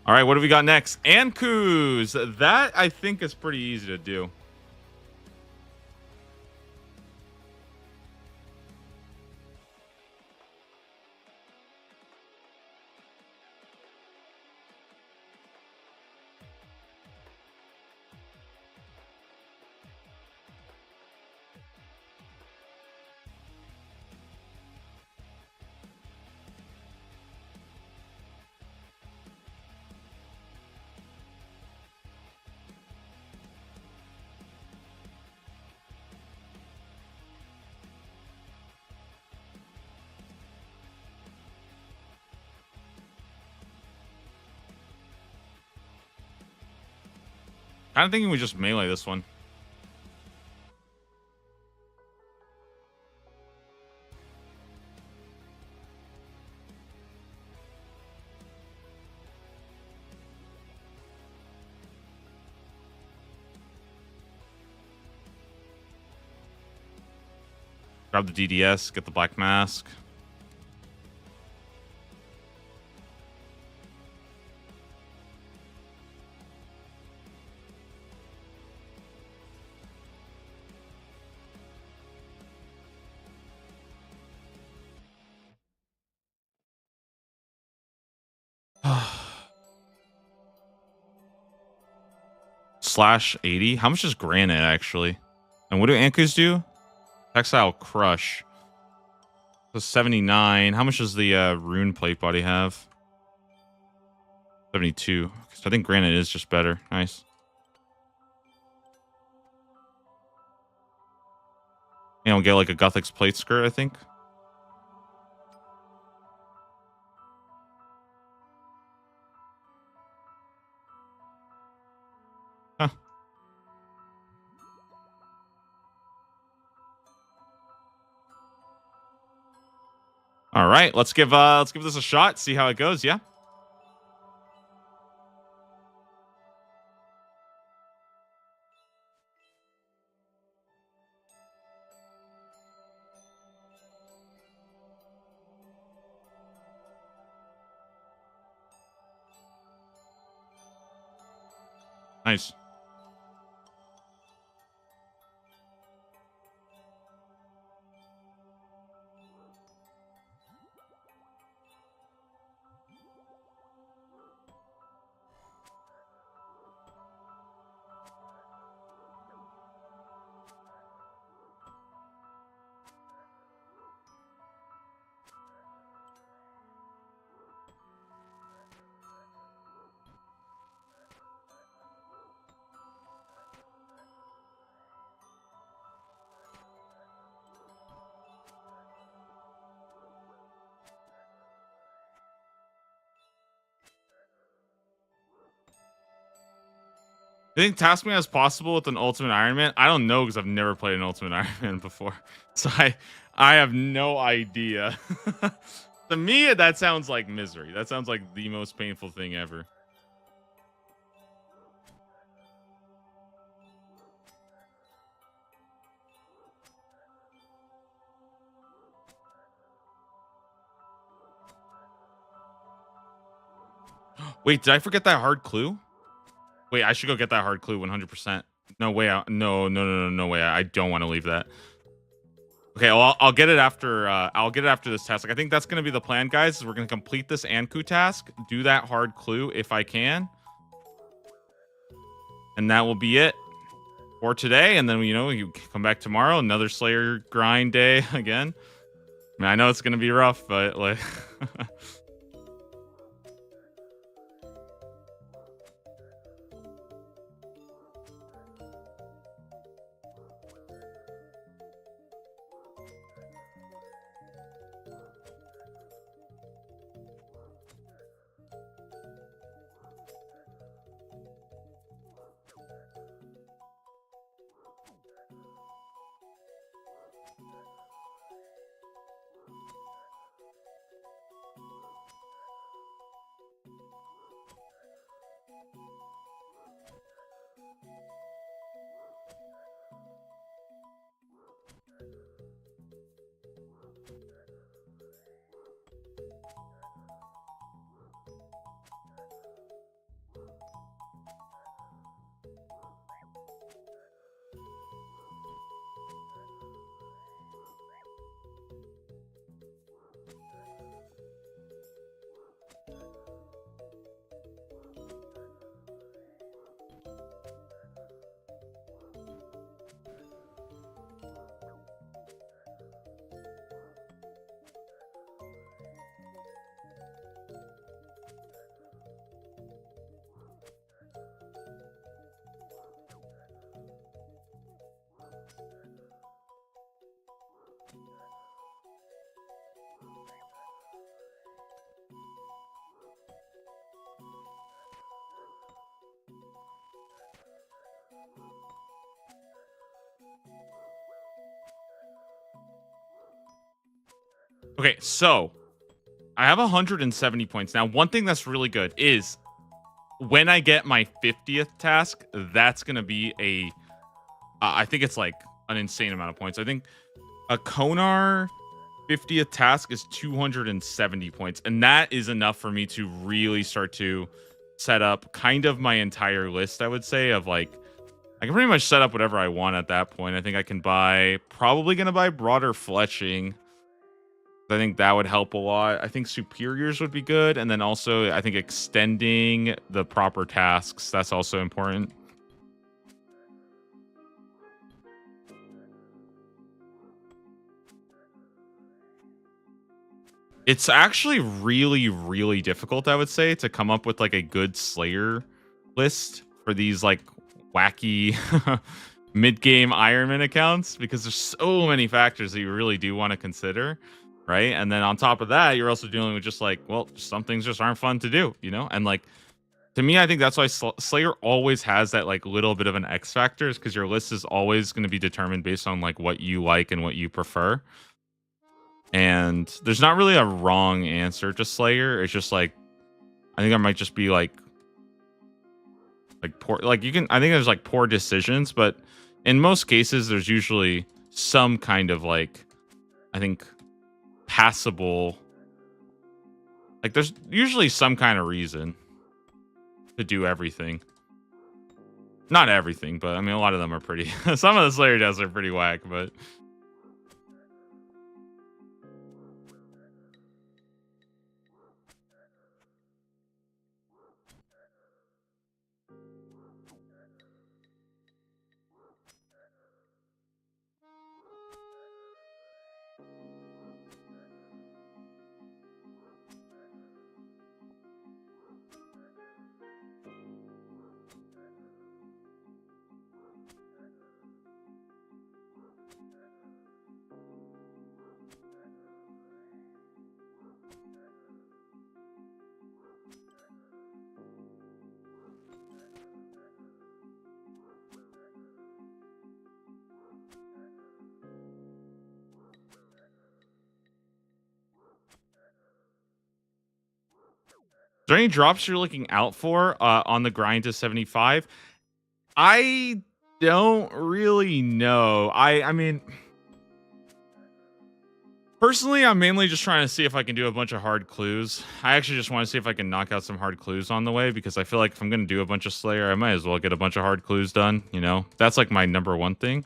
Speaker 2: All right, what do we got next? Ankus. That, I think, is pretty easy to do. Kind of thinking we just melee this one. Grab the DDS, get the black mask. Slash 80. How much is granite actually? And what do Ankus do? Textile crush. So 79. How much does the rune plate body have? 72. So I think granite is just better. Nice. You know, get like a Gothic's plate skirt, I think. Huh. All right, let's give this a shot. See how it goes. Yeah. Nice. I think task me as possible with an Ultimate Iron Man. I don't know because I've never played an Ultimate Iron Man before, so I have no idea. To me, that sounds like misery. That sounds like the most painful thing ever. Wait, did I forget that hard clue? Wait, I should go get that hard clue 100%. No way. No way. I don't want to leave that. Okay, well, I'll get it after. I'll get it after this task. Like, I think that's gonna be the plan, guys. Is we're gonna complete this Anku task, do that hard clue if I can, and that will be it for today. And then you come back tomorrow, another Slayer grind day again. I mean, I know it's gonna be rough, but like. Okay, so I have 170 points. Now, one thing that's really good is when I get my 50th task, that's going to be I think it's like an insane amount of points. I think a Konar 50th task is 270 points. And that is enough for me to really start to set up kind of my entire list, I would say, of like, I can pretty much set up whatever I want at that point. I think I can probably going to buy Broader Fletching. I think that would help a lot. I think superiors would be good. And then also, I think extending the proper tasks, that's also important. It's actually really, really difficult, I would say, to come up with like a good Slayer list for these like wacky mid-game Ironman accounts because there's so many factors that you really do want to consider. Right. And then on top of that, you're also dealing with just like, well, some things just aren't fun to do, And like, to me, I think that's why Slayer always has that like little bit of an X factor is because your list is always going to be determined based on like what you like and what you prefer. And there's not really a wrong answer to Slayer. It's just like, I think I might just be like poor, like I think there's like poor decisions, but in most cases, there's usually some kind of like, I think, passable, like there's usually some kind of reason to do everything. Not everything, but I mean a lot of them are pretty some of the Slayer deaths are pretty whack, but there any drops you're looking out for on the grind to 75? I don't really know. I mean, personally, I'm mainly just trying to see if I can do a bunch of hard clues. I actually just want to see if I can knock out some hard clues on the way, because I feel like if I'm going to do a bunch of Slayer, I might as well get a bunch of hard clues done, you know? That's like my number one thing.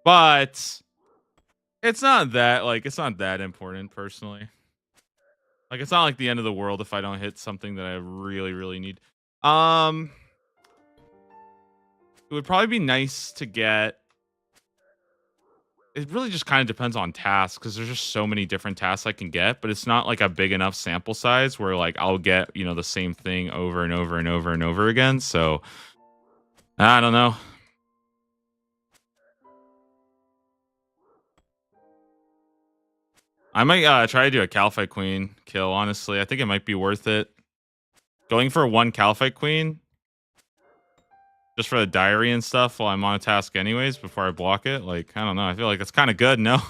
Speaker 2: But it's not that important personally. Like, it's not like the end of the world if I don't hit something that I really, really need. It would probably be nice to get. It really just kind of depends on tasks, because there's just so many different tasks I can get, but it's not like a big enough sample size where like I'll get, you know, the same thing over and over and over and over again. So I don't know. I might try to do a Calphite Queen kill, honestly. I think it might be worth it. Going for one Calphite Queen just for the diary and stuff while I'm on a task anyways before I block it. Like, I don't know. I feel like that's kind of good, no?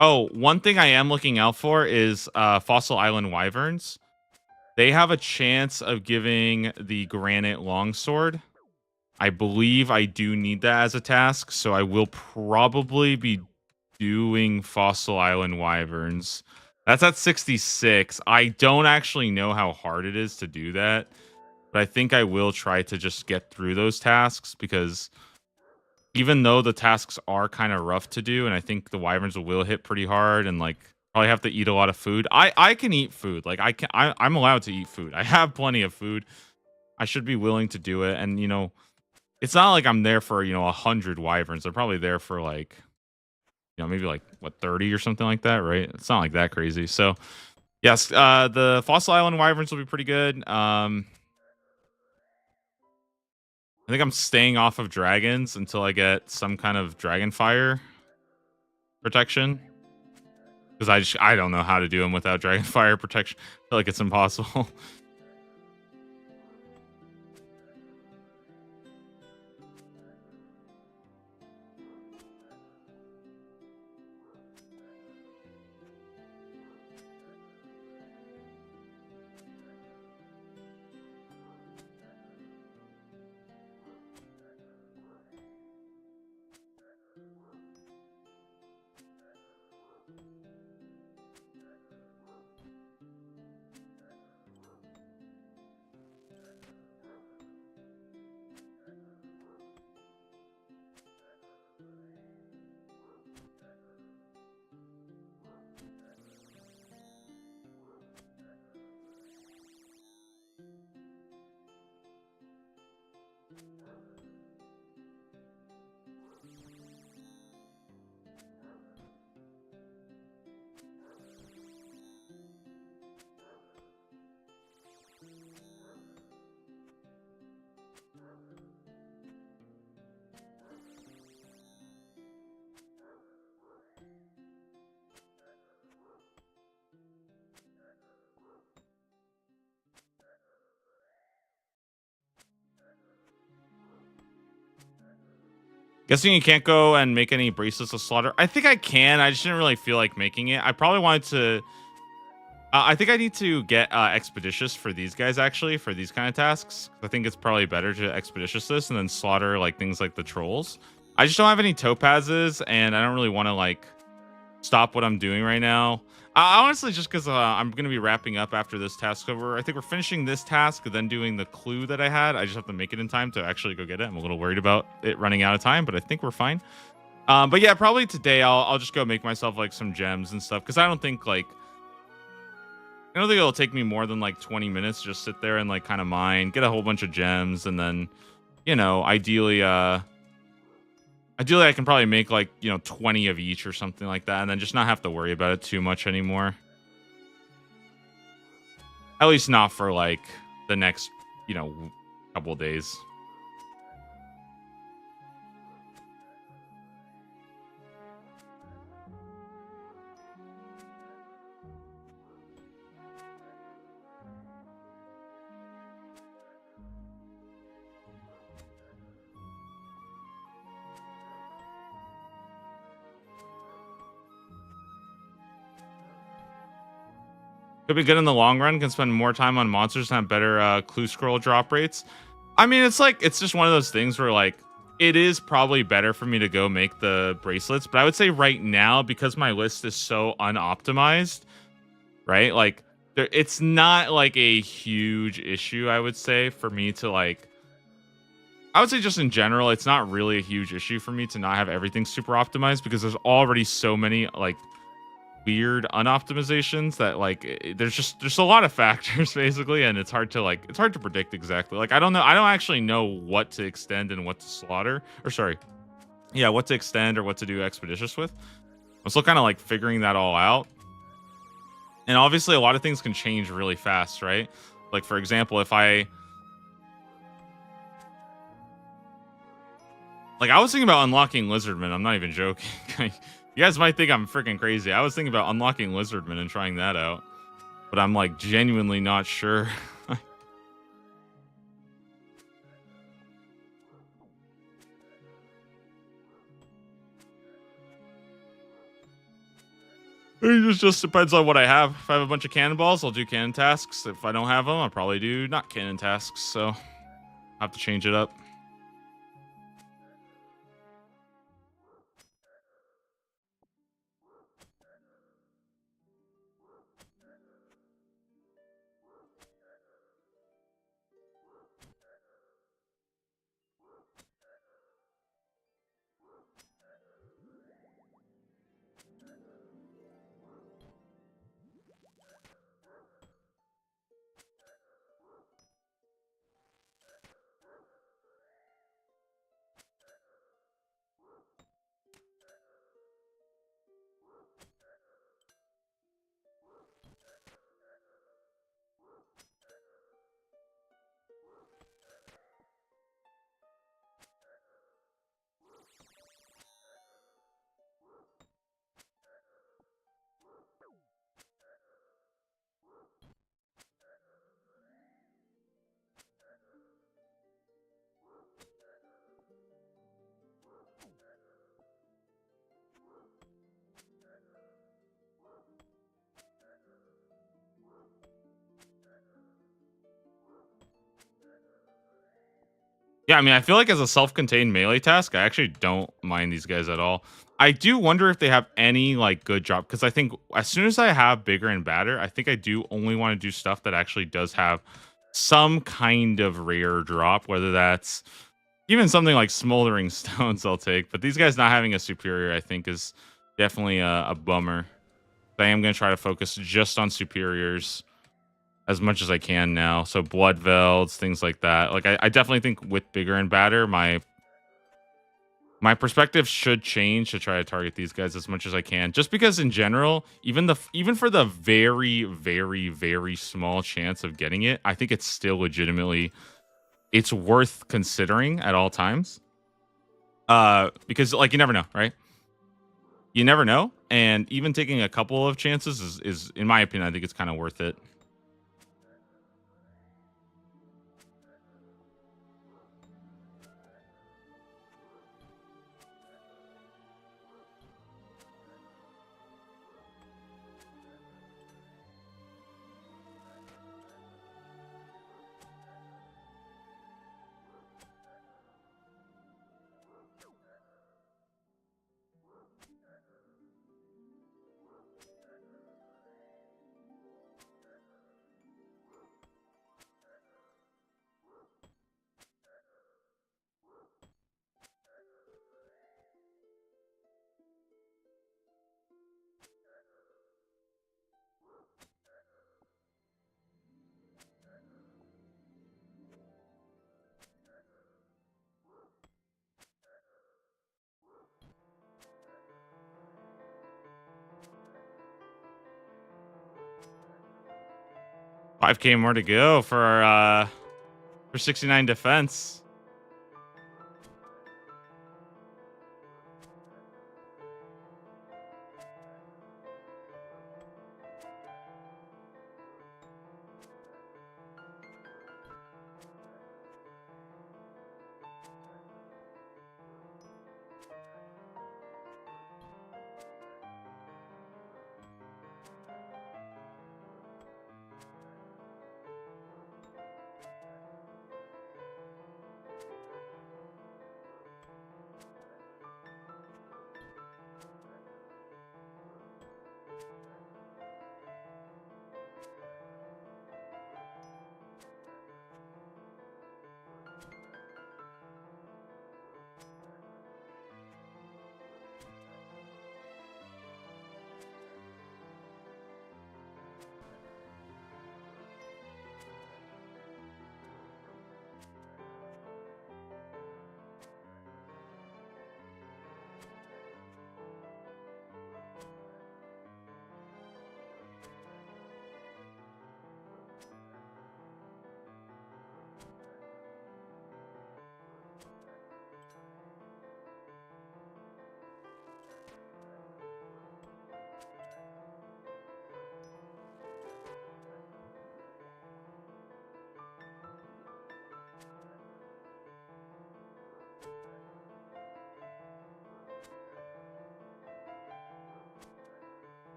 Speaker 2: Oh, one thing I am looking out for is Fossil Island Wyverns. They have a chance of giving the Granite Longsword. I believe I do need that as a task, so I will probably be doing Fossil Island Wyverns. That's at 66. I don't actually know how hard it is to do that, but I think I will try to just get through those tasks, because even though the tasks are kind of rough to do, and I think the Wyverns will hit pretty hard and like probably have to eat a lot of food. I can eat food. Like I'm allowed to eat food. I have plenty of food. I should be willing to do it. And you know, it's not like I'm there for, you know, 100 Wyverns. They're probably there for like, you know, maybe like what, 30 or something like that, right? It's not like that crazy. So yes, the Fossil Island Wyverns will be pretty good. I think I'm staying off of dragons until I get some kind of dragon fire protection, because I don't know how to do them without dragon fire protection. I feel like it's impossible. Guessing you can't go and make any bracelets of slaughter. I think I can. I just didn't really feel like making it. I probably wanted to. I think I need to get expeditious for these guys, actually, for these kind of tasks. I think it's probably better to expeditious this and then slaughter like things like the trolls. I just don't have any topazes, and I don't really want to like stop what I'm doing right now. Honestly, just because I'm going to be wrapping up after this task over. I think we're finishing this task, then doing the clue that I had. I just have to make it in time to actually go get it. I'm a little worried about it running out of time, but I think we're fine. But yeah, probably today I'll just go make myself like some gems and stuff because I don't think it'll take me more than like 20 minutes to just sit there and like kind of mine, get a whole bunch of gems, and then ideally I can probably make like 20 of each or something like that, and then just not have to worry about it too much anymore. At least not for like the next couple of days. Could be good in the long run. Can spend more time on monsters and have better clue scroll drop rates. I mean, it's just one of those things where like it is probably better for me to go make the bracelets, but I would say right now because my list is so unoptimized, right? Like it's not like a huge issue. I would say for me to like, I would say just in general, it's not really a huge issue for me to not have everything super optimized because there's already so many like weird unoptimizations that like there's a lot of factors basically, and it's hard to predict exactly. Like I don't actually know what to extend and what to slaughter, or sorry, yeah, what to extend or what to do expeditious with. I'm still kind of like figuring that all out, and obviously a lot of things can change really fast, right? Like for example, if I like I was thinking about unlocking Lizardman. I'm not even joking. You guys might think I'm freaking crazy. I was thinking about unlocking Lizardman and trying that out, but I'm like genuinely not sure. It just depends on what I have. If I have a bunch of cannonballs, I'll do cannon tasks. If I don't have them, I'll probably do not cannon tasks. So I have to change it up. Yeah, I mean, I feel like as a self-contained melee task, I actually don't mind these guys at all. I do wonder if they have any like good drop because I think as soon as I have bigger and badder, I think I do only want to do stuff that actually does have some kind of rare drop, whether that's even something like smoldering stones I'll take. But these guys not having a superior, I think, is definitely a bummer. I am going to try to focus just on superiors as much as I can now. So blood velds, things like that. Like I definitely think with bigger and badder, my perspective should change to try to target these guys as much as I can. Just because in general, even for the very, very, very small chance of getting it, I think it's still legitimately it's worth considering at all times. Because like you never know, right? You never know. And even taking a couple of chances is in my opinion, I think it's kind of worth it. 5K more to go for 69 defense.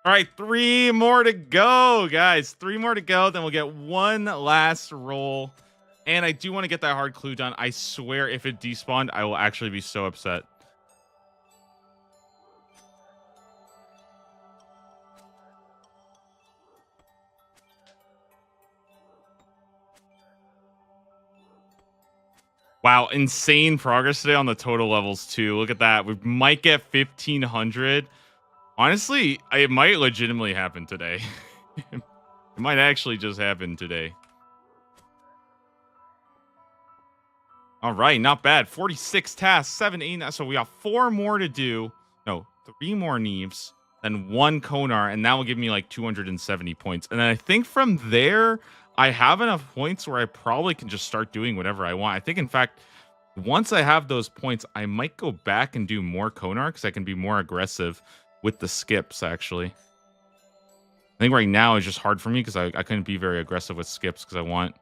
Speaker 2: All right, 3 more to go, guys. 3 more to go. Then we'll get one last roll. And I do want to get that hard clue done. I swear if it despawned, I will actually be so upset. Wow, insane progress today on the total levels too. Look at that. We might get 1,500. Honestly, it might legitimately happen today. It might actually just happen today. All right, not bad. 46 tasks, 7, 8. So we got 4 more to do. No, 3 more Neves, then 1 Konar, and that will give me like 270 points. And then I think from there, I have enough points where I probably can just start doing whatever I want. I think, in fact, once I have those points, I might go back and do more Konar because I can be more aggressive with the skips, actually. I think right now it's just hard for me because I couldn't be very aggressive with skips because I want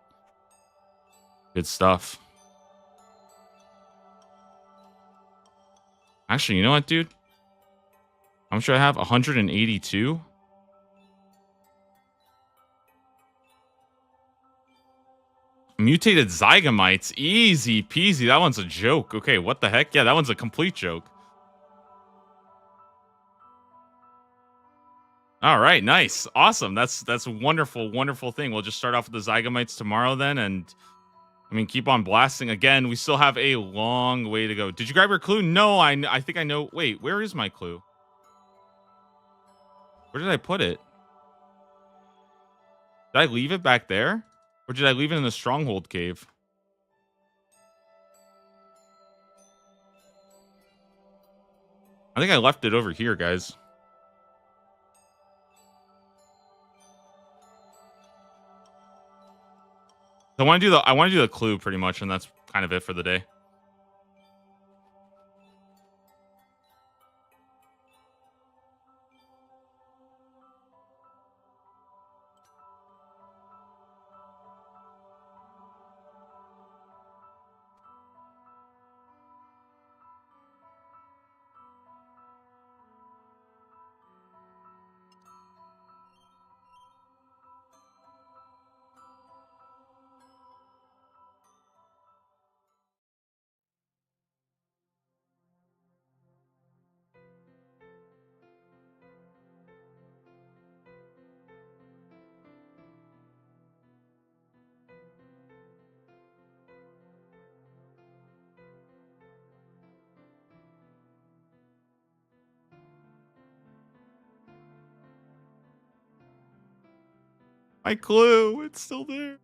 Speaker 2: good stuff. Actually, you know what, dude? How much do I have? 182? Mutated Zygomites. Easy peasy. That one's a joke. Okay, what the heck? Yeah, that one's a complete joke. All right, nice. Awesome. That's a wonderful, wonderful thing. We'll just start off with the Zygomites tomorrow then, and I mean, keep on blasting. Again, we still have a long way to go. Did you grab your clue? No, I think I know. Wait, where is my clue? Where did I put it? Did I leave it back there? Or did I leave it in the stronghold cave? I think I left it over here, guys. I want to do the clue pretty much, and that's kind of it for the day. My clue, it's still there.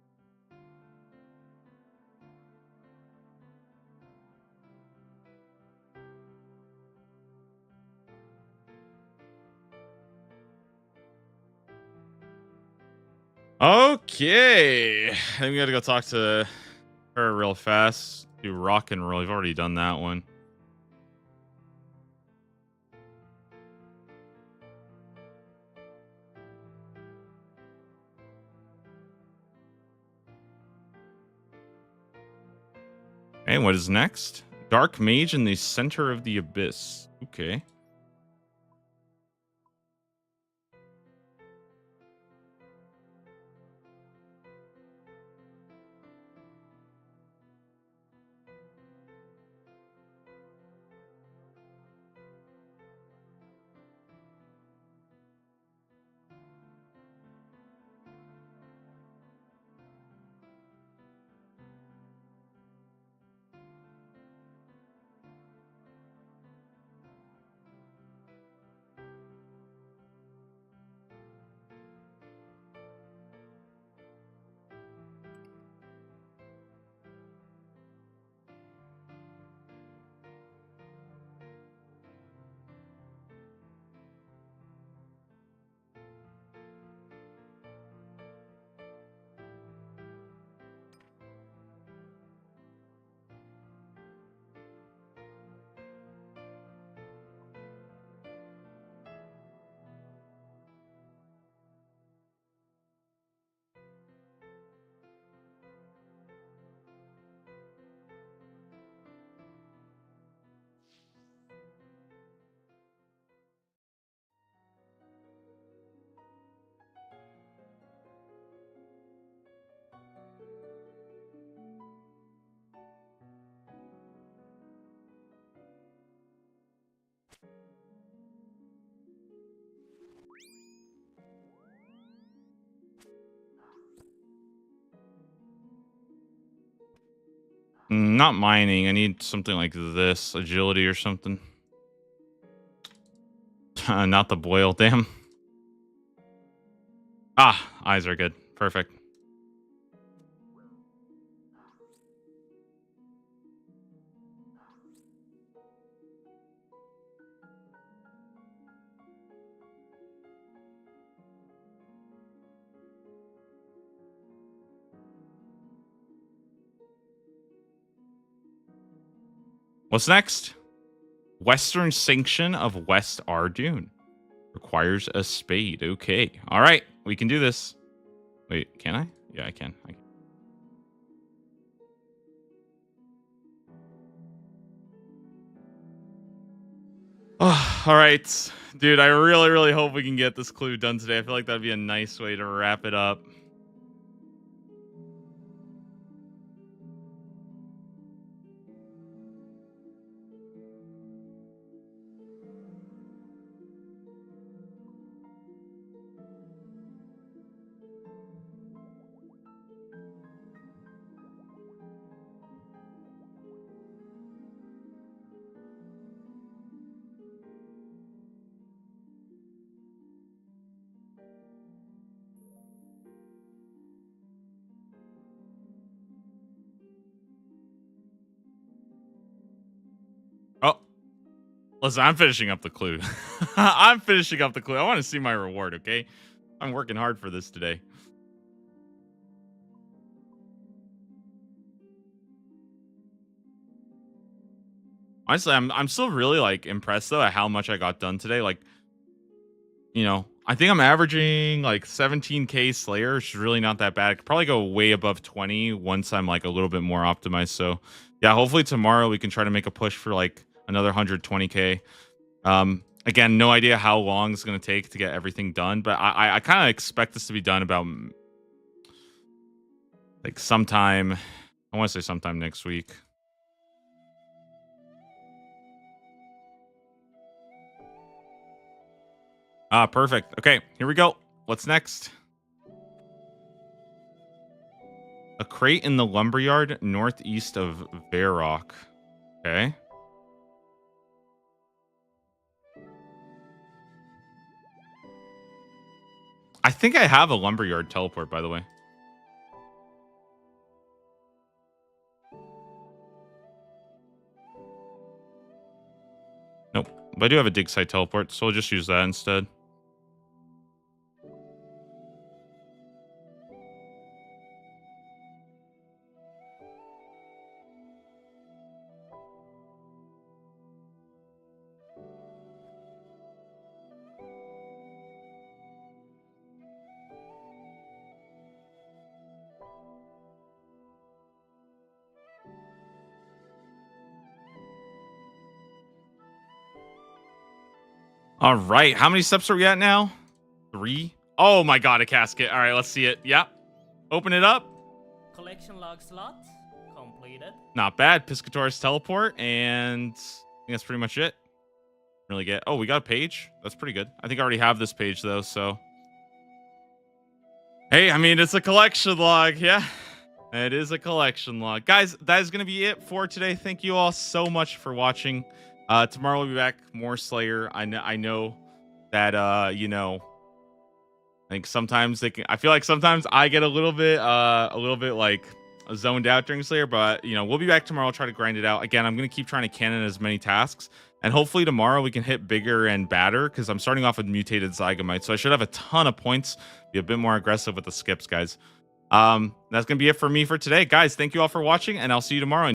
Speaker 2: Okay. I think we gotta go talk to her real fast. Do rock and roll. We've already done that one. And what is next? Dark Mage in the center of the abyss. Okay. Not mining. I need something like this. Agility or something. Not the boil. Damn. Ah, eyes are good. Perfect. What's next? Western Sanction of West Ardoon. Requires a spade. Okay. All right. We can do this. Wait, can I? Yeah, I can. Oh, all right. Dude, I really, really hope we can get this clue done today. I feel like that'd be a nice way to wrap it up. Oh, listen, I'm finishing up the clue. I'm finishing up the clue. I want to see my reward, okay? I'm working hard for this today. Honestly, I'm still really like impressed though at how much I got done today. Like, you know, I think I'm averaging like 17k Slayer, which is really not that bad. I could probably go way above 20 once I'm like a little bit more optimized. So yeah, hopefully tomorrow we can try to make a push for like another 120k. Again, no idea how long it's gonna take to get everything done, but I kind of expect this to be done about like sometime. I want to say sometime next week. Ah, perfect. Okay, here we go. What's next? A crate in the lumberyard northeast of Varrock. Okay. I think I have a lumberyard teleport, by the way. Nope. But I do have a dig site teleport, so we'll just use that instead. All right. How many steps are we at now? 3. Oh my god, a casket. All right, let's see it. Yep. Open it up.
Speaker 3: Collection log slot completed.
Speaker 2: Not bad. Piscator's teleport, and I think that's pretty much it. Really get. Oh, we got a page. That's pretty good. I think I already have this page though, so. Hey, I mean, it's a collection log. Yeah, it is a collection log. Guys, that is going to be it for today. Thank you all so much for watching. Tomorrow we'll be back. More Slayer. I know that, you know, I think sometimes I feel like sometimes I get a little bit like zoned out during Slayer, but you know, we'll be back tomorrow. I'll try to grind it out. Again, I'm going to keep trying to canon as many tasks. And hopefully tomorrow we can hit bigger and badder because I'm starting off with mutated Zygamite. So I should have a ton of points. Be a bit more aggressive with the skips, guys. That's going to be it for me for today. Guys, thank you all for watching, and I'll see you tomorrow.